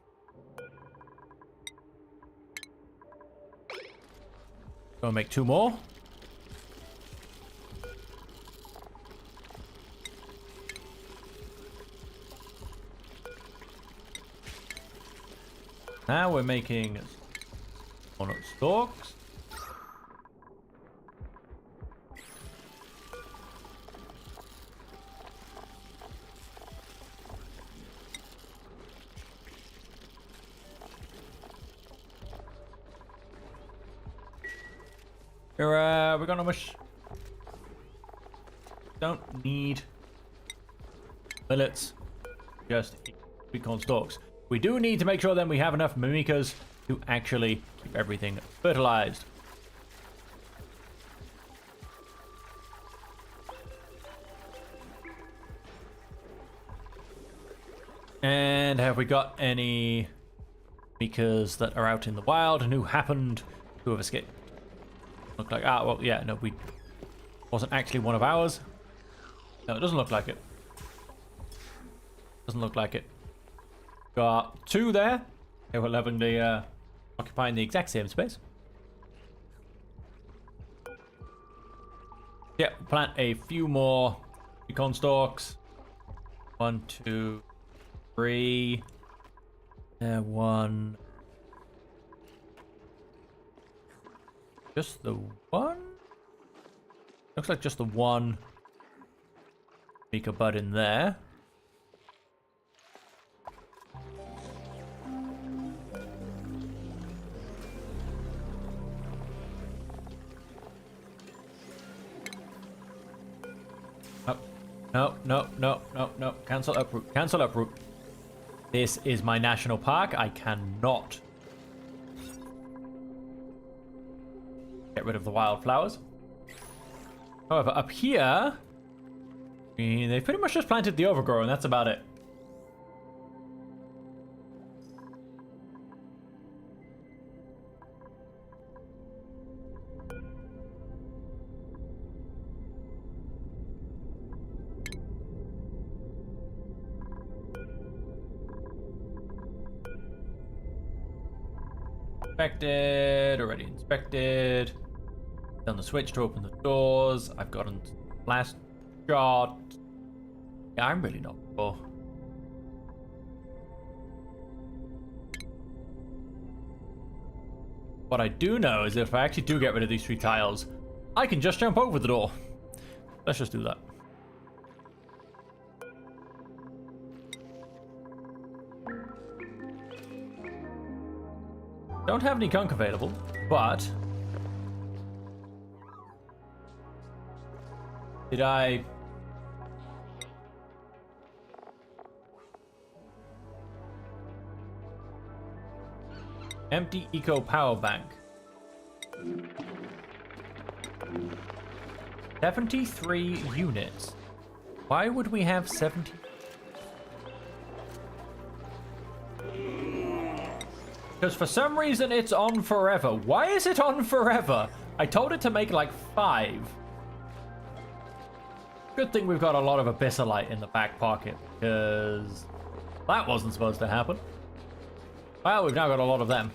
Gonna make 2 more. Now we're making walnut stalks. We're gonna don't need millets, just sweet corn stalks. We do need to make sure then we have enough mimikas to actually keep everything fertilized. And have we got any mimikas that are out in the wild and who happened to have escaped? Look like, well, yeah, no, we wasn't actually one of ours. No, it doesn't look like it. Doesn't look like it. Got 2 there. They were loving the occupying the exact same space. Yeah, plant a few more pecan stalks. 1, 2, 3. There, 1. Just the 1? Looks like just the 1 Mika bud in there. No. Cancel uproot. Cancel uproot. This is my national park. I cannot get rid of the wildflowers. However, up here, they've pretty much just planted the overgrow, and that's about it. Inspected, already inspected. Done the switch to open the doors. I've gotten last shot. Yeah, I'm really not sure. What I do know is if I actually do get rid of these 3 tiles, I can just jump over the door. Let's just do that. Don't have any gunk available, but did I empty eco power bank? 73 units. Why would we have 70? Because for some reason it's on forever. Why is it on forever? I told it to make like 5. Good thing we've got a lot of abyssalite in the back pocket, because that wasn't supposed to happen. Well, we've now got a lot of them.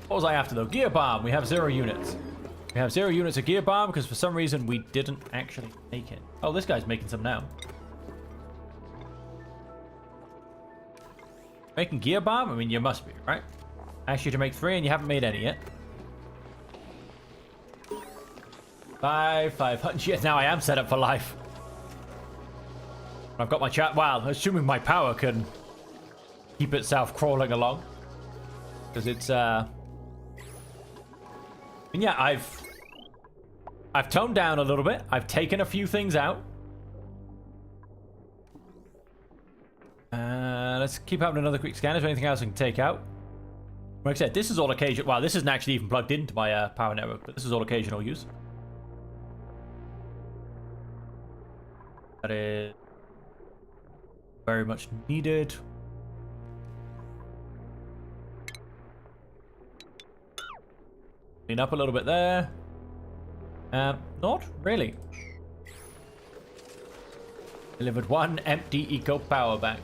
What was I after though? Gear bomb. We have 0 units. We have 0 units of gear bomb because for some reason we didn't actually make it. Oh, this guy's making some now. Making gear bomb? I mean, you must be, right? Asked you to make 3 and you haven't made any yet. 500. Yes, now I am set up for life. I've got my chat. Wow, assuming my power can keep itself crawling along. Because it's, and yeah, I've toned down a little bit. I've taken a few things out. Let's keep having another quick scan. Is there anything else I can take out? Like I said, this is all occasional. Wow, this isn't actually even plugged into my power network, but this is all occasional use. That is Very much needed. Clean up a little bit there. Not really. Delivered one empty eco power bank.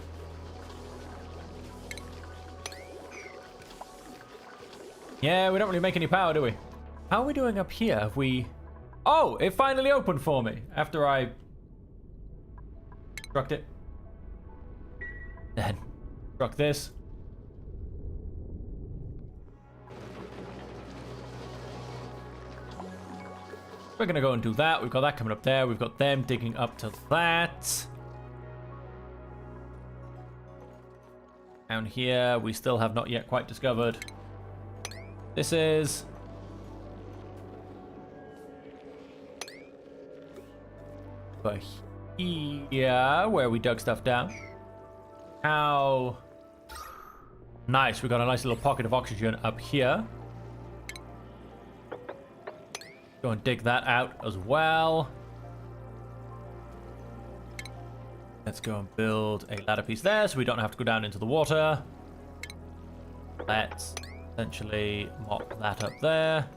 Yeah, we don't really make any power, do we? How are we doing up here? Have we... Oh, it finally opened for me after I struck it. Then struck this. We're gonna go and do that. We've got that coming up there. We've got them digging up to that. Down here, we still have not yet quite discovered. This is... But here, where we dug stuff down. How... Nice, we got a nice little pocket of oxygen up here. Go and dig that out as well. Let's go and build a ladder piece there so we don't have to go down into the water. Let's essentially mop that up there.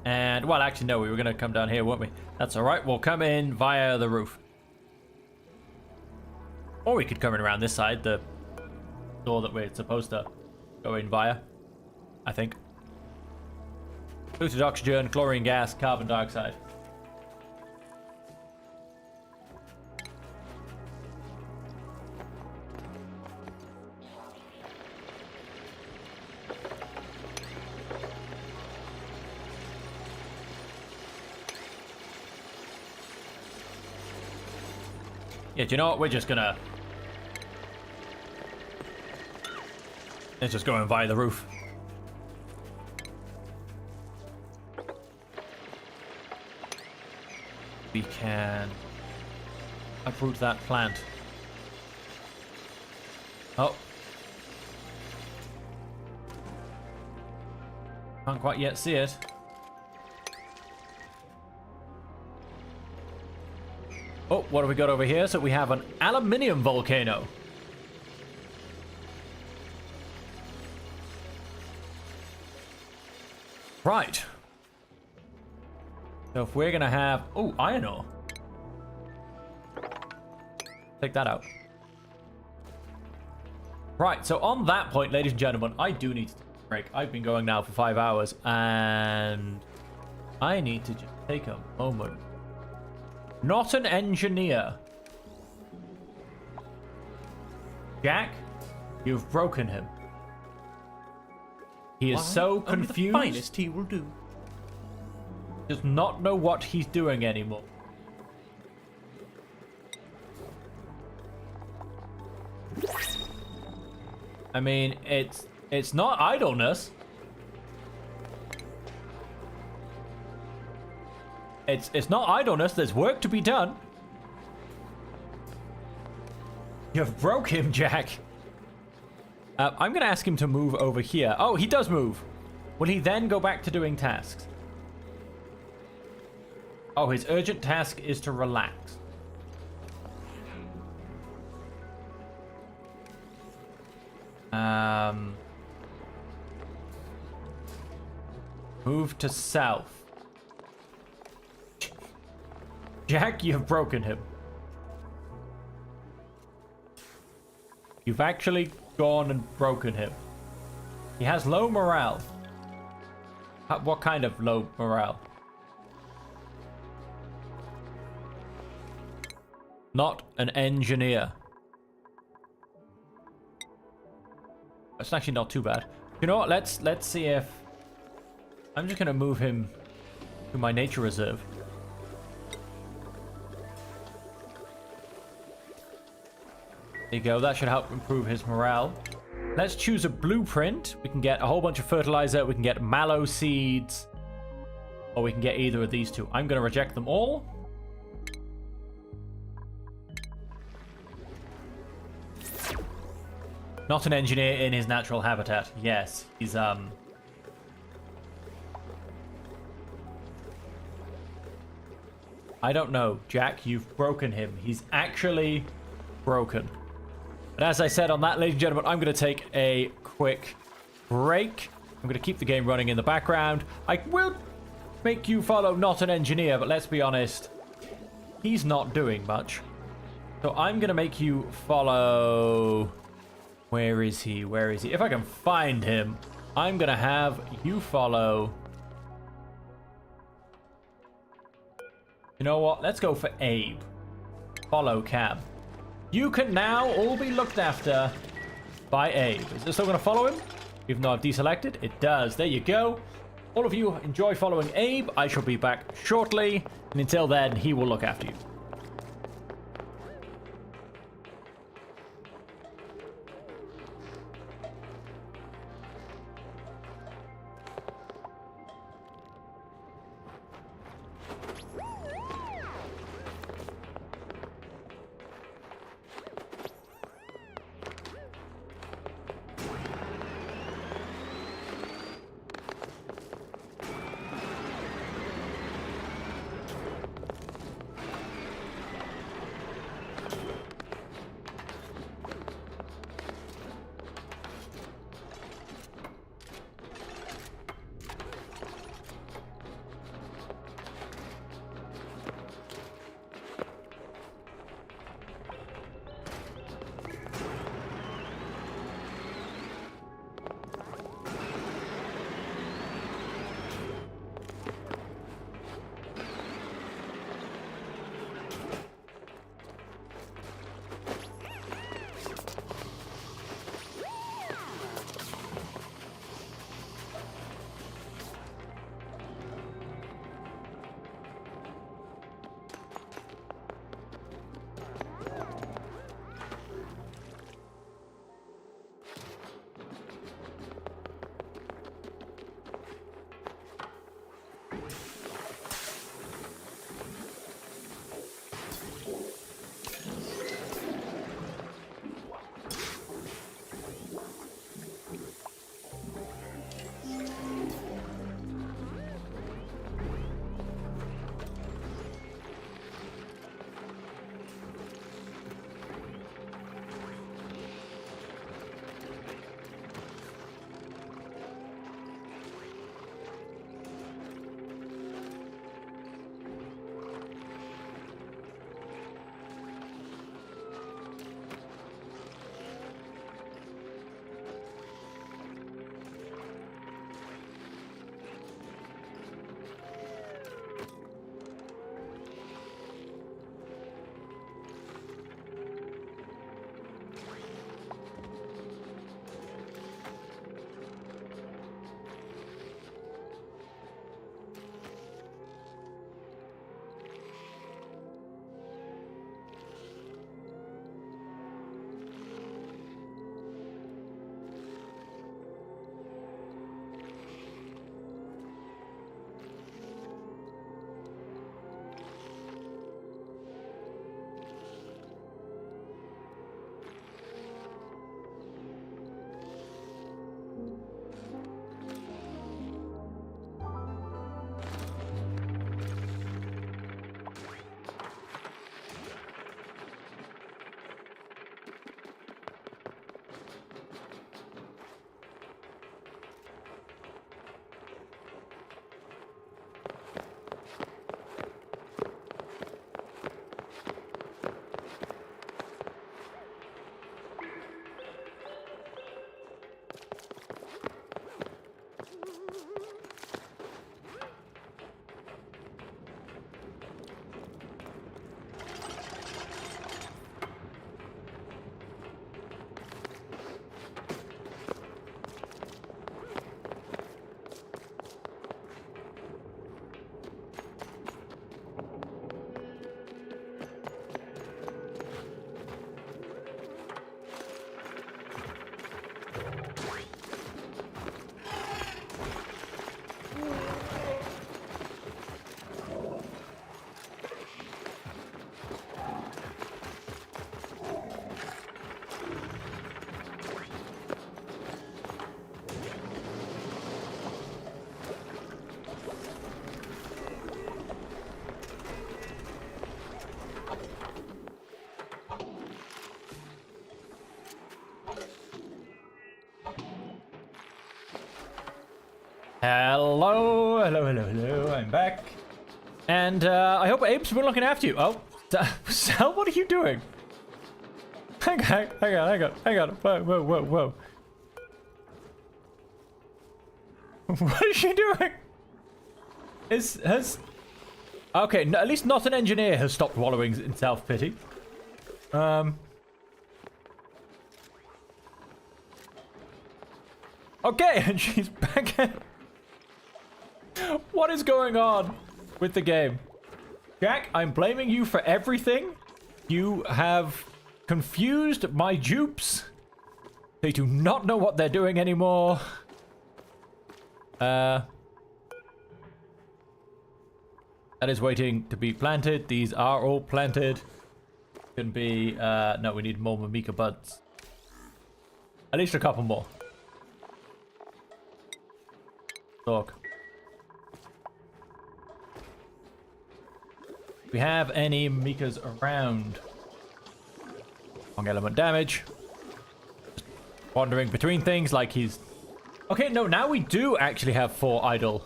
And, well, actually, no, we were going to come down here, weren't we? That's all right. We'll come in via the roof. Or we could come in around this side, the door that we're supposed to go in via, I think. Diluted oxygen, chlorine gas, carbon dioxide. Yeah, do you know what? We're just gonna... Let's just go in via the roof. We can uproot that plant. Oh. Can't quite yet see it. Oh, what have we got over here? So we have an aluminium volcano. Right. So if we're gonna have... Oh, iron ore. Take that out. Right, so on that point, ladies and gentlemen, I do need to take a break. I've been going now for 5 hours, and I need to just take a moment. Not an engineer. Jack, you've broken him. He is so confused. Only the finest he will do. Does not know what he's doing anymore. I mean, it's not idleness. It's not idleness. There's work to be done. You've broke him, Jack. I'm gonna ask him to move over here. Oh, he does move. Will he then go back to doing tasks? Oh, his urgent task is to relax. Move to south. Jack, you've broken him. You've actually gone and broken him. He has low morale. What kind of low morale? Not an engineer. It's actually not too bad. You know what? Let's see if... I'm just gonna move him to my nature reserve. There you go. That should help improve his morale. Let's choose a blueprint. We can get a whole bunch of fertilizer. We can get mallow seeds. Or we can get either of these two. I'm going to reject them all. Not an engineer in his natural habitat. Yes, he's I don't know, Jack. You've broken him. He's actually broken. But as I said on that, ladies and gentlemen, I'm going to take a quick break. I'm going to keep the game running in the background. I will make you follow not an engineer, but let's be honest, he's not doing much. So I'm going to make you follow... Where is he? Where is he? If I can find him, I'm going to have you follow... You know what? Let's go for Abe. Follow Cam. You can now all be looked after by Abe. Is this still going to follow him? Even though I've deselected? It does. There you go. All of you enjoy following Abe. I shall be back shortly. And until then, he will look after you. Hello, hello, hello, hello. I'm back. And I hope Abe's been looking after you. Oh, Sal, what are you doing? Hang on. Whoa, whoa, whoa, whoa. What is she doing? Okay, no, at least not an engineer has stopped wallowing in self-pity. Okay, and she's back in. What is going on with the game? Jack, I'm blaming you for everything. You have confused my dupes. They do not know what they're doing anymore. That is waiting to be planted. These are all planted. Can be, no, we need more Mimika buds. At least a couple more. Talk. We have any Mimikas around? Wrong element damage. Just wandering between things like he's... Okay, no, now we do actually have 4 idle.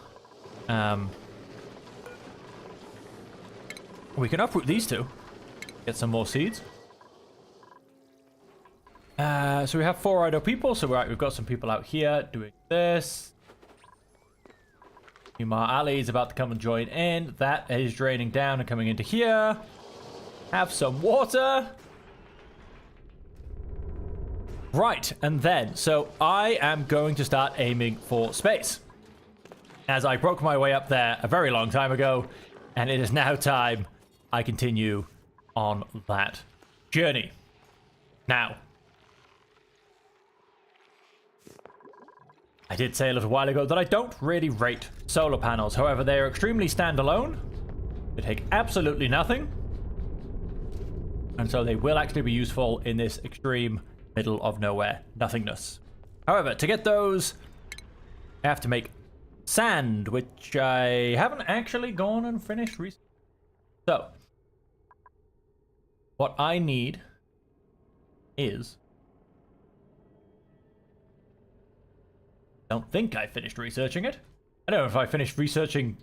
We can uproot these 2. Get some more seeds. So we have 4 idle people. So we've got some people out here doing this. Umar Ali is about to come and join in. That is draining down and coming into here. Have some water. Right, and then, so I am going to start aiming for space. As I broke my way up there a very long time ago, and it is now time I continue on that journey. Now, I did say a little while ago that I don't really rate solar panels. However, they are extremely standalone. They take absolutely nothing. And so they will actually be useful in this extreme middle of nowhere nothingness. However, to get those, I have to make sand, which I haven't actually gone and finished recently. So, what I need is... I don't think I finished researching it. I don't know if I finished researching...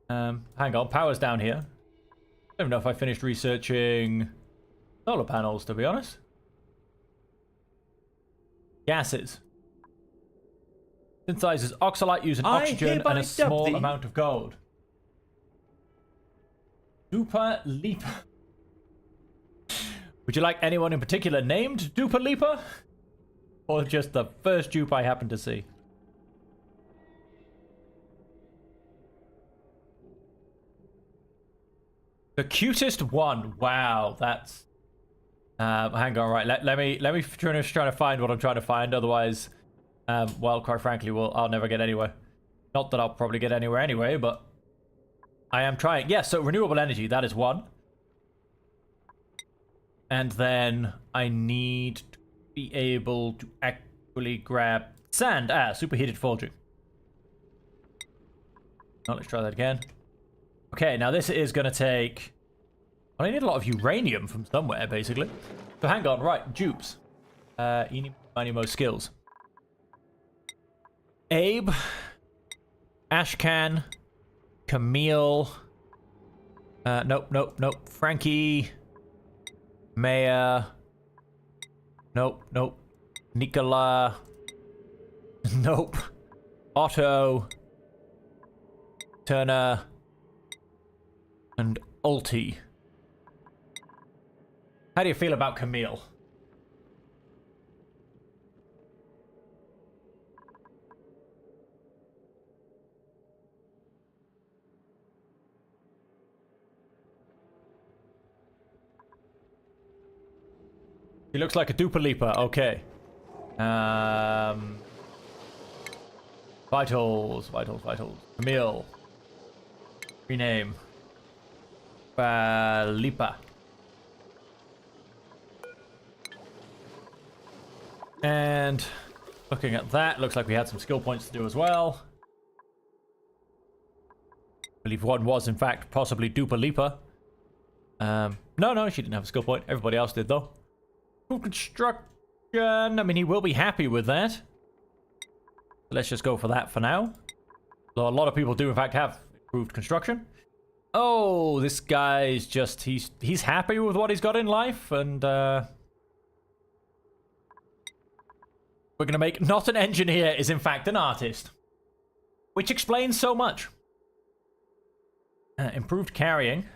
hang on, power's down here. I don't know if I finished researching solar panels, to be honest. Gases. Synthesizes oxalite using oxygen and a small amount of gold. Duper Leaper. Would you like anyone in particular named Duper Leaper? Or just the first dupe I happen to see? The cutest one. Wow, that's... hang on, right. Let me try to find what I'm trying to find. Otherwise, well, quite frankly, I'll never get anywhere. Not that I'll probably get anywhere anyway, but I am trying. Yeah, so renewable energy, that is one. And then I need to be able to actually grab sand. Superheated forging. Oh, let's try that again. Okay, now this is going to take... Well, I need a lot of uranium from somewhere, basically. So hang on, right, dupes. Eeny, miny, mo skills. Abe. Ashcan. Camille. Nope. Frankie. Maya. Nope. Nicola. Nope. Otto. Turner. And Ulti. How do you feel about Camille? He looks like a duper leaper. Okay. Vitals. Camille. Rename. Lipa. And looking at that, looks like we had some skill points to do as well. I believe one was, in fact, possibly Duper Leaper. No, she didn't have a skill point. Everybody else did, though. Cool construction. I mean, he will be happy with that. Let's just go for that for now. Though a lot of people do, in fact, have improved construction. Oh, this guy's just, he's happy with what he's got in life, and we're gonna make not an engineer is in fact an artist. Which explains so much. Improved carrying.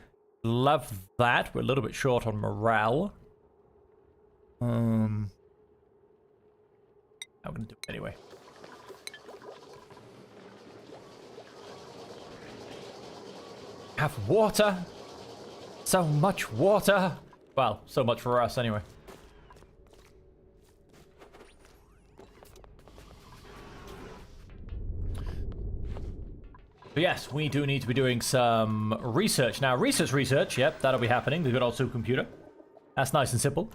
Love that. We're a little bit short on morale. I'm gonna do it anyway. Have water. So much water. Well, so much for us anyway. But yes, we do need to be doing some research. Now, research, yep, that'll be happening. The good old supercomputer. That's nice and simple.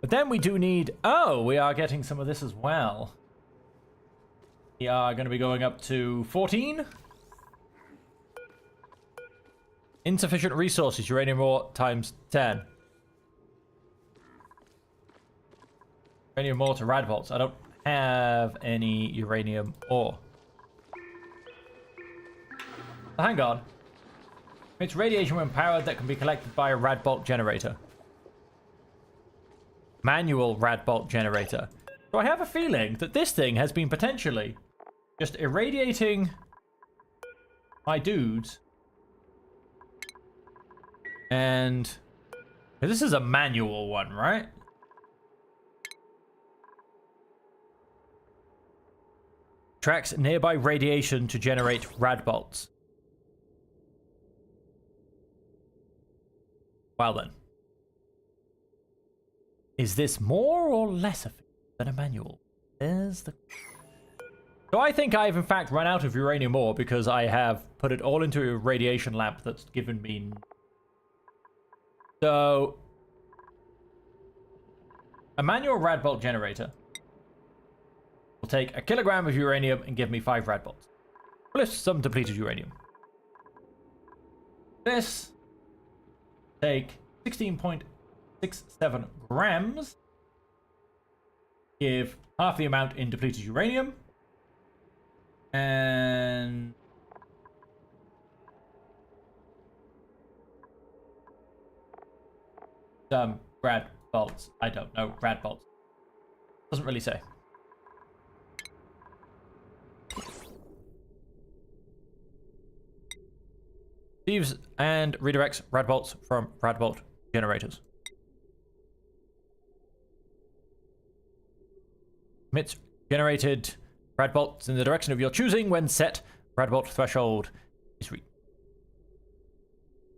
But then we do need... Oh, we are getting some of this as well. We are going to be going up to 14. Insufficient resources, uranium ore times 10. Uranium ore to rad vaults. I don't have any uranium ore. Hang on. It's radiation when powered that can be collected by a rad bolt generator. Manual rad bolt generator. So I have a feeling that this thing has been potentially just irradiating my dudes. And this is a manual one, right? Tracks nearby radiation to generate rad bolts. Well then. Is this more or less efficient than a manual? There's the... So I think I've in fact run out of uranium ore because I have put it all into a radiation lamp that's given me... So... A manual rad bolt generator will take a kilogram of uranium and give me 5 rad bolts. Plus some depleted uranium. This... Take 16.67 grams. Give half the amount in depleted uranium. And... some rad bolts. I don't know. Rad bolts. Doesn't really say. Receives and redirects rad bolts from rad bolt generators. Emits generated rad bolts in the direction of your choosing when set rad bolt threshold is reached.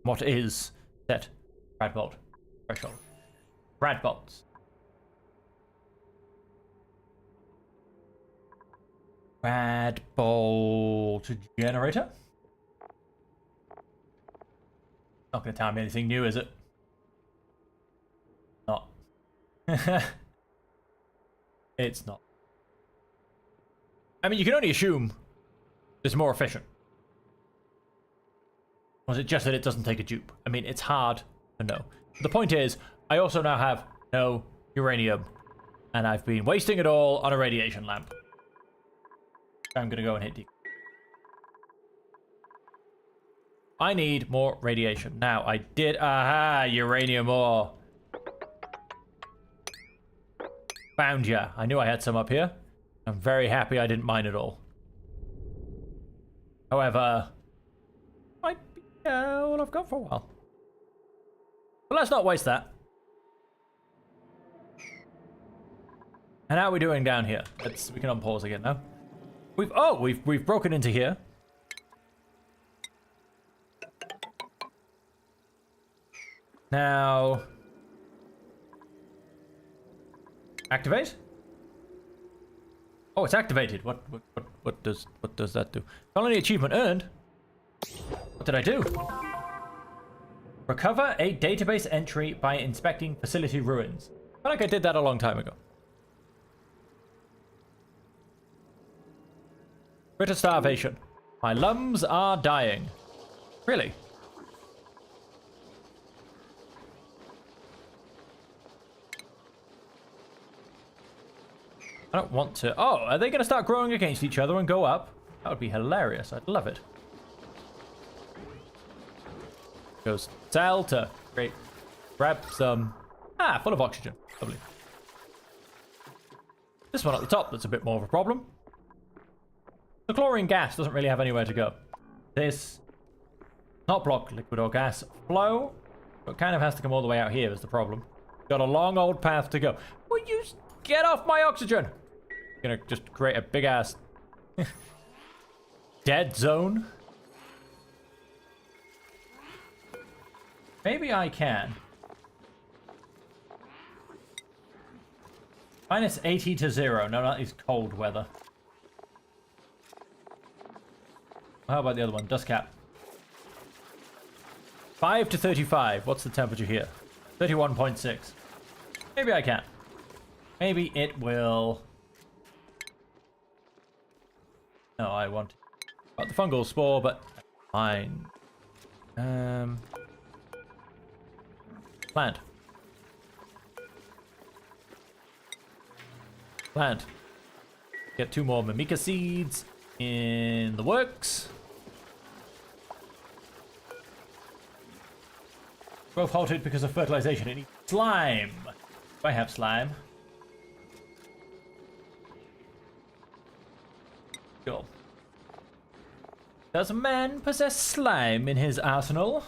What is set rad bolt threshold? Rad bolts. Rad bolt generator. Not going to tell me anything new, is it? Not. It's not. I mean, you can only assume it's more efficient. Or is it just that it doesn't take a dupe? I mean, it's hard to know. The point is, I also now have no uranium, and I've been wasting it all on a radiation lamp. I'm going to go and hit D. I need more radiation. Now, I did... Aha! Uranium ore. Found ya. I knew I had some up here. I'm very happy I didn't mine it all. However... might be all I've got for a while. But let's not waste that. And how are we doing down here? We can unpause again now. We've broken into here. Now, activate. Oh, it's activated. What does that do? Colony achievement earned. What did I do? Recover a database entry by inspecting facility ruins. I feel like I did that a long time ago. Critter starvation. My lungs are dying. Really? I don't want to. Oh, are they going to start growing against each other and go up? That would be hilarious. I'd love it. Goes sell to great. Grab some. Full of oxygen. Lovely. This one at the top, that's a bit more of a problem. The chlorine gas doesn't really have anywhere to go. This not block liquid or gas flow, but kind of has to come all the way out here is the problem. Got a long old path to go. Will you get off my oxygen? Gonna just create a big ass dead zone. Maybe I can. Minus 80 to 0. No, that is cold weather. How about the other one? Dust cap. 5 to 35. What's the temperature here? 31.6. Maybe I can. Maybe it will. No, I want the fungal spore, but fine. Plant. Plant. Get 2 more Mimika seeds in the works. Growth halted because of fertilization. It needs slime. Do I have slime? Sure. Does a man possess slime in his arsenal?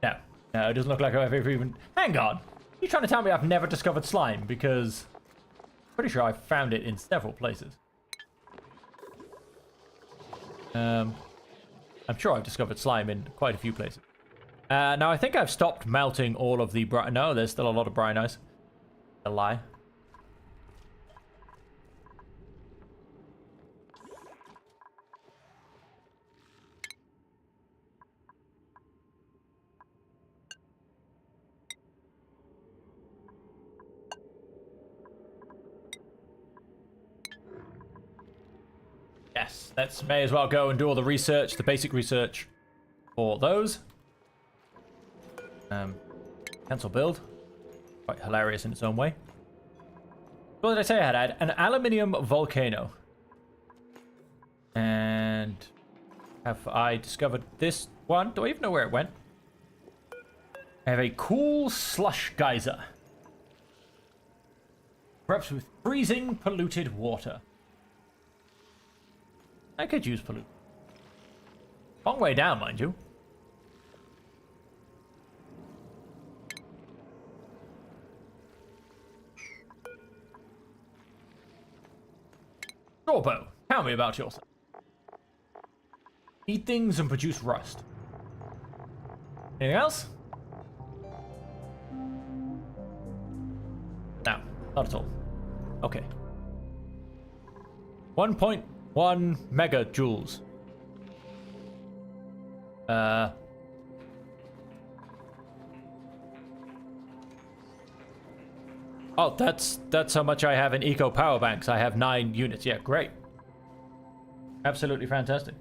No. No, it doesn't look like I've ever even... Hang on! You trying to tell me I've never discovered slime? Because I'm pretty sure I found it in several places. I'm sure I've discovered slime in quite a few places. Now I think I've stopped melting all of the brine. No, there's still a lot of brine ice. A lie. Yes, let's may as well go and do all the research, the basic research for those. Cancel build. Quite hilarious in its own way. What did I say I had? An aluminium volcano. And have I discovered this one? Do I even know where it went? I have a cool slush geyser. Perhaps with freezing polluted water. I could use pollute. Long way down, mind you. Shorebow, tell me about yourself. Eat things and produce rust. Anything else? No, not at all. Okay. 1.1 megajoules. Oh, that's how much I have in eco power banks. I have 9 units. Yeah, great. Absolutely fantastic.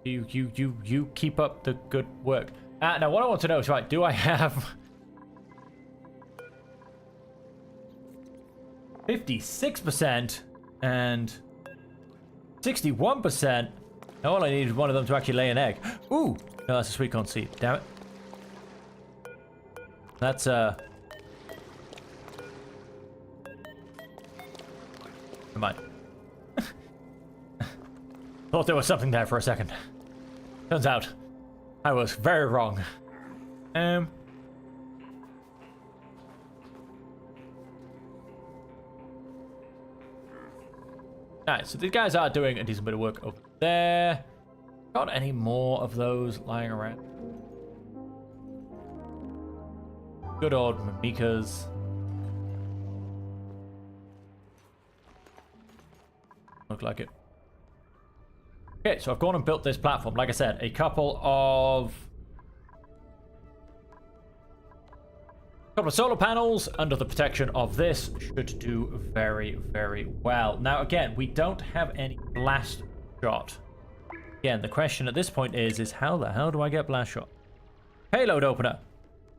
You keep up the good work. Now what I want to know is, right, do I have 56% and 61%? Now all I need is one of them to actually lay an egg. Ooh, no, that's a sweet corn seed. Damn it. That's Never mind. Thought there was something there for a second. Turns out, I was very wrong. Alright, so these guys are doing a decent bit of work over there. Got any more of those lying around? Good old Mimikas. Look like it. Okay, so I've gone and built this platform. Like I said, a couple of solar panels under the protection of this should do very, very well. Now, again, we don't have any blast shot. Again, the question at this point is how the hell do I get blast shot? Payload opener.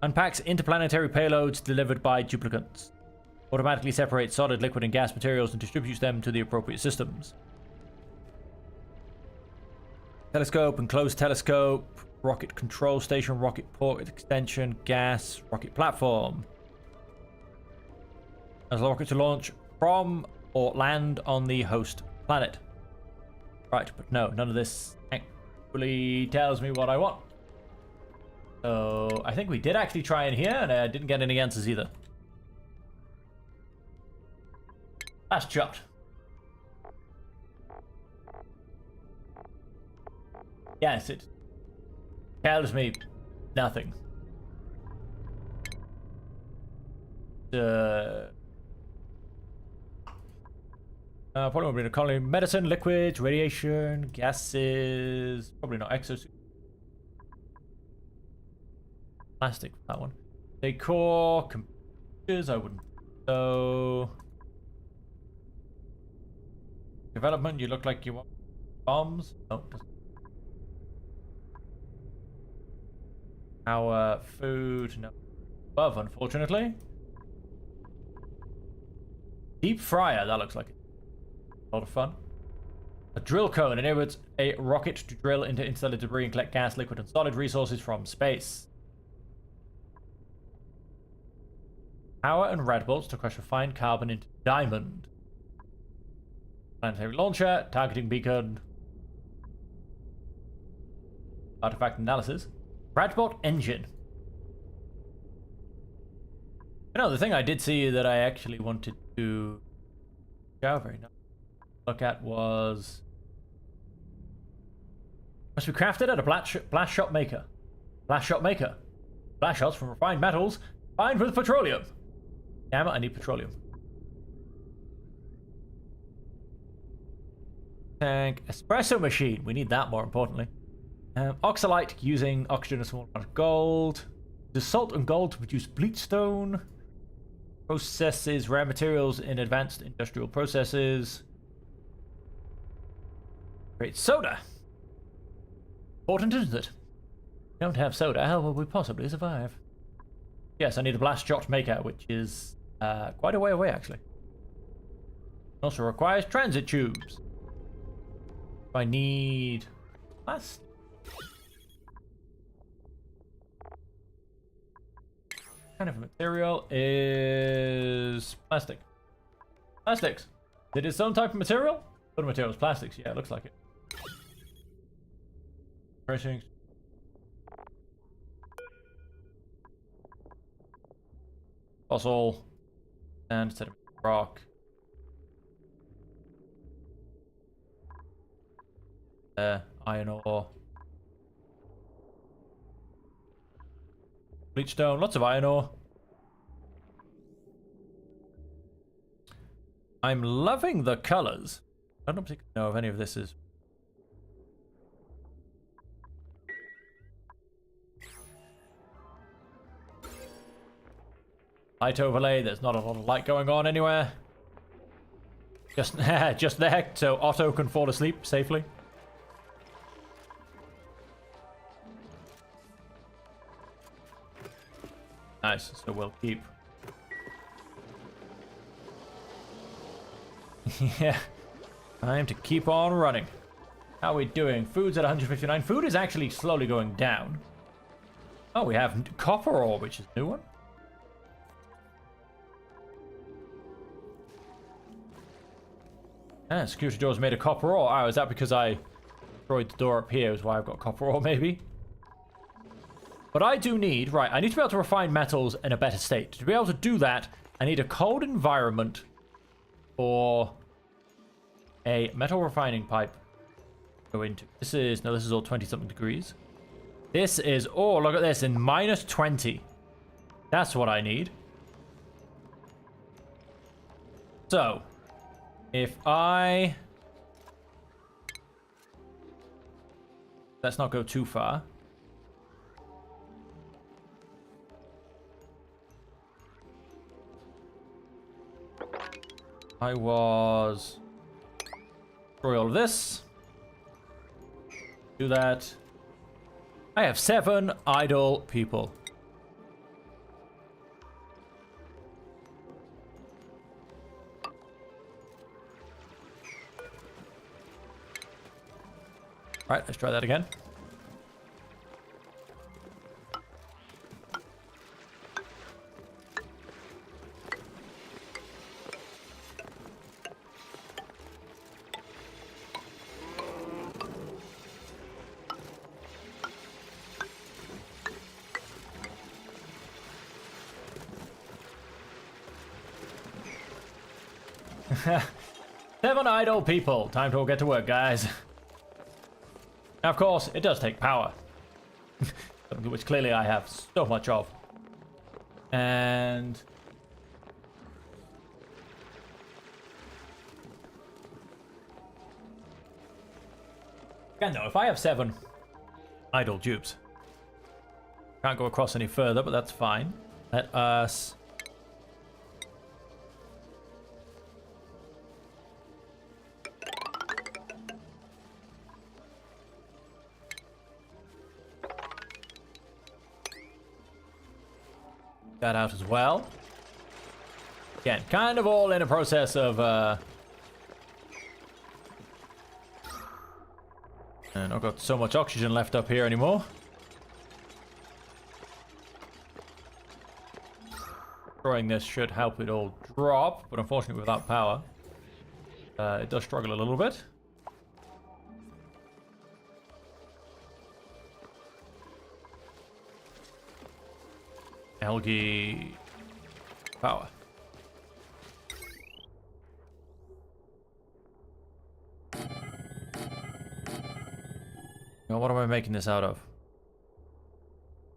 Unpacks interplanetary payloads delivered by duplicants. Automatically separates solid, liquid, and gas materials and distributes them to the appropriate systems. Telescope, enclosed telescope, rocket control station, rocket port extension, gas, rocket platform. As a rocket to launch from or land on the host planet. Right, but no, none of this actually tells me what I want. So I think we did actually try in here, and I didn't get any answers either. Last shot. Yes, it tells me nothing. Probably won't be in a colony. Medicine, liquids, radiation, gases. Probably not exosuit. Plastic for that one. Decor, computers, I wouldn't. So. Development, you look like you want bombs. No, doesn't. Our food, no. Above, unfortunately. Deep fryer, that looks like it. A lot of fun. A drill cone enables a rocket to drill into interstellar debris and collect gas, liquid, and solid resources from space. Power and red bolts to crush refined carbon into diamond. Planetary launcher, targeting beacon. Artifact analysis. Radbolt engine. You know, the thing I did see that I actually wanted to look at was must be crafted at a blast shot maker. Blast shot maker. Blast shots from refined metals combined with petroleum. Damn it, I need petroleum. Tank. Espresso machine. We need that more importantly. Oxalite using oxygen and a small amount of gold. The salt and gold to produce bleachstone. Processes rare materials in advanced industrial processes. Create soda. Important, isn't it? We don't have soda. How will we possibly survive? Yes, I need a blast shot maker, which is quite a way away, actually. Also requires transit tubes. I need plastic. What kind of material is plastic? Plastics. It is some type of material? What materials? Plastics. Yeah, it looks like it. Pressing. Fossil. And instead of rock. Iron ore. Bleachstone, lots of iron ore. I'm loving the colors. I don't particularly know if any of this is. Light overlay, there's not a lot of light going on anywhere. Just there, so Otto can fall asleep safely. Nice, so we'll keep. Yeah, time to keep on running. How are we doing? Food's at 159. Food is actually slowly going down. Oh, we have copper ore, which is a new one. Ah, security doors made of copper ore. Oh, is that because I destroyed the door up here? Is why I've got copper ore, maybe? But I do need, right, I need to be able to refine metals in a better state. To be able to do that, I need a cold environment for a metal refining pipe to go into. This is all 20-something degrees. This is, oh, look at this, in minus 20. That's what I need. So, if I... Let's not go too far. I was... Destroy all of this. Do that. I have 7 idle people. Right, let's try that again. Seven idle people. Time to all get to work, guys. Now, of course, it does take power. Something which clearly I have so much of. And... again, though, if I have 7 idle dupes, can't go across any further, but that's fine. Let us... that out as well. Again, kind of all in a process of and I've got so much oxygen left up here anymore. Destroying this should help it all drop, but unfortunately without power, it does struggle a little bit. Algae power. Now, what am I making this out of?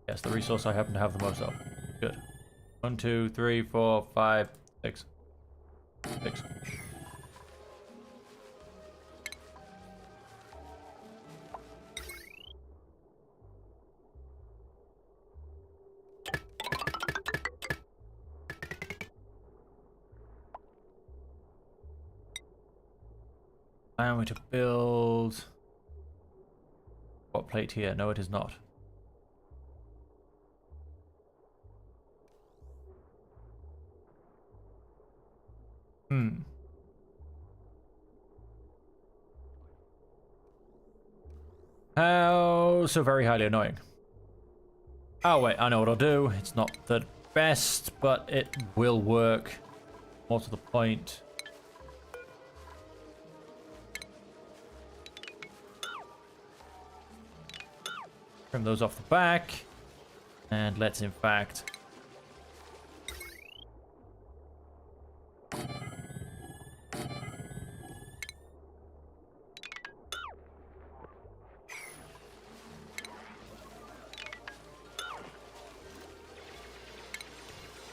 Yes, the resource I happen to have the most of. Good. 1, 2, 3, 4, 5, 6. 6. Allow me to build... what plate here? No, it is not. How so very highly annoying. Oh wait, I know what I'll do. It's not the best, but it will work. More to the point. Trim those off the back. And let's in fact...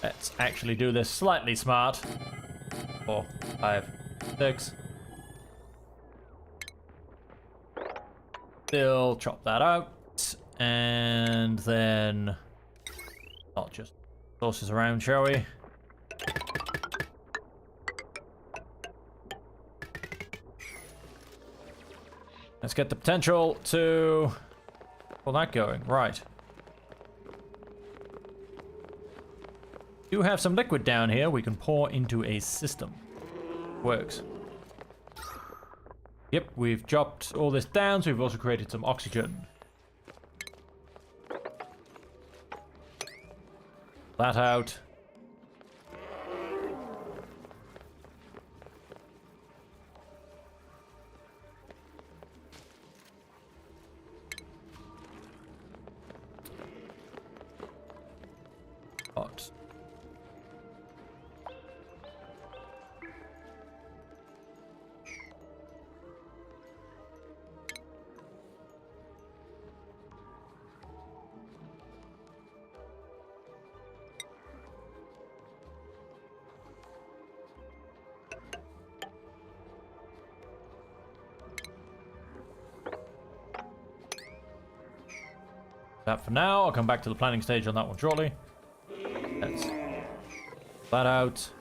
let's actually do this slightly smart. 4, 5, 6. Still chop that out. And then... not just sources around, shall we? Let's get the potential to pull that going. Right. Do have some liquid down here we can pour into a system. Works. Yep, we've chopped all this down, so we've also created some oxygen. That out. Hot. That for now. I'll come back to the planning stage on that one shortly. Let's that out.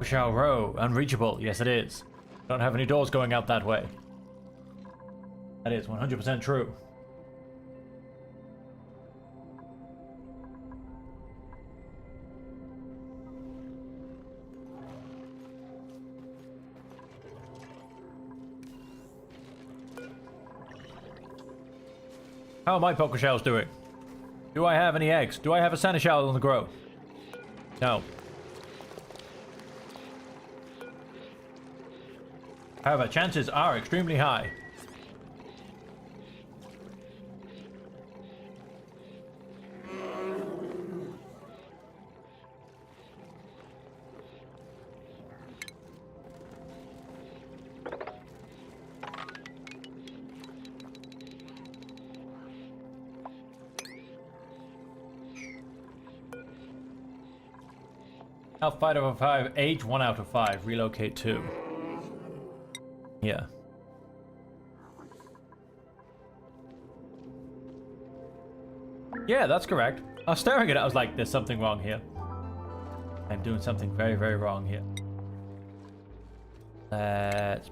Shao Row, unreachable. Yes, it is. Don't have any doors going out that way. That is 100% true. How are my poker shells doing? Do I have any eggs? Do I have a seneschal on the grow? No. However, chances are extremely high. Health 5 out of 5, age 1 out of 5, relocate 2. Yeah. Yeah, that's correct. I was staring at it, I was like, there's something wrong here. I'm doing something very, very wrong here. Let's...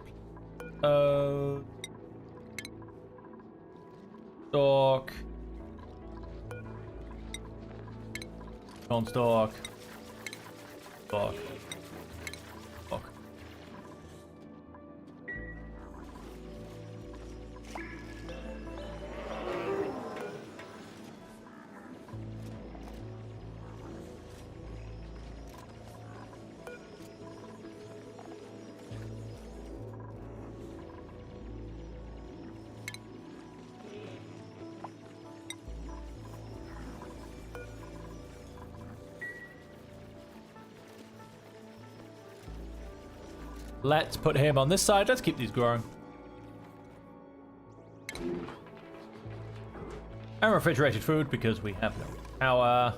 Stalk. Don't stalk. Stalk. Stalk. Let's put him on this side. Let's keep these growing. And refrigerated food because we have no power.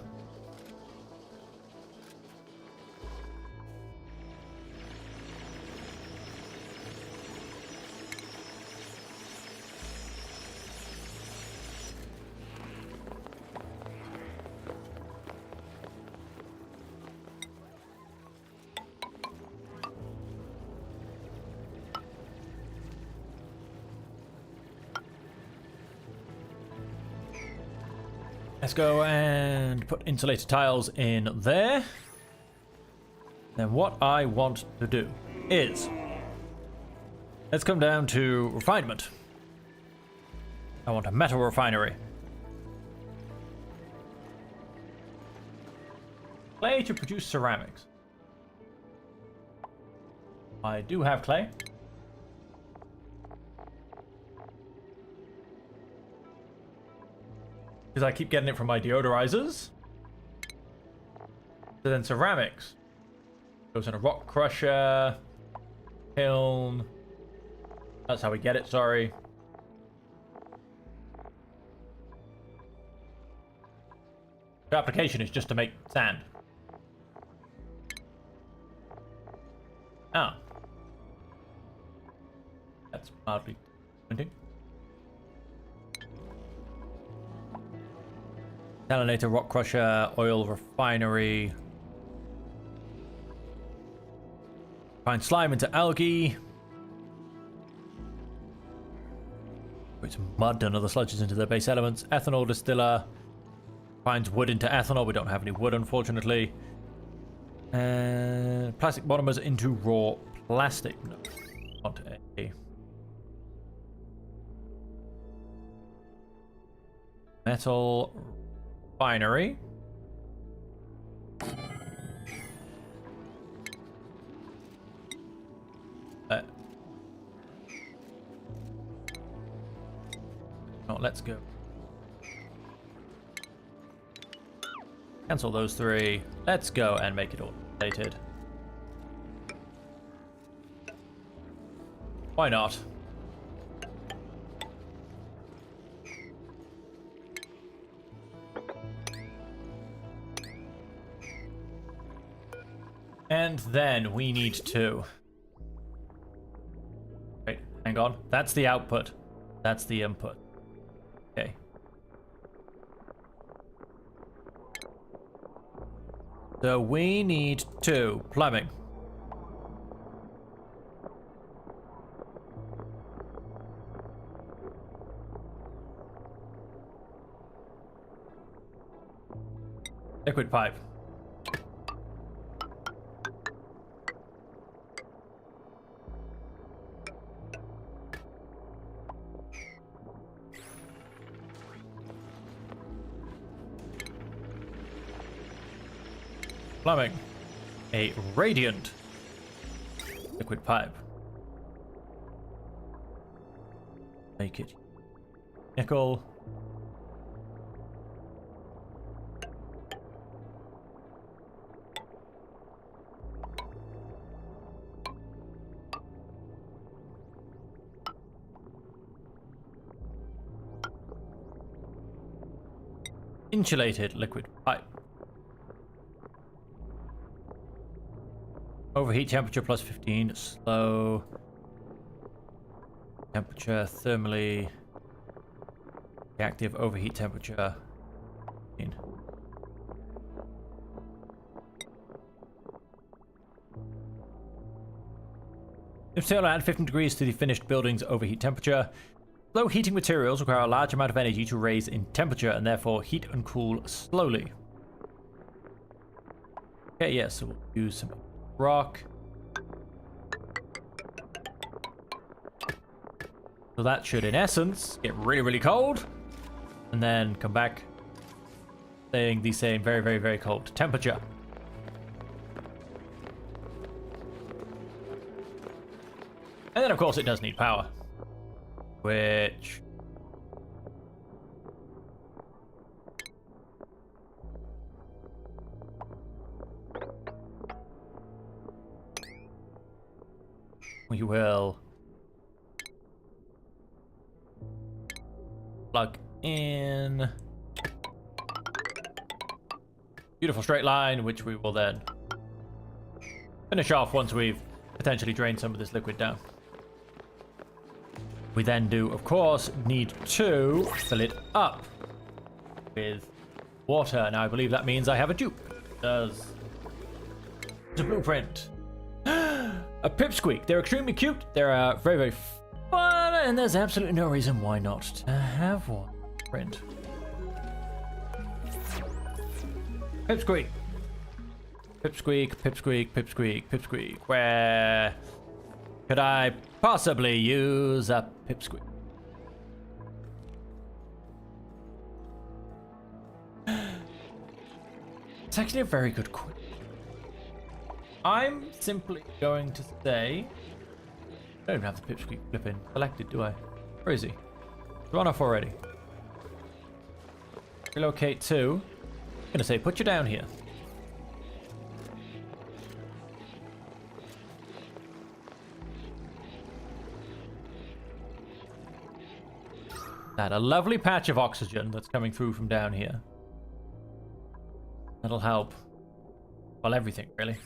Let's go and put insulated tiles in there. Then what I want to do is, let's come down to refinement. I want a metal refinery. Clay to produce ceramics. I do have clay. Because I keep getting it from my deodorizers. So then ceramics. Goes in a rock crusher. Kiln. That's how we get it, sorry. The application is just to make sand. Oh. That's mildly disappointing. Salinator, rock crusher, oil refinery. Find slime into algae. Put mud and other sludges into their base elements. Ethanol distiller. Finds wood into ethanol. We don't have any wood, unfortunately. Plastic monomers into raw plastic. No. Want a metal refinery. Oh, let's go. Cancel those three. Let's go and make it all dated. Why not? And then we need to... Wait, hang on. That's the output. That's the input. Okay. So we need 2 plumbing. Liquid pipe. Plumbing. A radiant liquid pipe. Make it nickel. Insulated liquid pipe. Overheat temperature plus 15. Slow. Temperature thermally. Reactive overheat temperature. 15. If still add 15 degrees to the finished building's overheat temperature. Slow heating materials require a large amount of energy to raise in temperature and therefore heat and cool slowly. Okay, yeah, so we'll use some rock. So that should, in essence, get really, really cold. And then come back staying the same very, very, very cold temperature. And then, of course, it does need power. Which... we will plug in. Beautiful straight line, which we will then finish off once we've potentially drained some of this liquid down. We then do, of course, need to fill it up with water. Now, I believe that means I have a dupe. It does. It's a blueprint. A pipsqueak. They're extremely cute. They're very, very fun, and there's absolutely no reason why not to have one. Print. Pipsqueak. Pipsqueak, pipsqueak, pipsqueak, pipsqueak. Where could I possibly use a pipsqueak? It's actually a very good question. I'm simply going to say... I don't even have the pipsqueak flipping selected, do I? Where is he? Run off already. Relocate to... I'm gonna say, put you down here. That a lovely patch of oxygen that's coming through from down here. That'll help. Well, everything, really.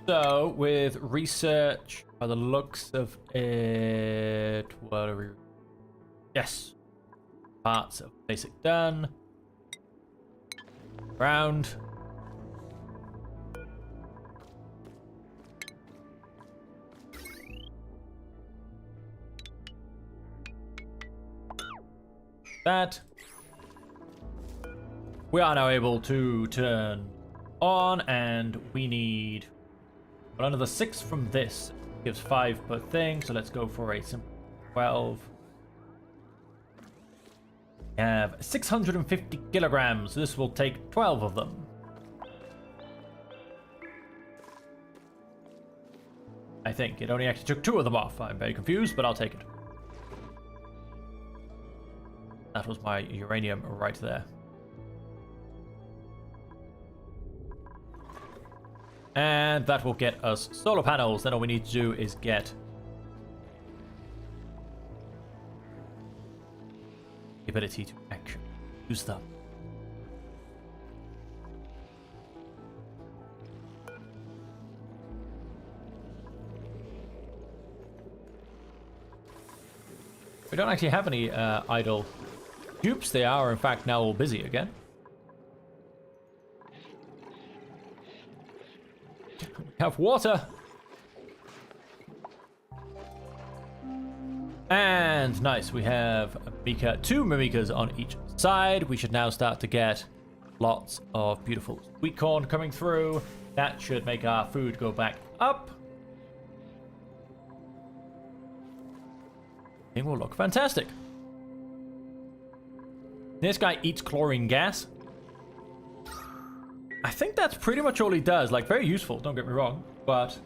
So, with research, by the looks of it, what are we? Yes. Parts of basic done. Ground. That. We are now able to turn on, and we need... well, another 6 from this. Gives 5 per thing, so let's go for a simple 12. We have 650 kilograms. This will take 12 of them. I think it only actually took 2 of them off. I'm very confused, but I'll take it. That was my uranium right there. And that will get us solar panels. Then all we need to do is get the ability to actually use them. We don't actually have any idle dupes. They are, in fact, now all busy again. We have water. And nice, we have a Mimika, 2 Mimikas on each side. We should now start to get lots of beautiful sweet corn coming through. That should make our food go back up. It will look fantastic. This guy eats chlorine gas. I think that's pretty much all he does. Like, very useful, don't get me wrong. But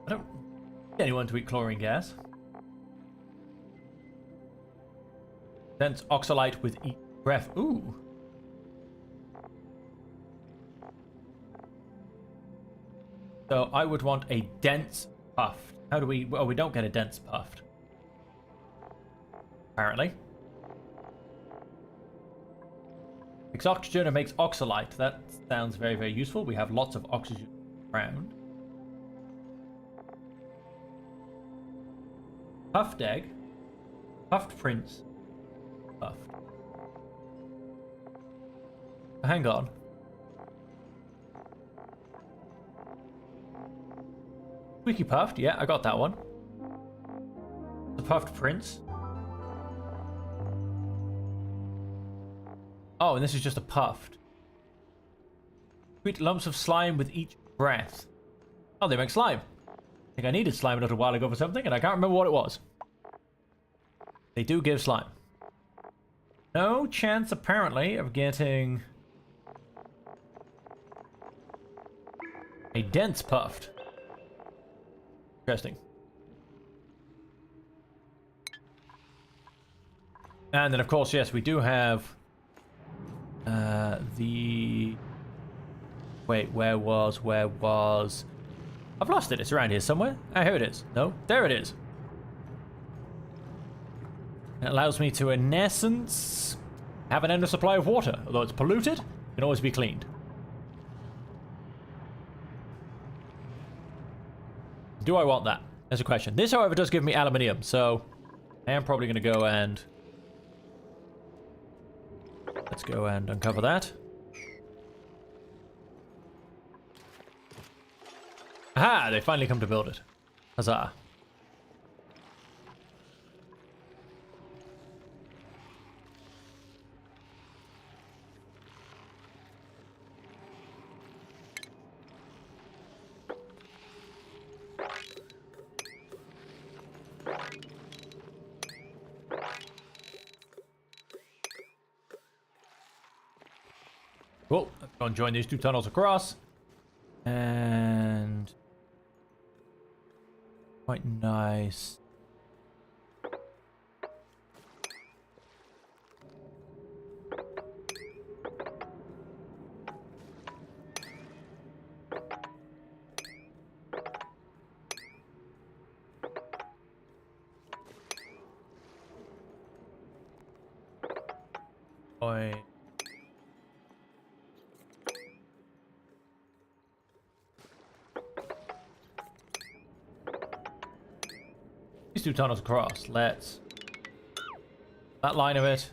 I don't get anyone to eat chlorine gas. Dense oxalite with each breath. Ooh. So I would want a dense puffed. How do we... Oh, we don't get a dense puffed. Apparently. Makes oxygen and makes oxalite. That sounds very, very useful. We have lots of oxygen around. Puffed egg. Puffed prince. Puffed. Hang on. Squeaky puffed. Yeah, I got that one. The puffed prince. Oh, and this is just a puffed. Sweet lumps of slime with each breath. Oh, they make slime. I think I needed slime a little while ago for something, and I can't remember what it was. They do give slime. No chance, apparently, of getting a dense puffed. Interesting. And then, of course, yes, we do have the... Wait, where was... I've lost it. It's around here somewhere. Ah, here it is. No, there it is. It allows me to, in essence, have an endless supply of water. Although it's polluted, it can always be cleaned. Do I want that? That's a question. This, however, does give me aluminium, so I am probably going to go and... Let's go and uncover that. Aha! They finally come to build it. Huzzah. Cool. Let's go and join these 2 tunnels across. And... Quite nice. Boy. These 2 tunnels across. Let's... That line of it.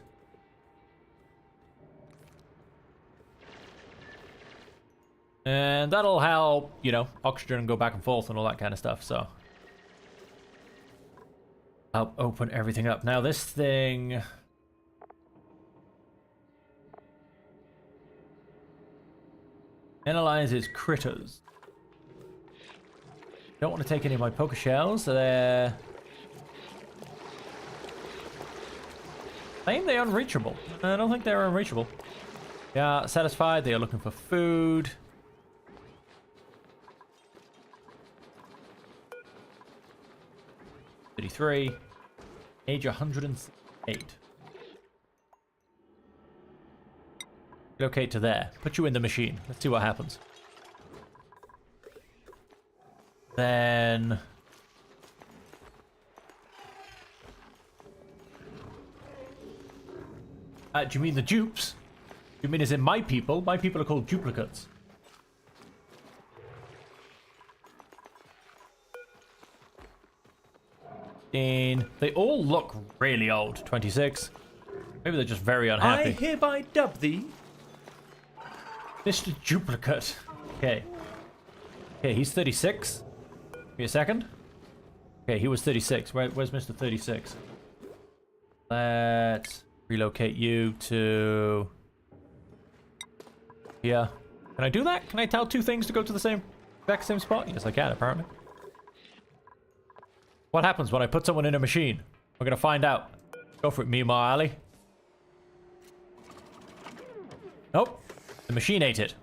And that'll help, you know, oxygen go back and forth and all that kind of stuff, so... I'll open everything up. Now this thing... Analyzes critters. Don't want to take any of my poker shells. They're... Claim they're unreachable. I don't think they're unreachable. Yeah, satisfied. They are looking for food. $33. Age 108. Relocate to there. Put you in the machine. Let's see what happens. Then... do you mean the dupes? You mean as in my people? My people are called duplicates. They all look really old. 26. Maybe they're just very unhappy. I hereby dub thee Mr. Duplicate. Okay. Okay, he's 36. Give me a second. Okay, he was 36. Where's Mr. 36? Let's relocate you to here. Can I do that? Can I tell two things to go to the exact same spot? Yes, I can, apparently. What happens when I put someone in a machine? We're gonna find out. Go for it, Mima Ali. Nope. The machine ate it.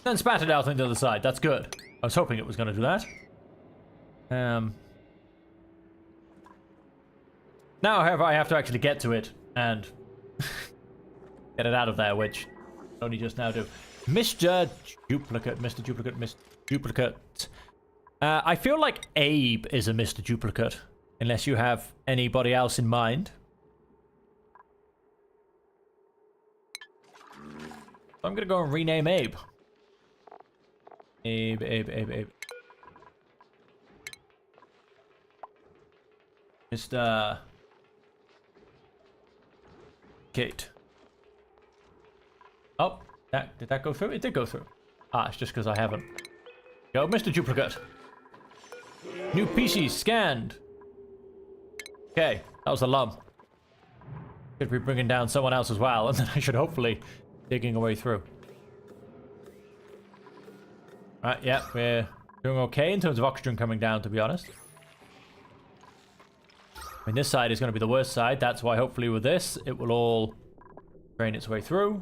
Then spat it out on the other side. That's good. I was hoping it was going to do that. Now, however, I have to actually get to it and get it out of there, which I only just now do. Mr. Duplicate, Mr. Duplicate, Mr. Duplicate. I feel like Abe is a Mr. Duplicate, unless you have anybody else in mind. I'm going to go and rename Abe. Abe. Mr. Kate. Oh, did that go through? It did go through. Ah, it's just because I haven't. Go, Mr. Duplicate. New PC scanned. Okay, that was a lump. Should be bringing down someone else as well, and then I should hopefully digging a way through. Right, yeah, we're doing okay in terms of oxygen coming down, to be honest. I mean, this side is going to be the worst side. That's why hopefully with this, it will all drain its way through.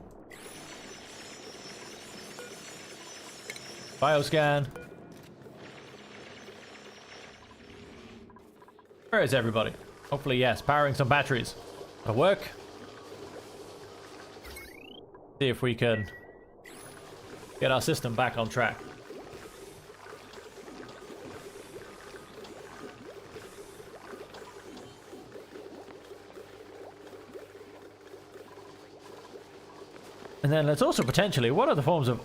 Bioscan. Where is everybody? Hopefully, yes, powering some batteries. That'll work. See if we can get our system back on track. And then let's also potentially, what other forms of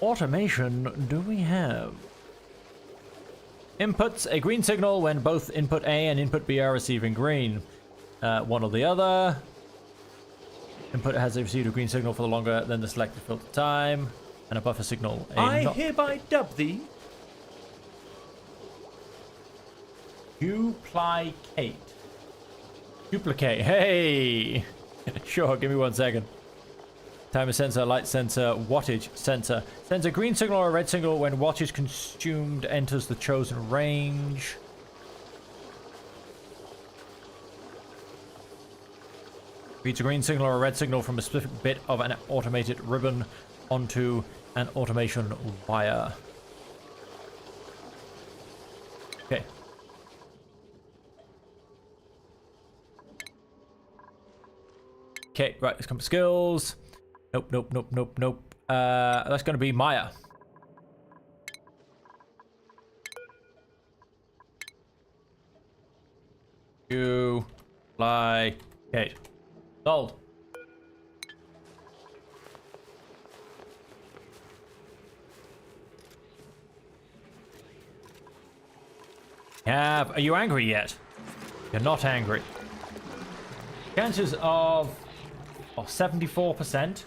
automation do we have? Inputs, a green signal when both input A and input B are receiving green. One or the other. Input has received a green signal for longer than the selected filter time. And a buffer signal. I hereby dub thee Duplicate. Duplicate. Hey! Sure, give me 1 second. Timer sensor, light sensor, wattage sensor. Sends a green signal or a red signal when wattage consumed enters the chosen range. Reads a green signal or a red signal from a specific bit of an automated ribbon onto an automation wire. Okay. Okay, right, let's come to skills. Nope. That's going to be Maya. You fly Kate. Sold. Are you angry yet? You're not angry. Chances of 74%.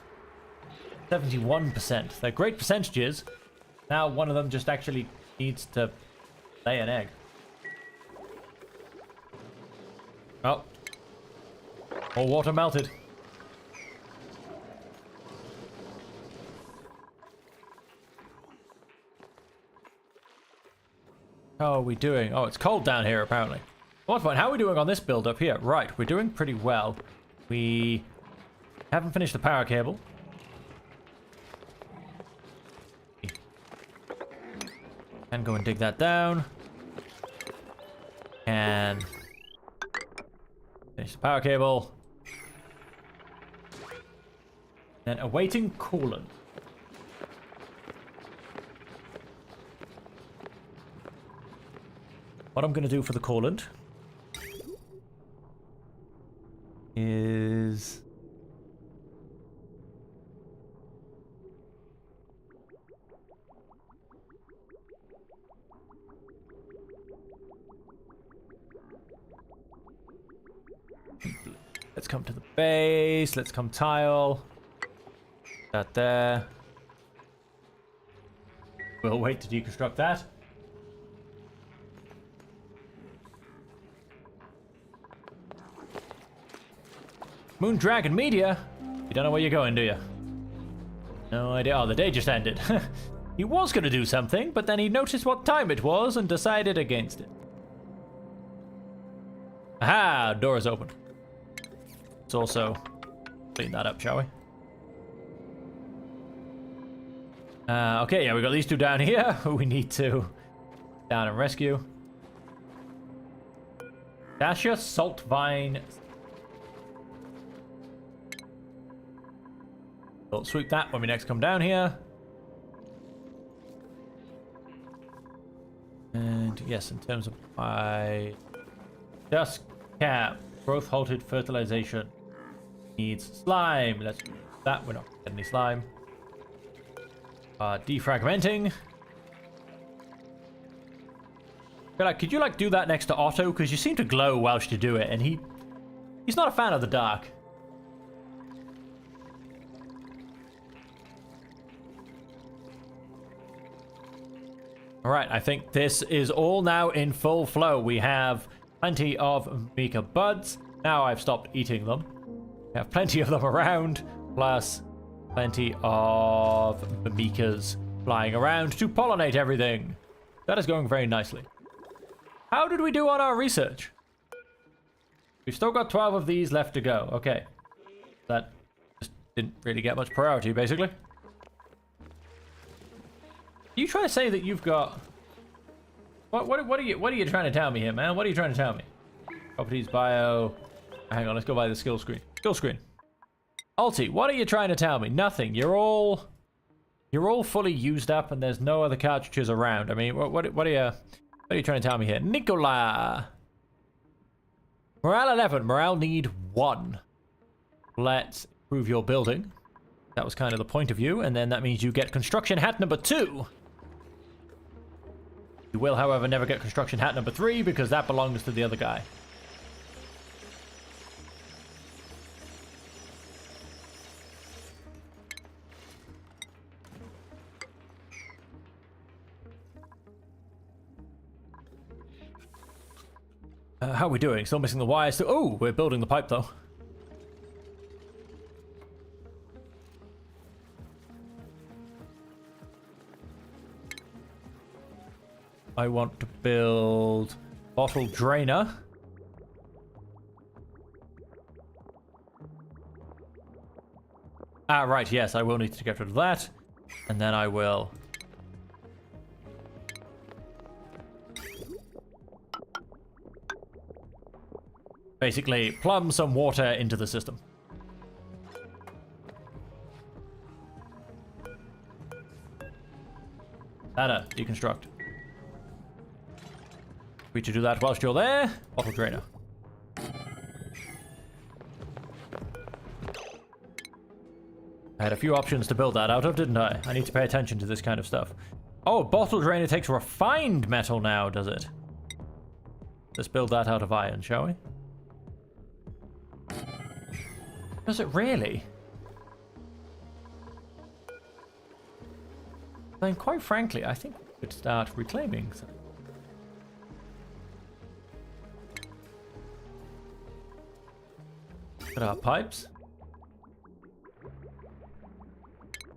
71%. They're great percentages. Now one of them just actually needs to lay an egg. Oh. All water melted. How are we doing? Oh, it's cold down here apparently. What fun. How are we doing on this build up here? Right, we're doing pretty well. We haven't finished the power cable. And go and dig that down. And finish the power cable. Then awaiting coolant. What I'm going to do for the coolant is let's come to the base. Let's come tile. That there. We'll wait to deconstruct that. Moon Dragon Media? You don't know where you're going, do you? No idea. Oh, the day just ended. He was going to do something, but then he noticed what time it was and decided against it. Aha! Door is open. Let's also clean that up, shall we? Okay, yeah, we got these two down here. We need to down and rescue. Dasha, Salt Vine. We'll sweep that when we next come down here. And yes, in terms of my Dusk Cap, growth halted, fertilization needs slime. Let's do that. We're not getting any slime. Defragmenting. Like, could you like do that next to Otto? Because you seem to glow whilst you do it, and he's not a fan of the dark. All right, I think this is all now in full flow. We have plenty of Mika buds. Now I've stopped eating them. We have plenty of them around, plus plenty of Mikas flying around to pollinate everything. That is going very nicely. How did we do on our research? We've still got 12 of these left to go. Okay. That just didn't really get much priority, basically. You trying to say that you've got... What are you trying to tell me here, man? What are you trying to tell me? Properties, bio... Hang on, let's go by the skill screen. Skill screen. Alti, what are you trying to tell me? Nothing. You're all fully used up and there's no other cartridges around. I mean, what are you trying to tell me here? Nicola! Morale 11. Morale need 1. Let's improve your building. That was kind of the point of view, and then that means you get construction hat number 2. You will, however, never get construction hat number 3 because that belongs to the other guy. How are we doing? Still missing the wires. Oh, we're building the pipe though. I want to build bottle drainer. Ah, right, yes, I will need to get rid of that. And then I will... basically plumb some water into the system. Ladder, deconstruct. Free to do that whilst you're there. Bottle drainer. I had a few options to build that out of, didn't I? I need to pay attention to this kind of stuff. Oh, bottle drainer takes refined metal now, does it? Let's build that out of iron, shall we? Does it really? I mean, quite frankly, I think we could start reclaiming some. Look at our pipes.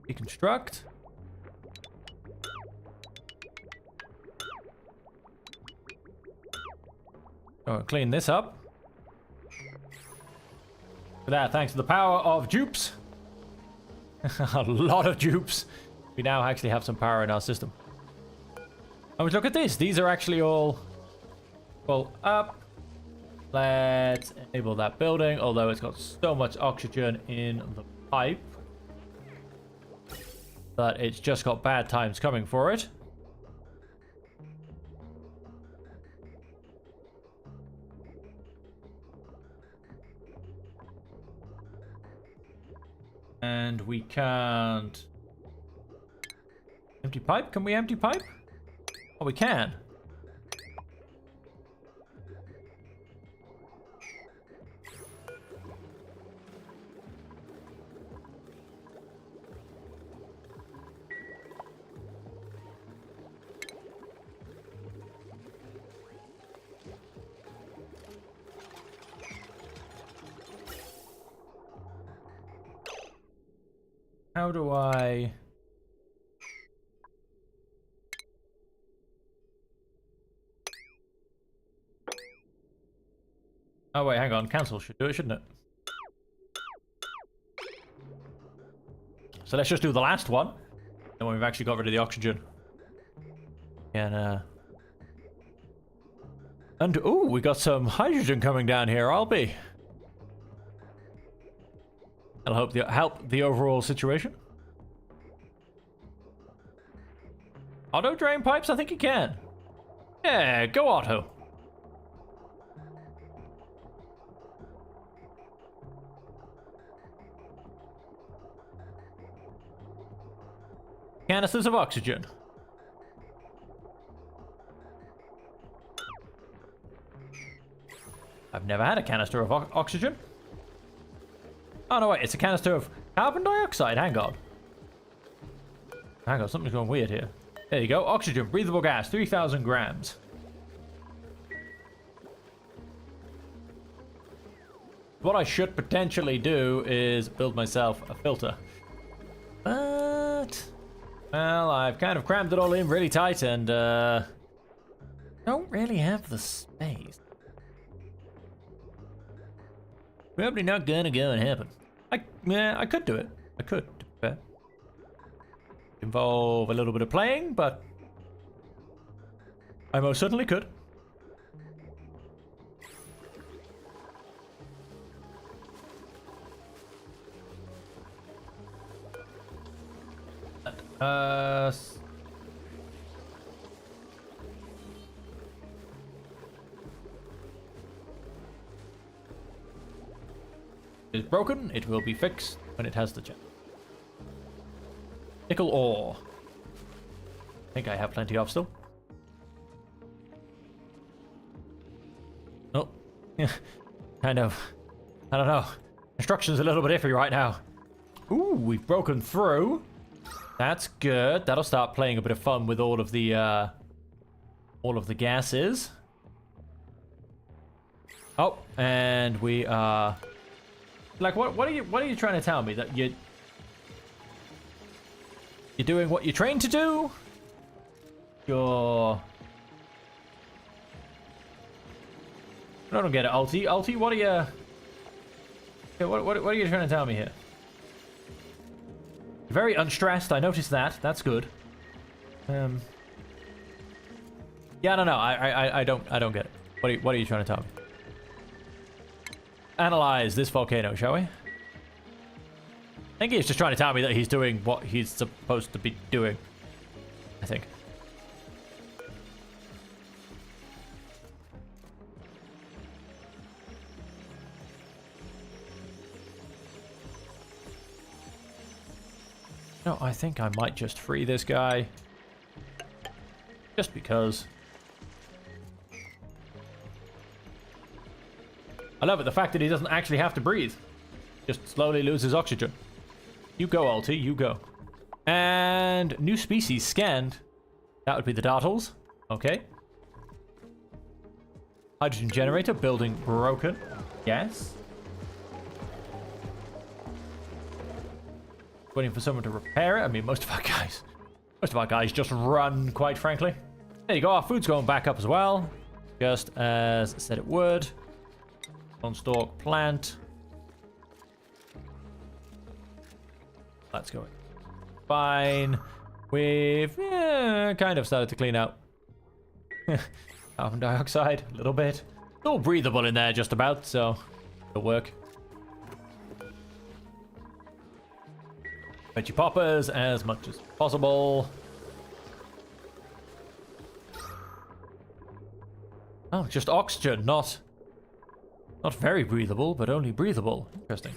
Deconstruct. Oh, clean this up. For that, thanks to the power of dupes. A lot of dupes. We now actually have some power in our system. Oh, look at this. These are actually all full up. Let's enable that building, although it's got so much oxygen in the pipe that it's just got bad times coming for it. And we can't... Empty pipe? Can we empty pipe? Oh, we can. How do I... Oh wait, hang on. Cancel should do it, shouldn't it? So let's just do the last one. And when we've actually got rid of the oxygen. And ooh, we got some hydrogen coming down here, I'll be. That'll help the overall situation. Auto drain pipes? I think you can. Yeah, go auto. Canisters of oxygen. I've never had a canister of oxygen. Oh no, wait, it's a canister of carbon dioxide. Hang on. Hang on, something's going weird here. There you go. Oxygen, breathable gas, 3,000 grams. What I should potentially do is build myself a filter. But... well, I've kind of crammed it all in really tight and, don't really have the space. Probably not gonna go and happen. I could do it. I could. Involve a little bit of playing, but I most certainly could. It is broken. It will be fixed when it has the chance. Nickel ore. I think I have plenty of still. Oh, yeah. Kind of. I don't know. Construction's a little bit iffy right now. Ooh, we've broken through. That's good. That'll start playing a bit of fun with all of the gases. Oh, and we are. Like, what are you trying to tell me? That you're doing what you're trained to do? You're... I don't get it, Ulti. Ulti, what are you... What are you trying to tell me here? You're very unstressed, I noticed that. That's good. Yeah, I don't know. I don't get it. What are you trying to tell me? Analyze this volcano, shall we? I think he's just trying to tell me that he's doing what he's supposed to be doing. I think. No, I think I might just free this guy. Just because. I love it, the fact that he doesn't actually have to breathe. Just slowly loses oxygen. You go, Ulti, you go. And new species scanned. That would be the Dartles. Okay. Hydrogen generator, building broken. Yes. Waiting for someone to repair it. I mean, most of our guys just run, quite frankly. There you go, our food's going back up as well. Just as I said it would. On stalk plant. That's going fine. We've kind of started to clean out carbon dioxide a little bit. It's all breathable in there just about, so it'll work. Veggie poppers as much as possible. Oh, just oxygen, not very breathable, but only breathable. Interesting.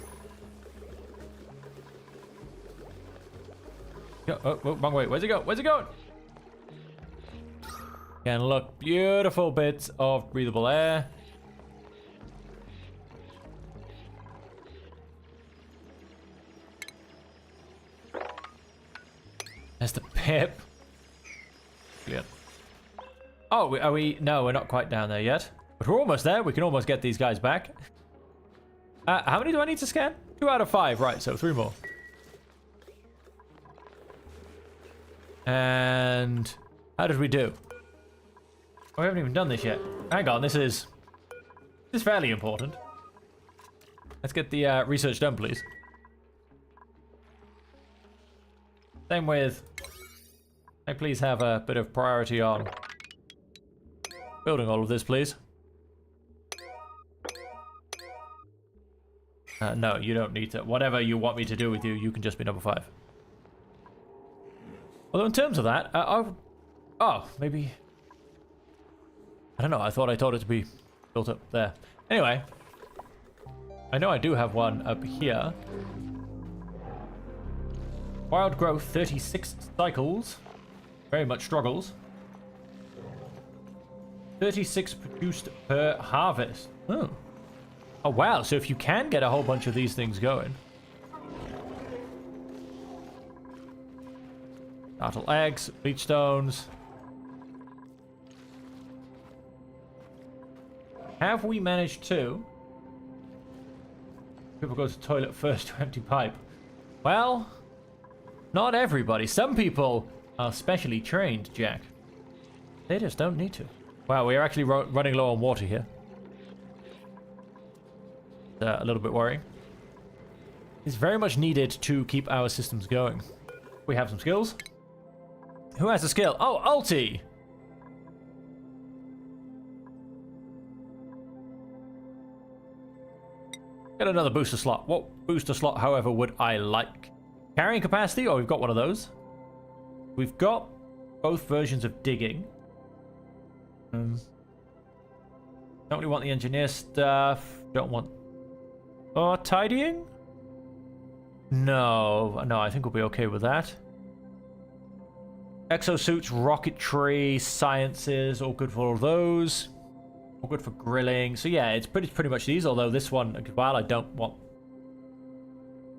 Oh, wrong way. Where's it go? Where's it going? And look, beautiful bits of breathable air. There's the pip. Brilliant. Oh, are we? No, we're not quite down there yet. But we're almost there. We can almost get these guys back. How many do I need to scan? 2 out of 5. Right, so 3 more. And how did we do? Oh, we haven't even done this yet. Hang on, this is fairly important. Let's get the research done, please. Same with... May I please have a bit of priority on building all of this, please? No, you don't need to. Whatever you want me to do with you, you can just be number 5. Although in terms of that, oh, maybe... I don't know, I thought it to be built up there. Anyway, I know I do have one up here. Wild growth, 36 cycles. Very much struggles. 36 produced per harvest. Oh. Oh, wow. So if you can get a whole bunch of these things going. Startle eggs, bleach stones. Have we managed to... People go to the toilet first to empty pipe. Well, not everybody. Some people are specially trained, Jack. They just don't need to. Wow, we are actually running low on water here. A little bit worrying. It's very much needed to keep our systems going. We have some skills. Who has a skill? Oh, Ulti! Get another booster slot. What booster slot, however, would I like? Carrying capacity? Oh, we've got one of those. We've got both versions of digging. Don't really want the engineer stuff. Don't want... Oh, tidying? No, I think we'll be okay with that. Exosuits, rocketry, sciences, all good for all those. All good for grilling. So yeah, it's pretty much these, although this one, while I don't want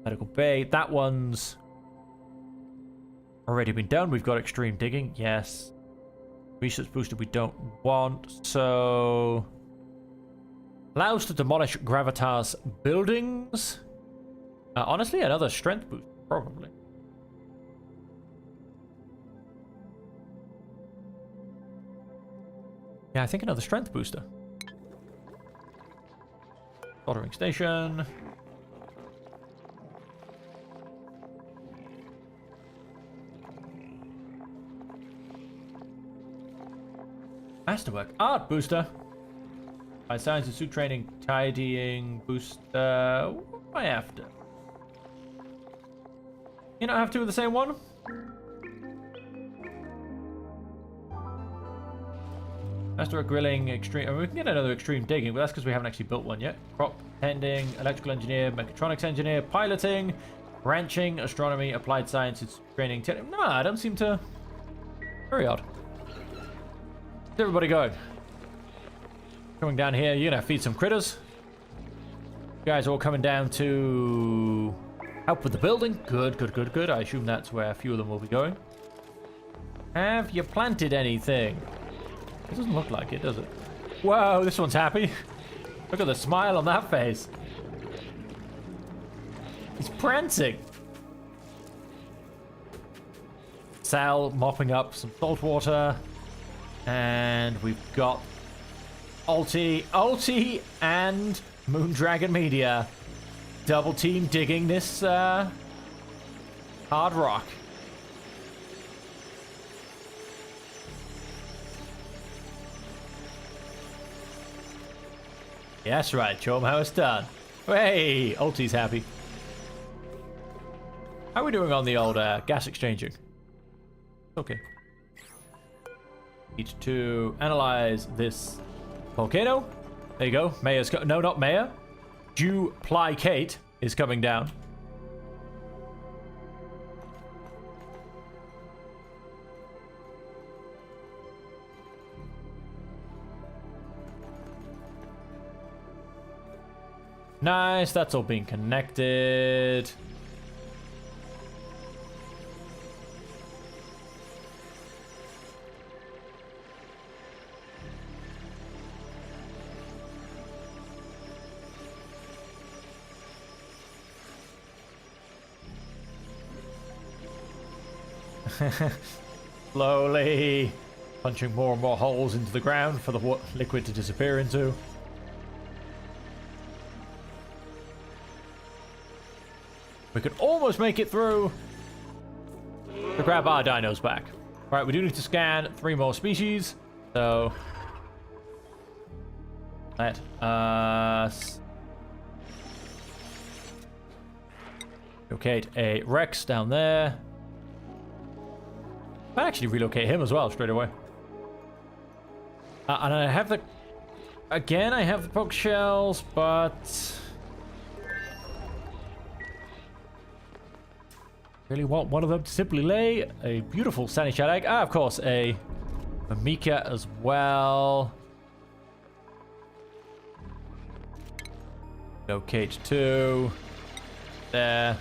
medical bay, that one's already been done. We've got extreme digging, yes. Research booster we don't want, so... Allows to demolish Gravitas buildings. Honestly, another strength boost, probably. Yeah, I think another strength booster. Soldering station. Masterwork art booster. By science and suit training, tidying, booster. What am I after? You don't have two of the same one? Master grilling, extreme. I mean, we can get another extreme digging, but that's because we haven't actually built one yet. Crop tending, electrical engineer, mechatronics engineer, piloting, ranching, astronomy, applied sciences, training. No, I don't seem to. Very odd. Where's everybody going? Coming down here, you're gonna feed some critters. You guys are all coming down to help with the building. Good, good, good, good. I assume that's where a few of them will be going. Have you planted anything? It doesn't look like it, does it? Whoa, this one's happy. Look at the smile on that face. He's prancing. Sal mopping up some salt water. And we've got Ulti and Moondragon Media. Double team digging this hard rock. Yes, right, show him how it's done. Hey, Ulti's happy. How are we doing on the old gas exchanging? Okay. Need to analyze this volcano. There you go. Mayor's no, not Mayor. Duplicate is coming down. Nice, that's all being connected. Slowly punching more and more holes into the ground for the liquid to disappear into. We could almost make it through to grab our dinos back. Right, we do need to scan 3 more species, so let us locate a Rex down there. I'll actually relocate him as well straight away. And I have the... Again, I have the poke shells, but... really want one of them to simply lay a beautiful Sunny Shad egg. Of course, a Mika as well. Locate 2. There.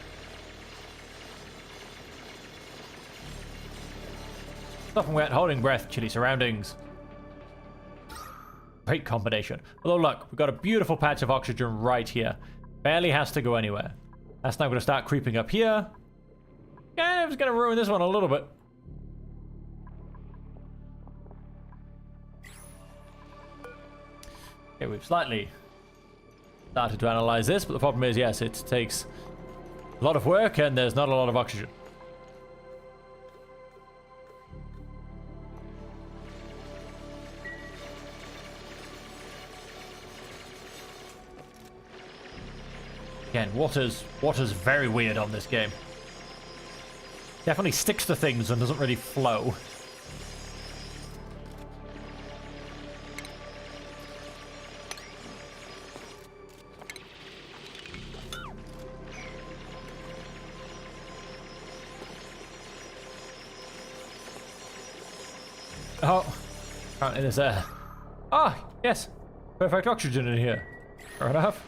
Nothing wet, holding breath, chilly surroundings. Great combination. Although look, we've got a beautiful patch of oxygen right here. Barely has to go anywhere. That's now going to start creeping up here. Yeah, it's going to ruin this one a little bit. Okay, we've slightly started to analyze this, but the problem is, yes, it takes a lot of work and there's not a lot of oxygen. Again, water's very weird on this game. Definitely sticks to things and doesn't really flow. Oh, apparently there's a... Ah, yes, perfect oxygen in here. Fair enough.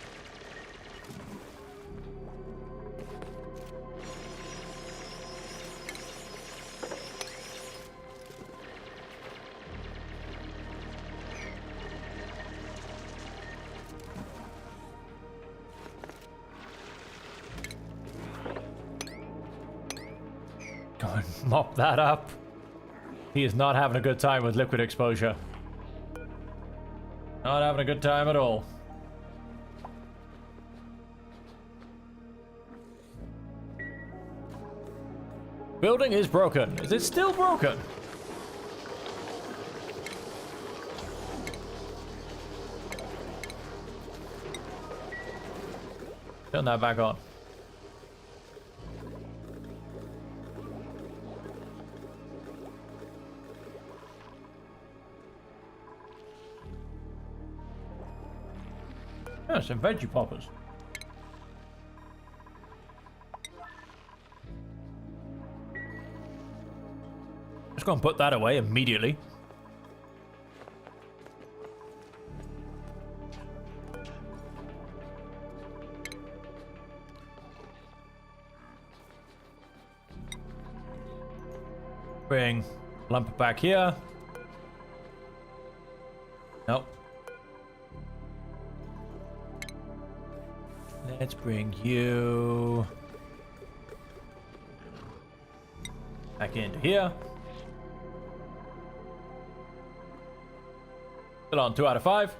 Go and mop that up. He is not having a good time with liquid exposure. Not having a good time at all. Building is broken. Is it still broken? Turn that back on. Oh, some veggie poppers. Just go and put that away immediately. Bring lump back here. Nope. Let's bring you back into here. Still on 2 out of 5.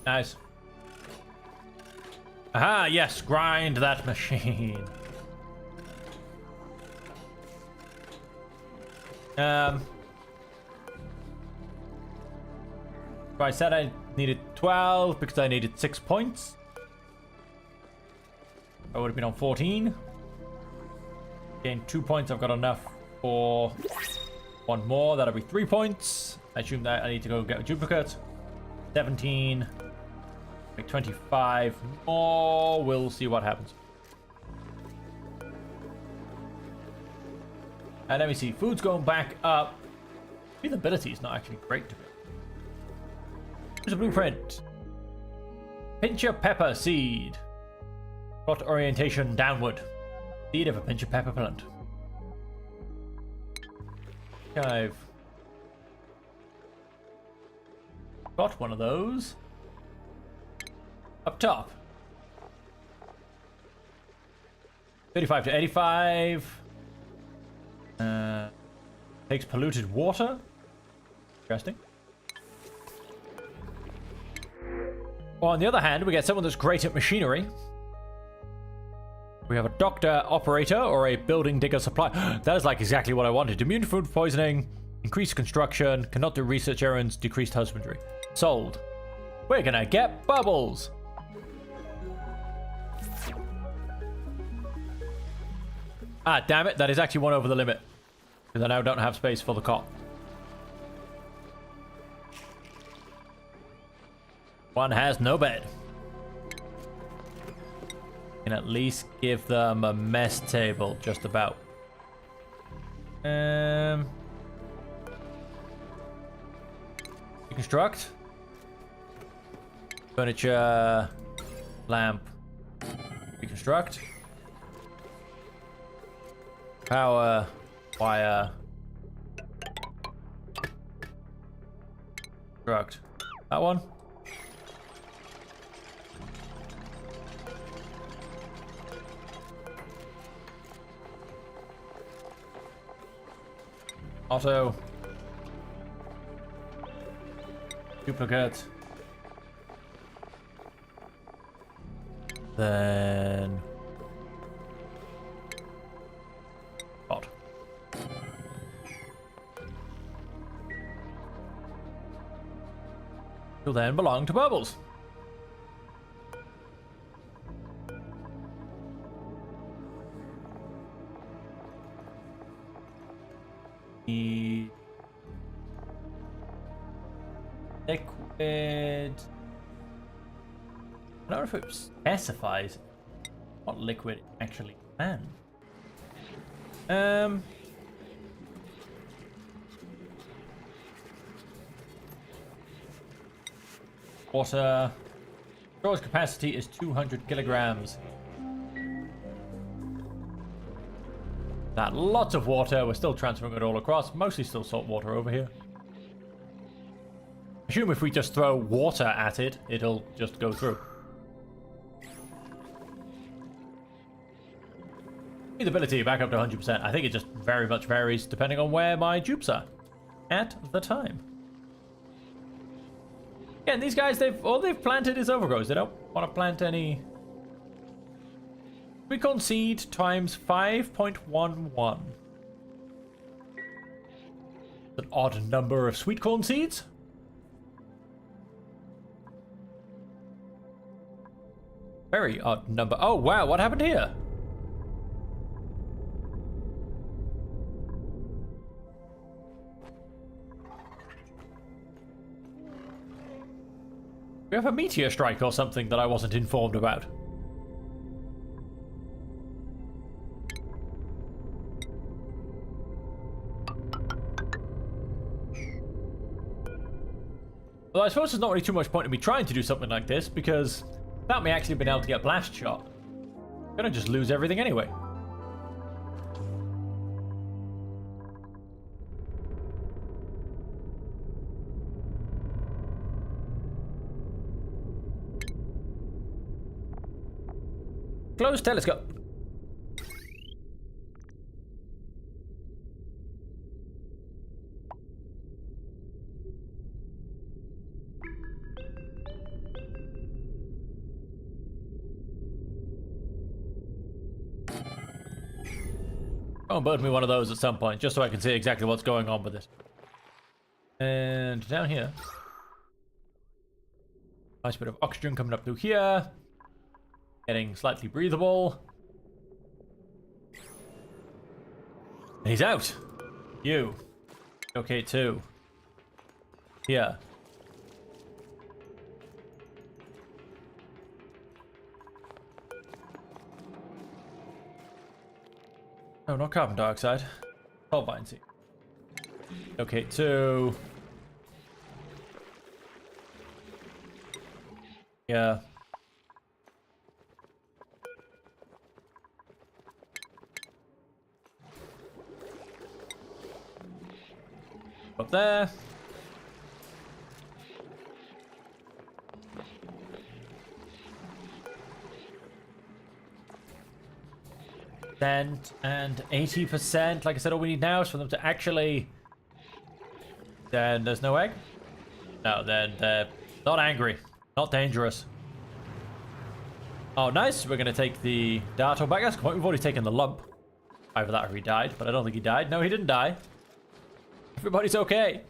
Nice. Aha, yes, grind that machine. I said I needed 12 because I needed 6 points. I would have been on 14. Gained 2 points. I've got enough for 1 more. That'll be 3 points. I assume that I need to go get a duplicate. 17. Make 25 more. We'll see what happens. And let me see. Food's going back up. Feasibility is not actually great to me. Here's a blueprint. Pincher pepper seed. Plot orientation downward. Seed of a pincher pepper plant. I've got one of those. Up top. 35 to 85. Takes polluted water. Interesting. Or on the other hand, we get someone that's great at machinery. We have a doctor operator or a building digger supply. That is like exactly what I wanted. Immune to food poisoning, increased construction, cannot do research errands, decreased husbandry. Sold. We're gonna get bubbles. Ah, damn it. That is actually one over the limit. Because I now don't have space for the cot. One has no bed. Can at least give them a mess table, just about. Reconstruct. Furniture. Lamp. Reconstruct. Power. Wire. Construct. That one. Auto. Duplicate. Then... Bot. Will then belong to Bubbles. Liquid. I don't know if it specifies what liquid actually can. Water. Storage capacity is 200 kilograms. That lots of water. We're still transferring it all across. Mostly still salt water over here. Assume if we just throw water at it, it'll just go through. Breathability back up to 100%. I think it just very much varies depending on where my dupes are at the time. Again, these guys, all they've planted is overgrowth. They don't want to plant any. Sweet corn seed times 5.11. An odd number of sweet corn seeds. Very odd number. Oh, wow. What happened here? We have a meteor strike or something that I wasn't informed about. Well, I suppose there's not really too much point in me trying to do something like this, because without me actually being able to get blast shot, I'm gonna just lose everything anyway. Close telescope. Oh, build me one of those at some point, just so I can see exactly what's going on with it. And down here. Nice bit of oxygen coming up through here. Getting slightly breathable. And he's out. You. Okay, too. Here. No, not carbon dioxide. Solvine seed. Okay, two. Yeah. Up there. and 80%. Like I said, all we need now is for them to actually... Then there's no egg? No, then they're not angry. Not dangerous. Oh, nice. We're going to take the Darto back. That's quite... We've already taken the lump. Either that or he died, but I don't think he died. No, he didn't die. Everybody's okay.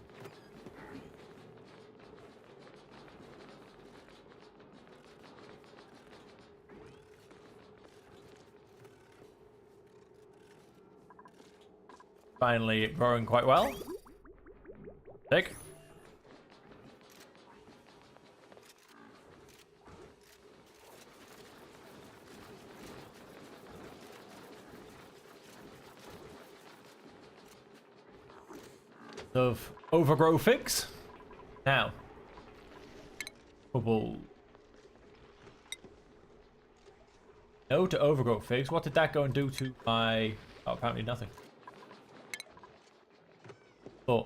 Finally growing quite well. Sick. Of overgrow fix. Now. Bubble. No to overgrow fix. What did that go and do to my... Oh, apparently nothing. Oh.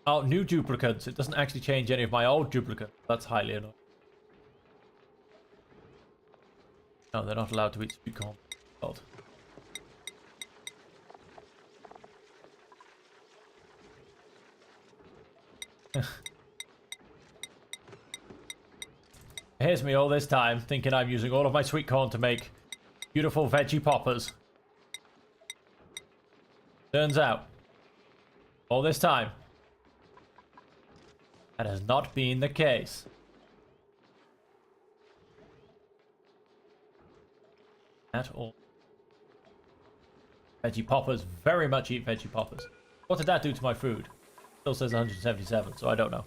Oh, new duplicates. It doesn't actually change any of my old duplicates. That's highly annoying. No, they're not allowed to eat sweet corn. God. Here's me all this time thinking I'm using all of my sweet corn to make beautiful veggie poppers. Turns out, all this time, that has not been the case. At all. Veggie poppers very much eat veggie poppers. What did that do to my food? Still says 177, so I don't know.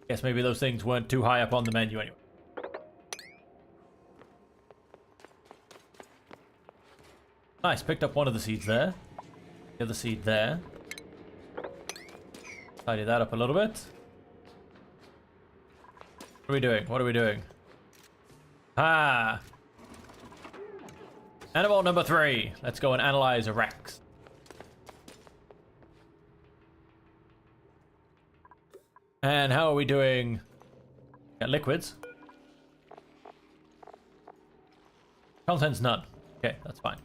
Guess maybe those things weren't too high up on the menu anyway. Nice, picked up one of the seeds there. The other seed there. Tidy that up a little bit. What are we doing? What are we doing? Ah! Animal number 3. Let's go and analyze a Rex. And how are we doing? Got liquids. Contents none. Okay, that's fine.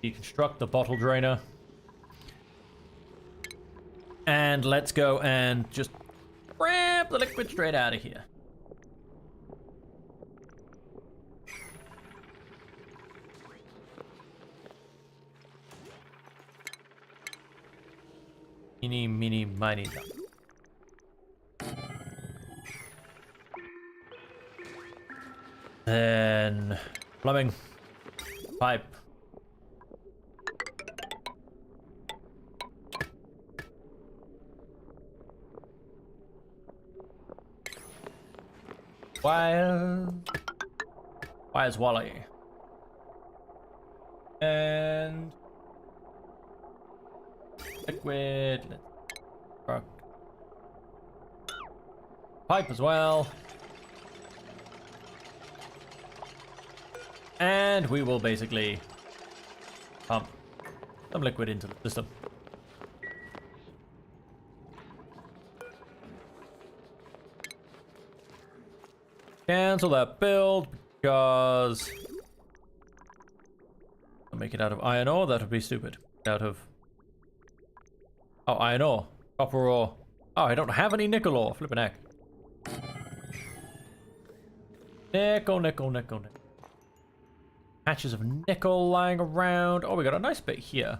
Deconstruct the bottle drainer. And let's go and just grab the liquid straight out of here. Eeny, meeny, miny, duck. Then plumbing, pipe. Where's Wally? And liquid. Let's pipe as well. And we will basically pump some liquid into the system. Cancel that build because I'll make it out of iron ore. That would be stupid. Out of iron ore, copper ore. Oh, I don't have any nickel ore. Flippin' heck. Nickel, nickel, nickel, nickel. Patches of nickel lying around. Oh, we got a nice bit here.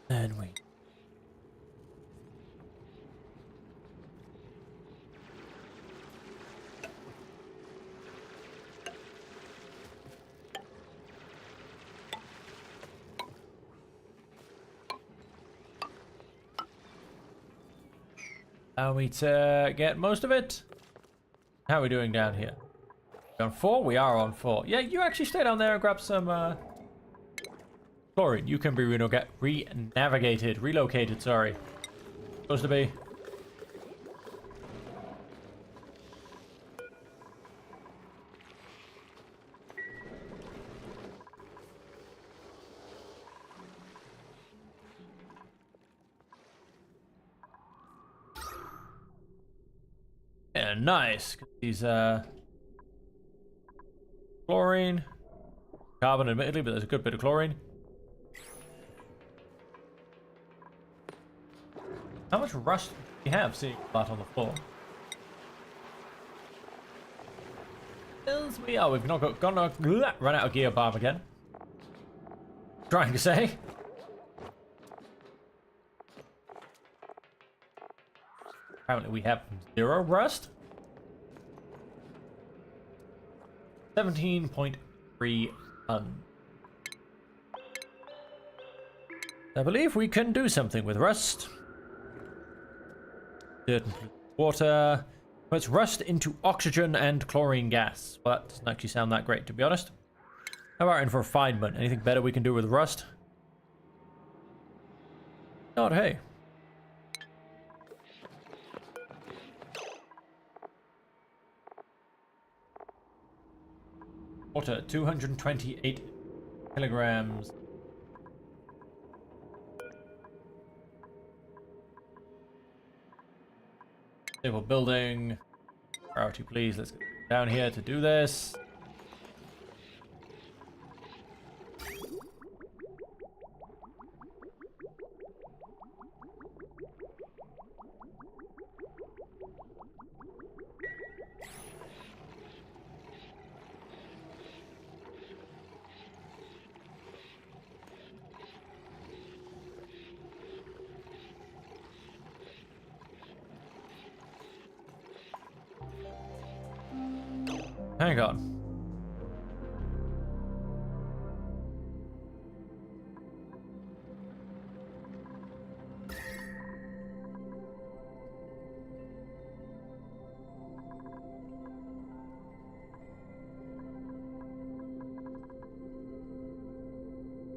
Then we Allow me to get most of it. How are we doing down here? On 4? We are on 4. Yeah, you actually stay down there and grab some chlorine. You can be re-navigated, relocated, sorry. Supposed to be. Yeah, nice. These chlorine, carbon, admittedly, but there's a good bit of chlorine. How much rust do you have seeing that on the floor? As we are, we've not run out of gear bomb again. Trying to say. Apparently we have 0 rust. 17.3 tons. I believe we can do something with rust. Certain water. Let's rust into oxygen and chlorine gas. Well, that doesn't actually sound that great, to be honest. How about in refinement? Anything better we can do with rust? God, hey. Water, 228 kilograms. Stable building. Priority, please. Let's get down here to do this. Hang on.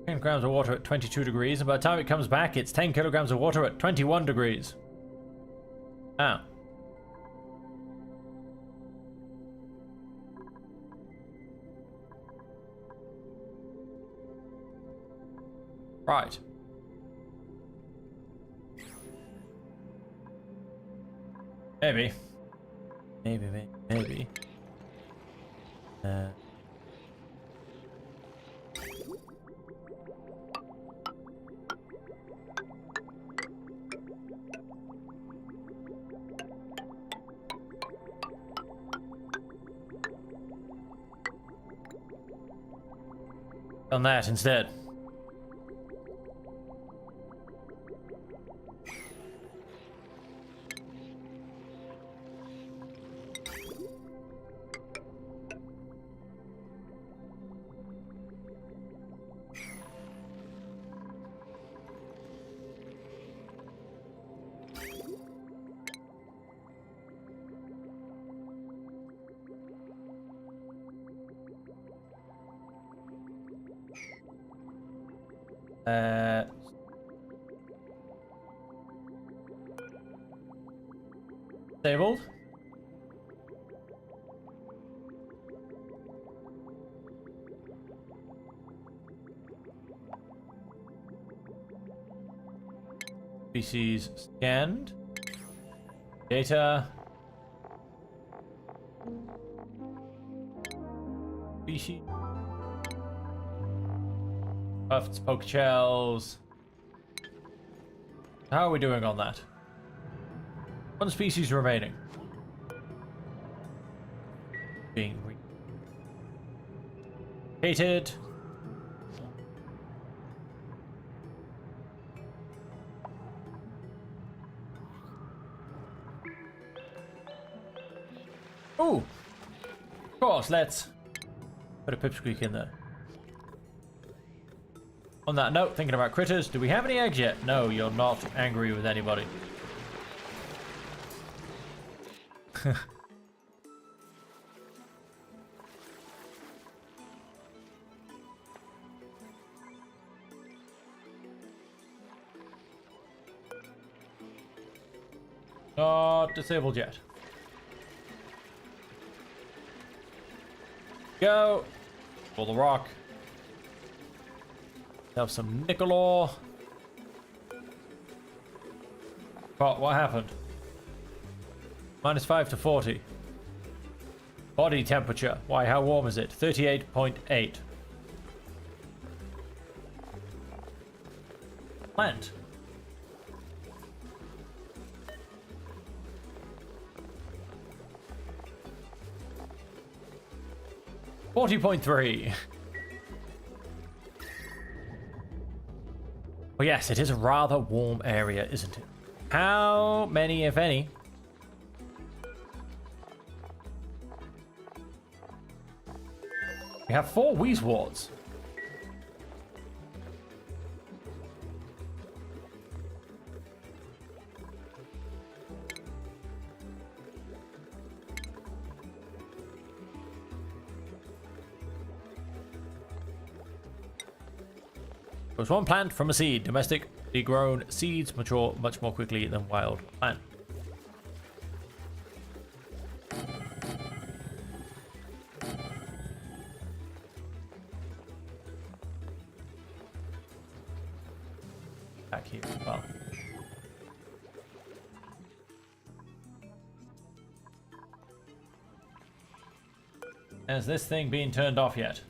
Kilograms of water at 22 degrees, and by the time it comes back, it's 10 kilograms of water at 21 degrees. Ah. Right. Maybe. Maybe. On that instead. Disabled. Species scanned. Data. Species. Tufts, poke shells. How are we doing on that? One species remaining. Being hated. Ooh! Of course, let's put a pipsqueak in there. On that note, thinking about critters, do we have any eggs yet? No, you're not angry with anybody. Not disabled yet. Go. Pull the rock. Have some nickel ore. What happened? -5 to 40. Body temperature. Why, how warm is it? 38.8. Plant. $40.3. Well, yes, it is a rather warm area, isn't it? How many, if any? We have 4 Wheezewards. Grows 1 plant from a seed. Domestically grown seeds mature much more quickly than wild plant. Back here as well. Has this thing been turned off yet?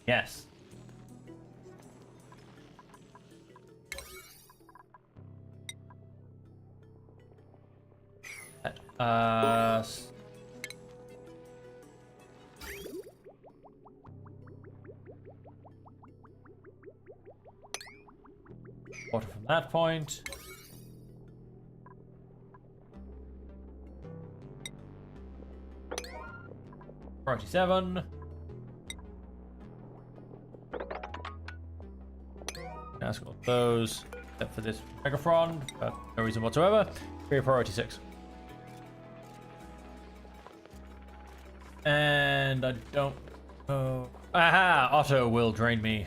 Yes. Uh, water from that point. Priority 7. Ask all those, except for this Megaphron, but no reason whatsoever. Priority 6. And I don't know. Aha! Otto will drain me.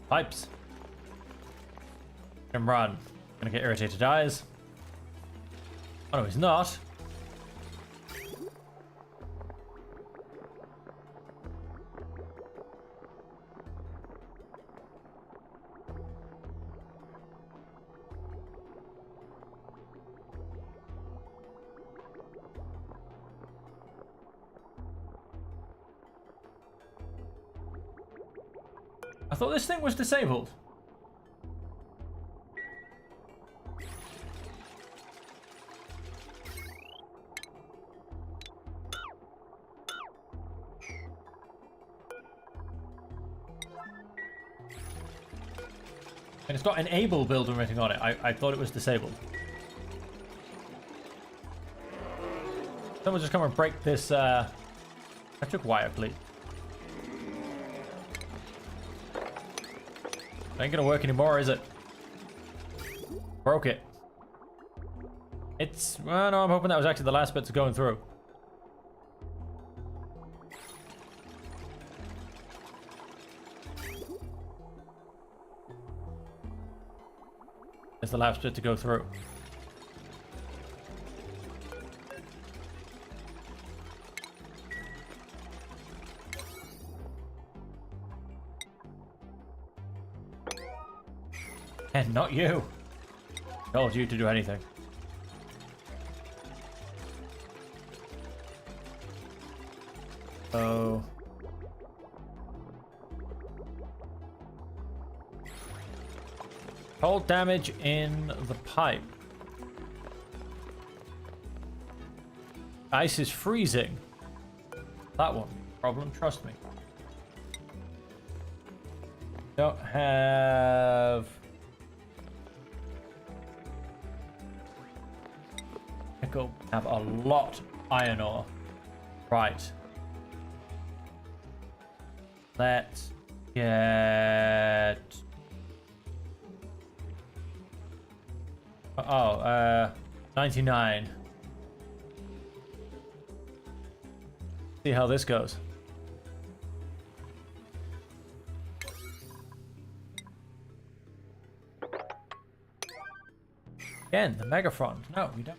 Pipes. And run. Gonna get irritated eyes. Oh no, he's not. I thought this thing was disabled. And it's got enable build and everything on it. I thought it was disabled. Someone just come and break this electric wire, please. Ain't gonna work anymore, is it? Broke it. It's... well, no, I'm hoping that was actually the last bit to going through. It's the last bit to go through. And not you. Told you to do anything. Oh. Cold damage in the pipe. Ice is freezing. That one. Problem, trust me. Don't have... nickel. Have a lot iron ore. Right. Let's get... Oh, 99. See how this goes. Again, the Megaphron. No, we don't.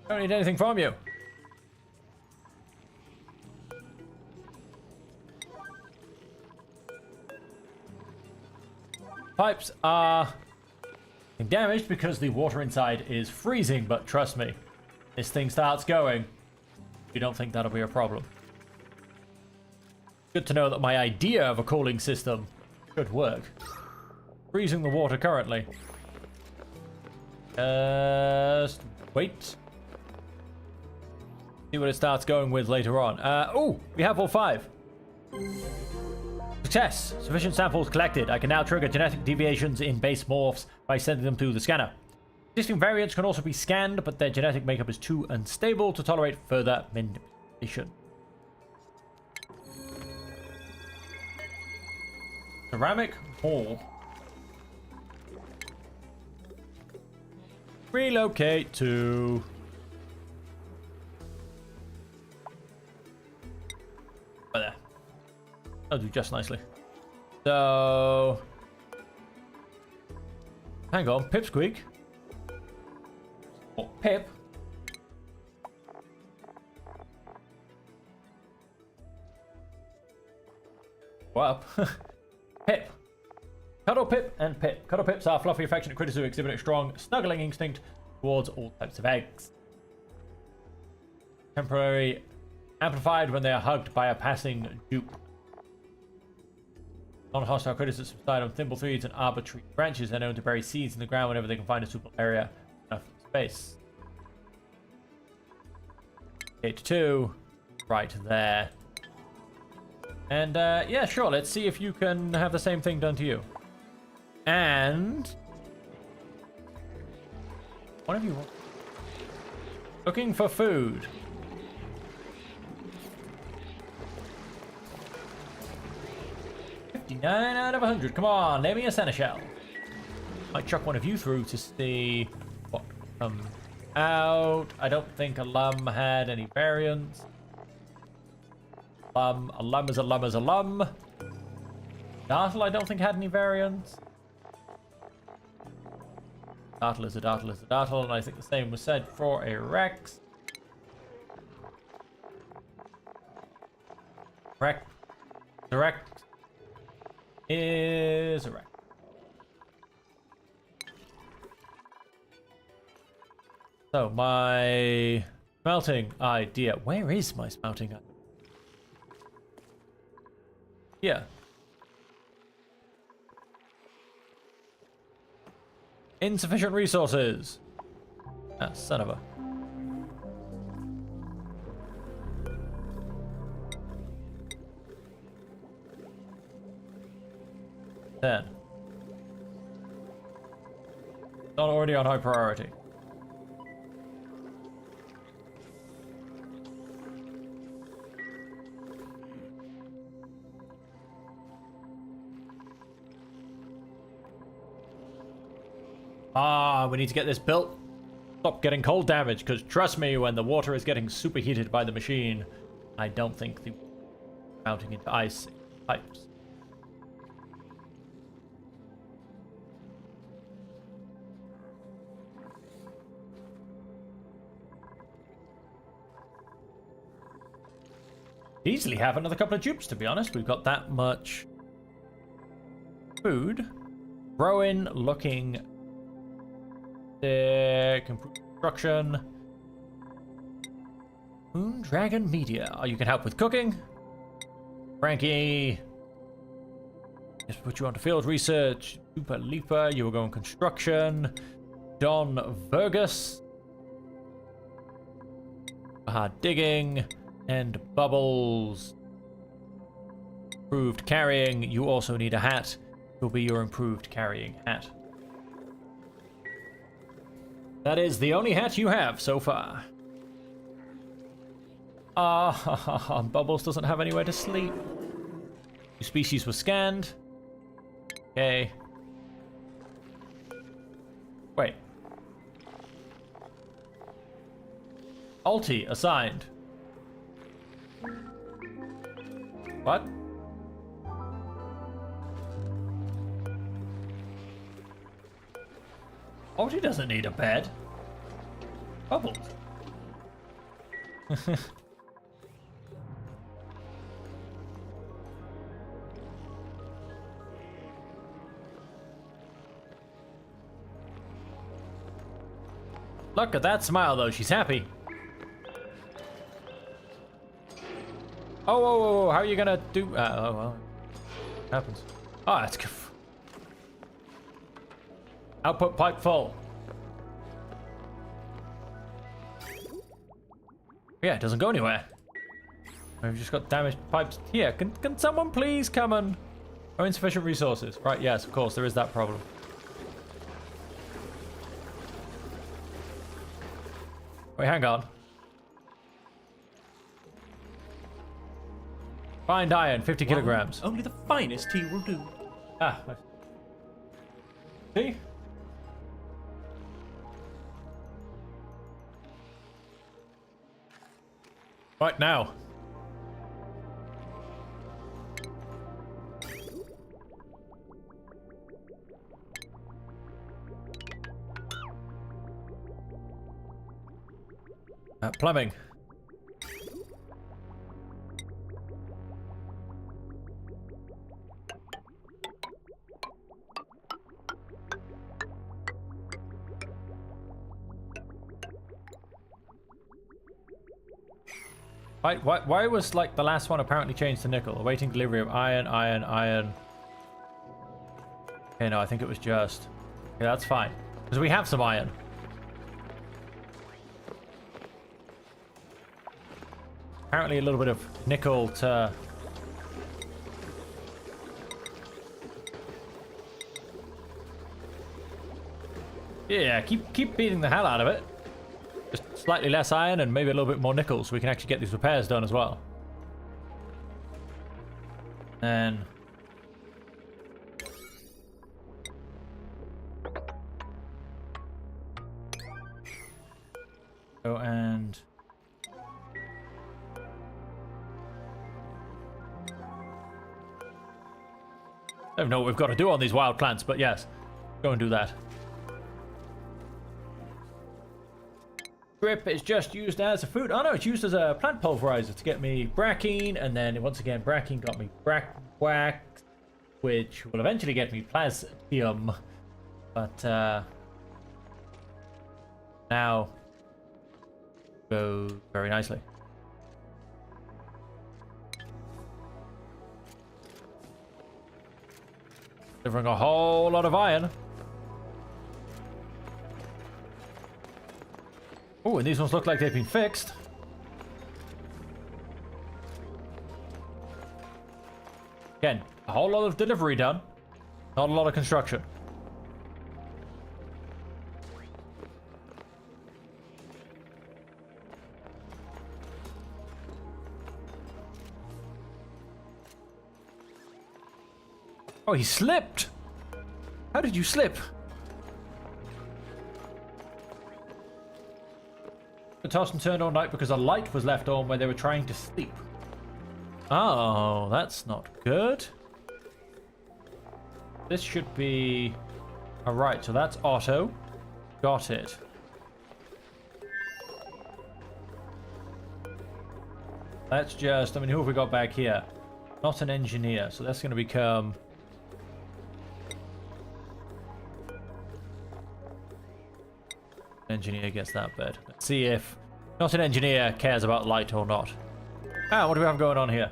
Don't need anything from you. Pipes are damaged because the water inside is freezing, but trust me, this thing starts going, you don't think that'll be a problem. Good to know that my idea of a cooling system should work. Freezing the water currently. Just wait. See what it starts going with later on. Oh, we have all 5. Success! Sufficient samples collected. I can now trigger genetic deviations in base morphs by sending them to the scanner. Existing variants can also be scanned, but their genetic makeup is too unstable to tolerate further manipulation. Ceramic Hall. Relocate to... Oh, there. That'll do just nicely. So... Hang on, Pipsqueak. Or Pip. Go up. Pip. Cuddle Pip and Pip. Cuddle Pips are fluffy, affectionate critters who exhibit a strong snuggling instinct towards all types of eggs. Temporarily amplified when they are hugged by a passing dupe. Non-hostile critters that subside on thimble threads and arbitrary branches are known to bury seeds in the ground whenever they can find a suitable area enough space. Gate 2, right there. And yeah, sure, let's see if you can have the same thing done to you. And one of you looking for food. 59 out of 100. Come on, lay me a seneschal. Might chuck one of you through to see what comes out. I don't think a lum had any variants. A lum is a lum is a lum. Dartle, I don't think had any variants. Dartle is a dartle is a dartle, and I think the same was said for a Rex. Rex. The Rex is a Rex. So, my smelting idea. Where is my smelting idea? Yeah. Insufficient resources. Ah, son of a. Not already on high priority. Ah, we need to get this built. Stop getting cold damage, because trust me, when the water is getting superheated by the machine, I don't think the mounting into ice pipes. Easily have another couple of dupes, to be honest. We've got that much food. Growing, looking sick, improved construction. Moon Dragon Media. Oh, you can help with cooking. Frankie. Just put you onto field research. Super Leaper, you were going construction. Don Vergus. Digging. And Bubbles. Improved carrying. You also need a hat. Will be your improved carrying hat. That is the only hat you have so far. Bubbles doesn't have anywhere to sleep. New species was scanned. Okay. Wait. Alti assigned. What? Alti doesn't need a bed. Bubbles. Look at that smile, though. She's happy. Oh, whoa, whoa, whoa. How are you gonna do? Oh, well. Happens. Oh, that's good. Output pipe full. Yeah, it doesn't go anywhere. We've just got damaged pipes here. Can someone please come and... Oh, insufficient resources. Right, yes, of course, there is that problem. Wait, hang on. Find iron, 50 kilograms. Only the finest tea will do. Ah. See? Right now. Plumbing. Why was like the last one apparently changed to nickel? Awaiting delivery of iron. Okay, no, I think it was just. Okay, that's fine. Because we have some iron. Apparently a little bit of nickel to... Yeah, keep beating the hell out of it. Just slightly less iron and maybe a little bit more nickel so we can actually get these repairs done as well. And... Oh, and... I don't know what we've got to do on these wild plants, but yes, go and do that. Drip is just used as a food. Oh no, it's used as a plant pulverizer to get me brackine, and then once again, brackine got me wax, which will eventually get me plasmium. But now go very nicely. Delivering a whole lot of iron. Oh, and these ones look like they've been fixed. Again, a whole lot of delivery done. Not a lot of construction. Oh, he slipped! How did you slip? The tossed and turned all night because a light was left on when they were trying to sleep. Oh, that's not good. This should be... Alright, so that's auto. Got it. That's just... I mean, who have we got back here? Not an engineer, so that's going to become... Engineer gets that bed. Let's see if not an engineer cares about light or not. Ah, what do we have going on here?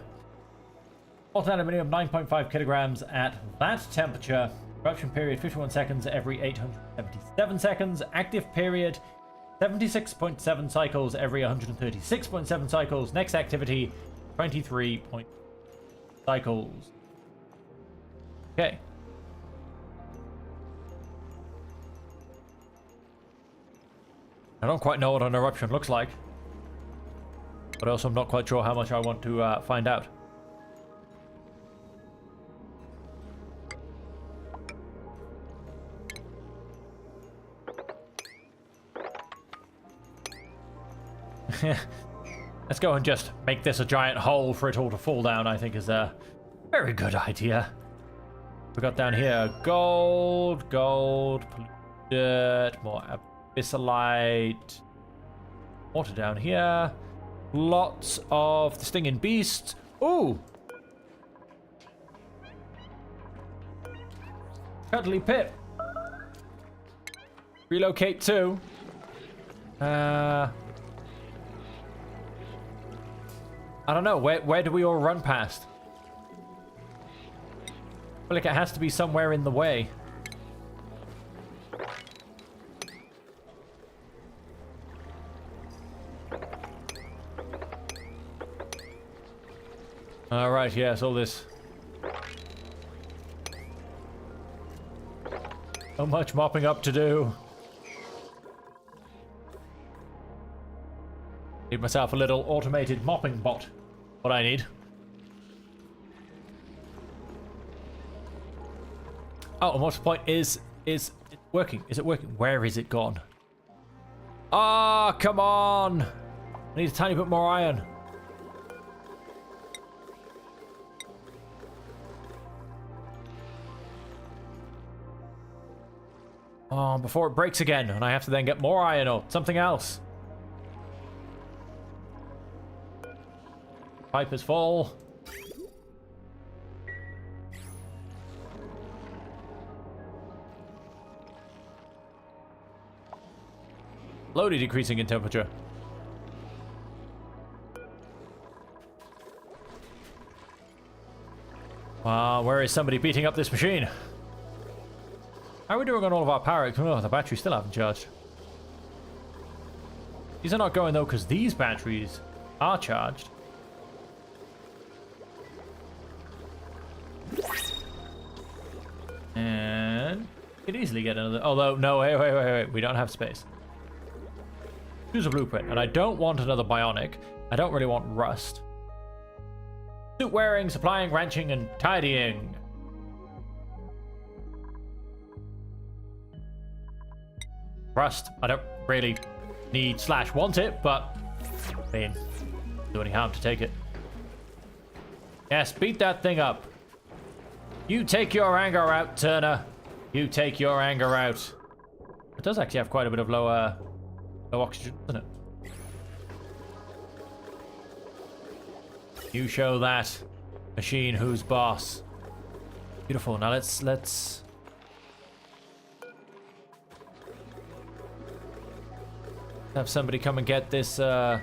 Molten aluminium, 9.5 kilograms at that temperature. Eruption period 51 seconds every 877 seconds. Active period 76.7 cycles every 136.7 cycles. Next activity 23 cycles. Okay. I don't quite know what an eruption looks like. But also I'm not quite sure how much I want to find out. Let's go and just make this a giant hole for it all to fall down, I think is a very good idea. We got down here gold, dirt, more abyssalite, water down here, lots of the stinging beasts. Ooh! Cuddly Pip. Relocate to. I don't know. Where do we all run past? I feel like it has to be somewhere in the way. All right. Yes, all this. So much mopping up to do. Need myself a little automated mopping bot. What I need. Oh, and what's the point? Is it working? Is it working? Where is it gone? Ah, come on! I need a tiny bit more iron. Oh, before it breaks again, and I have to then get more iron or something else. Pipe is full. Slowly decreasing in temperature. Where is somebody beating up this machine? How are we doing on all of our power? Oh, the batteries still haven't charged. These are not going though, because these batteries are charged. And could easily get another. Although, no, wait. We don't have space. Choose a blueprint, and I don't want another bionic. I don't really want rust. Suit wearing, supplying, ranching, and tidying. Rust, I don't really need / want it, but I mean, do any harm to take it. Yes, beat that thing up. You take your anger out, Turner. You take your anger out. It does actually have quite a bit of low oxygen, doesn't it? You show that machine who's boss. Beautiful. Now let's have somebody come and get this. Did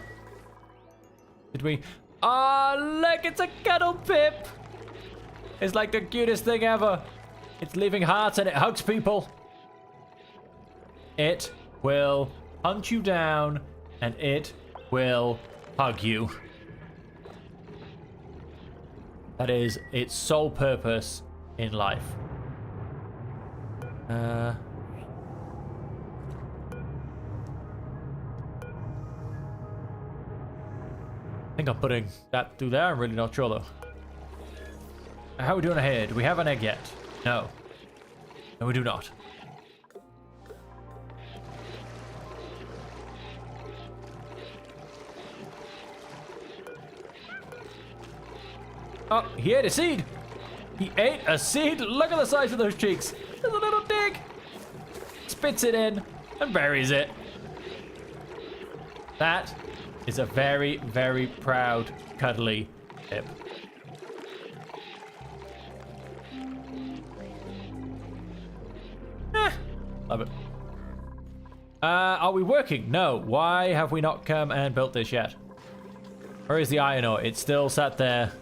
we? Oh, look! It's a cuddle Pip. It's like the cutest thing ever. It's leaving hearts and it hugs people. It will hunt you down and it will hug you. That is its sole purpose in life. I think I'm putting that through there. I'm really not sure though. How are we doing ahead? Do we have an egg yet? No. No, we do not. Oh, he ate a seed. He ate a seed. Look at the size of those cheeks. There's a little dig. Spits it in and buries it. That is a very, very proud, cuddly Pip. Love it. Are we working? No. Why have we not come and built this yet? Where is the iron ore? It's still sat there.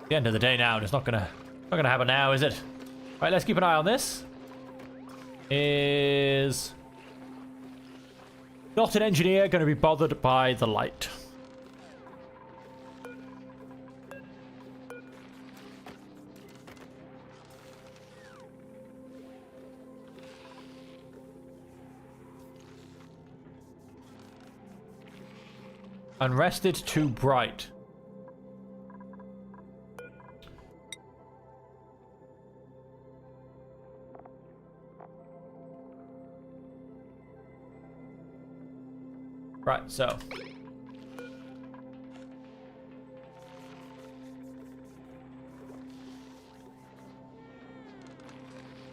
At the end of the day now, it's not gonna happen now, is it? Right, let's keep an eye on this. Is not an engineer going to be bothered by the light? Unrested, too bright. Right, so.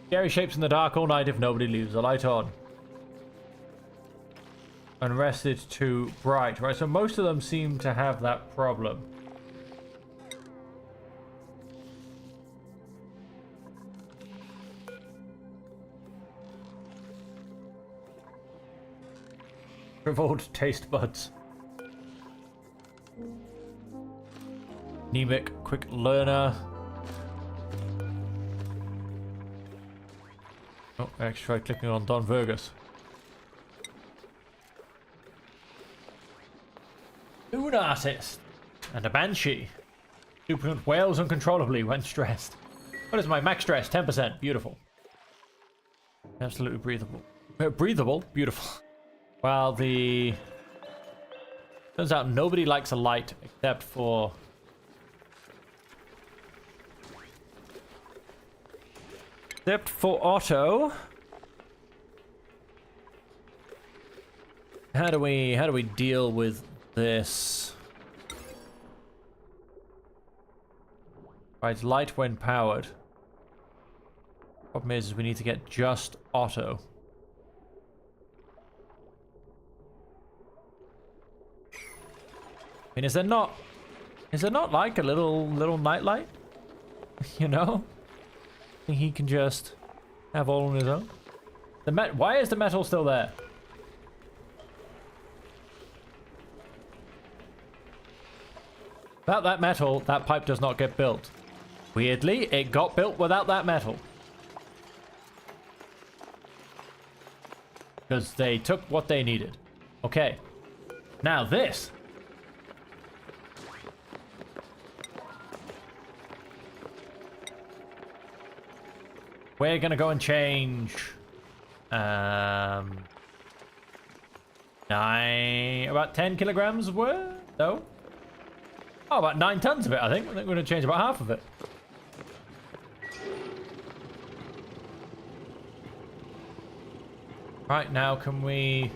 Scary shapes in the dark all night if nobody leaves the light on. Unless it's too bright. Right, so most of them seem to have that problem. Shriveled taste buds. Anemic, quick learner. Oh, I actually tried clicking on Don Vergus. Moon artist and a banshee. Superhunt wails uncontrollably when stressed. What is my max stress? 10%. Beautiful. Absolutely breathable. Breathable? Beautiful. Well, the... Turns out nobody likes a light except for... Except for Otto. How do we deal with this? Right, light when powered. Problem is we need to get just Otto. I mean, is there not like a little nightlight? You know? He can just have all on his own. Why is the metal still there? Without that metal, that pipe does not get built. Weirdly, it got built without that metal. Because they took what they needed. Okay. Now this. We're gonna go and change about 10 kilograms worth? No? Oh, about 9 tons of it, I think. I think we're gonna change about half of it. Right, now can we...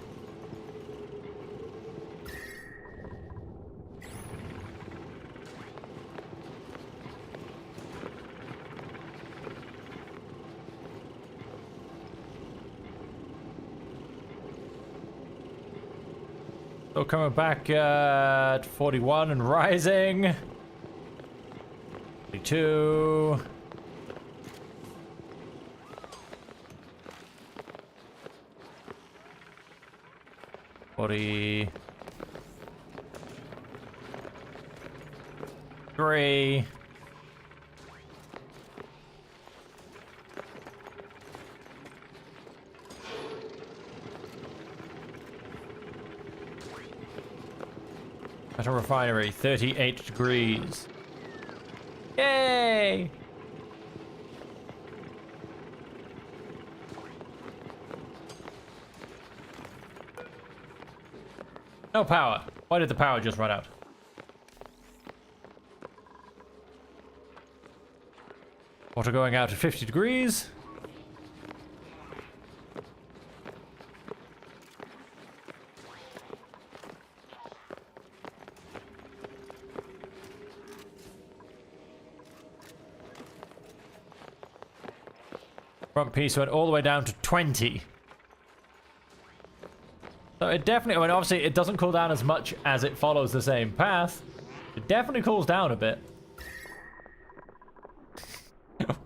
So coming back at 41 and rising. 42. Three. Metal refinery, 38 degrees. Yay! No power. Why did the power just run out? Water going out at 50 degrees. Front piece went all the way down to 20. So it definitely, I mean, obviously it doesn't cool down as much as it follows the same path. It definitely cools down a bit.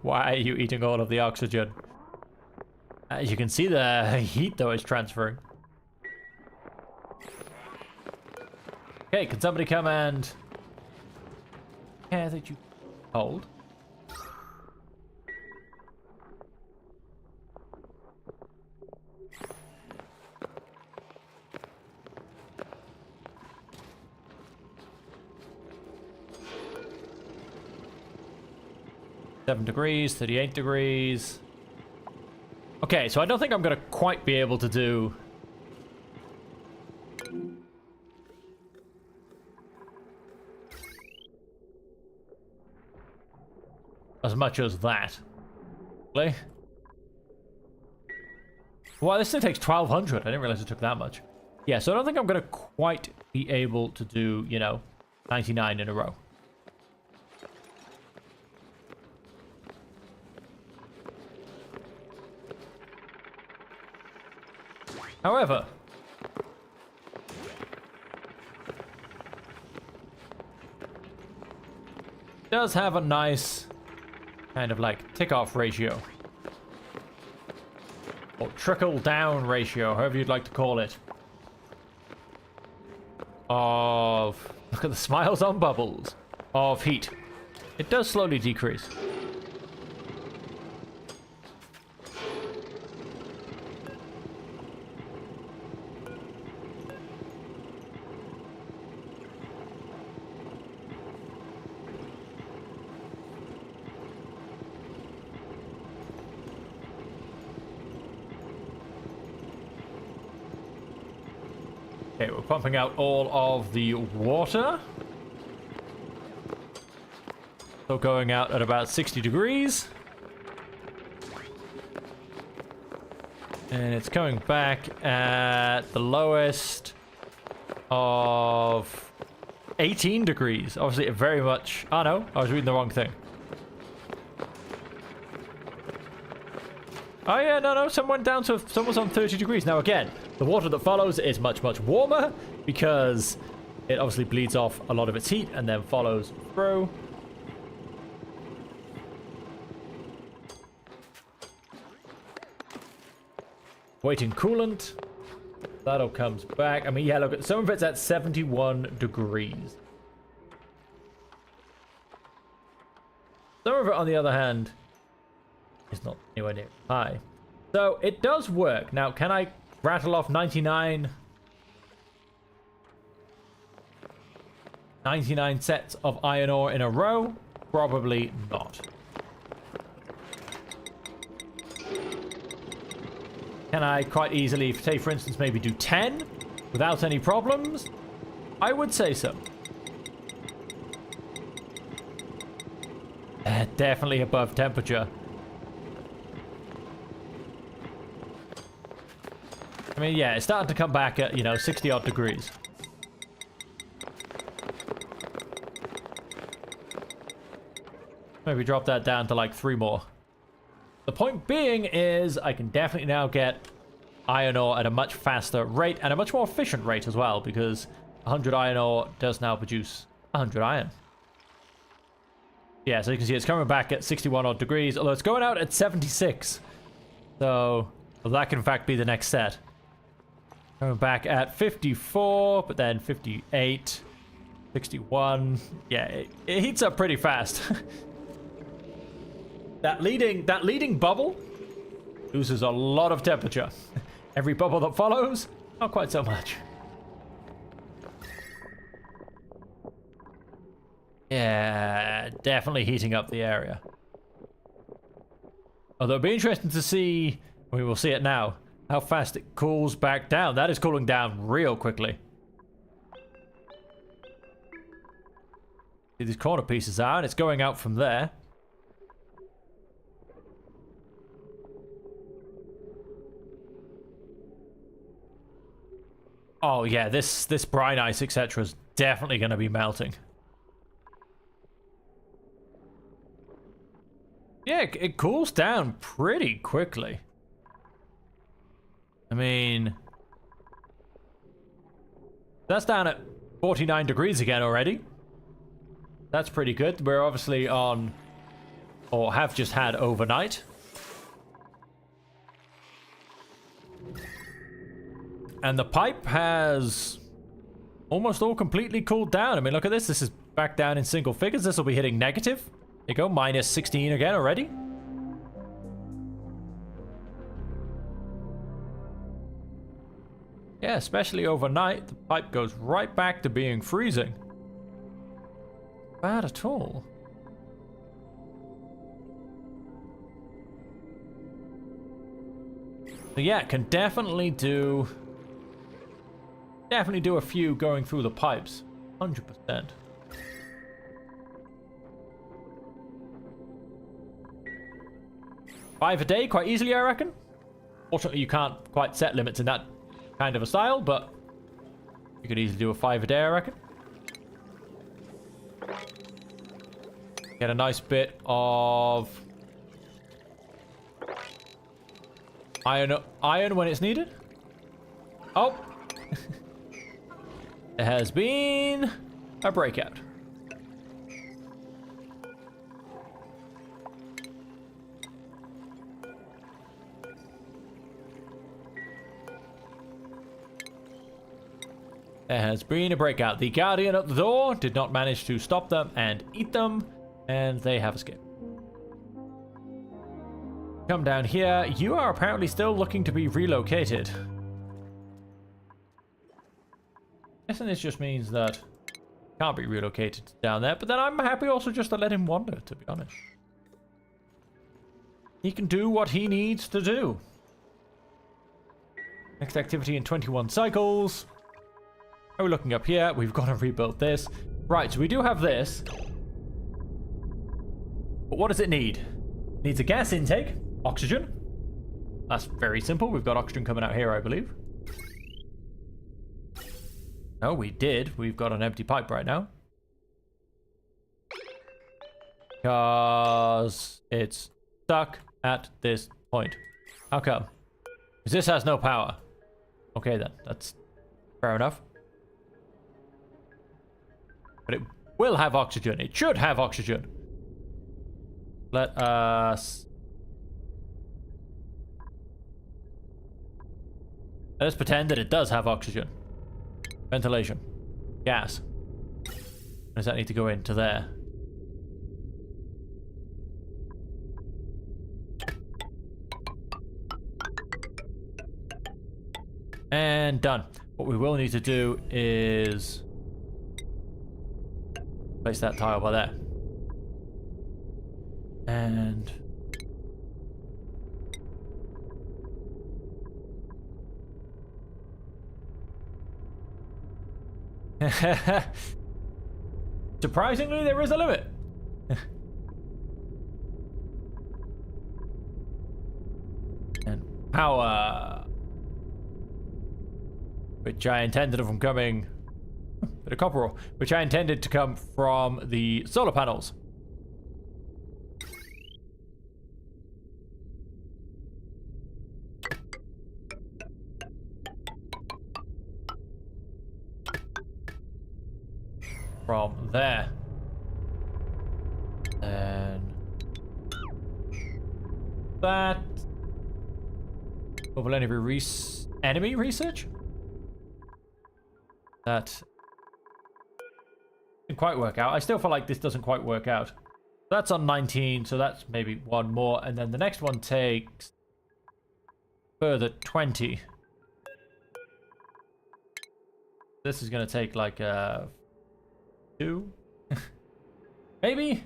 Why are you eating all of the oxygen? As you can see, the heat, though, is transferring. Okay, can somebody come and... Yeah, that you hold. $7 degrees, 38 degrees. Okay, so I don't think I'm gonna quite be able to do as much as that. Really? Wow, this thing takes 1200. I didn't realize it took that much. Yeah, so I don't think I'm going to quite be able to do, you know, 99 in a row. However, it does have a nice kind of like tick-off ratio. Or trickle-down ratio, however you'd like to call it. Of, look at the smiles on Bubbles, of heat. It does slowly decrease. Okay, we're pumping out all of the water. So going out at about 60 degrees. And it's coming back at the lowest of 18 degrees. Obviously, it very much... Oh, no. I was reading the wrong thing. Oh, yeah, no. Someone's on 30 degrees. Now, again, the water that follows is much, much warmer because it obviously bleeds off a lot of its heat and then follows through. Waiting coolant. That all comes back. I mean, yeah, look, some of it's at 71 degrees. Some of it, on the other hand, is not anywhere near high. So it does work. Now, can I rattle off 99 sets of iron ore in a row? Probably not. Can I quite easily, say for instance, maybe do 10 without any problems? I would say so. Definitely above temperature. I mean, yeah, it's starting to come back at, you know, 60 odd degrees. Maybe drop that down to like 3 more. The point being is I can definitely now get iron ore at a much faster rate and a much more efficient rate as well, because 100 iron ore does now produce 100 iron. Yeah, so you can see it's coming back at 61 odd degrees, although it's going out at 76. So, well, that can in fact be the next set. Coming back at 54, but then 58, 61. Yeah, it heats up pretty fast. That leading bubble loses a lot of temperature. Every bubble that follows, not quite so much. Yeah, definitely heating up the area. Although it'll be interesting to see, we will see it now, how fast it cools back down. That is cooling down real quickly. See, these corner pieces are, and it's going out from there. Oh yeah, this brine ice, etc. is definitely going to be melting. Yeah, it cools down pretty quickly. I mean, that's down at 49 degrees again already. That's pretty good. We're obviously on, or have just had overnight. And the pipe has almost all completely cooled down. I mean, look at this. This is back down in single figures. This will be hitting negative. There you go, minus 16 again already. Yeah, especially overnight, the pipe goes right back to being freezing. Bad at all. So yeah, can definitely do a few going through the pipes. 100%. Five a day, quite easily, I reckon. Fortunately, you can't quite set limits in that kind of a style, but You could easily do a 5 a day, I reckon. Get a nice bit of iron when it's needed. Oh. There has been a breakout. There has been a breakout. The Guardian at the door did not manage to stop them and eat them, and they have escaped. Come down here. You are apparently still looking to be relocated. Guessing this just means that can't be relocated down there, but then I'm happy also just to let him wander, to be honest. He can do what he needs to do. Next activity in 21 cycles. Are we looking up here? We've got to rebuild this. Right, so we do have this. But what does it need? It needs a gas intake, oxygen. That's very simple. We've got oxygen coming out here, I believe. Oh, we did. We've got an empty pipe right now. Because it's stuck at this point. How come? Because this has no power. Okay then, that's fair enough. But it will have oxygen. It should have oxygen. Let us... Let's pretend that it does have oxygen. Ventilation. Gas. Does that need to go into there? And done. What we will need to do is place that tile by there. And surprisingly, there is a limit. And power, which I intended from coming, bit of copper ore, which I intended to come from the solar panels. From there. Then that. Global enemy research? That didn't quite work out. I still feel like this doesn't quite work out. That's on 19, so that's maybe one more, and then the next one takes further 20. This is gonna take like 2 maybe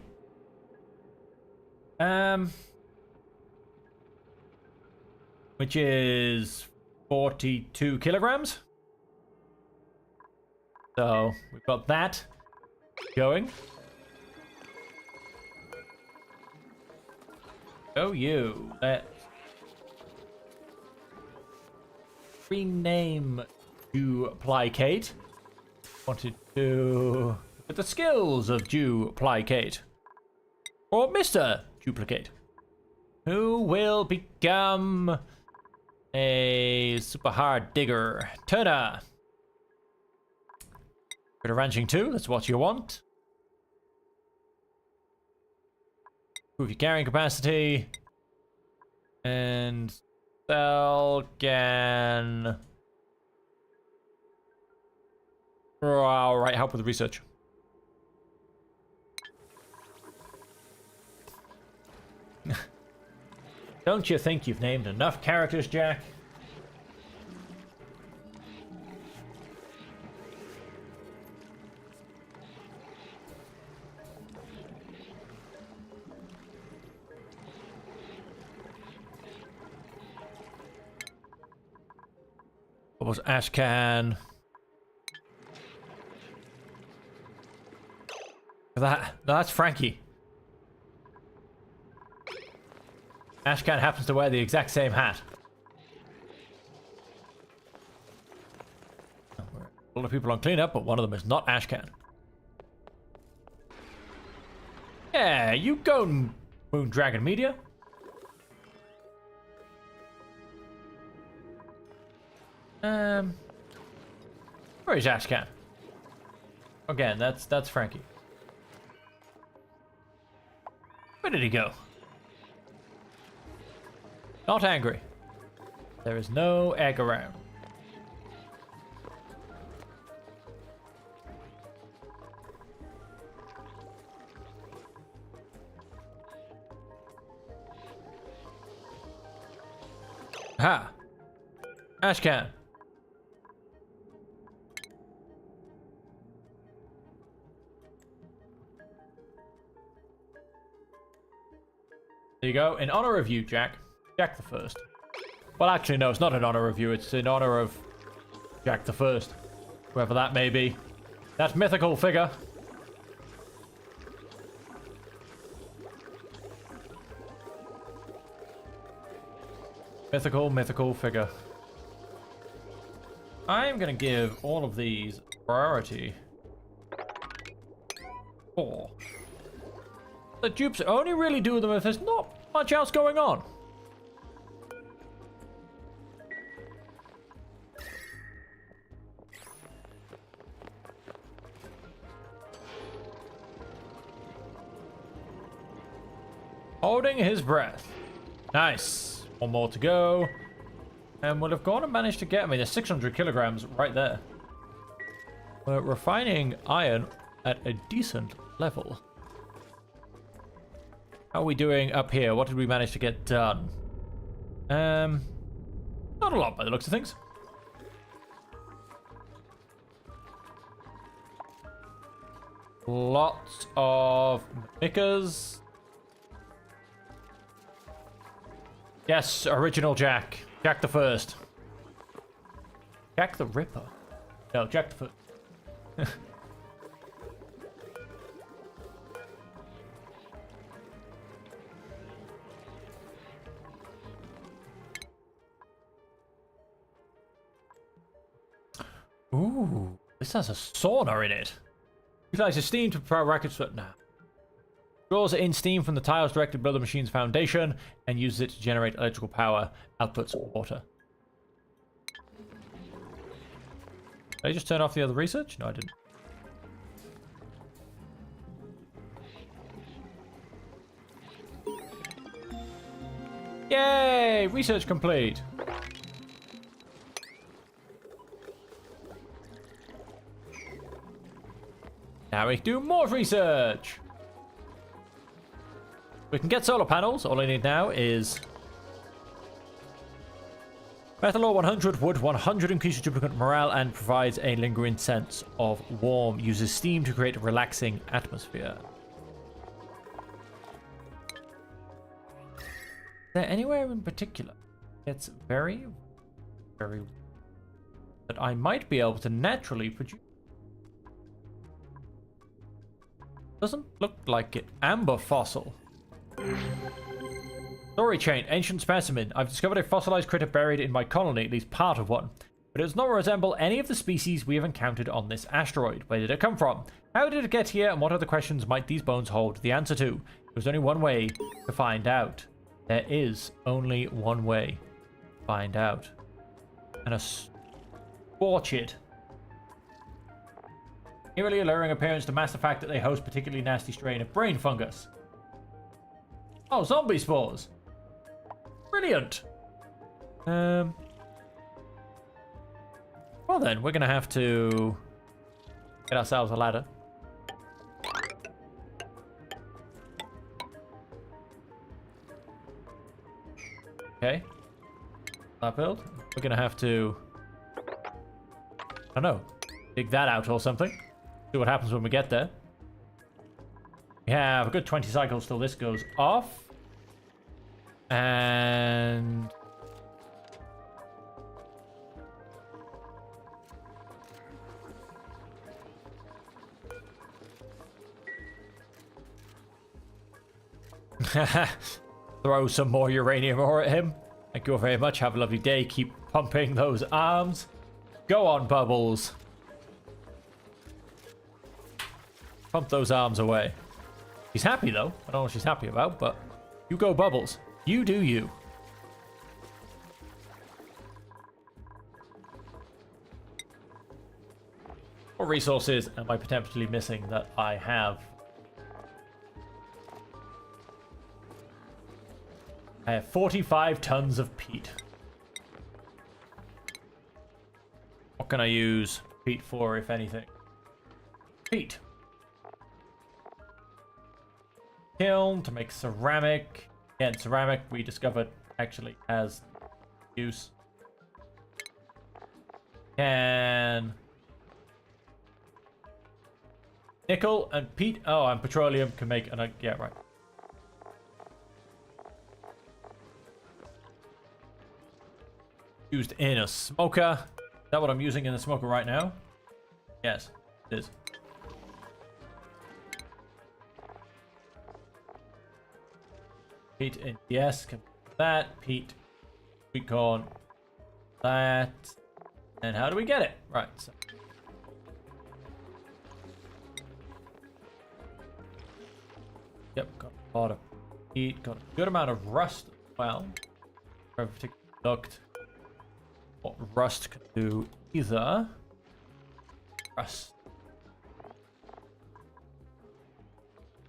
which is 42 kilograms. So we've got that going. Oh, you. Let's rename Duplicate. Wanted to look at the skills of Duplicate. Or Mr. Duplicate. Who will become a super hard digger. Turner. Bit of ranching too, that's what you want. Improve your carrying capacity. And Cell can... Alright, help with the research. Don't you think you've named enough characters, Jack? What was Ashcan? That's Frankie. Ashcan happens to wear the exact same hat. A lot of people on cleanup, but one of them is not Ashcan. Yeah, you go, Moon Dragon Media. Where is Ashcan? Again, that's Frankie. Where did he go? Not angry. There is no egg around. Ha! Ashcan. There you go. In honor of you, Jack. Jack the First. Well, actually, no, it's not in honor of you. It's in honor of Jack the First. Whoever that may be. That mythical figure. Mythical figure. I'm gonna give all of these priority 4. The dupes only really do them if there's not much else going on. Holding his breath. Nice. One more to go. And we'll have gone and managed to get me the 600 kilograms right there. We're refining iron at a decent level. How are we doing up here? What did we manage to get done? Not a lot by the looks of things. Lots of knickers. Yes, original Jack. Jack the First. Jack the Ripper. No, Jack the First. Ooh, this has a sauna in it. Utilizes steam to prepare rockets for now. Draws in steam from the tiles directly below the machine's foundation and uses it to generate electrical power, outputs water. Did I just turn off the other research? No, I didn't. Yay! Research complete. Now we can do more research. We can get solar panels. All I need now is metal ore 100, wood 100 increases duplicate morale and provides a lingering sense of warmth. Uses steam to create a relaxing atmosphere. Is there anywhere in particular? It's very that I might be able to naturally produce. Doesn't look like it. Amber fossil. Story chain. Ancient specimen. I've discovered a fossilized critter buried in my colony, at least part of one. But it does not resemble any of the species we have encountered on this asteroid. Where did it come from? How did it get here? And what other questions might these bones hold the answer to? There's only one way to find out. There is only one way to find out. And a scorched. Eerily alluring appearance to mask the fact that they host particularly nasty strain of brain fungus. Oh, zombie spores. Brilliant. Well then, we're gonna have to get ourselves a ladder. Okay. That build. We're gonna have to, I don't know, dig that out or something. See what happens when we get there. We have a good 20 cycles till this goes off. And throw some more uranium ore at him. Thank you all very much. Have a lovely day. Keep pumping those arms. Go on, Bubbles. Pump those arms away. She's happy, though. I don't know what she's happy about, but you go, Bubbles. You do you. What resources am I potentially missing that I have? I have 45 tons of peat. What can I use peat for, if anything? Peat. Kiln to make ceramic. Again, ceramic we discovered actually has use. Can nickel and peat. Oh, and petroleum can make an yeah, right. Used in a smoker. Is that what I'm using in the smoker right now? Yes, it is. Peat in yes, can that peat, sweet corn, that, and how do we get it? Right. So. Yep, got a lot of peat, got a good amount of rust as well. I've looked what rust can do either.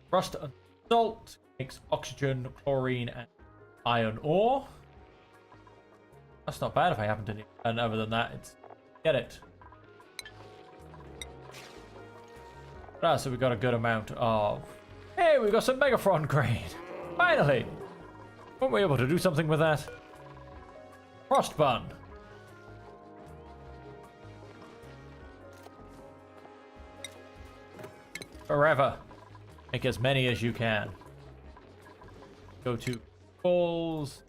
Rust and salt makes oxygen, chlorine, and iron ore. That's not bad if I happen to need. And other than that, it's get it. So we got a good amount of. Hey, we got some Megaphron grain. Finally, weren't we able to do something with that? Frost bun. Forever. Make as many as you can. Go to balls.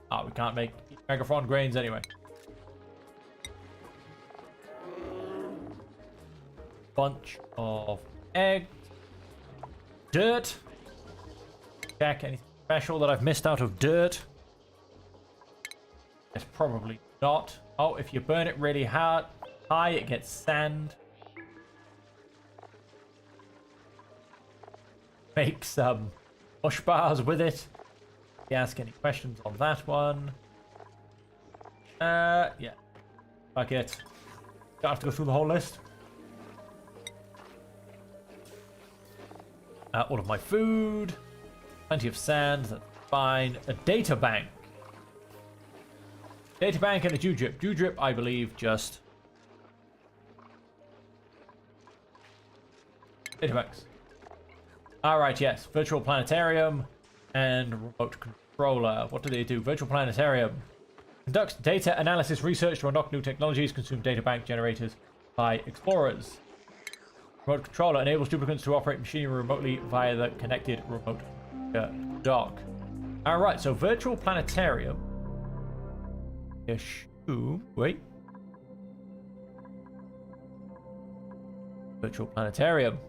Oh, we can't make Megaphron grains anyway. Bunch of eggs. Dirt. Check anything special that I've missed out of dirt. It's probably not. Oh, if you burn it really high, it gets sand. Make some mush bars with it. If you ask any questions on that one. Yeah. Fuck it. Don't have to go through the whole list. All of my food. Plenty of sand. That's fine. A data bank. Data bank and a dew drip. Dew drip, I believe, just. Data banks. Alright, yes. Virtual planetarium and remote controller. What do they do? Virtual planetarium conducts data analysis research to unlock new technologies, consume data bank generators by explorers. Remote controller enables duplicants to operate machinery remotely via the connected remote dock. Alright, so virtual planetarium. Wait. Virtual planetarium.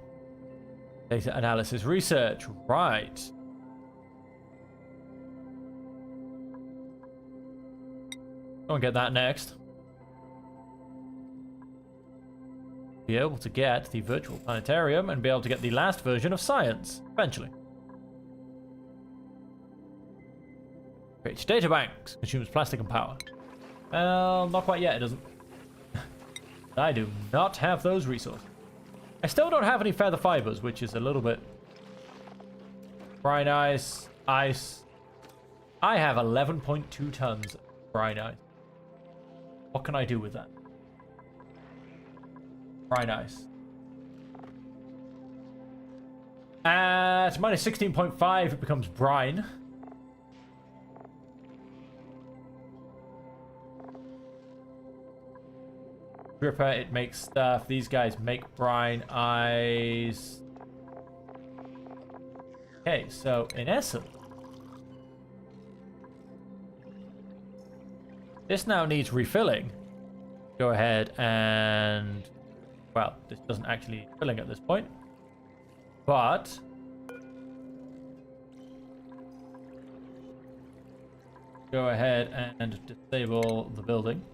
Data analysis research. Right. Go and get that next. Be able to get the virtual planetarium and be able to get the last version of science eventually. Creates data banks. Consumes plastic and power. Well, not quite yet, it doesn't. I do not have those resources. I still don't have any feather fibers, which is a little bit. Brine ice, ice. I have 11.2 tons of brine ice. What can I do with that? Brine ice. At minus 16.5, it becomes brine. Dripper, it makes stuff. These guys make brine ice. Okay, so in essence, this now needs refilling. Go ahead and, well, this doesn't actually need filling at this point, but go ahead and disable the building.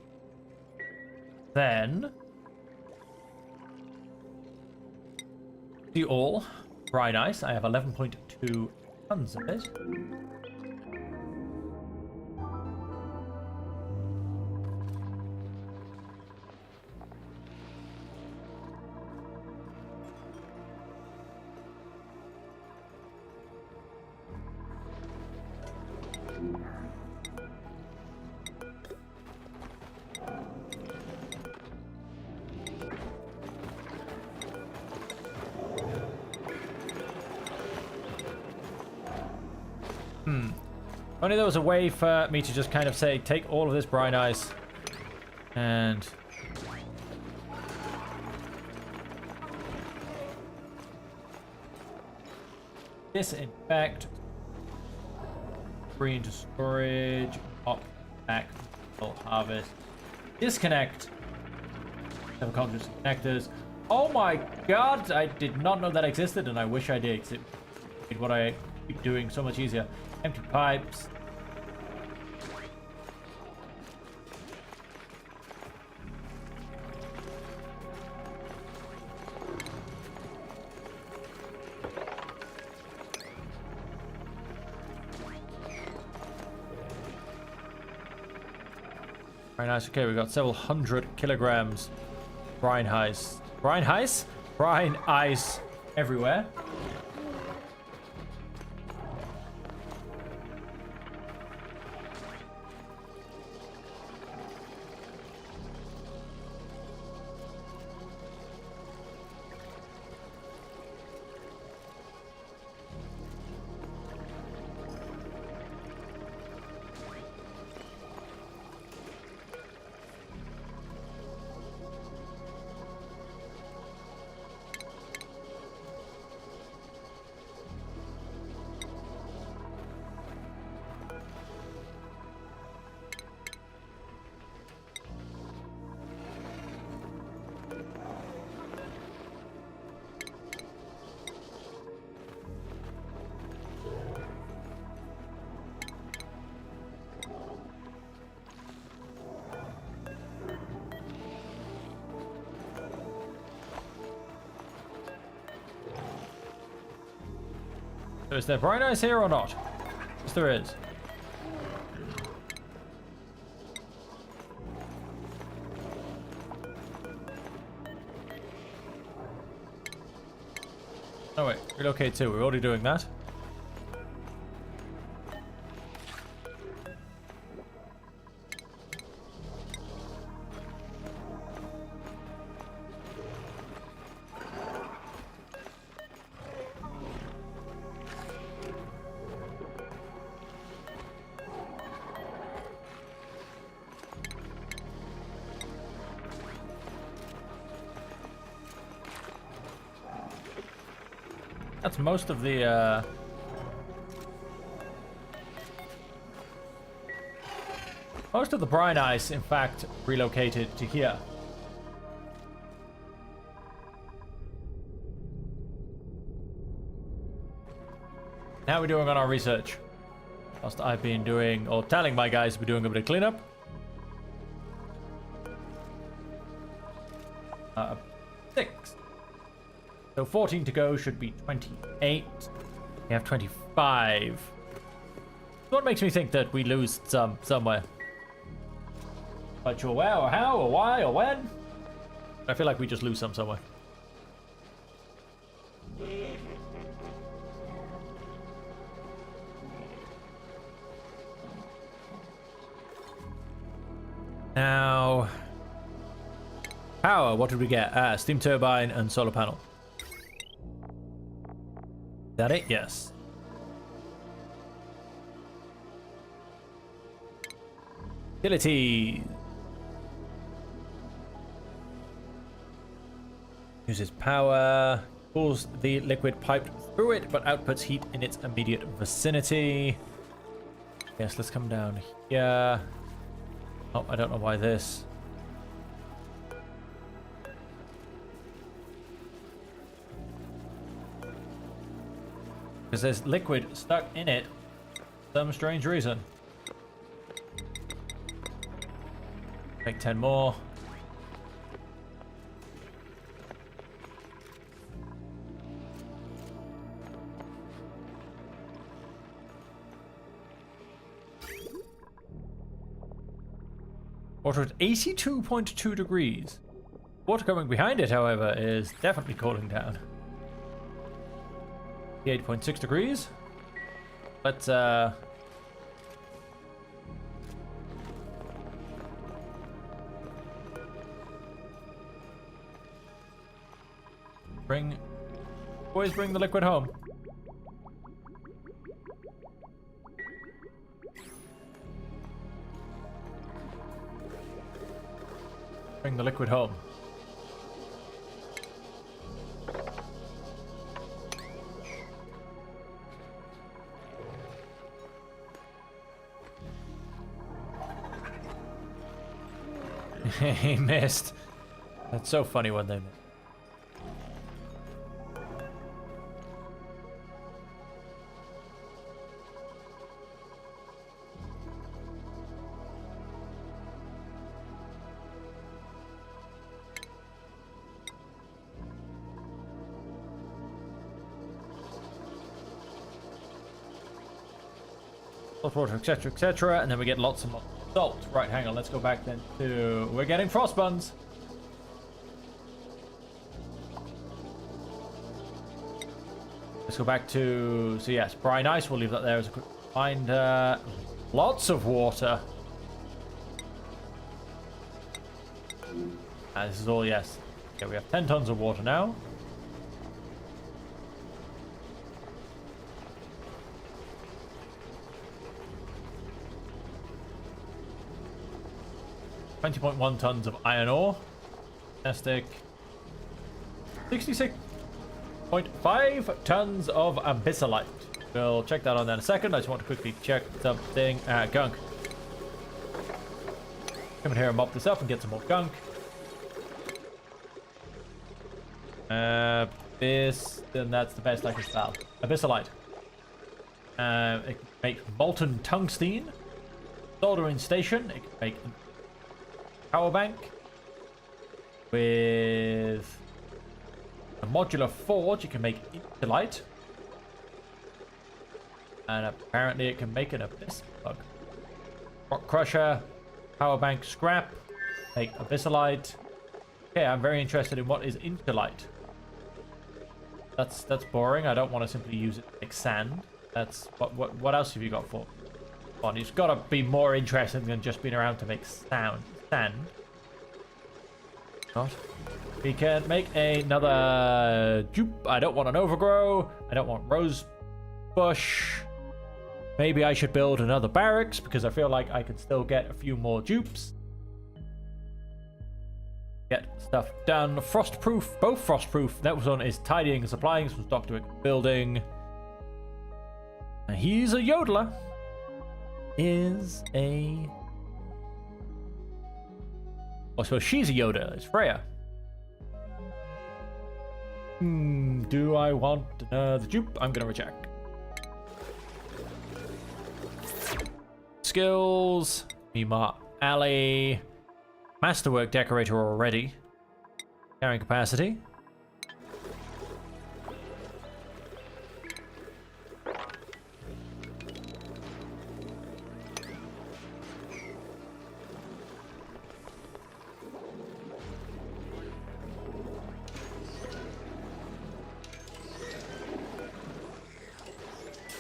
Then The all. Brine ice. I have 11.2 tons of it. If only there was a way for me to just kind of say, take all of this brine ice and disinfect, bring into storage, pop back, harvest, disconnect, seven conscious connectors. Oh my god, I did not know that existed, and I wish I did. It made what I keep doing so much easier. Empty pipes. Very nice. Okay, we've got several hundred kilograms brine ice. Brine ice? Brine ice everywhere. So is there brine ice here or not? Yes, there is. Oh wait, relocate too. We're already doing that. That's most of the brine ice, in fact, relocated to here. How are we doing on our research? Whilst I've been doing, or telling my guys to be doing a bit of cleanup. 6. So 14 to go should be 28. We have 25. What makes me think that we lose some somewhere? Not sure where or how or why or when. I feel like we just lose some somewhere. Now, power, what did we get? Steam turbine and solar panel. Is that it? Yes. Utility. Uses power. Pulls the liquid pipe through it, but outputs heat in its immediate vicinity. Yes, let's come down here. Oh, I don't know why this. Because there's liquid stuck in it for some strange reason. Make 10 more. Water at 82.2 degrees. Water coming behind it, however, is definitely cooling down. 8.6 degrees. Let's boys, bring the liquid home. Bring the liquid home. He missed. That's so funny when they miss. Salt water, etc., etc., and then we get lots and lots of salt. Right, hang on, let's go back then to... We're getting frost buns. Let's go back to... So yes, brine ice, we'll leave that there as a quick reminder. Lots of water. This is all, yes. Okay, we have 10 tons of water now. $20.1 tons of iron ore. Fantastic. 66.5 tons of abyssalite. We'll check that on that in a second. I just want to quickly check something. Gunk. Come in here and mop this up and get some more gunk. This, then that's the best I can spell. Abyssalite. It can make molten tungsten. Soldering station. It can make power bank with a modular forge. You can make insulite, and apparently it can make an abyss plug. Rock crusher, power bank scrap, make abyssalite. Okay, I'm very interested in what is insulite. That's boring. I don't want to simply use it to make sand. That's what else have you got for? Come on, it's got to be more interesting than just being around to make sand. Not. We can make another dupe. I don't want an overgrow. I don't want rose bush. Maybe I should build another barracks because I feel like I can still get a few more dupes. Get stuff done. Frostproof. Both frostproof. That one is tidying and supplying some stock to a building. And he's a yodeler. Is a... Oh, so she's a Yoda. It's Freya. Do I want the dupe? I'm gonna reject. Skills. Mima Ali. Masterwork decorator already. Carrying capacity.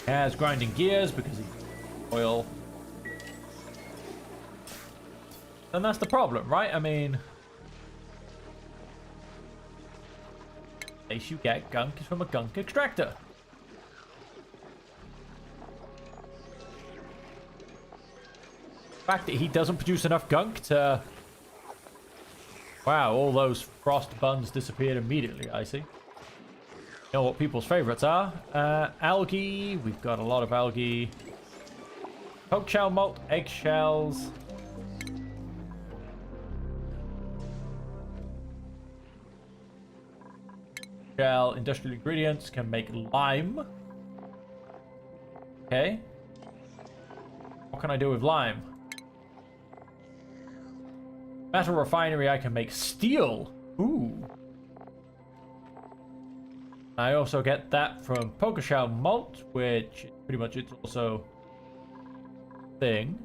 Has grinding gears because he's oil. And that's the problem, right? I mean, the place you get gunk is from a gunk extractor. The fact that he doesn't produce enough gunk to... Wow, all those frost buns disappeared immediately, I see. You know what people's favorites are? Algae. We've got a lot of algae. Poke shell malt, eggshells. Shell industrial ingredients can make lime. Okay. What can I do with lime? Metal refinery, I can make steel. Ooh. I also get that from poker shell malt, which pretty much it's also thing.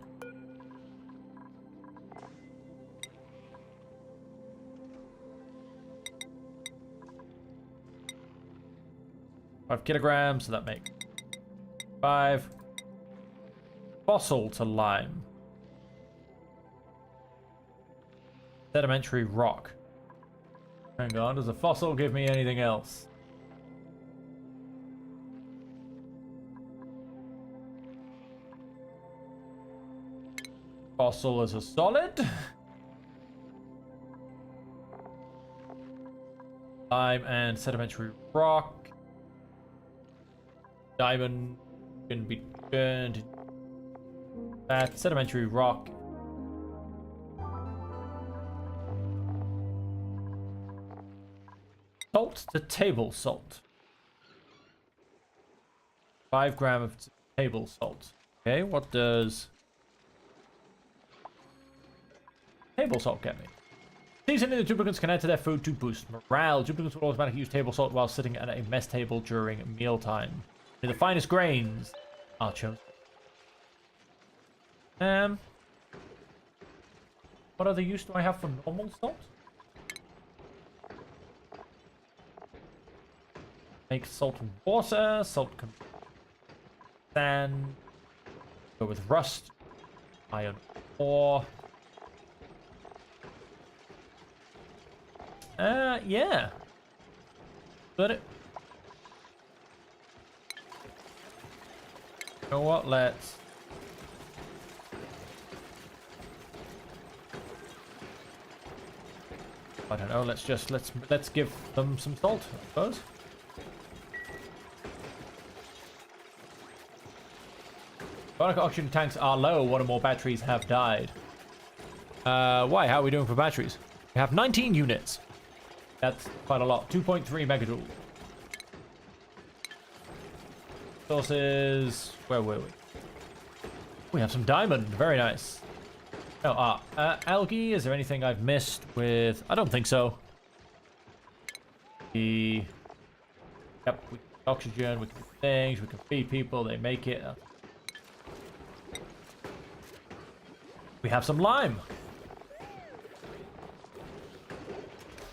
5 kilograms, so that makes 5. Fossil to lime. Sedimentary rock. Hang on, does a fossil give me anything else? Fossil is a solid. Lime and sedimentary rock. Diamond can be turned. That sedimentary rock. Salt to table salt. 5 grams of table salt. Okay, what does table salt get me? Seasoning the duplicants can add to their food to boost morale. Duplicants will automatically use table salt while sitting at a mess table during mealtime. The finest grains are chosen. What other use do I have for normal salt? Make salt and water. Salt can sand. Go with rust. Iron ore. Yeah. Got it. You know what? Let's. I don't know. Let's give them some salt, I suppose. Bionic oxygen tanks are low. One or more batteries have died. Why? How are we doing for batteries? We have 19 units. That's quite a lot. 2.3 megajoule. Sources. Where were we? We have some diamond. Very nice. Oh, algae. Is there anything I've missed with? I don't think so. Yep. We can oxygen. We can do things. We can feed people. They make it. We have some lime.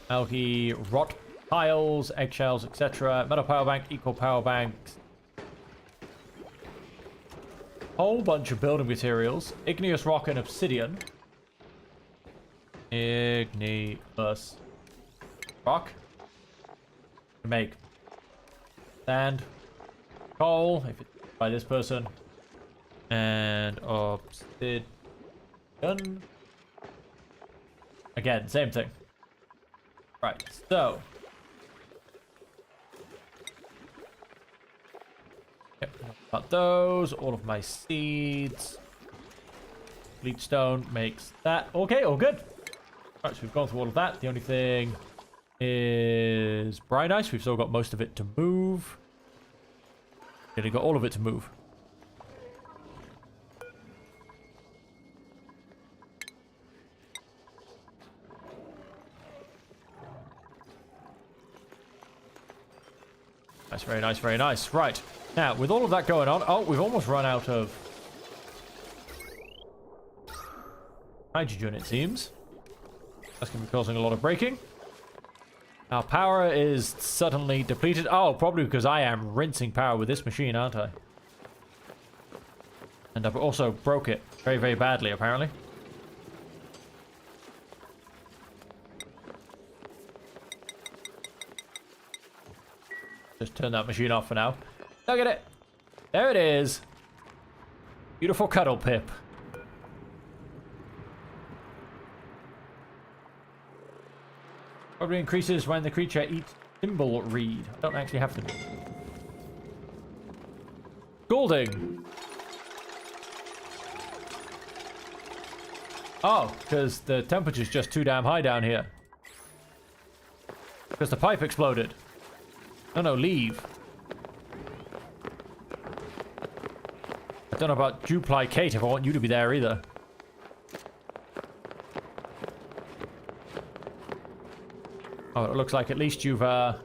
Algae, rot piles, eggshells, etc. Metal power bank, equal power banks. Whole bunch of building materials. Igneous rock and obsidian. Igneous rock. Make sand, coal, if it's by this person, and obsidian. Again, same thing. Right, so. Yep, got those. All of my seeds. Bleachstone makes that. Okay, all good. Right, so we've gone through all of that. The only thing is brine ice. We've still got most of it to move. Nearly got all of it to move. Nice, very nice, very nice. Right. Now, with all of that going on... Oh, we've almost run out of hydrogen, it seems. That's going to be causing a lot of braking. Our power is suddenly depleted. Oh, probably because I am rinsing power with this machine, aren't I? And I've also broke it very, very badly, apparently. Just turn that machine off for now. Look at it. There it is. Beautiful cuddle pip. Probably increases when the creature eats thimble reed. I don't actually have to. Scalding. Oh, because the temperature's just too damn high down here. Because the pipe exploded. No, no, leave. I don't know about duplicate if I want you to be there either. Oh, it looks like at least you've gone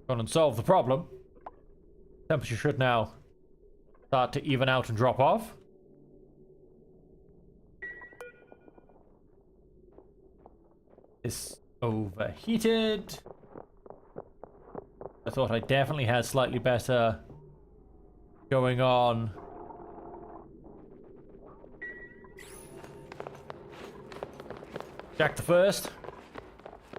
and solved the problem. Temperature should now start to even out and drop off. This overheated. thought I definitely had slightly better going on. Jack the First.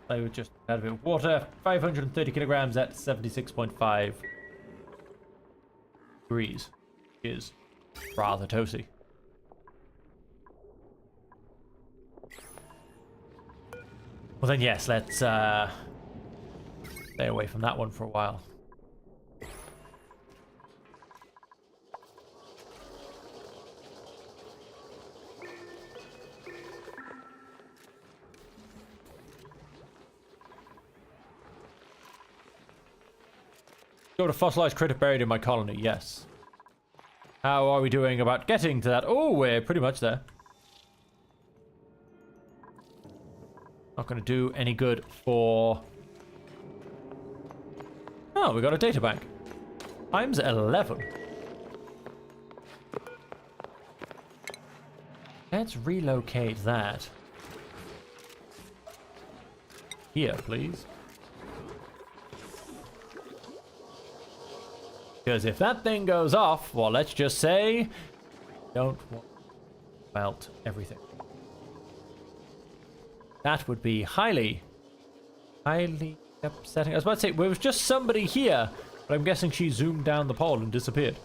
I would just add a bit of water. 530 kilograms at 76.5 degrees. Is rather toasty. Well then, yes, let's stay away from that one for a while. Got a fossilized critter buried in my colony, yes. How are we doing about getting to that? Oh, we're pretty much there. Not going to do any good for... Oh, we got a data bank. Times 11. Let's relocate that. Here, please. Because if that thing goes off, well, let's just say, don't melt everything. That would be highly upsetting. I was about to say, there was just somebody here, but I'm guessing she zoomed down the pole and disappeared.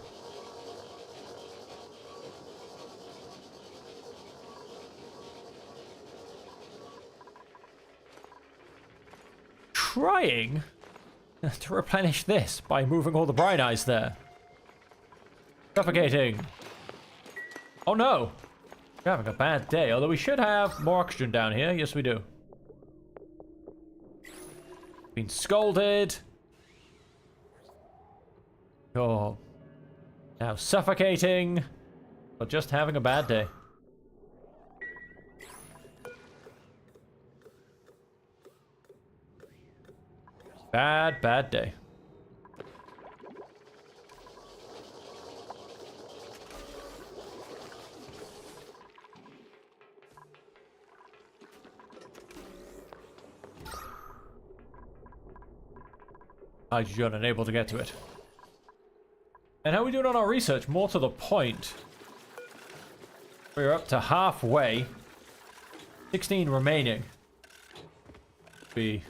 Trying to replenish this by moving all the brine ice there. Suffocating. Oh no. We're having a bad day, although we should have more oxygen down here. Yes, we do. Been scolded. Oh. Now suffocating. Or just having a bad day. Bad day. Hydrogen unable to get to it. And how are we doing on our research? More to the point. We're up to halfway. 16 remaining. Be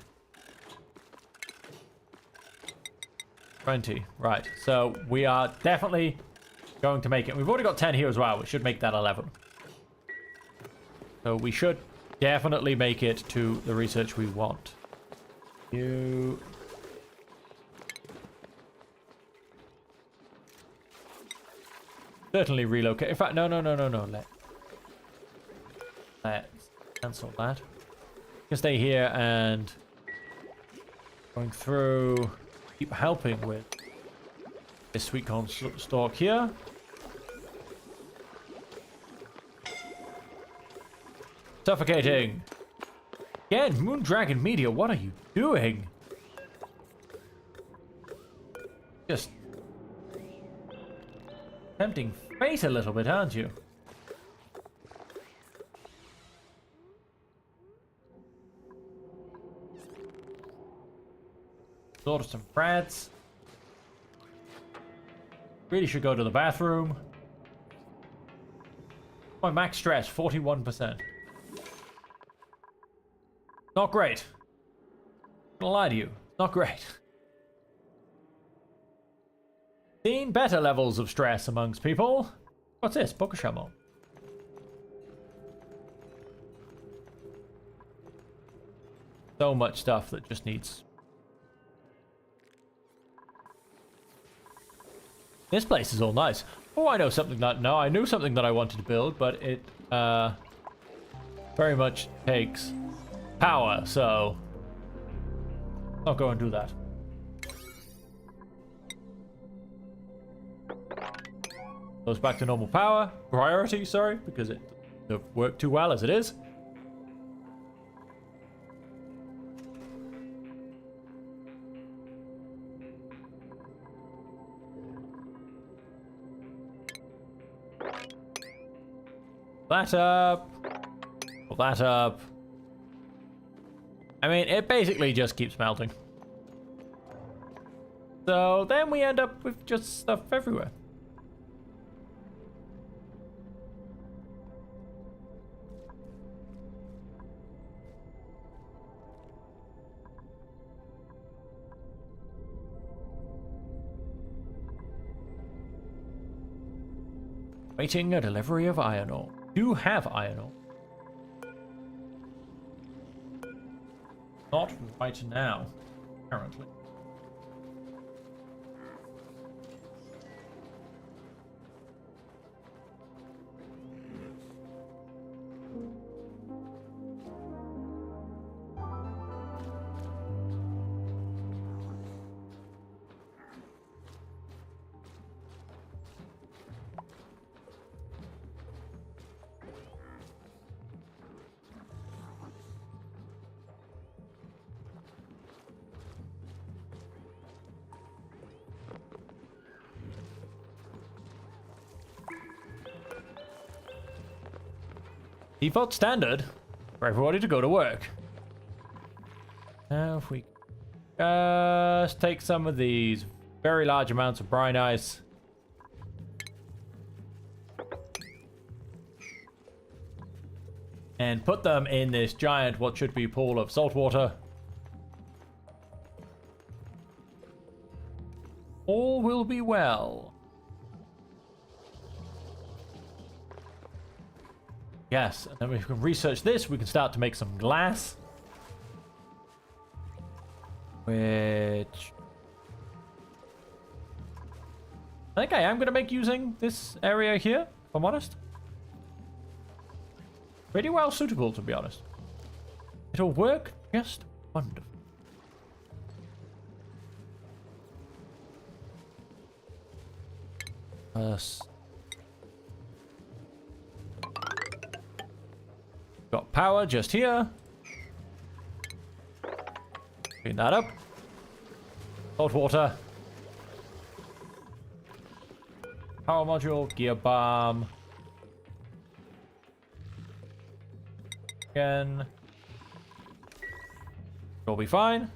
20. Right. So we are definitely going to make it. We've already got 10 here as well, which should make that 11. So we should definitely make it to the research we want. You... Certainly relocate. In fact, no. Let's cancel that. You can stay here and going through, keep helping with this sweet corn stalk here. Suffocating. Again, Moondragon Media, what are you doing? Just tempting fate a little bit, aren't you? Order some rats. Really should go to the bathroom. My max stress, 41%. Not great. I'm gonna lie to you. Not great. Seen better levels of stress amongst people. What's this? Book of Shamon. So much stuff that just needs... This place is all nice. Oh, I know something that... No, I knew something that I wanted to build, but it very much takes power, so I'll go and do that. Goes back to normal power. Priority, sorry, because it doesn't work too well as it is. That up. Pull that up. I mean, it basically just keeps melting. So then we end up with just stuff everywhere. Waiting a delivery of iron ore. You have iron ore. Not right now, apparently. Default standard for everybody to go to work. Now if we just take some of these very large amounts of brine ice. And put them in this giant, what should be pool of salt water. All will be well. Yes, and then we can research this. We can start to make some glass. Which... I think I am going to make using this area here, if I'm honest. Pretty well suitable, to be honest. It'll work just wonderful. Got power just here. Clean that up. Salt water. Power module, gear bomb. Again. It'll be fine.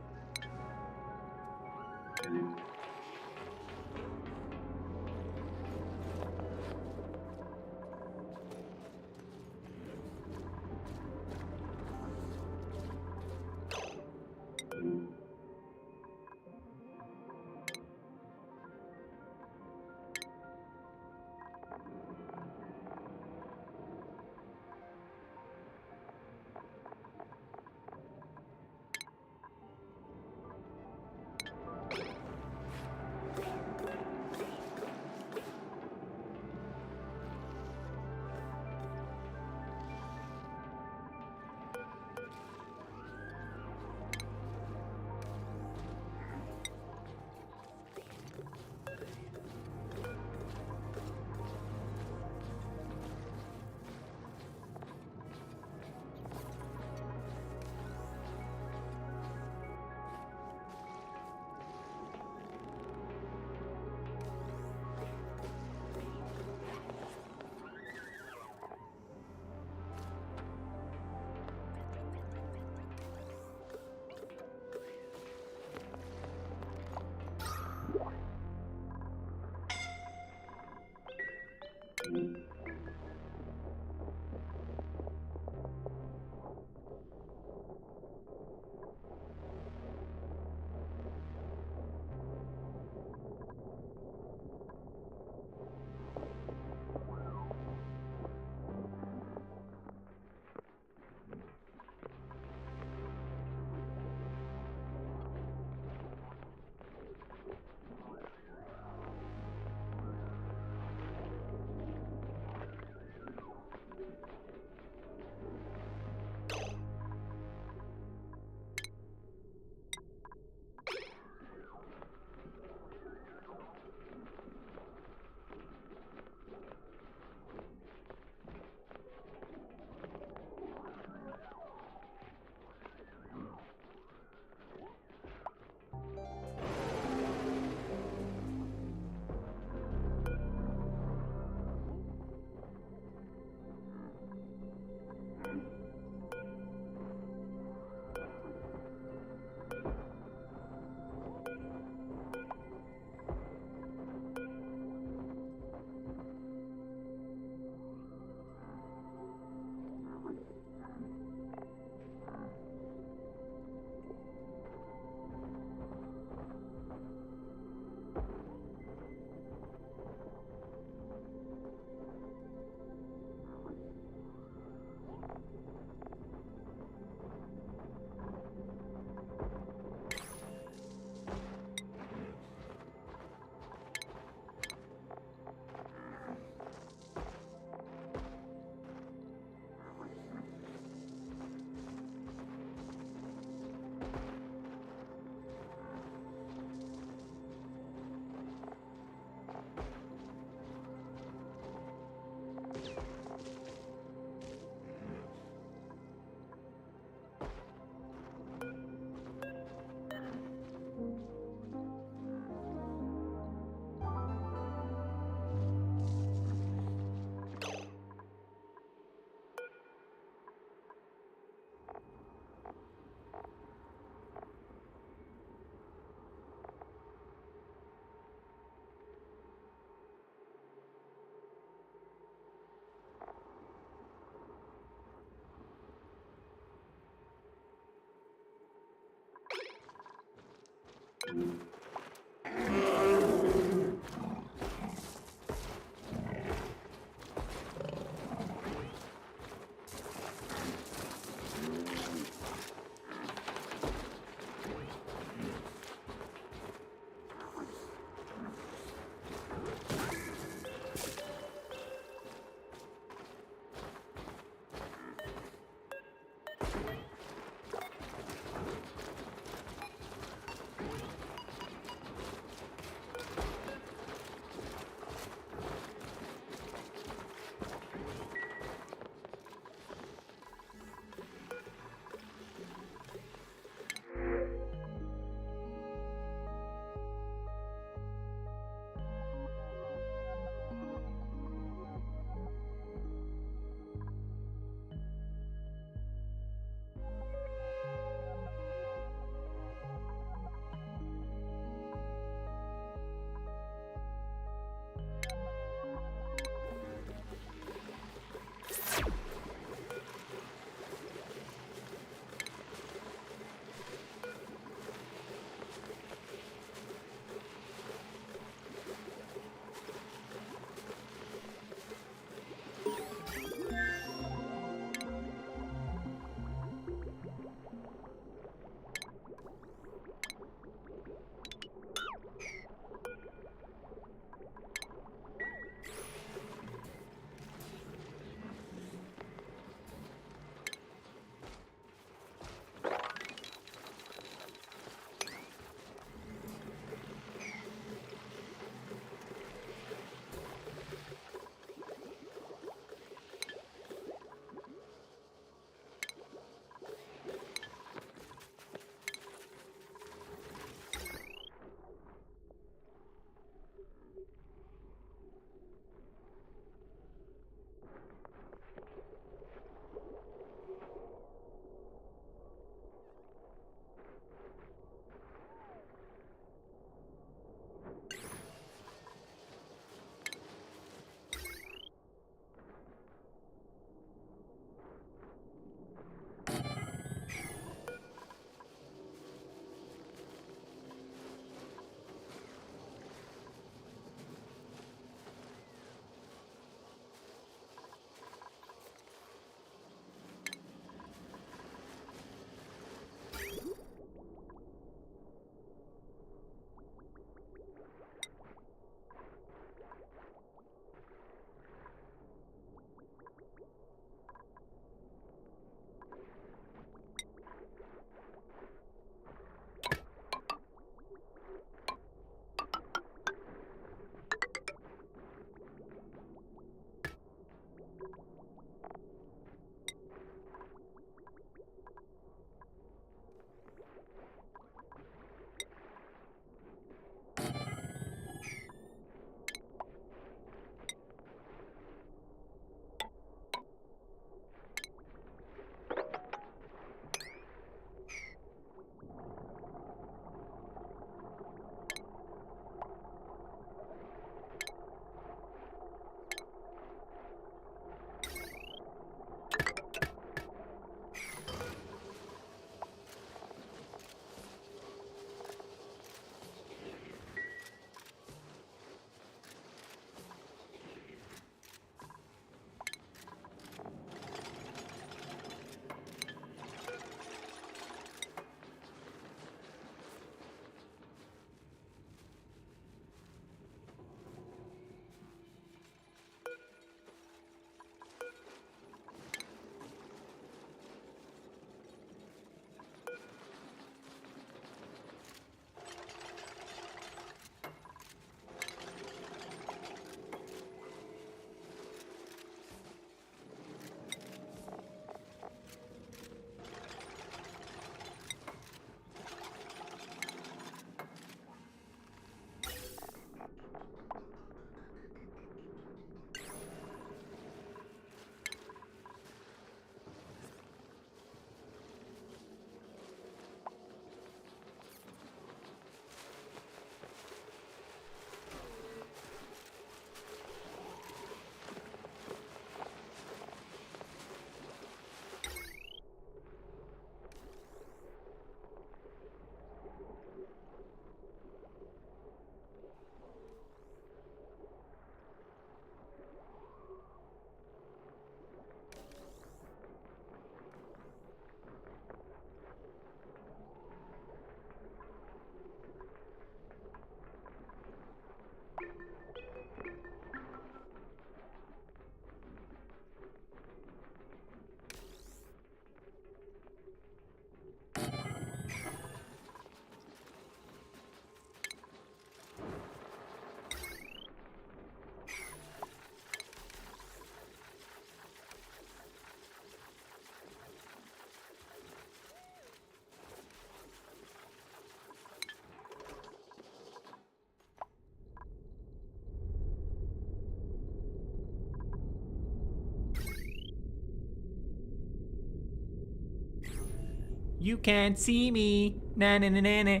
You can't see me. Na na na na na.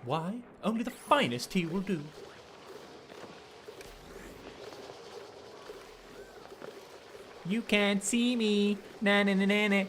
Why? Only the finest tea will do. You can't see me. Na na na na na.